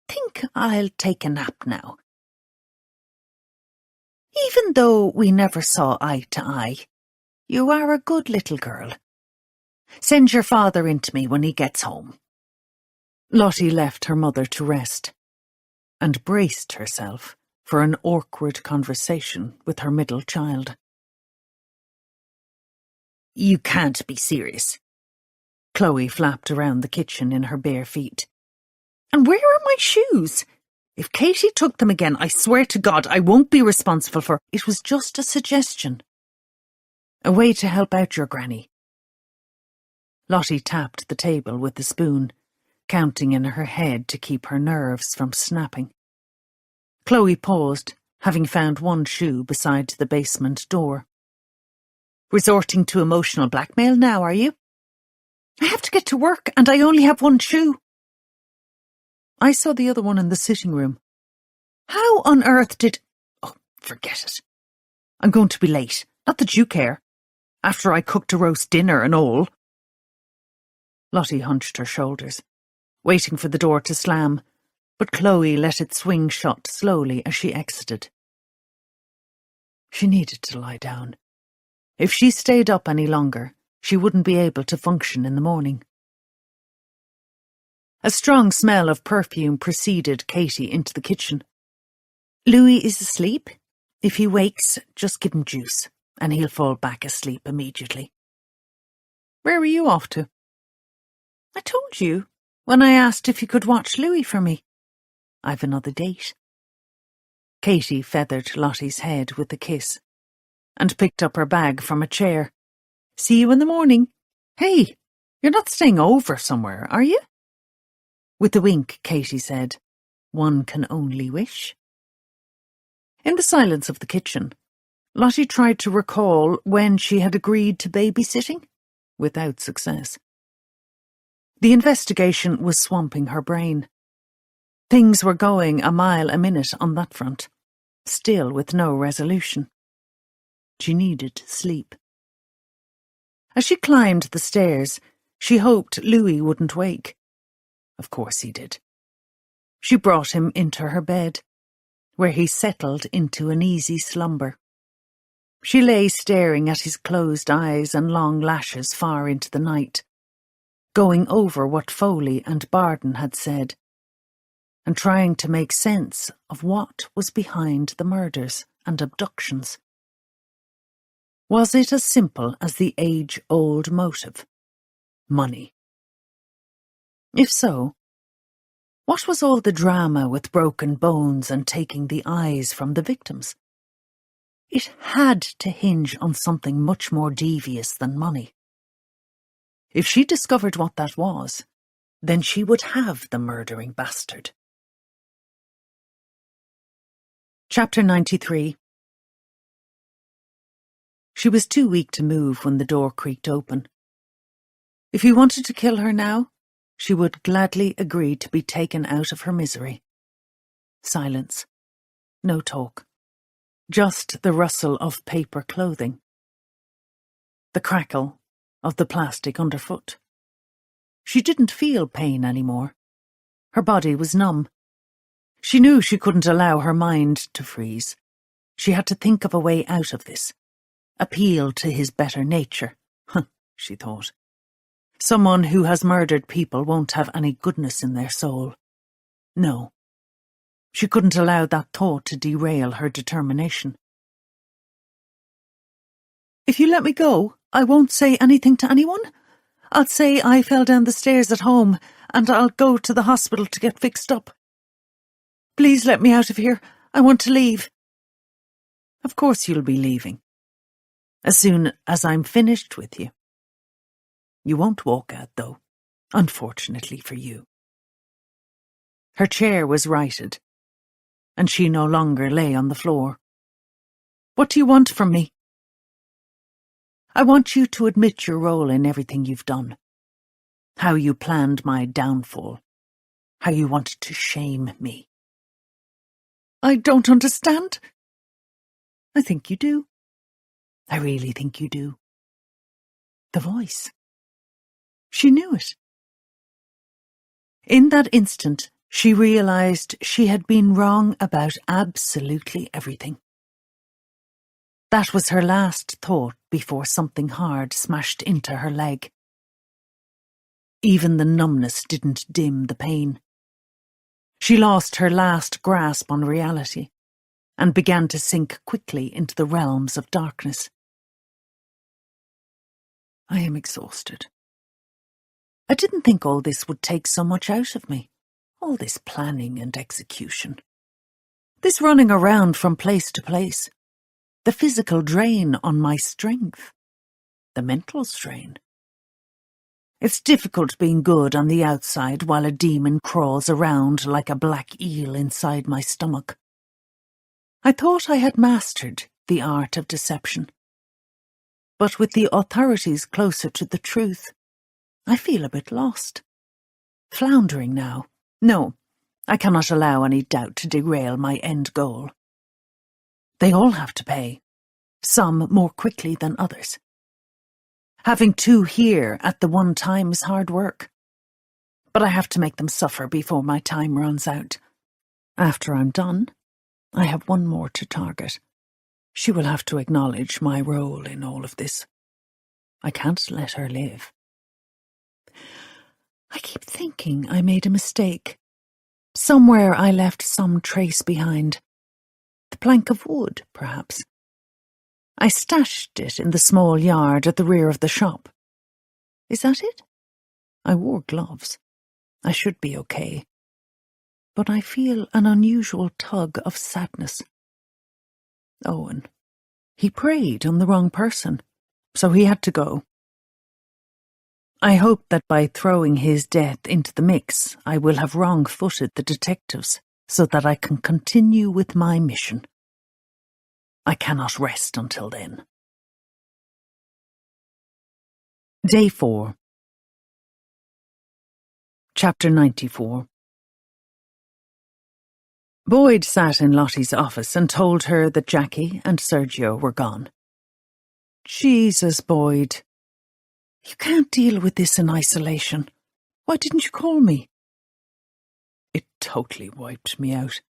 "Think I'll take a nap now. Even though we never saw eye to eye, you are a good little girl. Send your father in to me when he gets home." Lottie left her mother to rest, and braced herself for an awkward conversation with her middle child. "You can't be serious." Chloe flapped around the kitchen in her bare feet. "And where are my shoes? If Katie took them again, I swear to God I won't be responsible for—" "It was just a suggestion. A way to help out your granny." Lottie tapped the table with the spoon, counting in her head to keep her nerves from snapping. Chloe paused, having found one shoe beside the basement door. "Resorting to emotional blackmail now, are you? I have to get to work and I only have one shoe." "I saw the other one in the sitting room." "How on earth did—" "Oh, forget it. I'm going to be late. Not that you care. After I cooked a roast dinner and all." Lottie hunched her shoulders, waiting for the door to slam, but Chloe let it swing shut slowly as she exited. She needed to lie down. If she stayed up any longer, she wouldn't be able to function in the morning. A strong smell of perfume preceded Katie into the kitchen. "Louis is asleep. If he wakes, just give him juice, and he'll fall back asleep immediately." "Where were you off to?" "I told you, when I asked if you could watch Louis for me. I've another date." Katie feathered Lottie's head with a kiss, and picked up her bag from a chair. "See you in the morning. Hey, you're not staying over somewhere, are you?" With a wink, Katie said, "One can only wish." In the silence of the kitchen, Lottie tried to recall when she had agreed to babysitting, without success. The investigation was swamping her brain. Things were going a mile a minute on that front, still with no resolution. She needed sleep. As she climbed the stairs, she hoped Louis wouldn't wake. Of course he did. She brought him into her bed, where he settled into an easy slumber. She lay staring at his closed eyes and long lashes far into the night, going over what Foley and Barden had said, and trying to make sense of what was behind the murders and abductions. Was it as simple as the age-old motive? Money. If so, what was all the drama with broken bones and taking the eyes from the victims? It had to hinge on something much more devious than money. If she discovered what that was, then she would have the murdering bastard. Chapter 93. She was too weak to move when the door creaked open. If he wanted to kill her now, she would gladly agree to be taken out of her misery. Silence. No talk. Just the rustle of paper clothing. The crackle of the plastic underfoot. She didn't feel pain anymore. Her body was numb. She knew she couldn't allow her mind to freeze. She had to think of a way out of this. Appeal to his better nature. She thought. Someone who has murdered people won't have any goodness in their soul. No. She couldn't allow that thought to derail her determination. If you let me go, I won't say anything to anyone. I'll say I fell down the stairs at home, and I'll go to the hospital to get fixed up. Please let me out of here. I want to leave. Of course you'll be leaving. As soon as I'm finished with you. You won't walk out, though, unfortunately for you. Her chair was righted, and she no longer lay on the floor. What do you want from me? I want you to admit your role in everything you've done. How you planned my downfall. How you wanted to shame me. I don't understand. I think you do. I really think you do. The voice. She knew it. In that instant, she realized she had been wrong about absolutely everything. That was her last thought before something hard smashed into her leg. Even the numbness didn't dim the pain. She lost her last grasp on reality and began to sink quickly into the realms of darkness. I am exhausted. I didn't think all this would take so much out of me. All this planning and execution. This running around from place to place. The physical drain on my strength. The mental strain. It's difficult being good on the outside while a demon crawls around like a black eel inside my stomach. I thought I had mastered the art of deception. But with the authorities closer to the truth, I feel a bit lost. Floundering now. No, I cannot allow any doubt to derail my end goal. They all have to pay, some more quickly than others. Having two here at the one time is hard work. But I have to make them suffer before my time runs out. After I'm done, I have one more to target. She will have to acknowledge my role in all of this. I can't let her live. I keep thinking I made a mistake. Somewhere I left some trace behind. The plank of wood, perhaps. I stashed it in the small yard at the rear of the shop. Is that it? I wore gloves. I should be okay. But I feel an unusual tug of sadness. Owen. He preyed on the wrong person, so he had to go. I hope that by throwing his death into the mix, I will have wrong-footed the detectives so that I can continue with my mission. I cannot rest until then. Day 4. Chapter 94. Boyd sat in Lottie's office and told her that Jackie and Sergio were gone. Jesus, Boyd. You can't deal with this in isolation. Why didn't you call me? It totally wiped me out.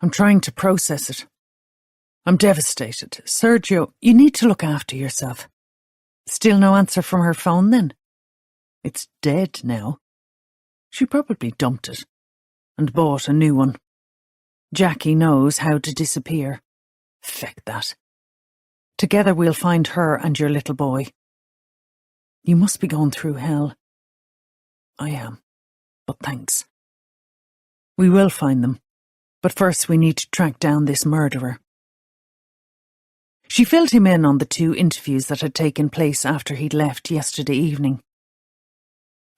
I'm trying to process it. I'm devastated. Sergio, you need to look after yourself. Still no answer from her phone then? It's dead now. She probably dumped it and bought a new one. Jackie knows how to disappear. Feck that. Together we'll find her and your little boy. You must be going through hell. I am, but thanks. We will find them, but first we need to track down this murderer. She filled him in on the 2 interviews that had taken place after he'd left yesterday evening.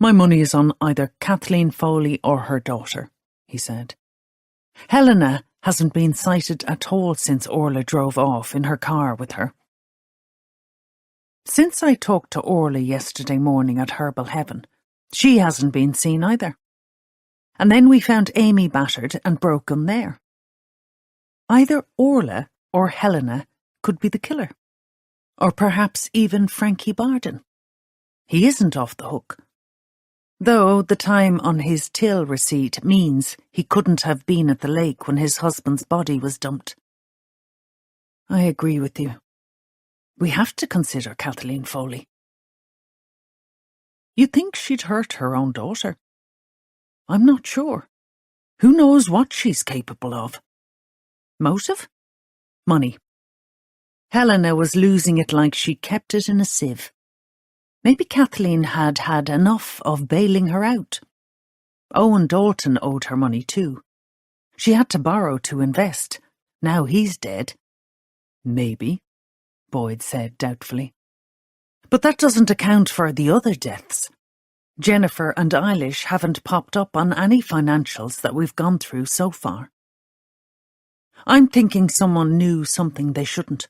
My money is on either Kathleen Foley or her daughter, he said. Helena hasn't been sighted at all since Orla drove off in her car with her. Since I talked to Orla yesterday morning at Herbal Heaven, she hasn't been seen either. And then we found Amy battered and broken there. Either Orla or Helena could be the killer. Or perhaps even Frankie Barden. He isn't off the hook. Though the time on his till receipt means he couldn't have been at the lake when his husband's body was dumped. I agree with you. We have to consider Kathleen Foley. You think she'd hurt her own daughter? I'm not sure. Who knows what she's capable of? Motive? Money. Helena was losing it like she kept it in a sieve. Maybe Kathleen had had enough of bailing her out. Owen Dalton owed her money too. She had to borrow to invest. Now he's dead. Maybe, Boyd said doubtfully. But that doesn't account for the other deaths. Jennifer and Eilish haven't popped up on any financials that we've gone through so far. I'm thinking someone knew something they shouldn't.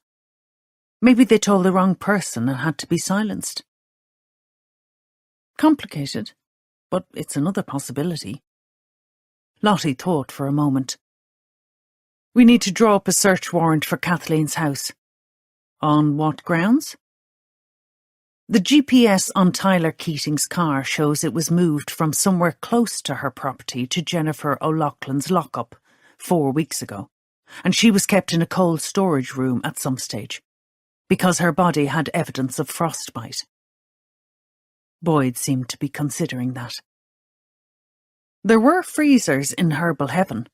Maybe they told the wrong person and had to be silenced. Complicated, but it's another possibility. Lottie thought for a moment. We need to draw up a search warrant for Kathleen's house. On what grounds? The GPS on Tyler Keating's car shows it was moved from somewhere close to her property to Jennifer O'Loughlin's lockup 4 weeks ago, and she was kept in a cold storage room at some stage, because her body had evidence of frostbite. Boyd seemed to be considering that. There were freezers in Herbal Heaven,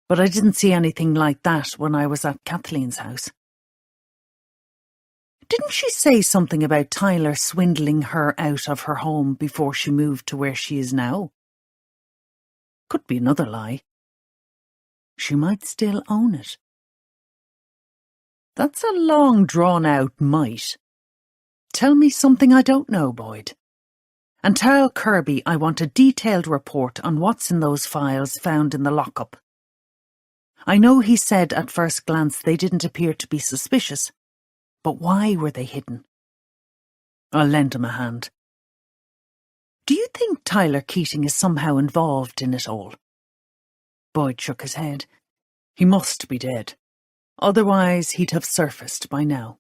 but I didn't see anything like that when I was at Kathleen's house. Didn't she say something about Tyler swindling her out of her home before she moved to where she is now? Could be another lie. She might still own it. That's a long drawn-out might. Tell me something I don't know, Boyd. And tell Kirby I want a detailed report on what's in those files found in the lockup. I know he said at first glance they didn't appear to be suspicious, but why were they hidden? I'll lend him a hand. Do you think Tyler Keating is somehow involved in it all? Boyd shook his head. He must be dead. Otherwise he'd have surfaced by now.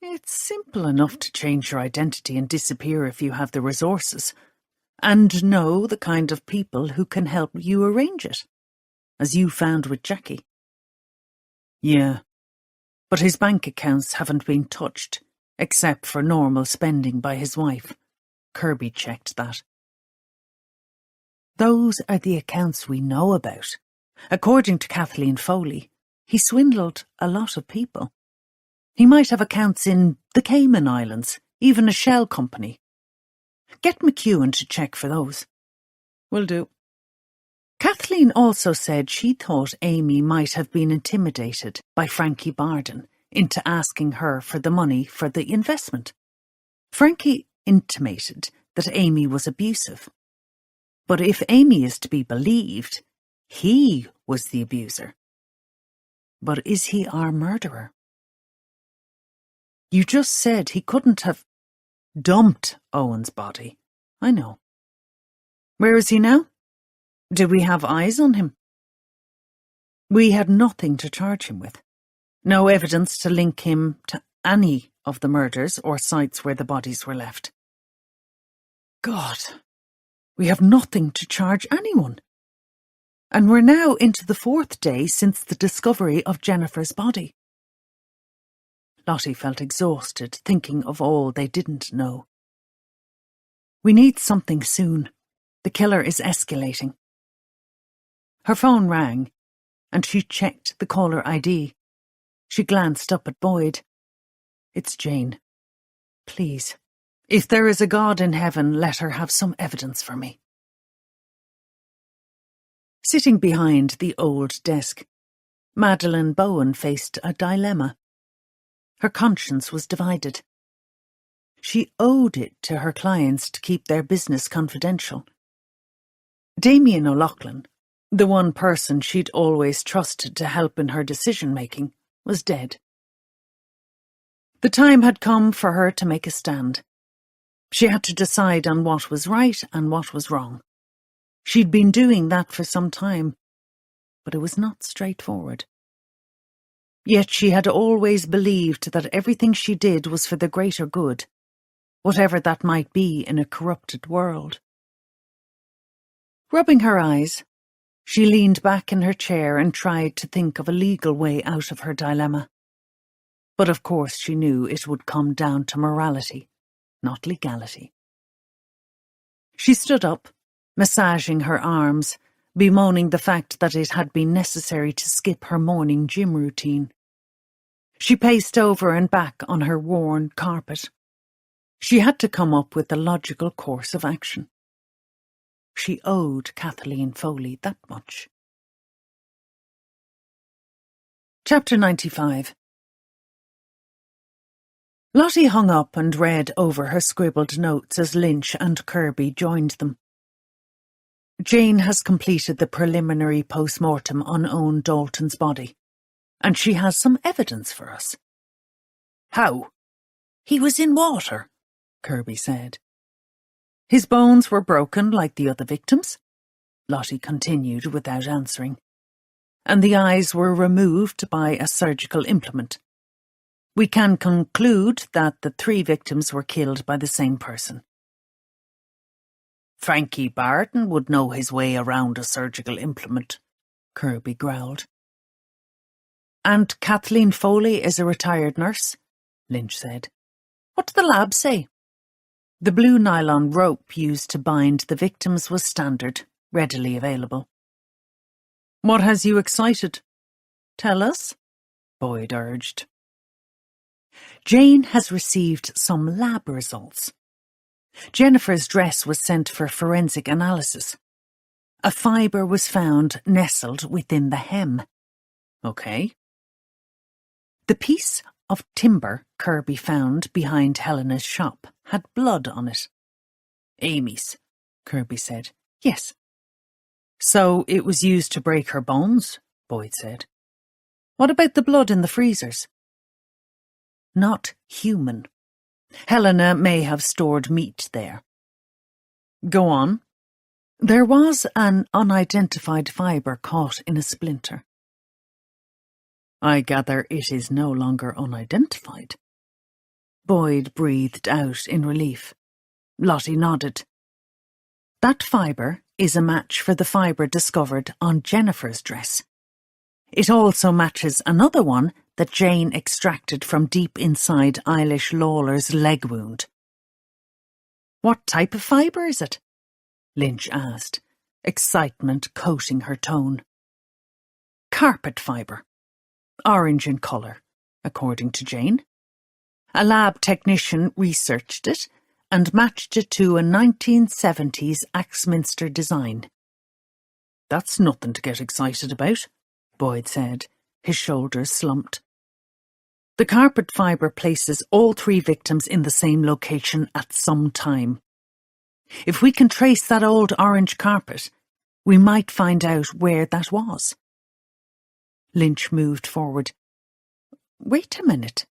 It's simple enough to change your identity and disappear if you have the resources, and know the kind of people who can help you arrange it, as you found with Jackie. Yeah, but his bank accounts haven't been touched, except for normal spending by his wife. Kirby checked that. Those are the accounts we know about. According to Kathleen Foley, he swindled a lot of people. He might have accounts in the Cayman Islands, even a shell company. Get McEwen to check for those. Will do. Kathleen also said she thought Amy might have been intimidated by Frankie Barden into asking her for the money for the investment. Frankie intimated that Amy was abusive. But if Amy is to be believed, he was the abuser. But is he our murderer? You just said he couldn't have dumped Owen's body. I know. Where is he now? Did we have eyes on him? We had nothing to charge him with. No evidence to link him to any of the murders or sites where the bodies were left. God, we have nothing to charge anyone. And we're now into the 4th day since the discovery of Jennifer's body. Lottie felt exhausted, thinking of all they didn't know. We need something soon. The killer is escalating. Her phone rang, and she checked the caller ID. She glanced up at Boyd. "It's Jane. Please, if there is a God in heaven, let her have some evidence for me." Sitting behind the old desk, Madeleine Bowen faced a dilemma. Her conscience was divided. She owed it to her clients to keep their business confidential. Damien O'Loughlin, the one person she'd always trusted to help in her decision-making, was dead. The time had come for her to make a stand. She had to decide on what was right and what was wrong. She'd been doing that for some time, but it was not straightforward. Yet she had always believed that everything she did was for the greater good, whatever that might be in a corrupted world. Rubbing her eyes, she leaned back in her chair and tried to think of a legal way out of her dilemma. But of course she knew it would come down to morality, not legality. She stood up, massaging her arms, bemoaning the fact that it had been necessary to skip her morning gym routine. She paced over and back on her worn carpet. She had to come up with a logical course of action. She owed Kathleen Foley that much. Chapter 95. Lottie hung up and read over her scribbled notes as Lynch and Kirby joined them. "Jane has completed the preliminary post-mortem on Owen Dalton's body, and she has some evidence for us." "How?" "He was in water," Kirby said. "His bones were broken like the other victims," Lottie continued without answering, "and the eyes were removed by a surgical implement. We can conclude that the 3 victims were killed by the same person." "Frankie Barton would know his way around a surgical implement," Kirby growled. "And Kathleen Foley is a retired nurse," Lynch said. "What do the lab say?" The blue nylon rope used to bind the victims was standard, readily available. "What has you excited?" "Tell us," Boyd urged. "Jane has received some lab results. Jennifer's dress was sent for forensic analysis. A fibre was found nestled within the hem." "Okay." "The piece of timber Kirby found behind Helena's shop had blood on it." "Amy's," Kirby said. "Yes." "So it was used to break her bones," Boyd said. "What about the blood in the freezers?" "Not human. Helena may have stored meat there." "Go on." "There was an unidentified fibre caught in a splinter." "I gather it is no longer unidentified." Boyd breathed out in relief. Lottie nodded. "That fibre is a match for the fibre discovered on Jennifer's dress. It also matches another one that Jane extracted from deep inside Eilish Lawler's leg wound." "What type of fibre is it?" Lynch asked, excitement coating her tone. "Carpet fibre. Orange in colour, according to Jane. A lab technician researched it and matched it to a 1970s Axminster design." "That's nothing to get excited about," Boyd said, his shoulders slumped. "The carpet fibre places all 3 victims in the same location at some time. If we can trace that old orange carpet, we might find out where that was." Lynch moved forward. "Wait a minute.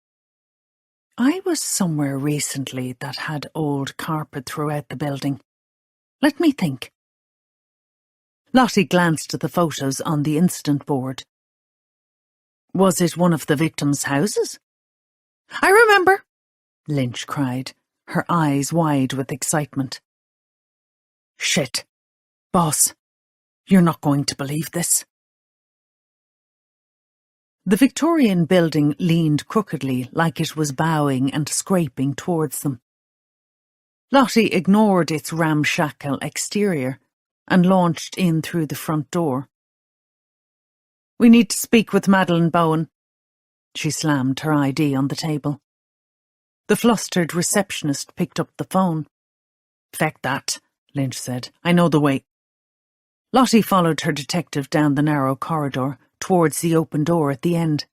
I was somewhere recently that had old carpet throughout the building. Let me think." Lottie glanced at the photos on the incident board. "Was it one of the victims' houses?" "I remember!" Lynch cried, her eyes wide with excitement. "Shit. Boss, you're not going to believe this." The Victorian building leaned crookedly like it was bowing and scraping towards them. Lottie ignored its ramshackle exterior and launched in through the front door. "We need to speak with Madeleine Bowen." She slammed her ID on the table. The flustered receptionist picked up the phone. "Feck that," Lynch said. "I know the way." Lottie followed her detective down the narrow corridor, towards the open door at the end.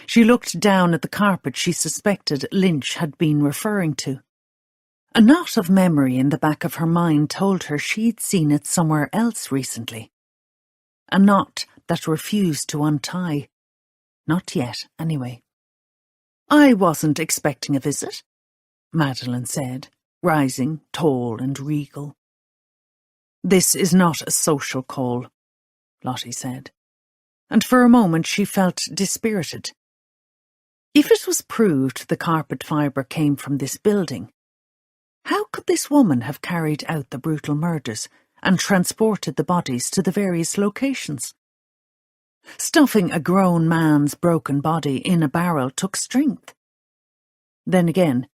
She looked down at the carpet she suspected Lynch had been referring to. A knot of memory in the back of her mind told her she'd seen it somewhere else recently. A knot that refused to untie. Not yet, anyway. "I wasn't expecting a visit," Madeline said, rising, tall and regal. "This is not a social call," Lottie said, and for a moment she felt dispirited. If it was proved the carpet fibre came from this building, how could this woman have carried out the brutal murders and transported the bodies to the various locations? Stuffing a grown man's broken body in a barrel took strength. Then again,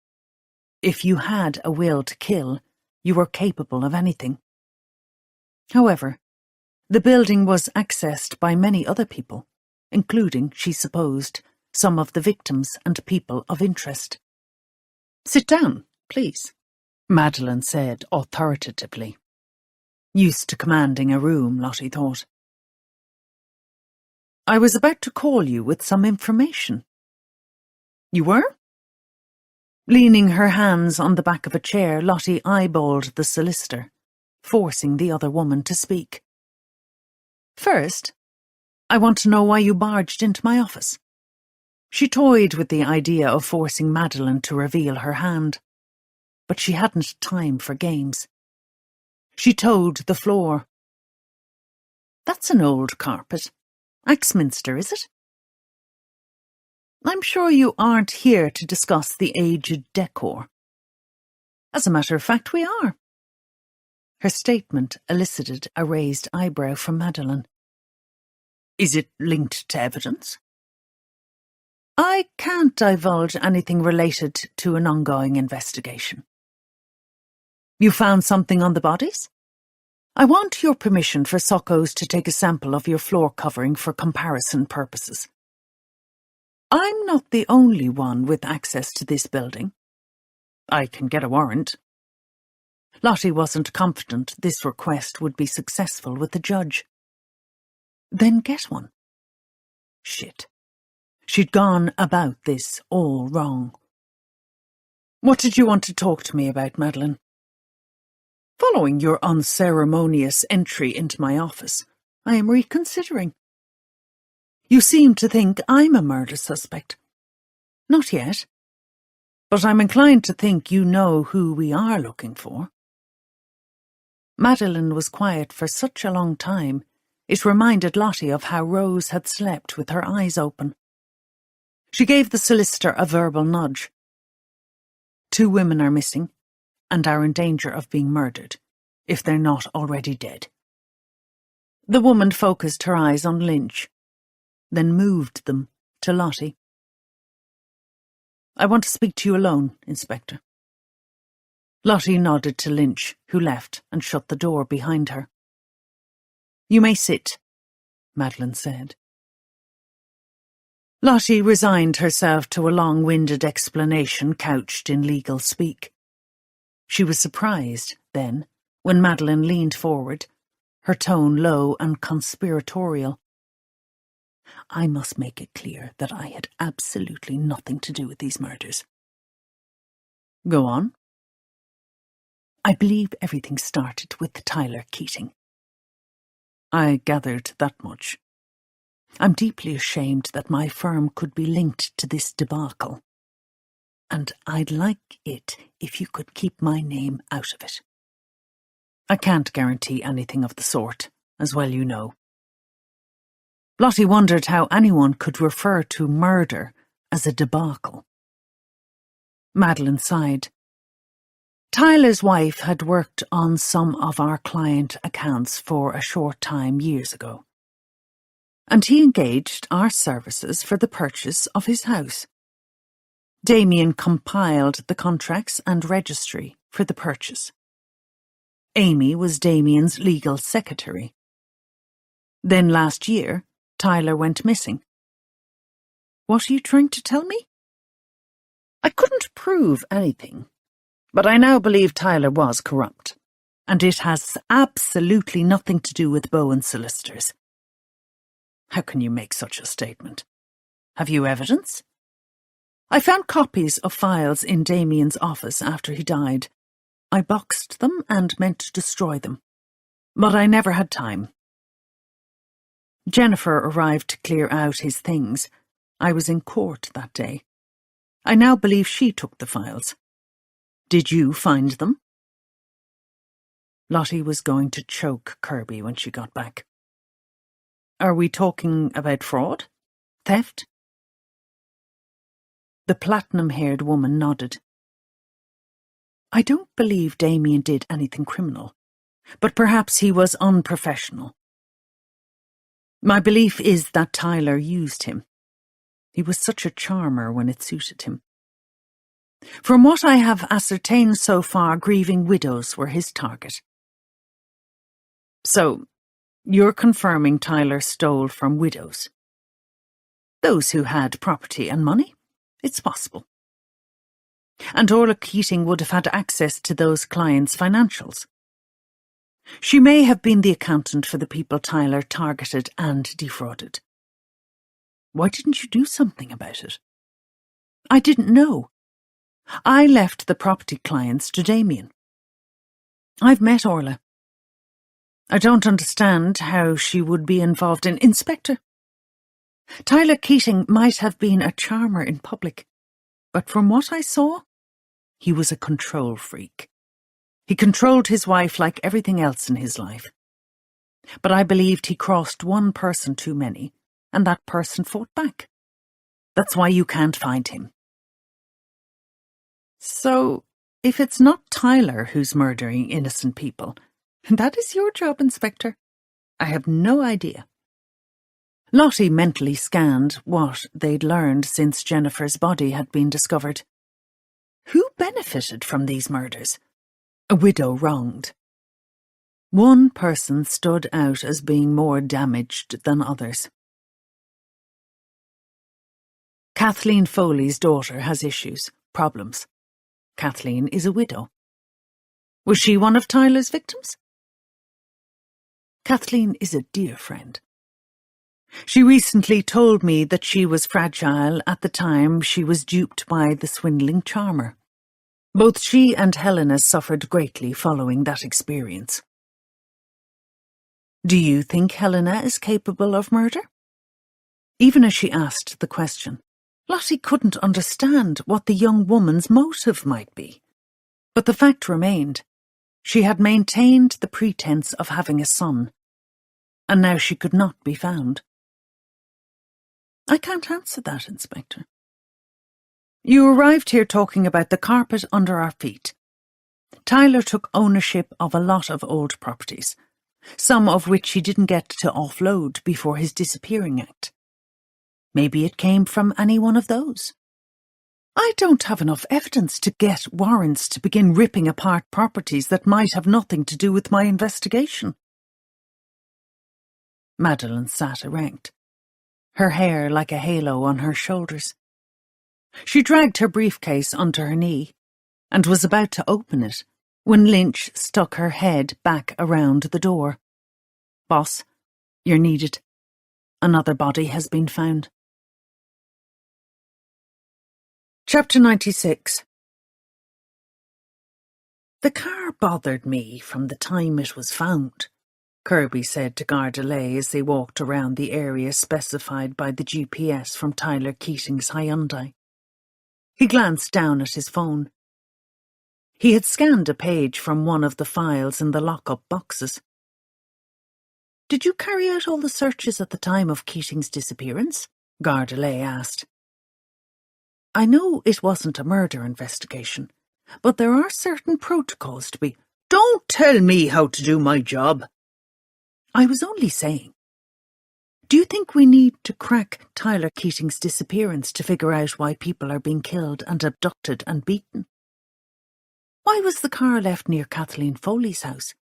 if you had a will to kill, you were capable of anything. However, the building was accessed by many other people, including, she supposed, some of the victims and people of interest. "Sit down, please," Madeline said authoritatively. Used to commanding a room, Lottie thought. "I was about to call you with some information." "You were?" Leaning her hands on the back of a chair, Lottie eyeballed the solicitor, forcing the other woman to speak. "First, I want to know why you barged into my office." She toyed with the idea of forcing Madeline to reveal her hand, but she hadn't time for games. She toed the floor. "That's an old carpet. Axminster, is it?" "I'm sure you aren't here to discuss the aged decor." "As a matter of fact, we are." Her statement elicited a raised eyebrow from Madeline. "Is it linked to evidence?" "I can't divulge anything related to an ongoing investigation." "You found something on the bodies?" "I want your permission for Sockos to take a sample of your floor covering for comparison purposes." "I'm not the only one with access to this building." "I can get a warrant." Lottie wasn't confident this request would be successful with the judge. "Then get one." Shit. She'd gone about this all wrong. "What did you want to talk to me about, Madeline?" "Following your unceremonious entry into my office, I am reconsidering. You seem to think I'm a murder suspect. Not yet. But I'm inclined to think you know who we are looking for." Madeline was quiet for such a long time, it reminded Lottie of how Rose had slept with her eyes open. She gave the solicitor a verbal nudge. "2 women are missing, and are in danger of being murdered, if they're not already dead." The woman focused her eyes on Lynch, then moved them to Lottie. "I want to speak to you alone, Inspector." Lottie nodded to Lynch, who left and shut the door behind her. "You may sit," Madeline said. Lottie resigned herself to a long-winded explanation couched in legal speak. She was surprised, then, when Madeline leaned forward, her tone low and conspiratorial. "I must make it clear that I had absolutely nothing to do with these murders." "Go on." "I believe everything started with Tyler Keating." "I gathered that much." "I'm deeply ashamed that my firm could be linked to this debacle. And I'd like it if you could keep my name out of it." "I can't guarantee anything of the sort, as well you know." Lottie wondered how anyone could refer to murder as a debacle. Madeline sighed. "Tyler's wife had worked on some of our client accounts for a short time years ago, and he engaged our services for the purchase of his house. Damien compiled the contracts and registry for the purchase. Amy was Damien's legal secretary. Then last year, Tyler went missing. What are you trying to tell me? I couldn't prove anything, but I now believe Tyler was corrupt, and it has absolutely nothing to do with Bowen's solicitors. How can you make such a statement? Have you evidence? I found copies of files in Damien's office after he died. I boxed them and meant to destroy them, but I never had time. Jennifer arrived to clear out his things. I was in court that day. I now believe she took the files. Did you find them? Lottie was going to choke Kirby when she got back. Are we talking about fraud? Theft? The platinum-haired woman nodded. I don't believe Damien did anything criminal, but perhaps he was unprofessional. My belief is that Tyler used him. He was such a charmer when it suited him. From what I have ascertained so far, grieving widows were his target. So, you're confirming Tyler stole from widows? Those who had property and money? It's possible. And Orla Keating would have had access to those clients' financials. She may have been the accountant for the people Tyler targeted and defrauded. Why didn't you do something about it? I didn't know. I left the property clients to Damien. I've met Orla. I don't understand how she would be involved in Inspector. Tyler Keating might have been a charmer in public, but from what I saw, he was a control freak. He controlled his wife like everything else in his life. But I believed he crossed one person too many, and that person fought back. That's why you can't find him. So, if it's not Tyler who's murdering innocent people, that is your job, Inspector. I have no idea. Lottie mentally scanned what they'd learned since Jennifer's body had been discovered. Who benefited from these murders? A widow wronged. One person stood out as being more damaged than others. Kathleen Foley's daughter has issues, problems. Kathleen is a widow. Was she one of Tyler's victims? Kathleen is a dear friend. She recently told me that she was fragile at the time she was duped by the swindling charmer. Both she and Helena suffered greatly following that experience. Do you think Helena is capable of murder? Even as she asked the question, Lottie couldn't understand what the young woman's motive might be. But the fact remained, she had maintained the pretense of having a son, and now she could not be found. I can't answer that, Inspector. You arrived here talking about the carpet under our feet. Tyler took ownership of a lot of old properties, some of which he didn't get to offload before his disappearing act. Maybe it came from any one of those. I don't have enough evidence to get warrants to begin ripping apart properties that might have nothing to do with my investigation. Madeline sat erect, her hair like a halo on her shoulders. She dragged her briefcase onto her knee and was about to open it when Lynch stuck her head back around the door. Boss, you're needed. Another body has been found. Chapter 96. The car bothered me from the time it was found, Kirby said to Gardelais as they walked around the area specified by the GPS from Tyler Keating's Hyundai. He glanced down at his phone. He had scanned a page from one of the files in the lock-up boxes. Did you carry out all the searches at the time of Keating's disappearance? Gardelais asked. I know it wasn't a murder investigation, but there are certain protocols to be— Don't tell me how to do my job. I was only saying. Do you think we need to crack Tyler Keating's disappearance to figure out why people are being killed and abducted and beaten? Why was the car left near Kathleen Foley's house?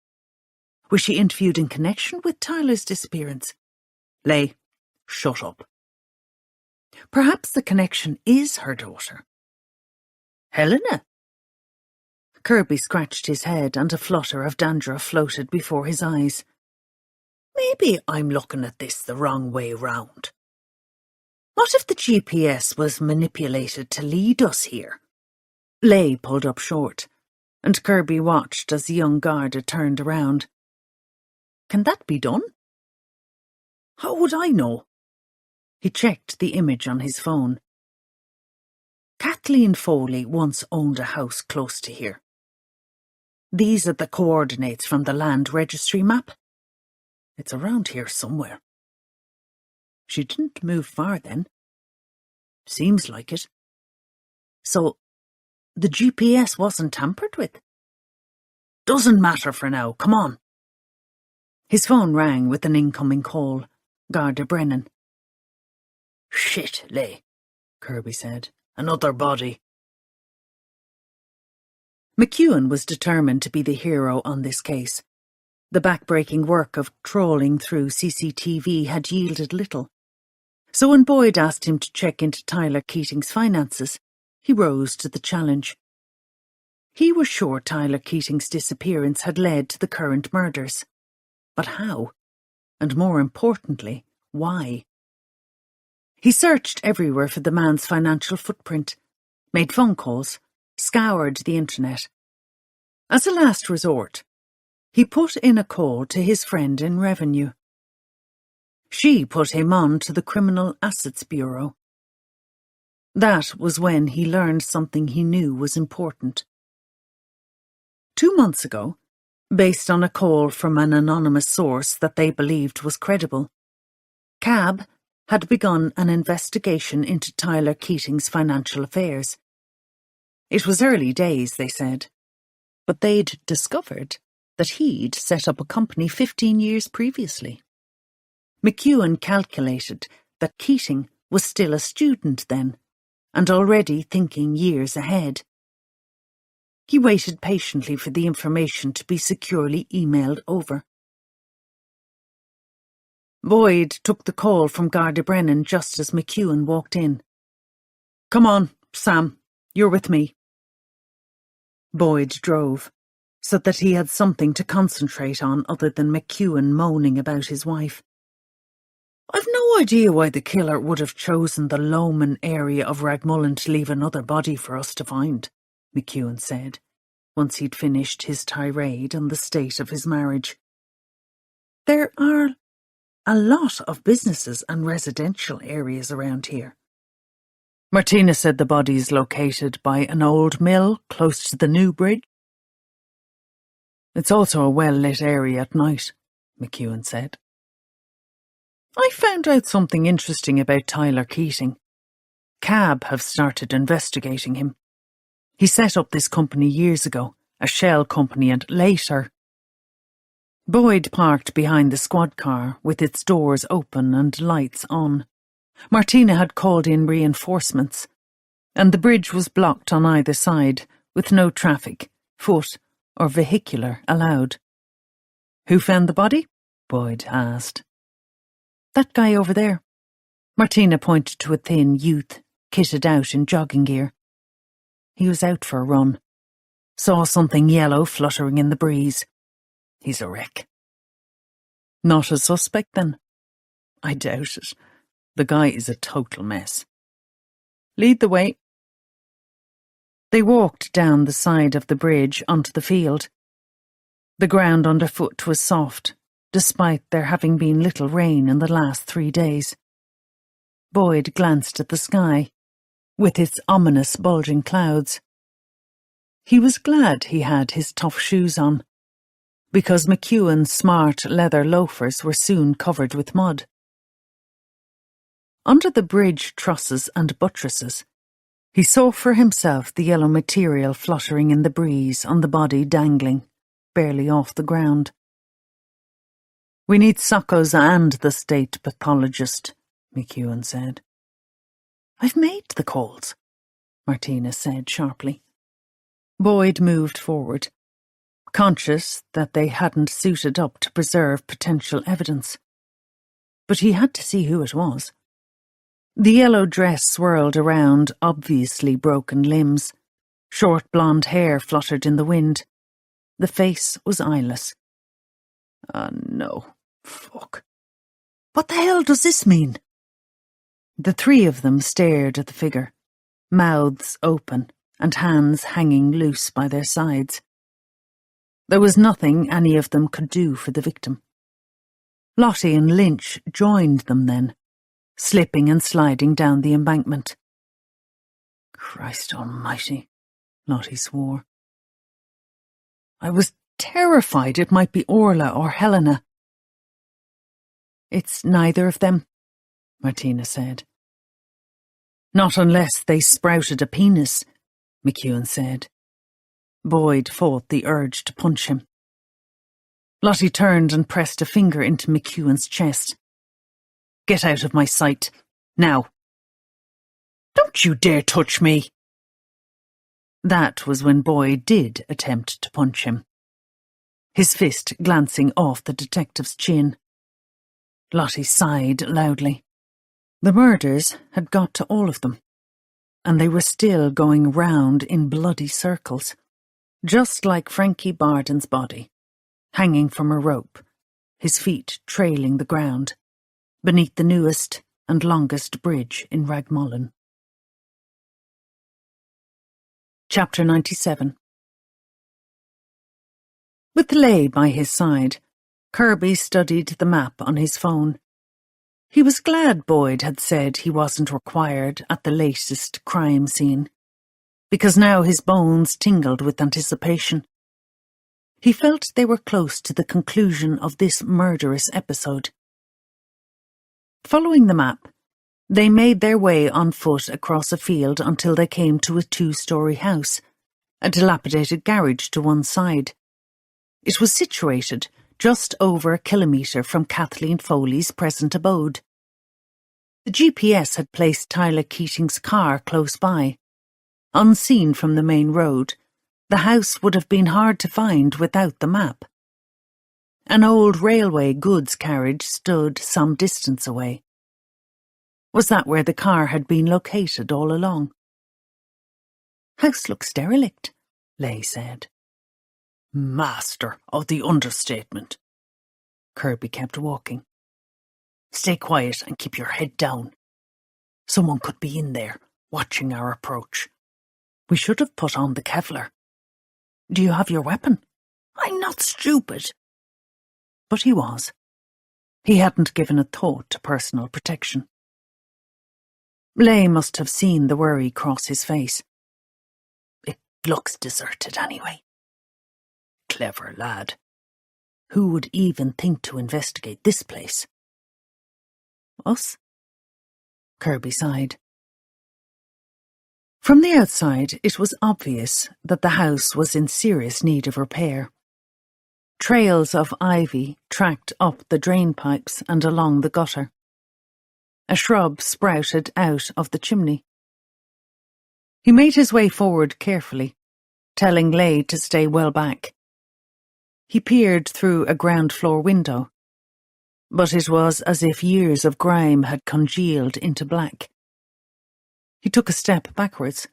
Was she interviewed in connection with Tyler's disappearance? Leigh, shut up. Perhaps the connection is her daughter. Helena? Kirby scratched his head and a flutter of dandruff floated before his eyes. Maybe I'm looking at this the wrong way round. What if the GPS was manipulated to lead us here? Leigh pulled up short, and Kirby watched as the young Garda turned around. Can that be done? How would I know? He checked the image on his phone. Kathleen Foley once owned a house close to here. These are the coordinates from the land registry map. It's around here somewhere. She didn't move far then. Seems like it. So, the GPS wasn't tampered with? Doesn't matter for now, come on. His phone rang with an incoming call. Garda Brennan. Shit, Leigh, Kirby said. Another body. McEwen was determined to be the hero on this case. The back-breaking work of trawling through CCTV had yielded little. So when Boyd asked him to check into Tyler Keating's finances, he rose to the challenge. He was sure Tyler Keating's disappearance had led to the current murders. But how? And more importantly, why? He searched everywhere for the man's financial footprint, made phone calls, scoured the internet. As a last resort, he put in a call to his friend in Revenue. She put him on to the Criminal Assets Bureau. That was when he learned something he knew was important. 2 months ago, based on a call from an anonymous source that they believed was credible, CAB had begun an investigation into Tyler Keating's financial affairs. It was early days, they said, but they'd discovered that he'd set up a company 15 years previously. McEwen calculated that Keating was still a student then, and already thinking years ahead. He waited patiently for the information to be securely emailed over. Boyd took the call from Garda Brennan just as McEwen walked in. Come on, Sam, you're with me. Boyd drove, so that he had something to concentrate on other than McEwen moaning about his wife. I've no idea why the killer would have chosen the Lomond area of Ragmullin to leave another body for us to find, McEwen said, once he'd finished his tirade on the state of his marriage. There are a lot of businesses and residential areas around here. Martina said the body is located by an old mill close to the new bridge. It's also a well-lit area at night, McEwen said. I found out something interesting about Tyler Keating. CAB have started investigating him. He set up this company years ago, a shell company, and later... Boyd parked behind the squad car with its doors open and lights on. Martina had called in reinforcements, and the bridge was blocked on either side, with no traffic, foot or vehicular, allowed. Who found the body? Boyd asked. That guy over there. Martina pointed to a thin youth, kitted out in jogging gear. He was out for a run. Saw something yellow fluttering in the breeze. He's a wreck. Not a suspect, then? I doubt it. The guy is a total mess. Lead the way. They walked down the side of the bridge onto the field. The ground underfoot was soft, despite there having been little rain in the last 3 days. Boyd glanced at the sky, with its ominous bulging clouds. He was glad he had his tough shoes on, because McEwen's smart leather loafers were soon covered with mud. Under the bridge trusses and buttresses, he saw for himself the yellow material fluttering in the breeze on the body dangling, barely off the ground. We need Sockos and the state pathologist, McEwen said. I've made the calls, Martina said sharply. Boyd moved forward, conscious that they hadn't suited up to preserve potential evidence. But he had to see who it was. The yellow dress swirled around obviously broken limbs. Short blonde hair fluttered in the wind. The face was eyeless. Ah, no. Fuck. What the hell does this mean? The three of them stared at the figure, mouths open and hands hanging loose by their sides. There was nothing any of them could do for the victim. Lottie and Lynch joined them then, slipping and sliding down the embankment. Christ almighty, Lottie swore. I was terrified it might be Orla or Helena. It's neither of them, Martina said. Not unless they sprouted a penis, McEwen said. Boyd fought the urge to punch him. Lottie turned and pressed a finger into McEwen's chest. Get out of my sight, now. Don't you dare touch me! That was when Boyd did attempt to punch him, his fist glancing off the detective's chin. Lottie sighed loudly. The murders had got to all of them, and they were still going round in bloody circles, just like Frankie Barden's body, hanging from a rope, his feet trailing the ground, beneath the newest and longest bridge in Ragmullin. Chapter 97. With Leigh by his side, Kirby studied the map on his phone. He was glad Boyd had said he wasn't required at the latest crime scene, because now his bones tingled with anticipation. He felt they were close to the conclusion of this murderous episode. Following the map, they made their way on foot across a field until they came to a 2-story house, a dilapidated garage to one side. It was situated just over a kilometre from Kathleen Foley's present abode. The GPS had placed Tyler Keating's car close by. Unseen from the main road, the house would have been hard to find without the map. An old railway goods carriage stood some distance away. Was that where the car had been located all along? House looks derelict, Leigh said. Master of the understatement. Kirby kept walking. Stay quiet and keep your head down. Someone could be in there, watching our approach. We should have put on the Kevlar. Do you have your weapon? I'm not stupid. But he was. He hadn't given a thought to personal protection. Leigh must have seen the worry cross his face. It looks deserted anyway. Clever lad. Who would even think to investigate this place? Us? Kirby sighed. From the outside, it was obvious that the house was in serious need of repair. Trails of ivy tracked up the drain pipes and along the gutter. A shrub sprouted out of the chimney. He made his way forward carefully, telling Leigh to stay well back. He peered through a ground-floor window, but it was as if years of grime had congealed into black. He took a step backwards,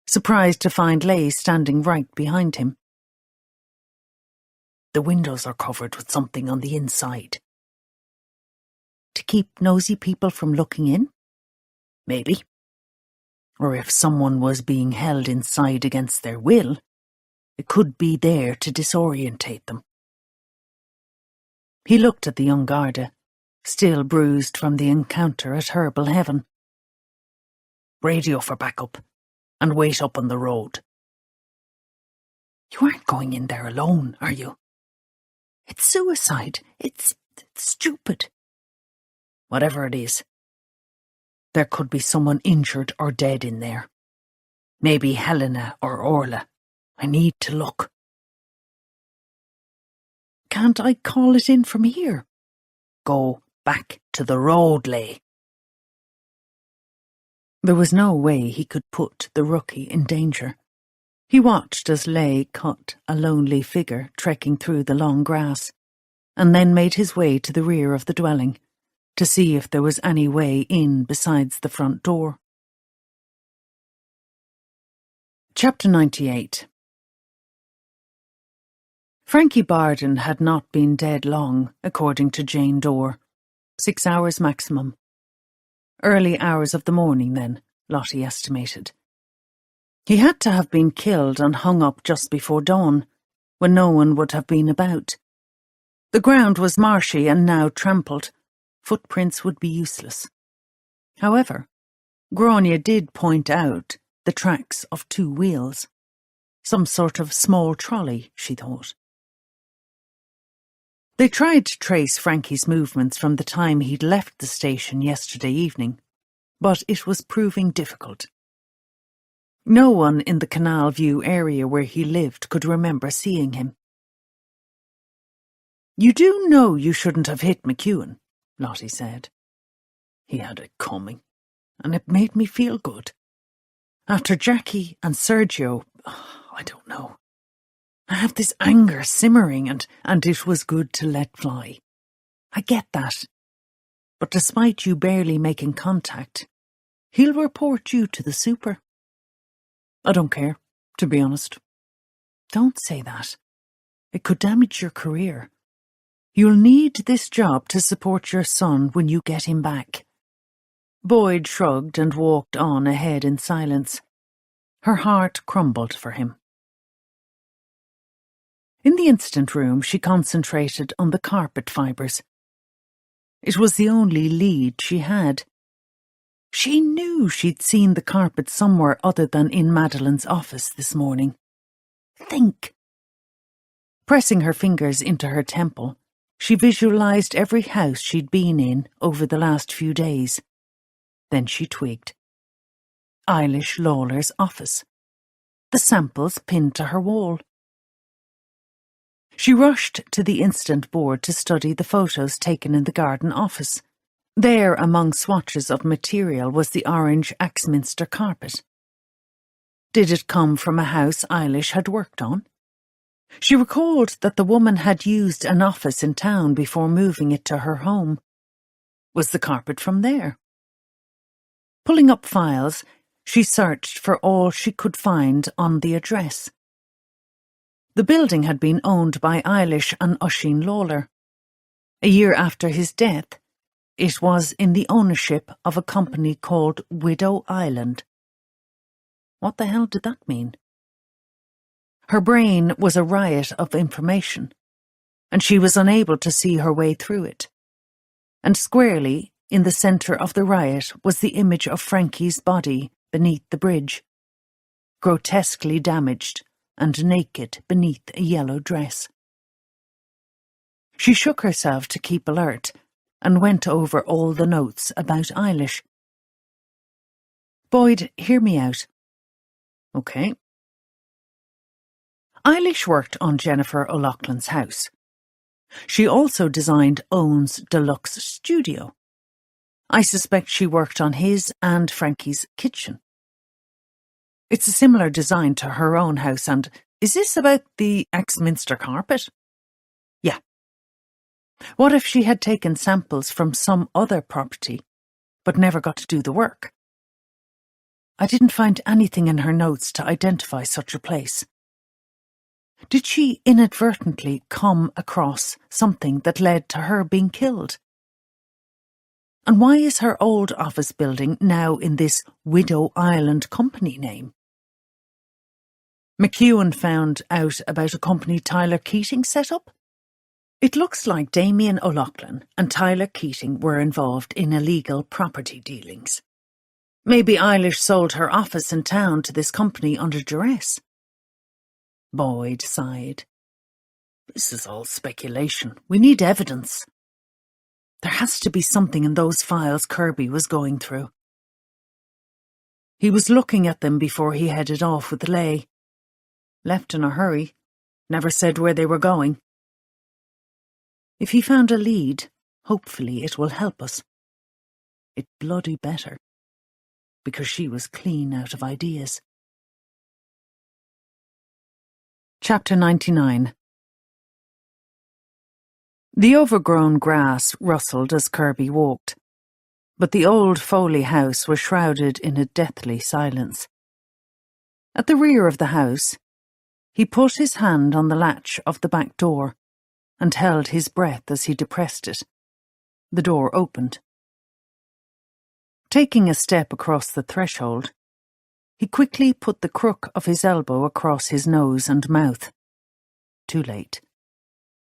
surprised to find Leigh standing right behind him. The windows are covered with something on the inside. To keep nosy people from looking in? Maybe. Or if someone was being held inside against their will, it could be there to disorientate them. He looked at the young Garda, still bruised from the encounter at Herbal Heaven. Radio for backup, and wait up on the road. You aren't going in there alone, are you? It's suicide. It's stupid. Whatever it is, there could be someone injured or dead in there. Maybe Helena or Orla. I need to look. Can't I call it in from here? Go back to the road, Leigh. There was no way he could put the rookie in danger. He watched as Leigh cut a lonely figure trekking through the long grass, and then made his way to the rear of the dwelling, to see if there was any way in besides the front door. Chapter 98. Frankie Barden had not been dead long, according to Jane Dorr. 6 hours maximum. Early hours of the morning, then, Lottie estimated. He had to have been killed and hung up just before dawn, when no one would have been about. The ground was marshy and now trampled. Footprints would be useless. However, Grania did point out the tracks of 2 wheels. Some sort of small trolley, she thought. They tried to trace Frankie's movements from the time he'd left the station yesterday evening, but it was proving difficult. No one in the Canal View area where he lived could remember seeing him. "You do know you shouldn't have hit McEwen," Lottie said. "He had it coming, and it made me feel good. After Jackie and Sergio, I don't know. I have this anger simmering and it was good to let fly. I get that. But despite you barely making contact, he'll report you to the super." "I don't care, to be honest." "Don't say that. It could damage your career. You'll need this job to support your son when you get him back." Boyd shrugged and walked on ahead in silence. Her heart crumbled for him. In the instant room, she concentrated on the carpet fibres. It was the only lead she had. She knew she'd seen the carpet somewhere other than in Madeline's office this morning. Think. Pressing her fingers into her temple, she visualised every house she'd been in over the last few days. Then she twigged. Eilish Lawler's office. The samples pinned to her wall. She rushed to the instant board to study the photos taken in the garden office. There, among swatches of material, was the orange Axminster carpet. Did it come from a house Eilish had worked on? She recalled that the woman had used an office in town before moving it to her home. Was the carpet from there? Pulling up files, she searched for all she could find on the address. The building had been owned by Eilish and Oisin Lawler. A year after his death, it was in the ownership of a company called Widow Island. What the hell did that mean? Her brain was a riot of information, and she was unable to see her way through it. And squarely, in the centre of the riot, was the image of Frankie's body beneath the bridge, grotesquely damaged and naked beneath a yellow dress. She shook herself to keep alert and went over all the notes about Eilish. "Boyd, hear me out." "Okay." Eilish worked on Jennifer O'Loughlin's house. She also designed Owen's deluxe studio. I suspect she worked on his and Frankie's kitchen. It's a similar design to her own house, and is this about the Axminster carpet? Yeah. What if she had taken samples from some other property, but never got to do the work? I didn't find anything in her notes to identify such a place. Did she inadvertently come across something that led to her being killed? And why is her old office building now in this Widow Island company name? McEwen found out about a company Tyler Keating set up? It looks like Damien O'Loughlin and Tyler Keating were involved in illegal property dealings. Maybe Eilish sold her office in town to this company under duress. Boyd sighed. This is all speculation. We need evidence. There has to be something in those files Kirby was going through. He was looking at them before he headed off with Leigh. Left in a hurry. Never said where they were going. If he found a lead, hopefully it will help us. It bloody better. Because she was clean out of ideas. Chapter 99. The overgrown grass rustled as Kirby walked, but the old Foley house was shrouded in a deathly silence. At the rear of the house, he put his hand on the latch of the back door and held his breath as he depressed it. The door opened. Taking a step across the threshold, he quickly put the crook of his elbow across his nose and mouth. Too late.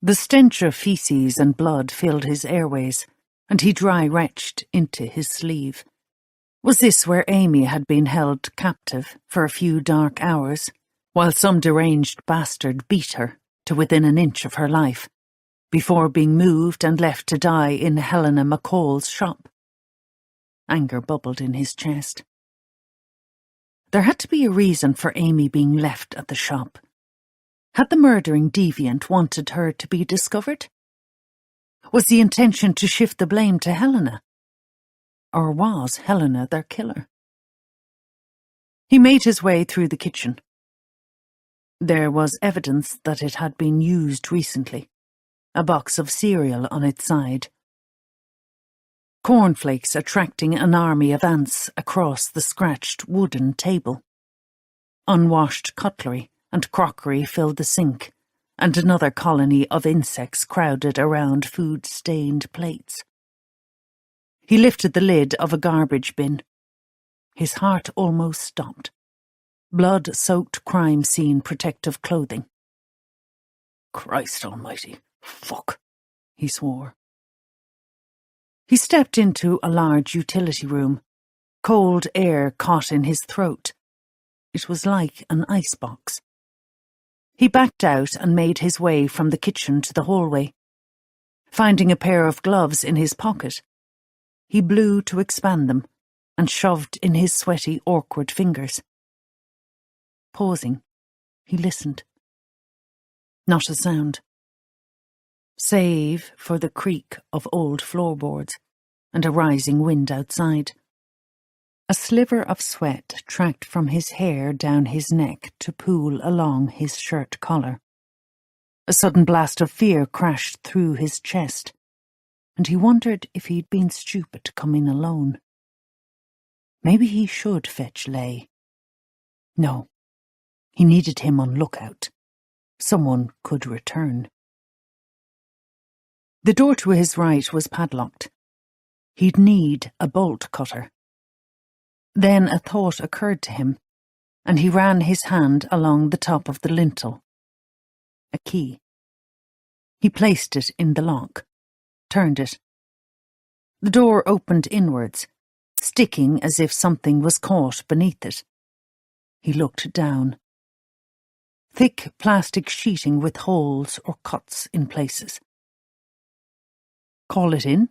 The stench of feces and blood filled his airways, and he dry-retched into his sleeve. Was this where Amy had been held captive for a few dark hours, while some deranged bastard beat her to within an inch of her life, before being moved and left to die in Helena McCall's shop? Anger bubbled in his chest. There had to be a reason for Amy being left at the shop. Had the murdering deviant wanted her to be discovered? Was the intention to shift the blame to Helena? Or was Helena their killer? He made his way through the kitchen. There was evidence that it had been used recently, a box of cereal on its side. Cornflakes attracting an army of ants across the scratched wooden table. Unwashed cutlery and crockery filled the sink, and another colony of insects crowded around food-stained plates. He lifted the lid of a garbage bin. His heart almost stopped. Blood-soaked crime scene protective clothing. Christ almighty, fuck, he swore. He stepped into a large utility room. Cold air caught in his throat. It was like an icebox. He backed out and made his way from the kitchen to the hallway. Finding a pair of gloves in his pocket, he blew to expand them and shoved in his sweaty, awkward fingers. Pausing, he listened. Not a sound. Save for the creak of old floorboards and a rising wind outside. A sliver of sweat tracked from his hair down his neck to pool along his shirt collar. A sudden blast of fear crashed through his chest, and he wondered if he'd been stupid to come in alone. Maybe he should fetch Leigh. No, he needed him on lookout. Someone could return. The door to his right was padlocked. He'd need a bolt cutter. Then a thought occurred to him, and he ran his hand along the top of the lintel. A key. He placed it in the lock, turned it. The door opened inwards, sticking as if something was caught beneath it. He looked down. Thick plastic sheeting with holes or cuts in places. Call it in?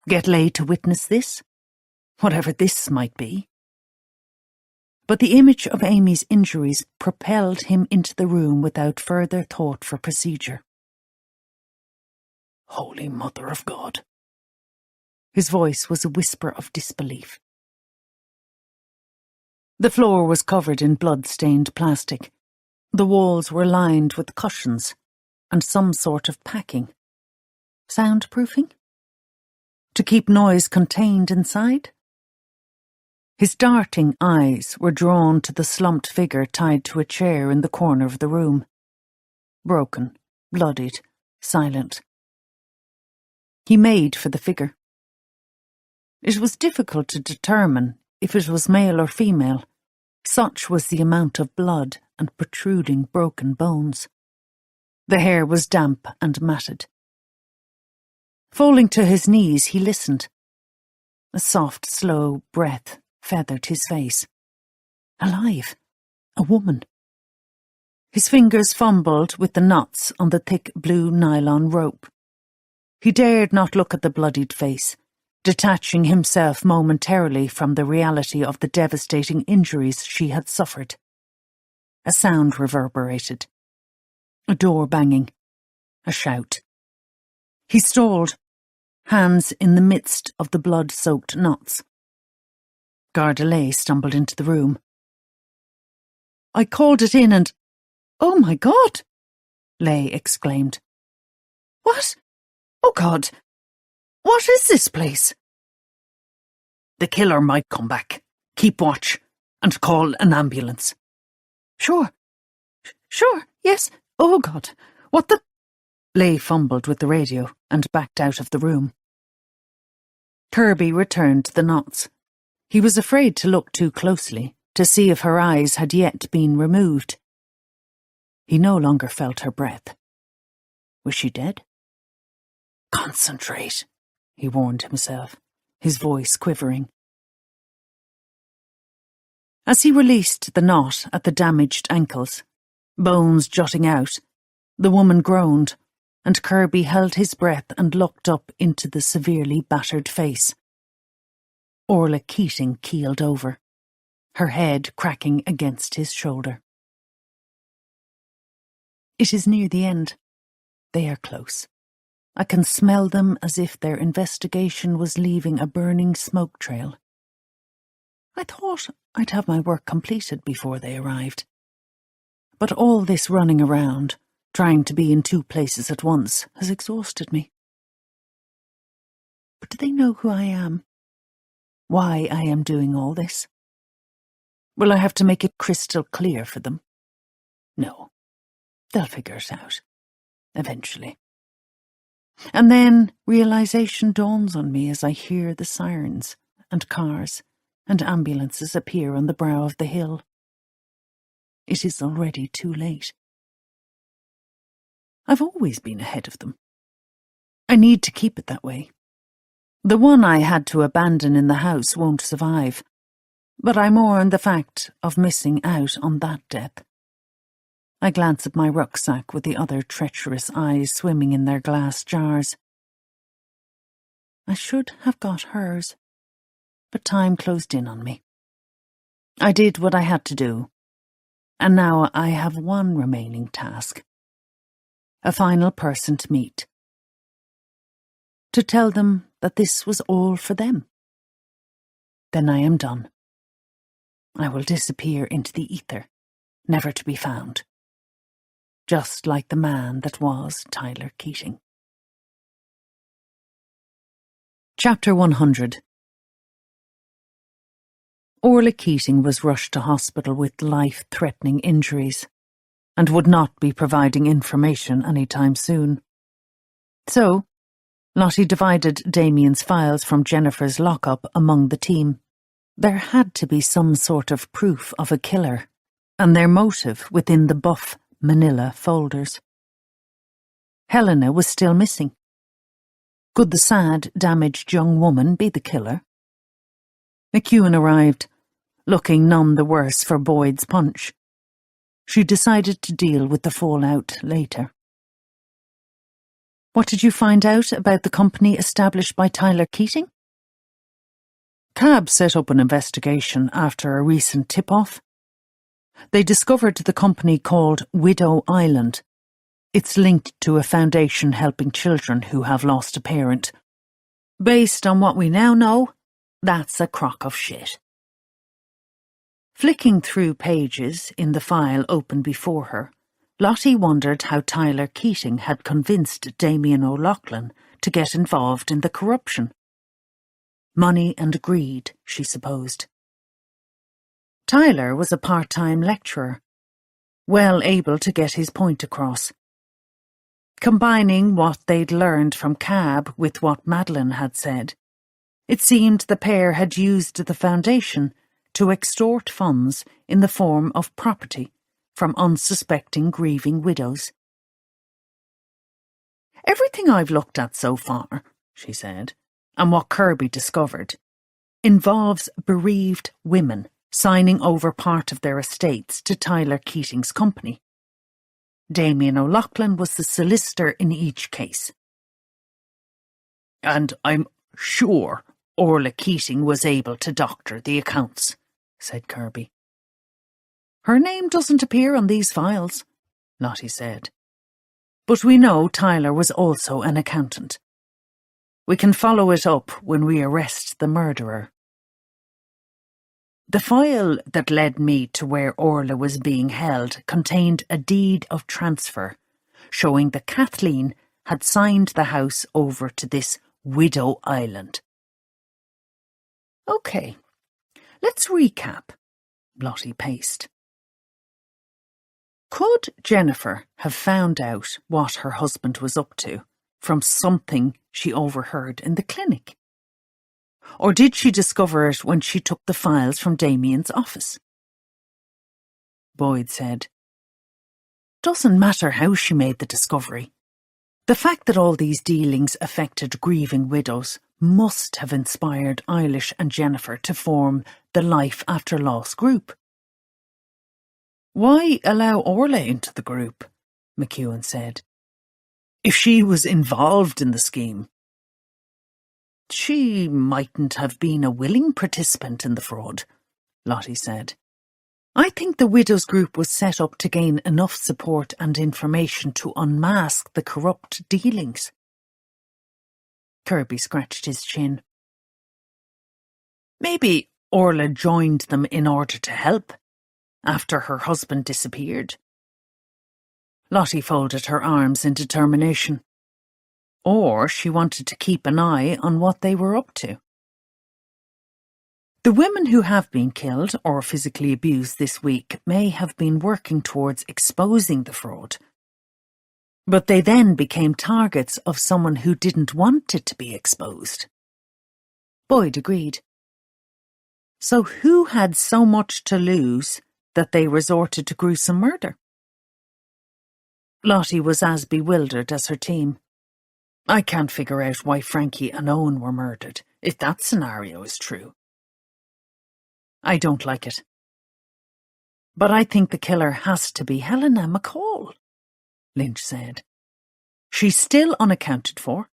Get Leigh to witness this? Whatever this might be. But the image of Amy's injuries propelled him into the room without further thought for procedure. Holy Mother of God. His voice was a whisper of disbelief. The floor was covered in blood-stained plastic. The walls were lined with cushions and some sort of packing. Soundproofing? To keep noise contained inside? His darting eyes were drawn to the slumped figure tied to a chair in the corner of the room. Broken, bloodied, silent. He made for the figure. It was difficult to determine if it was male or female. Such was the amount of blood and protruding broken bones. The hair was damp and matted. Falling to his knees, he listened. A soft, slow breath feathered his face. Alive. A woman. His fingers fumbled with the knots on the thick blue nylon rope. He dared not look at the bloodied face, detaching himself momentarily from the reality of the devastating injuries she had suffered. A sound reverberated. A door banging. A shout. He stalled, hands in the midst of the blood-soaked knots. Garda Leigh stumbled into the room. I called it in and... Oh my God! Leigh exclaimed. What? Oh, God. What is this place? The killer might come back. Keep watch and call an ambulance. Sure, yes. Oh, God. What the... Leigh fumbled with the radio and backed out of the room. Kirby returned the knots. He was afraid to look too closely, to see if her eyes had yet been removed. He no longer felt her breath. Was she dead? Concentrate, he warned himself, his voice quivering. As he released the knot at the damaged ankles, bones jutting out, the woman groaned, and Kirby held his breath and looked up into the severely battered face. Orla Keating keeled over, her head cracking against his shoulder. It is near the end. They are close. I can smell them as if their investigation was leaving a burning smoke trail. I thought I'd have my work completed before they arrived. But all this running around, trying to be in two places at once, has exhausted me. But do they know who I am? Why I am doing all this? Will I have to make it crystal clear for them? No. They'll figure it out. Eventually. And then realization dawns on me as I hear the sirens and cars and ambulances appear on the brow of the hill. It is already too late. I've always been ahead of them. I need to keep it that way. The one I had to abandon in the house won't survive, but I mourn the fact of missing out on that death. I glance at my rucksack with the other treacherous eyes swimming in their glass jars. I should have got hers, but time closed in on me. I did what I had to do, and now I have one remaining task. A final person to meet. To tell them that this was all for them. Then I am done. I will disappear into the ether, never to be found. Just like the man that was Tyler Keating. Chapter 100. Orla Keating was rushed to hospital with life-threatening injuries and would not be providing information anytime soon. So, Lottie divided Damien's files from Jennifer's lockup among the team. There had to be some sort of proof of a killer, and their motive within the buff manila folders. Helena was still missing. Could the sad, damaged young woman be the killer? McEwen arrived, looking none the worse for Boyd's punch. She decided to deal with the fallout later. What did you find out about the company established by Tyler Keating? Cab set up an investigation after a recent tip-off. They discovered the company called Widow Island. It's linked to a foundation helping children who have lost a parent. Based on what we now know, that's a crock of shit. Flicking through pages in the file open before her, Lottie wondered how Tyler Keating had convinced Damien O'Loughlin to get involved in the corruption. Money and greed, she supposed. Tyler was a part-time lecturer, well able to get his point across. Combining what they'd learned from Cab with what Madeline had said, it seemed the pair had used the foundation to extort funds in the form of property from unsuspecting grieving widows. Everything I've looked at so far, she said, and what Kirby discovered, involves bereaved women signing over part of their estates to Tyler Keating's company. Damien O'Loughlin was the solicitor in each case. And I'm sure Orla Keating was able to doctor the accounts, said Kirby. Her name doesn't appear on these files, Lottie said. But we know Tyler was also an accountant. We can follow it up when we arrest the murderer. The file that led me to where Orla was being held contained a deed of transfer showing that Kathleen had signed the house over to this widow island. OK, let's recap, Lottie paced. Could Jennifer have found out what her husband was up to from something she overheard in the clinic? Or did she discover it when she took the files from Damien's office? Boyd said, "Doesn't matter how she made the discovery. The fact that all these dealings affected grieving widows must have inspired Eilish and Jennifer to form the Life After Loss group." "Why allow Orla into the group?" McEwen said. "If she was involved in the scheme." "She mightn't have been a willing participant in the fraud," Lottie said. "I think the widows group was set up to gain enough support and information to unmask the corrupt dealings." Kirby scratched his chin. "Maybe Orla joined them in order to help, after her husband disappeared." Lottie folded her arms in determination. Or she wanted to keep an eye on what they were up to. The women who have been killed or physically abused this week may have been working towards exposing the fraud. But they then became targets of someone who didn't want it to be exposed. Boyd agreed. So who had so much to lose that they resorted to gruesome murder? Lottie was as bewildered as her team. "I can't figure out why Frankie and Owen were murdered, if that scenario is true." "I don't like it. But I think the killer has to be Helena McCall," Lynch said. "She's still unaccounted for,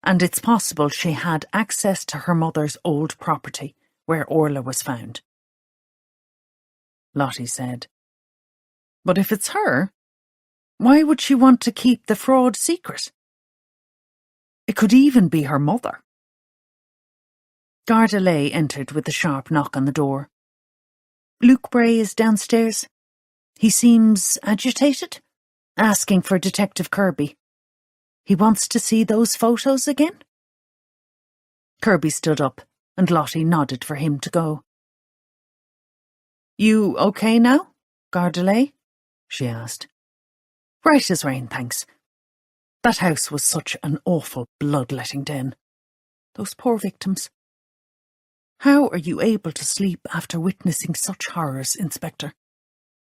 and it's possible she had access to her mother's old property, where Orla was found." Lottie said, "But if it's her, why would she want to keep the fraud secret? It could even be her mother." Garda Lay entered with a sharp knock on the door. "Luke Bray is downstairs. He seems agitated, asking for Detective Kirby. He wants to see those photos again." Kirby stood up, and Lottie nodded for him to go. "You okay now, Garda Lay?" she asked. "Right as rain, thanks. That house was such an awful bloodletting den. Those poor victims. How are you able to sleep after witnessing such horrors, Inspector?"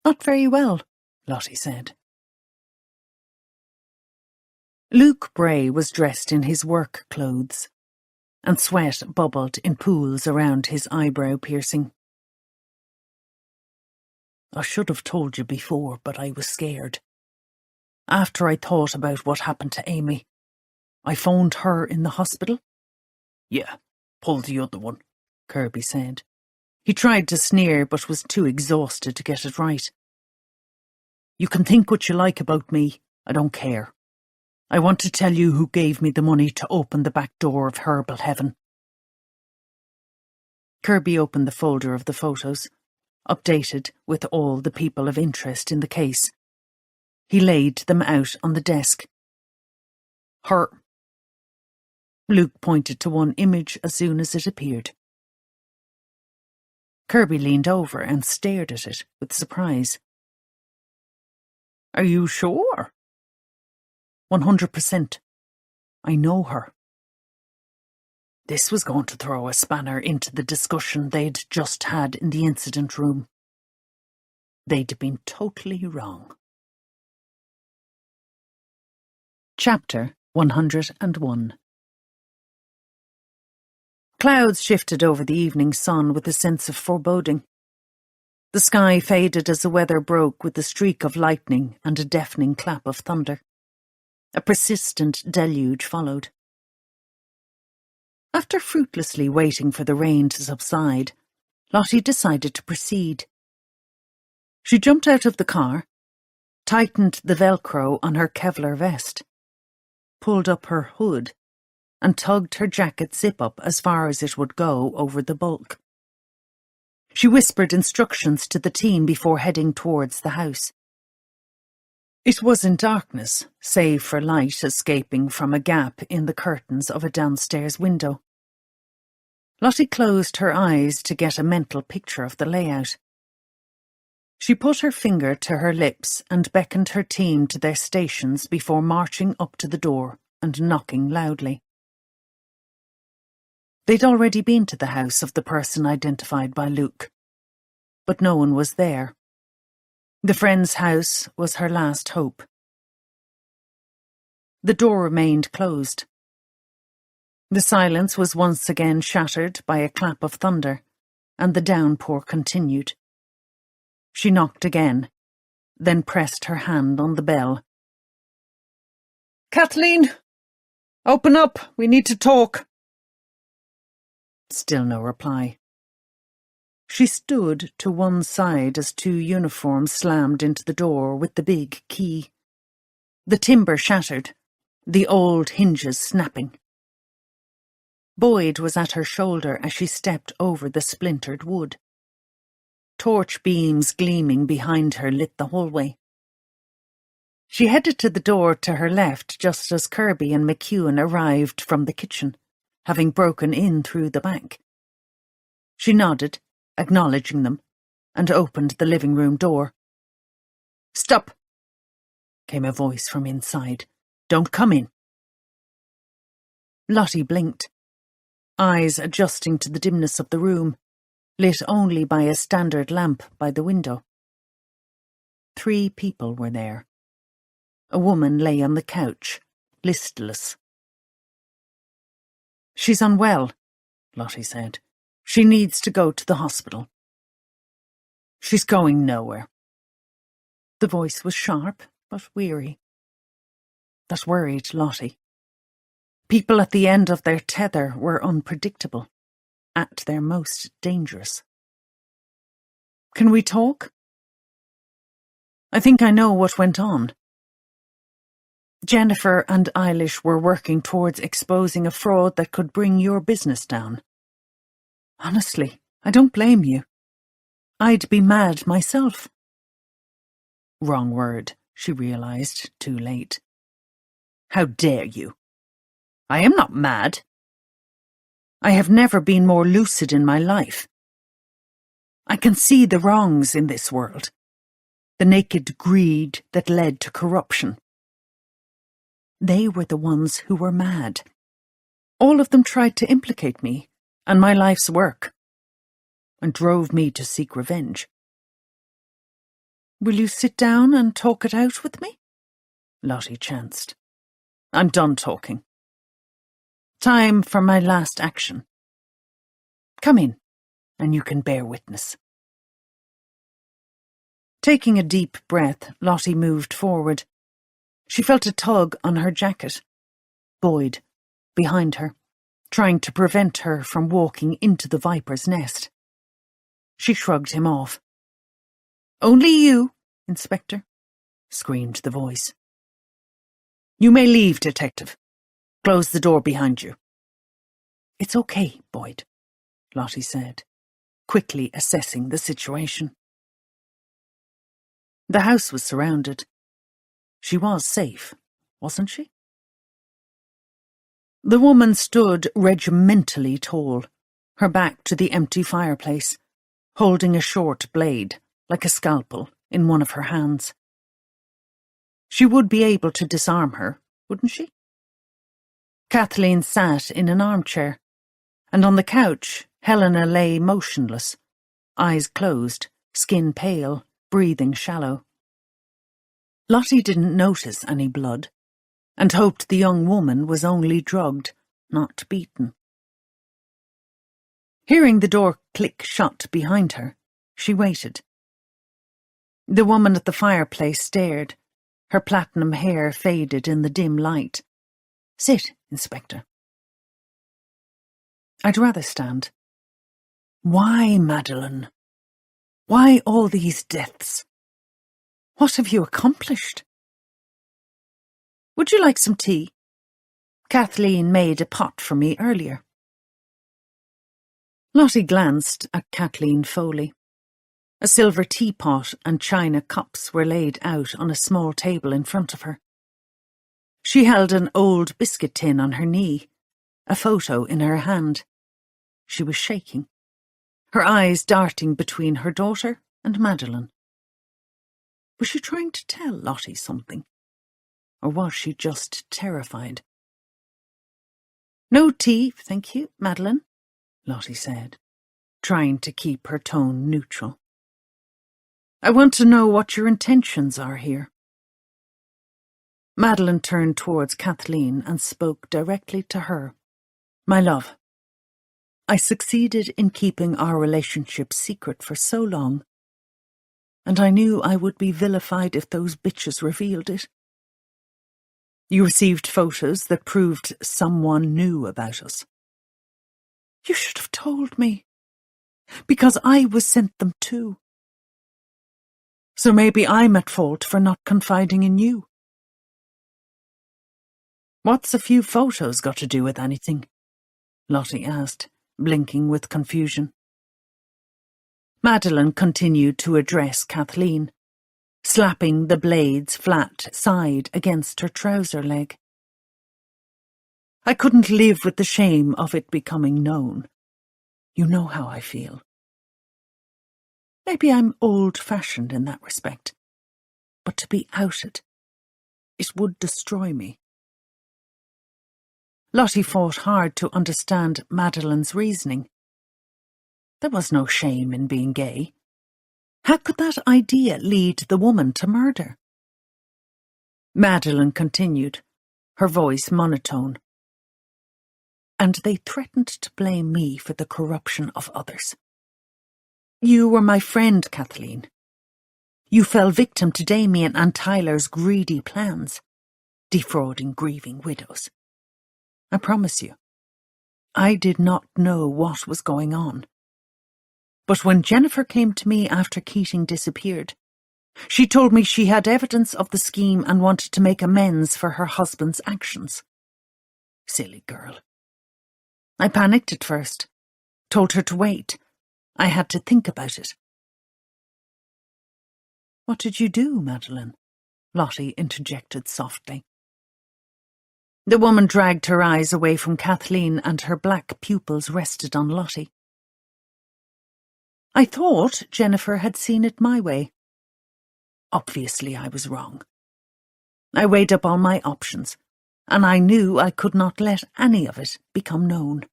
"Not very well," Lottie said. Luke Bray was dressed in his work clothes, and sweat bubbled in pools around his eyebrow piercing. "I should have told you before, but I was scared. After I thought about what happened to Amy, I phoned her in the hospital." "Yeah, pull the other one," Kirby said. He tried to sneer, but was too exhausted to get it right. "You can think what you like about me. I don't care. I want to tell you who gave me the money to open the back door of Herbal Heaven." Kirby opened the folder of the photos, updated with all the people of interest in the case. He laid them out on the desk. "Her." Luke pointed to one image as soon as it appeared. Kirby leaned over and stared at it with surprise. "Are you sure?" 100%. I know her." This was going to throw a spanner into the discussion they'd just had in the incident room. They'd been totally wrong. Chapter 101. Clouds shifted over the evening sun with a sense of foreboding. The sky faded as the weather broke with a streak of lightning and a deafening clap of thunder. A persistent deluge followed. After fruitlessly waiting for the rain to subside, Lottie decided to proceed. She jumped out of the car, tightened the Velcro on her Kevlar vest, pulled up her hood, and tugged her jacket zip-up as far as it would go over the bulk. She whispered instructions to the team before heading towards the house. It was in darkness, save for light escaping from a gap in the curtains of a downstairs window. Lottie closed her eyes to get a mental picture of the layout. She put her finger to her lips and beckoned her team to their stations before marching up to the door and knocking loudly. They'd already been to the house of the person identified by Luke, but no one was there. The friend's house was her last hope. The door remained closed. The silence was once again shattered by a clap of thunder, and the downpour continued. She knocked again, then pressed her hand on the bell. "Kathleen! Open up! We need to talk!" Still no reply. She stood to one side as two uniforms slammed into the door with the big key. The timber shattered, the old hinges snapping. Boyd was at her shoulder as she stepped over the splintered wood. Torch beams gleaming behind her lit the hallway. She headed to the door to her left just as Kirby and McEwen arrived from the kitchen, having broken in through the back. She nodded, acknowledging them, and opened the living room door. "Stop!" came a voice from inside. "Don't come in." Lottie blinked, eyes adjusting to the dimness of the room, lit only by a standard lamp by the window. 3 people were there. A woman lay on the couch, listless. "She's unwell," Lottie said. "She needs to go to the hospital." "She's going nowhere." The voice was sharp, but weary. That worried Lottie. People at the end of their tether were unpredictable, at their most dangerous. "Can we talk?" "I think I know what went on." "Jennifer and Eilish were working towards exposing a fraud that could bring your business down. Honestly, I don't blame you. I'd be mad myself." Wrong word, she realized too late. "How dare you? I am not mad. I have never been more lucid in my life. I can see the wrongs in this world, the naked greed that led to corruption. They were the ones who were mad. All of them tried to implicate me and my life's work, and drove me to seek revenge. Will you sit down and talk it out with me?" Lottie chanced. "I'm done talking. Time for my last action. Come in, and you can bear witness." Taking a deep breath, Lottie moved forward. She felt a tug on her jacket. Boyd, behind her, trying to prevent her from walking into the viper's nest. She shrugged him off. "Only you, Inspector," screamed the voice. "You may leave, Detective. Close the door behind you." "It's okay, Boyd," Lottie said, quickly assessing the situation. The house was surrounded. She was safe, wasn't she? The woman stood regimentally tall, her back to the empty fireplace, holding a short blade, like a scalpel, in one of her hands. She would be able to disarm her, wouldn't she? Kathleen sat in an armchair, and on the couch, Helena lay motionless, eyes closed, skin pale, breathing shallow. Lottie didn't notice any blood, and hoped the young woman was only drugged, not beaten. Hearing the door click shut behind her, she waited. The woman at the fireplace stared, her platinum hair faded in the dim light. "Sit, Inspector." "I'd rather stand." "Why, Madeline? Why all these deaths? What have you accomplished?" "Would you like some tea? Kathleen made a pot for me earlier." Lottie glanced at Kathleen Foley. A silver teapot and china cups were laid out on a small table in front of her. She held an old biscuit tin on her knee, a photo in her hand. She was shaking, her eyes darting between her daughter and Madeline. Was she trying to tell Lottie something? Or was she just terrified? "No tea, thank you, Madeline," Lottie said, trying to keep her tone neutral. "I want to know what your intentions are here." Madeline turned towards Kathleen and spoke directly to her. "My love, I succeeded in keeping our relationship secret for so long, and I knew I would be vilified if those bitches revealed it. You received photos that proved someone knew about us. You should have told me, because I was sent them too. So maybe I'm at fault for not confiding in you." "What's a few photos got to do with anything?" Lottie asked, blinking with confusion. Madeline continued to address Kathleen, slapping the blade's flat side against her trouser leg. "I couldn't live with the shame of it becoming known. You know how I feel. Maybe I'm old-fashioned in that respect, but to be outed, it would destroy me." Lottie fought hard to understand Madeline's reasoning. There was no shame in being gay. How could that idea lead the woman to murder? Madeline continued, her voice monotone. "And they threatened to blame me for the corruption of others. You were my friend, Kathleen. You fell victim to Damien and Tyler's greedy plans, defrauding grieving widows. I promise you, I did not know what was going on. But when Jennifer came to me after Keating disappeared, she told me she had evidence of the scheme and wanted to make amends for her husband's actions. Silly girl. I panicked at first, told her to wait. I had to think about it." "What did you do, Madeline?" Lottie interjected softly. The woman dragged her eyes away from Kathleen and her black pupils rested on Lottie. "I thought Jennifer had seen it my way. Obviously I was wrong. I weighed up all my options, and I knew I could not let any of it become known.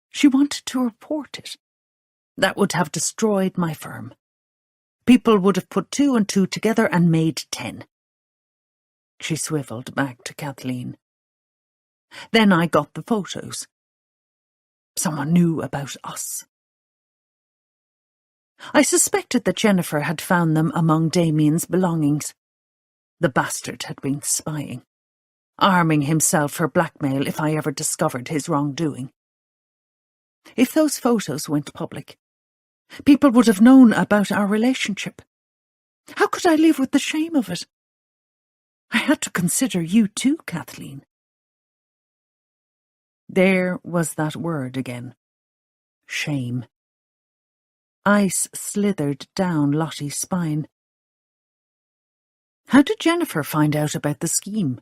She wanted to report it. That would have destroyed my firm. People would have put 2 and 2 together and made 10. She swivelled back to Kathleen. "Then I got the photos. Someone knew about us. I suspected that Jennifer had found them among Damien's belongings. The bastard had been spying, arming himself for blackmail if I ever discovered his wrongdoing. If those photos went public, people would have known about our relationship. How could I live with the shame of it? I had to consider you too, Kathleen." There was that word again. Shame. Ice slithered down Lottie's spine. How did Jennifer find out about the scheme?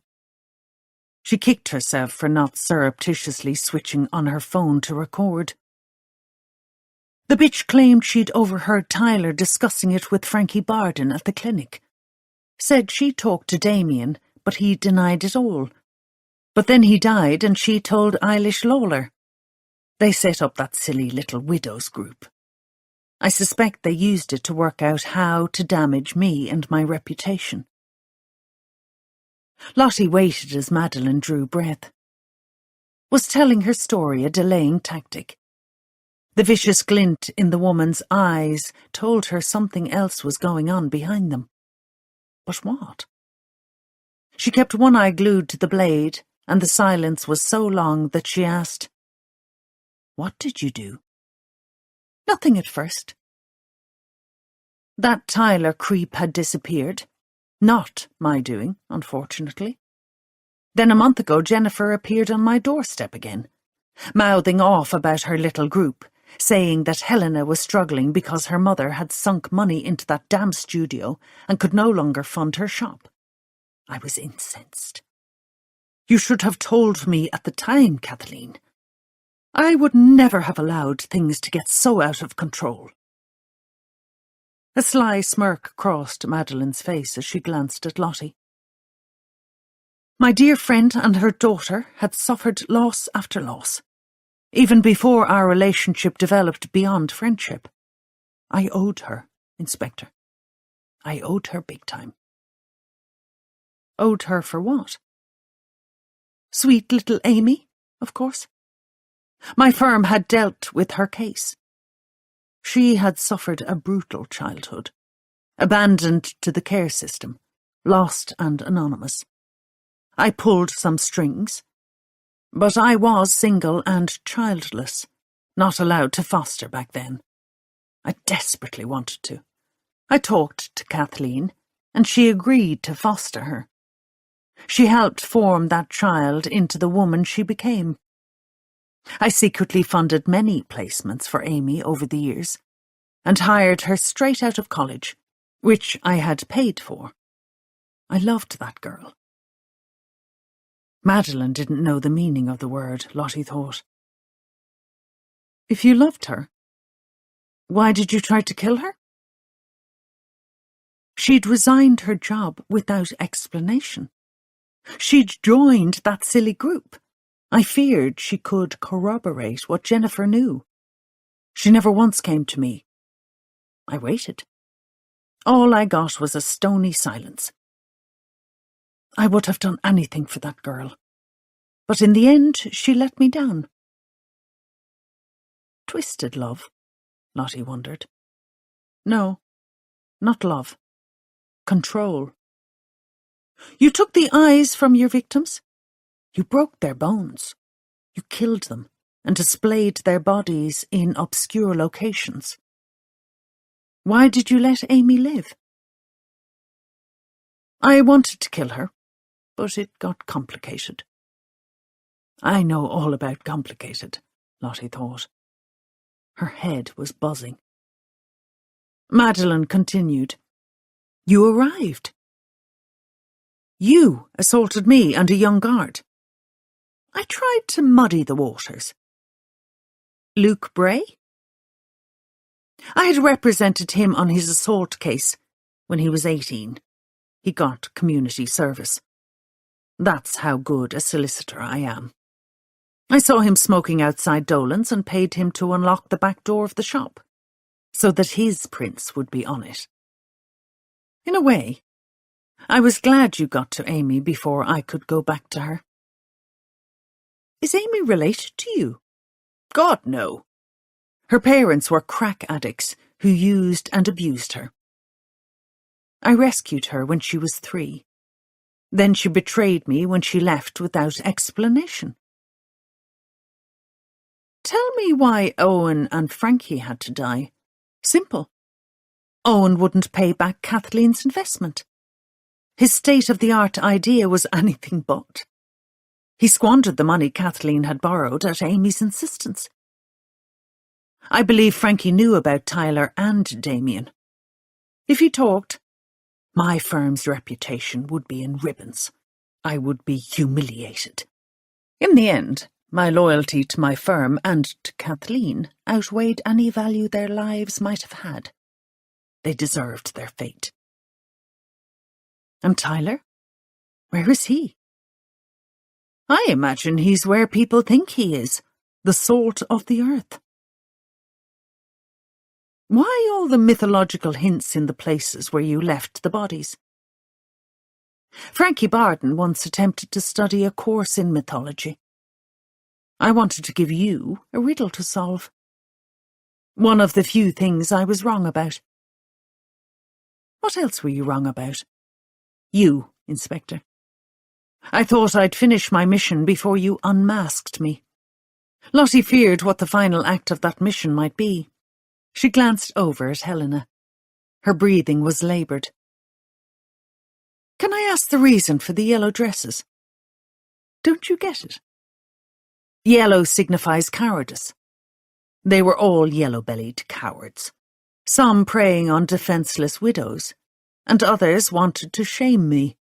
She kicked herself for not surreptitiously switching on her phone to record. The bitch claimed she'd overheard Tyler discussing it with Frankie Barden at the clinic. Said she talked to Damien, but he denied it all. But then he died and she told Eilish Lawler. They set up that silly little widows group. I suspect they used it to work out how to damage me and my reputation. Lottie waited as Madeline drew breath. Was telling her story a delaying tactic? The vicious glint in the woman's eyes told her something else was going on behind them. But what? She kept one eye glued to the blade, and the silence was so long that she asked, "What did you do?" "Nothing at first." That Tyler creep had disappeared. Not my doing, unfortunately. Then a month ago Jennifer appeared on my doorstep again, mouthing off about her little group, saying that Helena was struggling because her mother had sunk money into that damn studio and could no longer fund her shop. I was incensed. You should have told me at the time, Kathleen. I would never have allowed things to get so out of control. A sly smirk crossed Madeline's face as she glanced at Lottie. My dear friend and her daughter had suffered loss after loss, even before our relationship developed beyond friendship. I owed her, Inspector. I owed her big time. Owed her for what? Sweet little Amy, of course. My firm had dealt with her case. She had suffered a brutal childhood, abandoned to the care system, lost and anonymous. I pulled some strings, but I was single and childless, not allowed to foster back then. I desperately wanted to. I talked to Kathleen, and she agreed to foster her. She helped form that child into the woman she became. I secretly funded many placements for Amy over the years, and hired her straight out of college, which I had paid for. I loved that girl. Madeline didn't know the meaning of the word, Lottie thought. If you loved her, why did you try to kill her? She'd resigned her job without explanation. She'd joined that silly group. I feared she could corroborate what Jennifer knew. She never once came to me. I waited. All I got was a stony silence. I would have done anything for that girl, but in the end she let me down. Twisted love, Lottie wondered. No, not love. Control. You took the eyes from your victims. You broke their bones. You killed them and displayed their bodies in obscure locations. Why did you let Amy live? I wanted to kill her, but it got complicated. I know all about complicated, Lottie thought. Her head was buzzing. Madeline continued. You arrived. You assaulted me and a young guard. I tried to muddy the waters. Luke Bray? I had represented him on his assault case when he was 18. He got community service. That's how good a solicitor I am. I saw him smoking outside Dolan's and paid him to unlock the back door of the shop, so that his prints would be on it. In a way, I was glad you got to Amy before I could go back to her. Is Amy related to you? God, no. Her parents were crack addicts who used and abused her. I rescued her when she was 3. Then she betrayed me when she left without explanation. Tell me why Owen and Frankie had to die. Simple. Owen wouldn't pay back Kathleen's investment. His state-of-the-art idea was anything but. He squandered the money Kathleen had borrowed at Amy's insistence. I believe Frankie knew about Tyler and Damien. If he talked, my firm's reputation would be in ribbons. I would be humiliated. In the end, my loyalty to my firm and to Kathleen outweighed any value their lives might have had. They deserved their fate. And Tyler? Where is he? I imagine he's where people think he is, the salt of the earth. Why all the mythological hints in the places where you left the bodies? Frankie Barden once attempted to study a course in mythology. I wanted to give you a riddle to solve. One of the few things I was wrong about. What else were you wrong about? You, Inspector. I thought I'd finish my mission before you unmasked me. Lottie feared what the final act of that mission might be. She glanced over at Helena. Her breathing was laboured. Can I ask the reason for the yellow dresses? Don't you get it? Yellow signifies cowardice. They were all yellow-bellied cowards, some preying on defenceless widows, and others wanted to shame me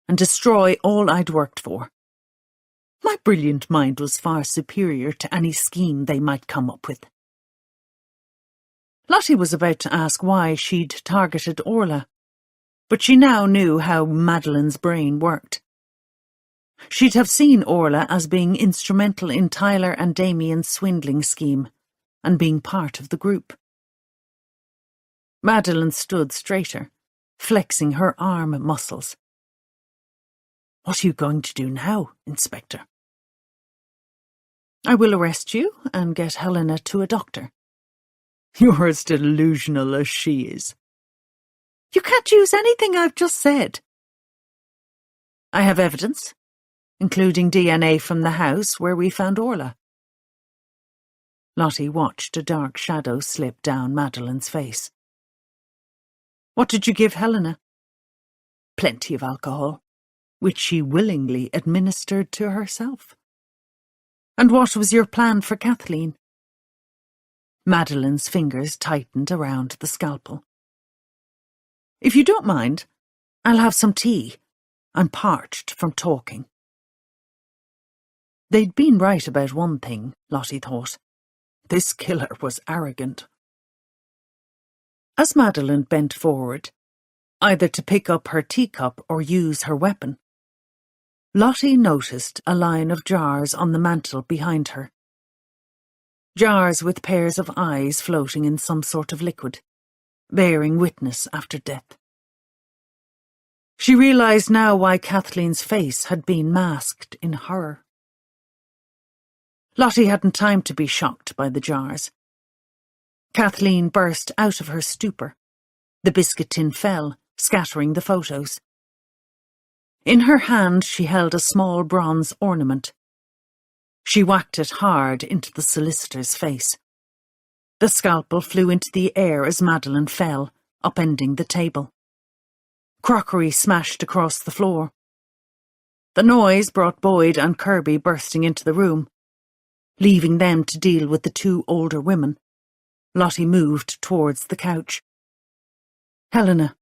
and destroy all I'd worked for. My brilliant mind was far superior to any scheme they might come up with. Lottie was about to ask why she'd targeted Orla, but she now knew how Madeline's brain worked. She'd have seen Orla as being instrumental in Tyler and Damien's swindling scheme and being part of the group. Madeline stood straighter, flexing her arm muscles. "What are you going to do now, Inspector?" "I will arrest you and get Helena to a doctor." "You're as delusional as she is." "You can't use anything I've just said." "I have evidence, including DNA from the house where we found Orla." Lottie watched a dark shadow slip down Madeline's face. "What did you give Helena?" "Plenty of alcohol, which she willingly administered to herself." "And what was your plan for Kathleen?" Madeline's fingers tightened around the scalpel. "If you don't mind, I'll have some tea. I'm parched from talking." They'd been right about one thing, Lottie thought. This killer was arrogant. As Madeline bent forward, either to pick up her teacup or use her weapon, Lottie noticed a line of jars on the mantel behind her. Jars with pairs of eyes floating in some sort of liquid, bearing witness after death. She realised now why Kathleen's face had been masked in horror. Lottie hadn't time to be shocked by the jars. Kathleen burst out of her stupor. The biscuit tin fell, scattering the photos. In her hand she held a small bronze ornament. She whacked it hard into the solicitor's face. The scalpel flew into the air as Madeline fell, upending the table. Crockery smashed across the floor. The noise brought Boyd and Kirby bursting into the room. Leaving them to deal with the two older women, Lottie moved towards the couch. "Helena,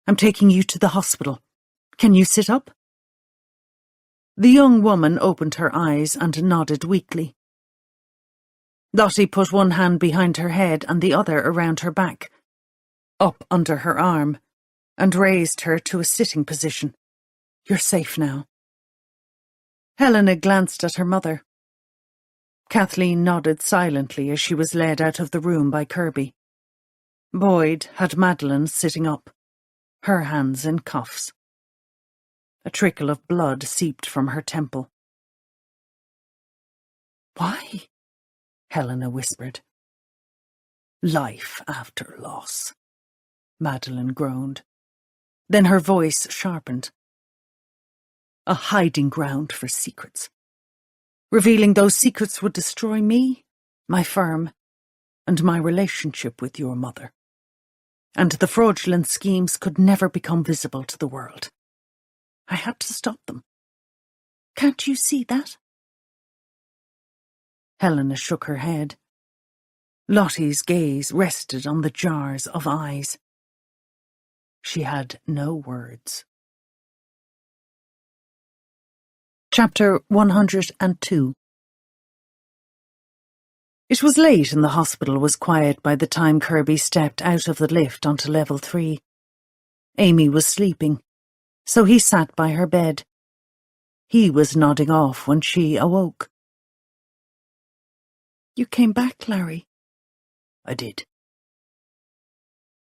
I'm taking you to the hospital. Can you sit up?" The young woman opened her eyes and nodded weakly. Lottie put one hand behind her head and the other around her back, up under her arm, and raised her to a sitting position. "You're safe now." Helena glanced at her mother. Kathleen nodded silently as she was led out of the room by Kirby. Boyd had Madeline sitting up, her hands in cuffs. A trickle of blood seeped from her temple. "Why?" Helena whispered. "Life after loss," Madeline groaned. Then her voice sharpened. "A hiding ground for secrets. Revealing those secrets would destroy me, my firm, and my relationship with your mother. And the fraudulent schemes could never become visible to the world. I had to stop them. Can't you see that?" Helena shook her head. Lottie's gaze rested on the jars of eyes. She had no words. Chapter 102. It was late and the hospital was quiet by the time Kirby stepped out of the lift onto level 3. Amy was sleeping, so he sat by her bed. He was nodding off when she awoke. "You came back, Larry?" "I did."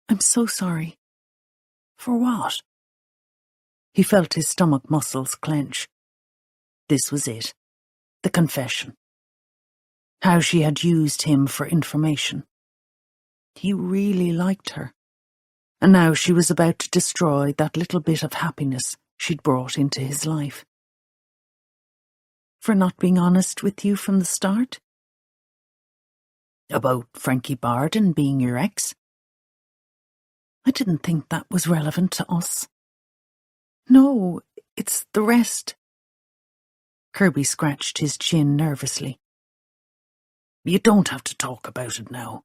"I'm so sorry." "For what?" He felt his stomach muscles clench. This was it. The confession. How she had used him for information. He really liked her. And now she was about to destroy that little bit of happiness she'd brought into his life. "For not being honest with you from the start?" "About Frankie Barden being your ex?" "I didn't think that was relevant to us." "No, it's the rest." Kirby scratched his chin nervously. You don't have to talk about it now.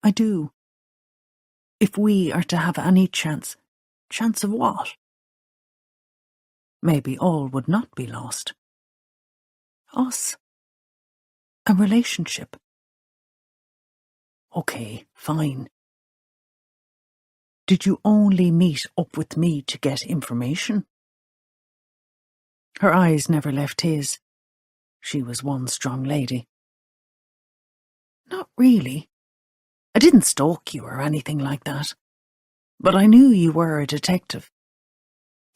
I do. If we are to have any chance. Chance of what? Maybe all would not be lost. Us. A relationship. Okay, fine. Did you only meet up with me to get information? Her eyes never left his. She was one strong lady. Not really. I didn't stalk you or anything like that. But I knew you were a detective.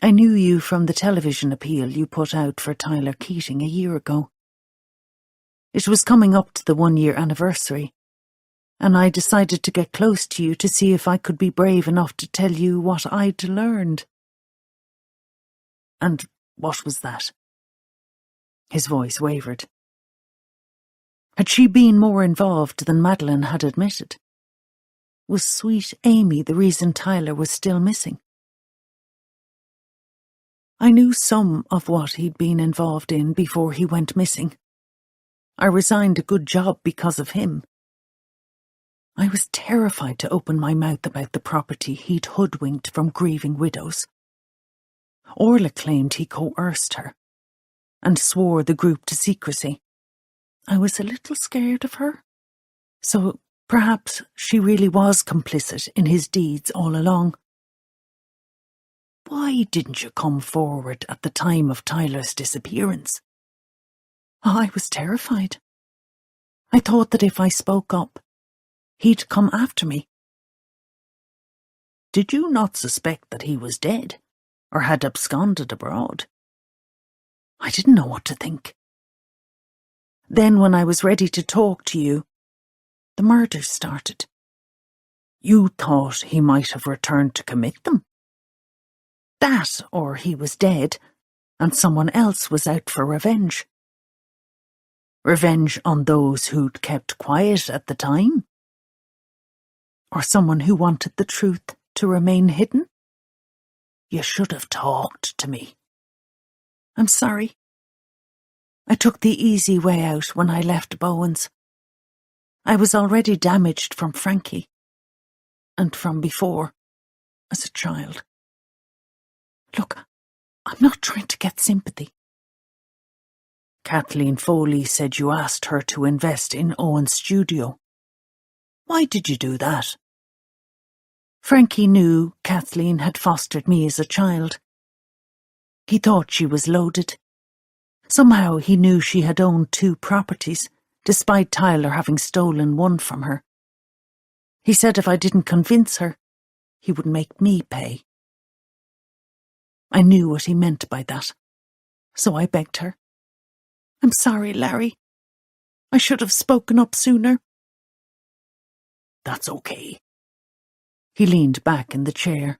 I knew you from the television appeal you put out for Tyler Keating a year ago. It was coming up to the 1-year anniversary, and I decided to get close to you to see if I could be brave enough to tell you what I'd learned. And what was that? His voice wavered. Had she been more involved than Madeline had admitted? Was sweet Amy the reason Tyler was still missing? I knew some of what he'd been involved in before he went missing. I resigned a good job because of him. I was terrified to open my mouth about the property he'd hoodwinked from grieving widows. Orla claimed he coerced her and swore the group to secrecy. I was a little scared of her. So perhaps she really was complicit in his deeds all along. Why didn't you come forward at the time of Tyler's disappearance? I was terrified. I thought that if I spoke up, he'd come after me. Did you not suspect that he was dead, or had absconded abroad? I didn't know what to think. Then when I was ready to talk to you, the murders started. You thought he might have returned to commit them? That, or he was dead, and someone else was out for revenge. Revenge on those who'd kept quiet at the time? Or someone who wanted the truth to remain hidden? You should have talked to me. I'm sorry. I took the easy way out when I left Bowen's. I was already damaged from Frankie, and from before, as a child. Look, I'm not trying to get sympathy. Kathleen Foley said you asked her to invest in Owen's studio. Why did you do that? Frankie knew Kathleen had fostered me as a child. He thought she was loaded. Somehow he knew she had owned 2 properties, despite Tyler having stolen one from her. He said if I didn't convince her, he would make me pay. I knew what he meant by that, so I begged her. I'm sorry, Larry. I should have spoken up sooner. That's okay. He leaned back in the chair.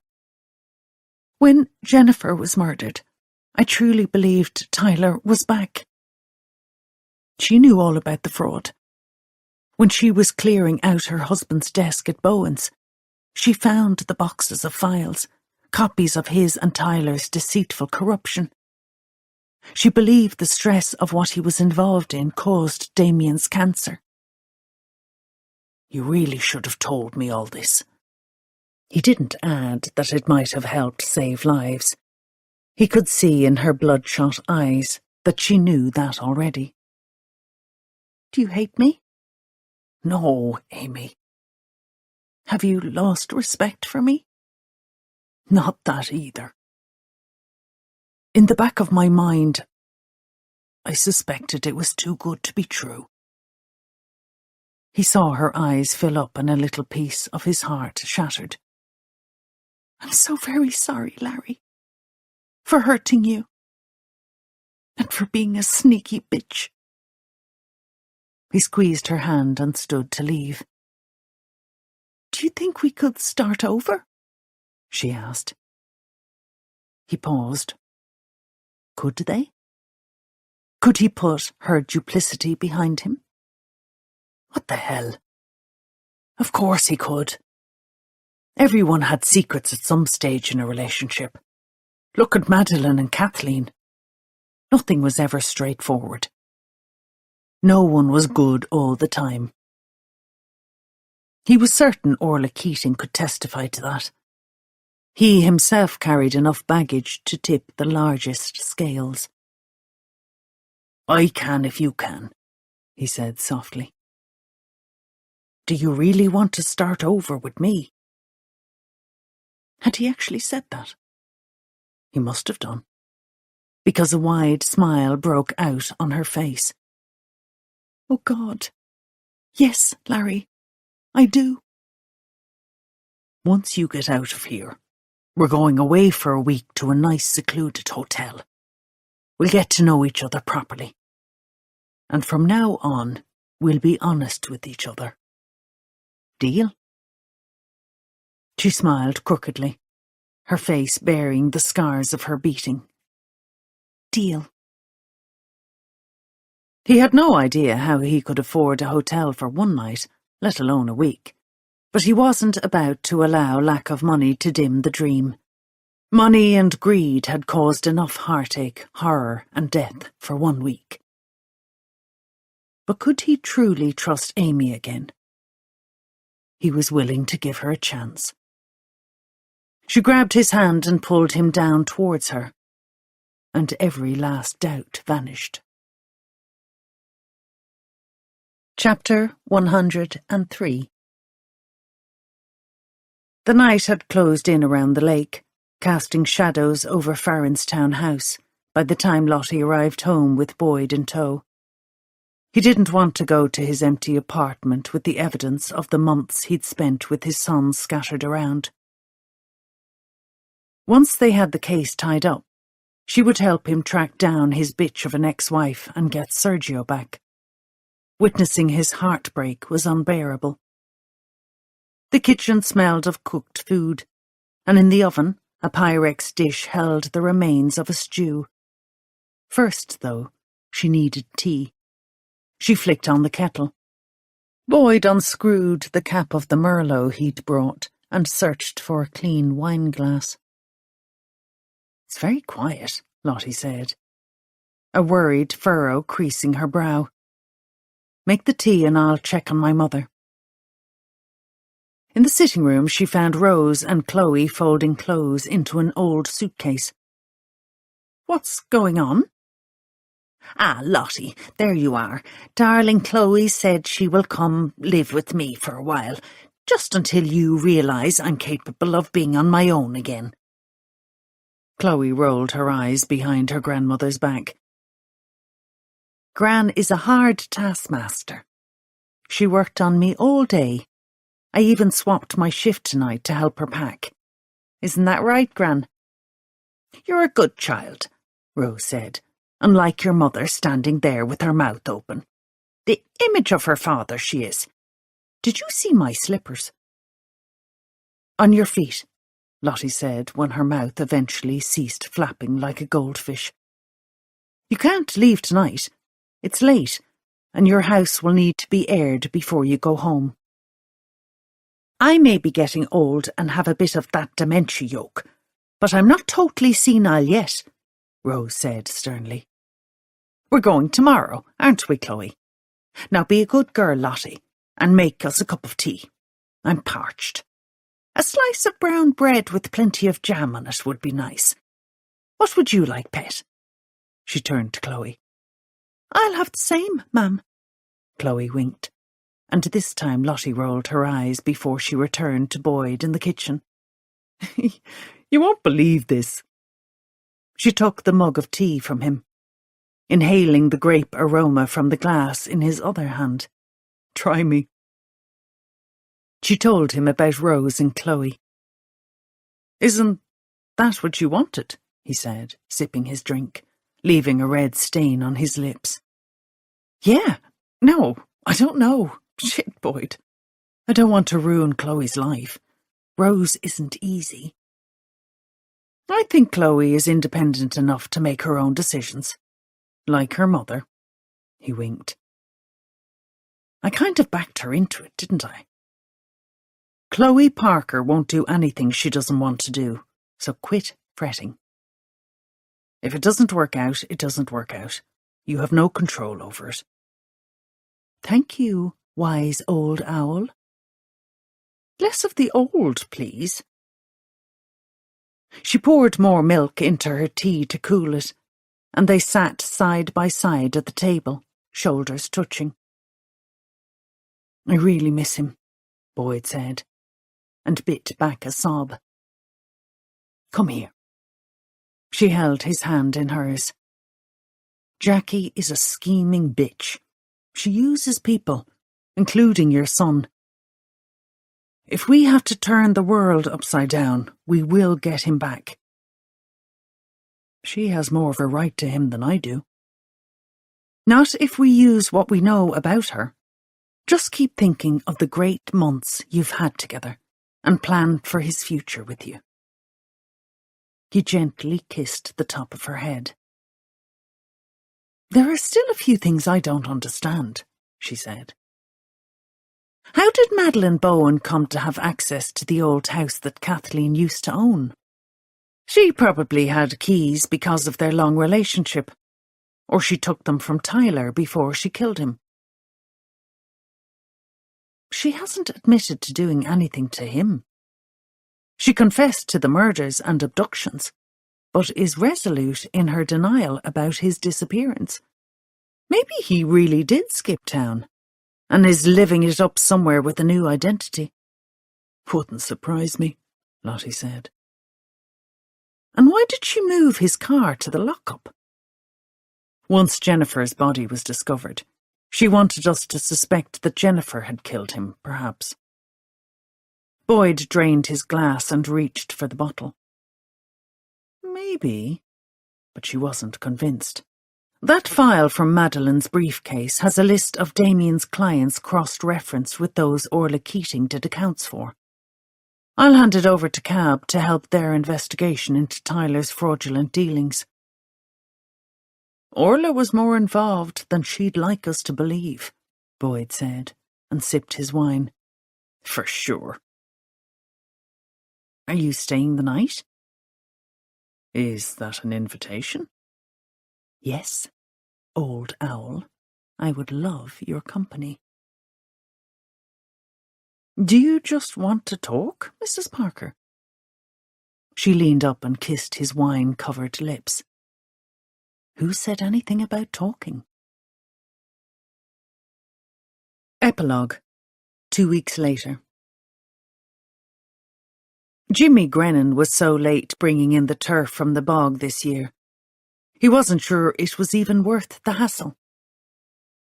When Jennifer was murdered, I truly believed Tyler was back. She knew all about the fraud. When she was clearing out her husband's desk at Bowen's, she found the boxes of files, copies of his and Tyler's deceitful corruption. She believed the stress of what he was involved in caused Damien's cancer. You really should have told me all this. He didn't add that it might have helped save lives. He could see in her bloodshot eyes that she knew that already. Do you hate me? No, Amy. Have you lost respect for me? Not that either. In the back of my mind, I suspected it was too good to be true. He saw her eyes fill up and a little piece of his heart shattered. I'm so very sorry, Larry, for hurting you, and for being a sneaky bitch. He squeezed her hand and stood to leave. Do you think we could start over? She asked. He paused. Could they? Could he put her duplicity behind him? What the hell? Of course he could. Everyone had secrets at some stage in a relationship. Look at Madeline and Kathleen. Nothing was ever straightforward. No one was good all the time. He was certain Orla Keating could testify to that. He himself carried enough baggage to tip the largest scales. "I can if you can," he said softly. "Do you really want to start over with me?" Had he actually said that? He must have done, because a wide smile broke out on her face. "Oh God, yes, Larry, I do." "Once you get out of here, we're going away for a week to a nice secluded hotel. We'll get to know each other properly. And from now on, we'll be honest with each other. Deal?" She smiled crookedly, her face bearing the scars of her beating. Deal. He had no idea how he could afford a hotel for one night, let alone a week. But he wasn't about to allow lack of money to dim the dream. Money and greed had caused enough heartache, horror, and death for 1 week. But could he truly trust Amy again? He was willing to give her a chance. She grabbed his hand and pulled him down towards her, and every last doubt vanished. Chapter 103. The night had closed in around the lake, casting shadows over Farrenstown House by the time Lottie arrived home with Boyd in tow. He didn't want to go to his empty apartment with the evidence of the months he'd spent with his sons scattered around. Once they had the case tied up, she would help him track down his bitch of an ex-wife and get Sergio back. Witnessing his heartbreak was unbearable. The kitchen smelled of cooked food, and in the oven, a Pyrex dish held the remains of a stew. First, though, she needed tea. She flicked on the kettle. Boyd unscrewed the cap of the Merlot he'd brought and searched for a clean wine glass. "It's very quiet," Lottie said, a worried furrow creasing her brow. "Make the tea and I'll check on my mother." In the sitting room, she found Rose and Chloe folding clothes into an old suitcase. "What's going on?" "Ah, Lottie, there you are. Darling Chloe said she will come live with me for a while, just until you realise I'm capable of being on my own again." Chloe rolled her eyes behind her grandmother's back. "Gran is a hard taskmaster. She worked on me all day. I even swapped my shift tonight to help her pack. Isn't that right, Gran?" "You're a good child," Rose said, unlike your mother standing there with her mouth open. "The image of her father she is. Did you see my slippers?" "On your feet," Lottie said when her mouth eventually ceased flapping like a goldfish. "You can't leave tonight. It's late, and your house will need to be aired before you go home." "I may be getting old and have a bit of that dementia yoke, but I'm not totally senile yet," Rose said sternly. "We're going tomorrow, aren't we, Chloe? Now be a good girl, Lottie, and make us a cup of tea. I'm parched. A slice of brown bread with plenty of jam on it would be nice. What would you like, pet?" She turned to Chloe. "I'll have the same, ma'am." Chloe winked, and this time Lottie rolled her eyes before she returned to Boyd in the kitchen. "You won't believe this." She took the mug of tea from him, inhaling the grape aroma from the glass in his other hand. "Try me." She told him about Rose and Chloe. "Isn't that what you wanted?" he said, sipping his drink, leaving a red stain on his lips. "Yeah, no, I don't know. Shit, Boyd. I don't want to ruin Chloe's life. Rose isn't easy." "I think Chloe is independent enough to make her own decisions. Like her mother." He winked. "I kind of backed her into it, didn't I?" "Chloe Parker won't do anything she doesn't want to do, so quit fretting. If it doesn't work out, it doesn't work out. You have no control over it. Thank you, wise old owl. Less of the old, please. She poured more milk into her tea to cool it, and they sat side by side at the table, shoulders touching. I really miss him, Boyd said, and bit back a sob. Come here. She held his hand in hers. Jackie is a scheming bitch. She uses people, including your son. If we have to turn the world upside down, we will get him back. She has more of a right to him than I do. Not if we use what we know about her. Just keep thinking of the great months you've had together and plan for his future with you. He gently kissed the top of her head. There are still a few things I don't understand, she said. How did Madeline Bowen come to have access to the old house that Kathleen used to own? She probably had keys because of their long relationship, or she took them from Tyler before she killed him. She hasn't admitted to doing anything to him. She confessed to the murders and abductions, but is resolute in her denial about his disappearance. Maybe he really did skip town and is living it up somewhere with a new identity. Wouldn't surprise me, Lottie said. And why did she move his car to the lockup? Once Jennifer's body was discovered, she wanted us to suspect that Jennifer had killed him, perhaps. Boyd drained his glass and reached for the bottle. Maybe, but she wasn't convinced. That file from Madeline's briefcase has a list of Damien's clients cross-referenced with those Orla Keating did accounts for. I'll hand it over to CAB to help their investigation into Tyler's fraudulent dealings. Orla was more involved than she'd like us to believe, Boyd said, and sipped his wine. For sure. Are you staying the night? Is that an invitation? Yes, old owl. I would love your company. Do you just want to talk, Mrs. Parker? She leaned up and kissed his wine-covered lips. Who said anything about talking? Epilogue. 2 weeks later. Jimmy Grennan was so late bringing in the turf from the bog this year. He wasn't sure it was even worth the hassle.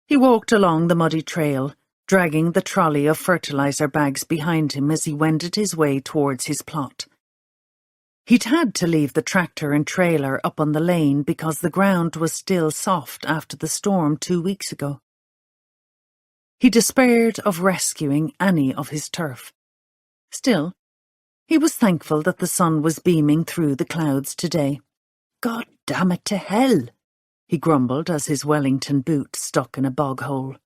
He walked along the muddy trail, dragging the trolley of fertilizer bags behind him as he wended his way towards his plot. He'd had to leave the tractor and trailer up on the lane because the ground was still soft after the storm 2 weeks ago. He despaired of rescuing any of his turf. Still, he was thankful that the sun was beaming through the clouds today. God damn it to hell, he grumbled as his Wellington boot stuck in a bog hole.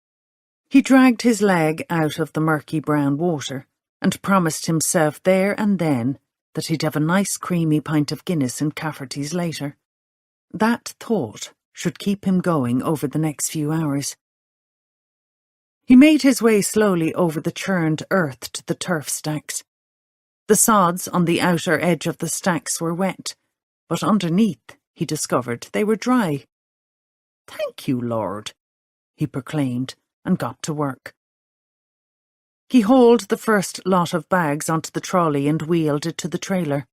He dragged his leg out of the murky brown water and promised himself there and then that he'd have a nice creamy pint of Guinness in Cafferty's later. That thought should keep him going over the next few hours. He made his way slowly over the churned earth to the turf stacks. The sods on the outer edge of the stacks were wet, but underneath, he discovered, they were dry. Thank you, Lord, he proclaimed, and got to work. He hauled the first lot of bags onto the trolley and wheeled it to the trailer.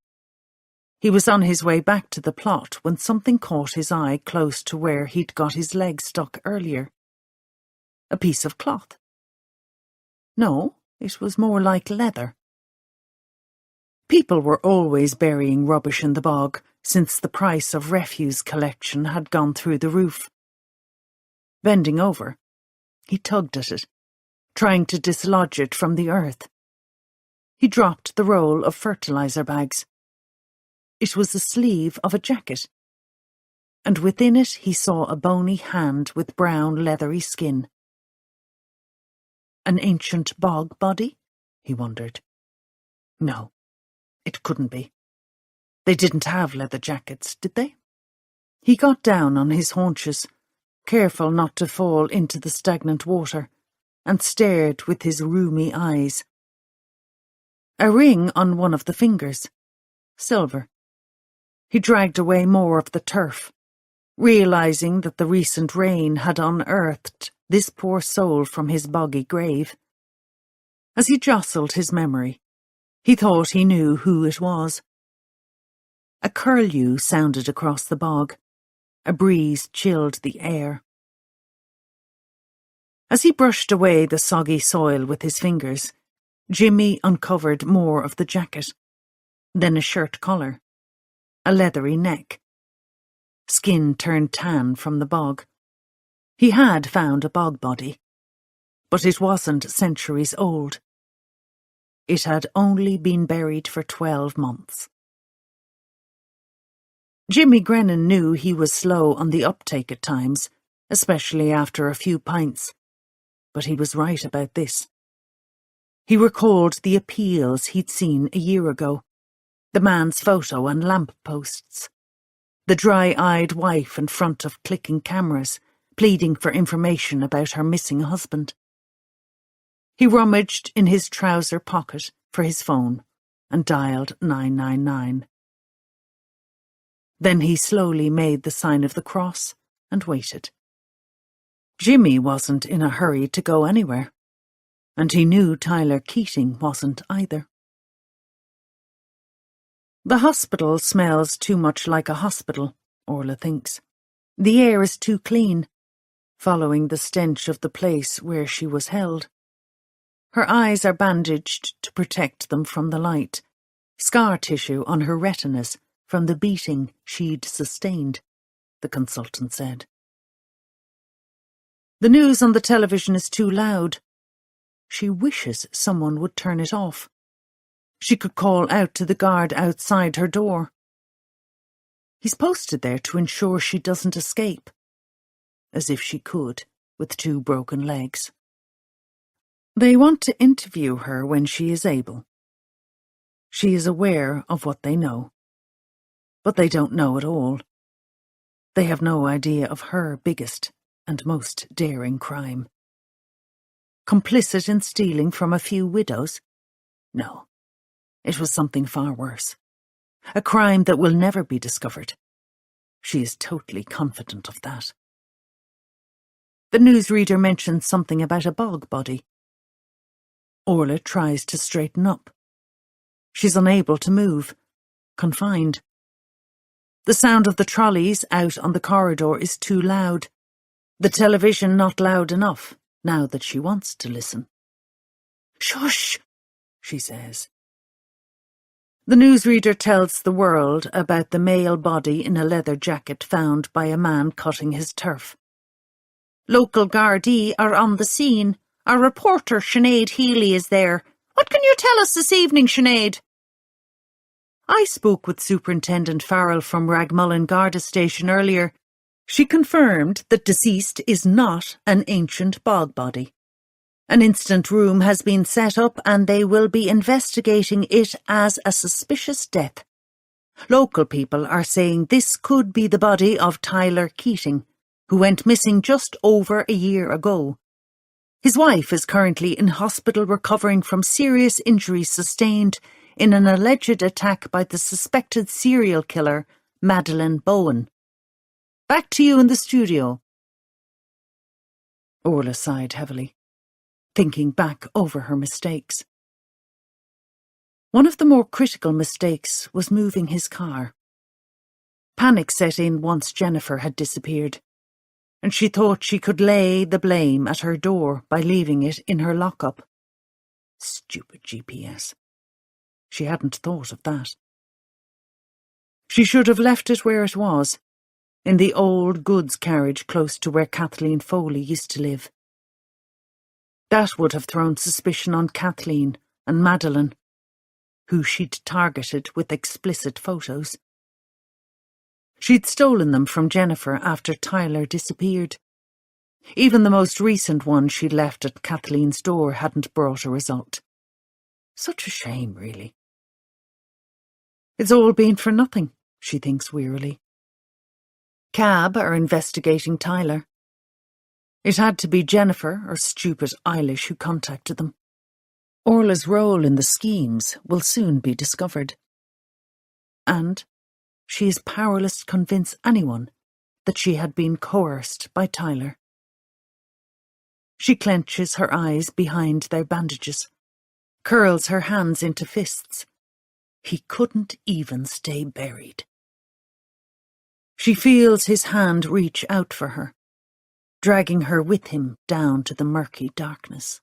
He was on his way back to the plot when something caught his eye close to where he'd got his leg stuck earlier. A piece of cloth. No, it was more like leather. People were always burying rubbish in the bog since the price of refuse collection had gone through the roof. Bending over, he tugged at it, trying to dislodge it from the earth. He dropped the roll of fertilizer bags. It was the sleeve of a jacket, and within it he saw a bony hand with brown leathery skin. An ancient bog body? He wondered. No, it couldn't be. They didn't have leather jackets, did they? He got down on his haunches, careful not to fall into the stagnant water, and stared with his rheumy eyes. A ring on one of the fingers. Silver. He dragged away more of the turf, realizing that the recent rain had unearthed this poor soul from his boggy grave. As he jostled his memory, he thought he knew who it was. A curlew sounded across the bog. A breeze chilled the air. As he brushed away the soggy soil with his fingers, Jimmy uncovered more of the jacket, then a shirt collar, a leathery neck. Skin turned tan from the bog. He had found a bog body, but it wasn't centuries old. It had only been buried for 12 months. Jimmy Grennan knew he was slow on the uptake at times, especially after a few pints, but he was right about this. He recalled the appeals he'd seen a year ago, the man's photo on lampposts, the dry-eyed wife in front of clicking cameras, pleading for information about her missing husband. He rummaged in his trouser pocket for his phone and dialed 999. Then he slowly made the sign of the cross and waited. Jimmy wasn't in a hurry to go anywhere, and he knew Tyler Keating wasn't either. The hospital smells too much like a hospital, Orla thinks. The air is too clean, following the stench of the place where she was held. Her eyes are bandaged to protect them from the light, scar tissue on her retinas from the beating she'd sustained, the consultant said. The news on the television is too loud. She wishes someone would turn it off. She could call out to the guard outside her door. He's posted there to ensure she doesn't escape. As if she could, with 2 broken legs. They want to interview her when she is able. She is aware of what they know. But they don't know it all. They have no idea of her biggest and most daring crime. Complicit in stealing from a few widows? No, it was something far worse. A crime that will never be discovered. She is totally confident of that. The newsreader mentions something about a bog body. Orla tries to straighten up. She's unable to move, confined. The sound of the trolleys out on the corridor is too loud. The television not loud enough, now that she wants to listen. Shush, she says. The newsreader tells the world about the male body in a leather jacket found by a man cutting his turf. Local Gardaí are on the scene. Our reporter, Sinead Healy, is there. What can you tell us this evening, Sinead? I spoke with Superintendent Farrell from Ragmullin Garda Station earlier. She confirmed that deceased is not an ancient bog body. An instant room has been set up and they will be investigating it as a suspicious death. Local people are saying this could be the body of Tyler Keating, who went missing just over a year ago. His wife is currently in hospital recovering from serious injuries sustained in an alleged attack by the suspected serial killer, Madeleine Bowen. Back to you in the studio. Orla sighed heavily, thinking back over her mistakes. One of the more critical mistakes was moving his car. Panic set in once Jennifer had disappeared, and she thought she could lay the blame at her door by leaving it in her lockup. Stupid GPS. She hadn't thought of that. She should have left it where it was, in the old goods carriage close to where Kathleen Foley used to live. That would have thrown suspicion on Kathleen and Madeleine, who she'd targeted with explicit photos. She'd stolen them from Jennifer after Tyler disappeared. Even the most recent one she'd left at Kathleen's door hadn't brought a result. Such a shame, really. It's all been for nothing, she thinks wearily. Cab are investigating Tyler. It had to be Jennifer or stupid Eilish who contacted them. Orla's role in the schemes will soon be discovered. And she is powerless to convince anyone that she had been coerced by Tyler. She clenches her eyes behind their bandages, curls her hands into fists. He couldn't even stay buried. She feels his hand reach out for her, dragging her with him down to the murky darkness.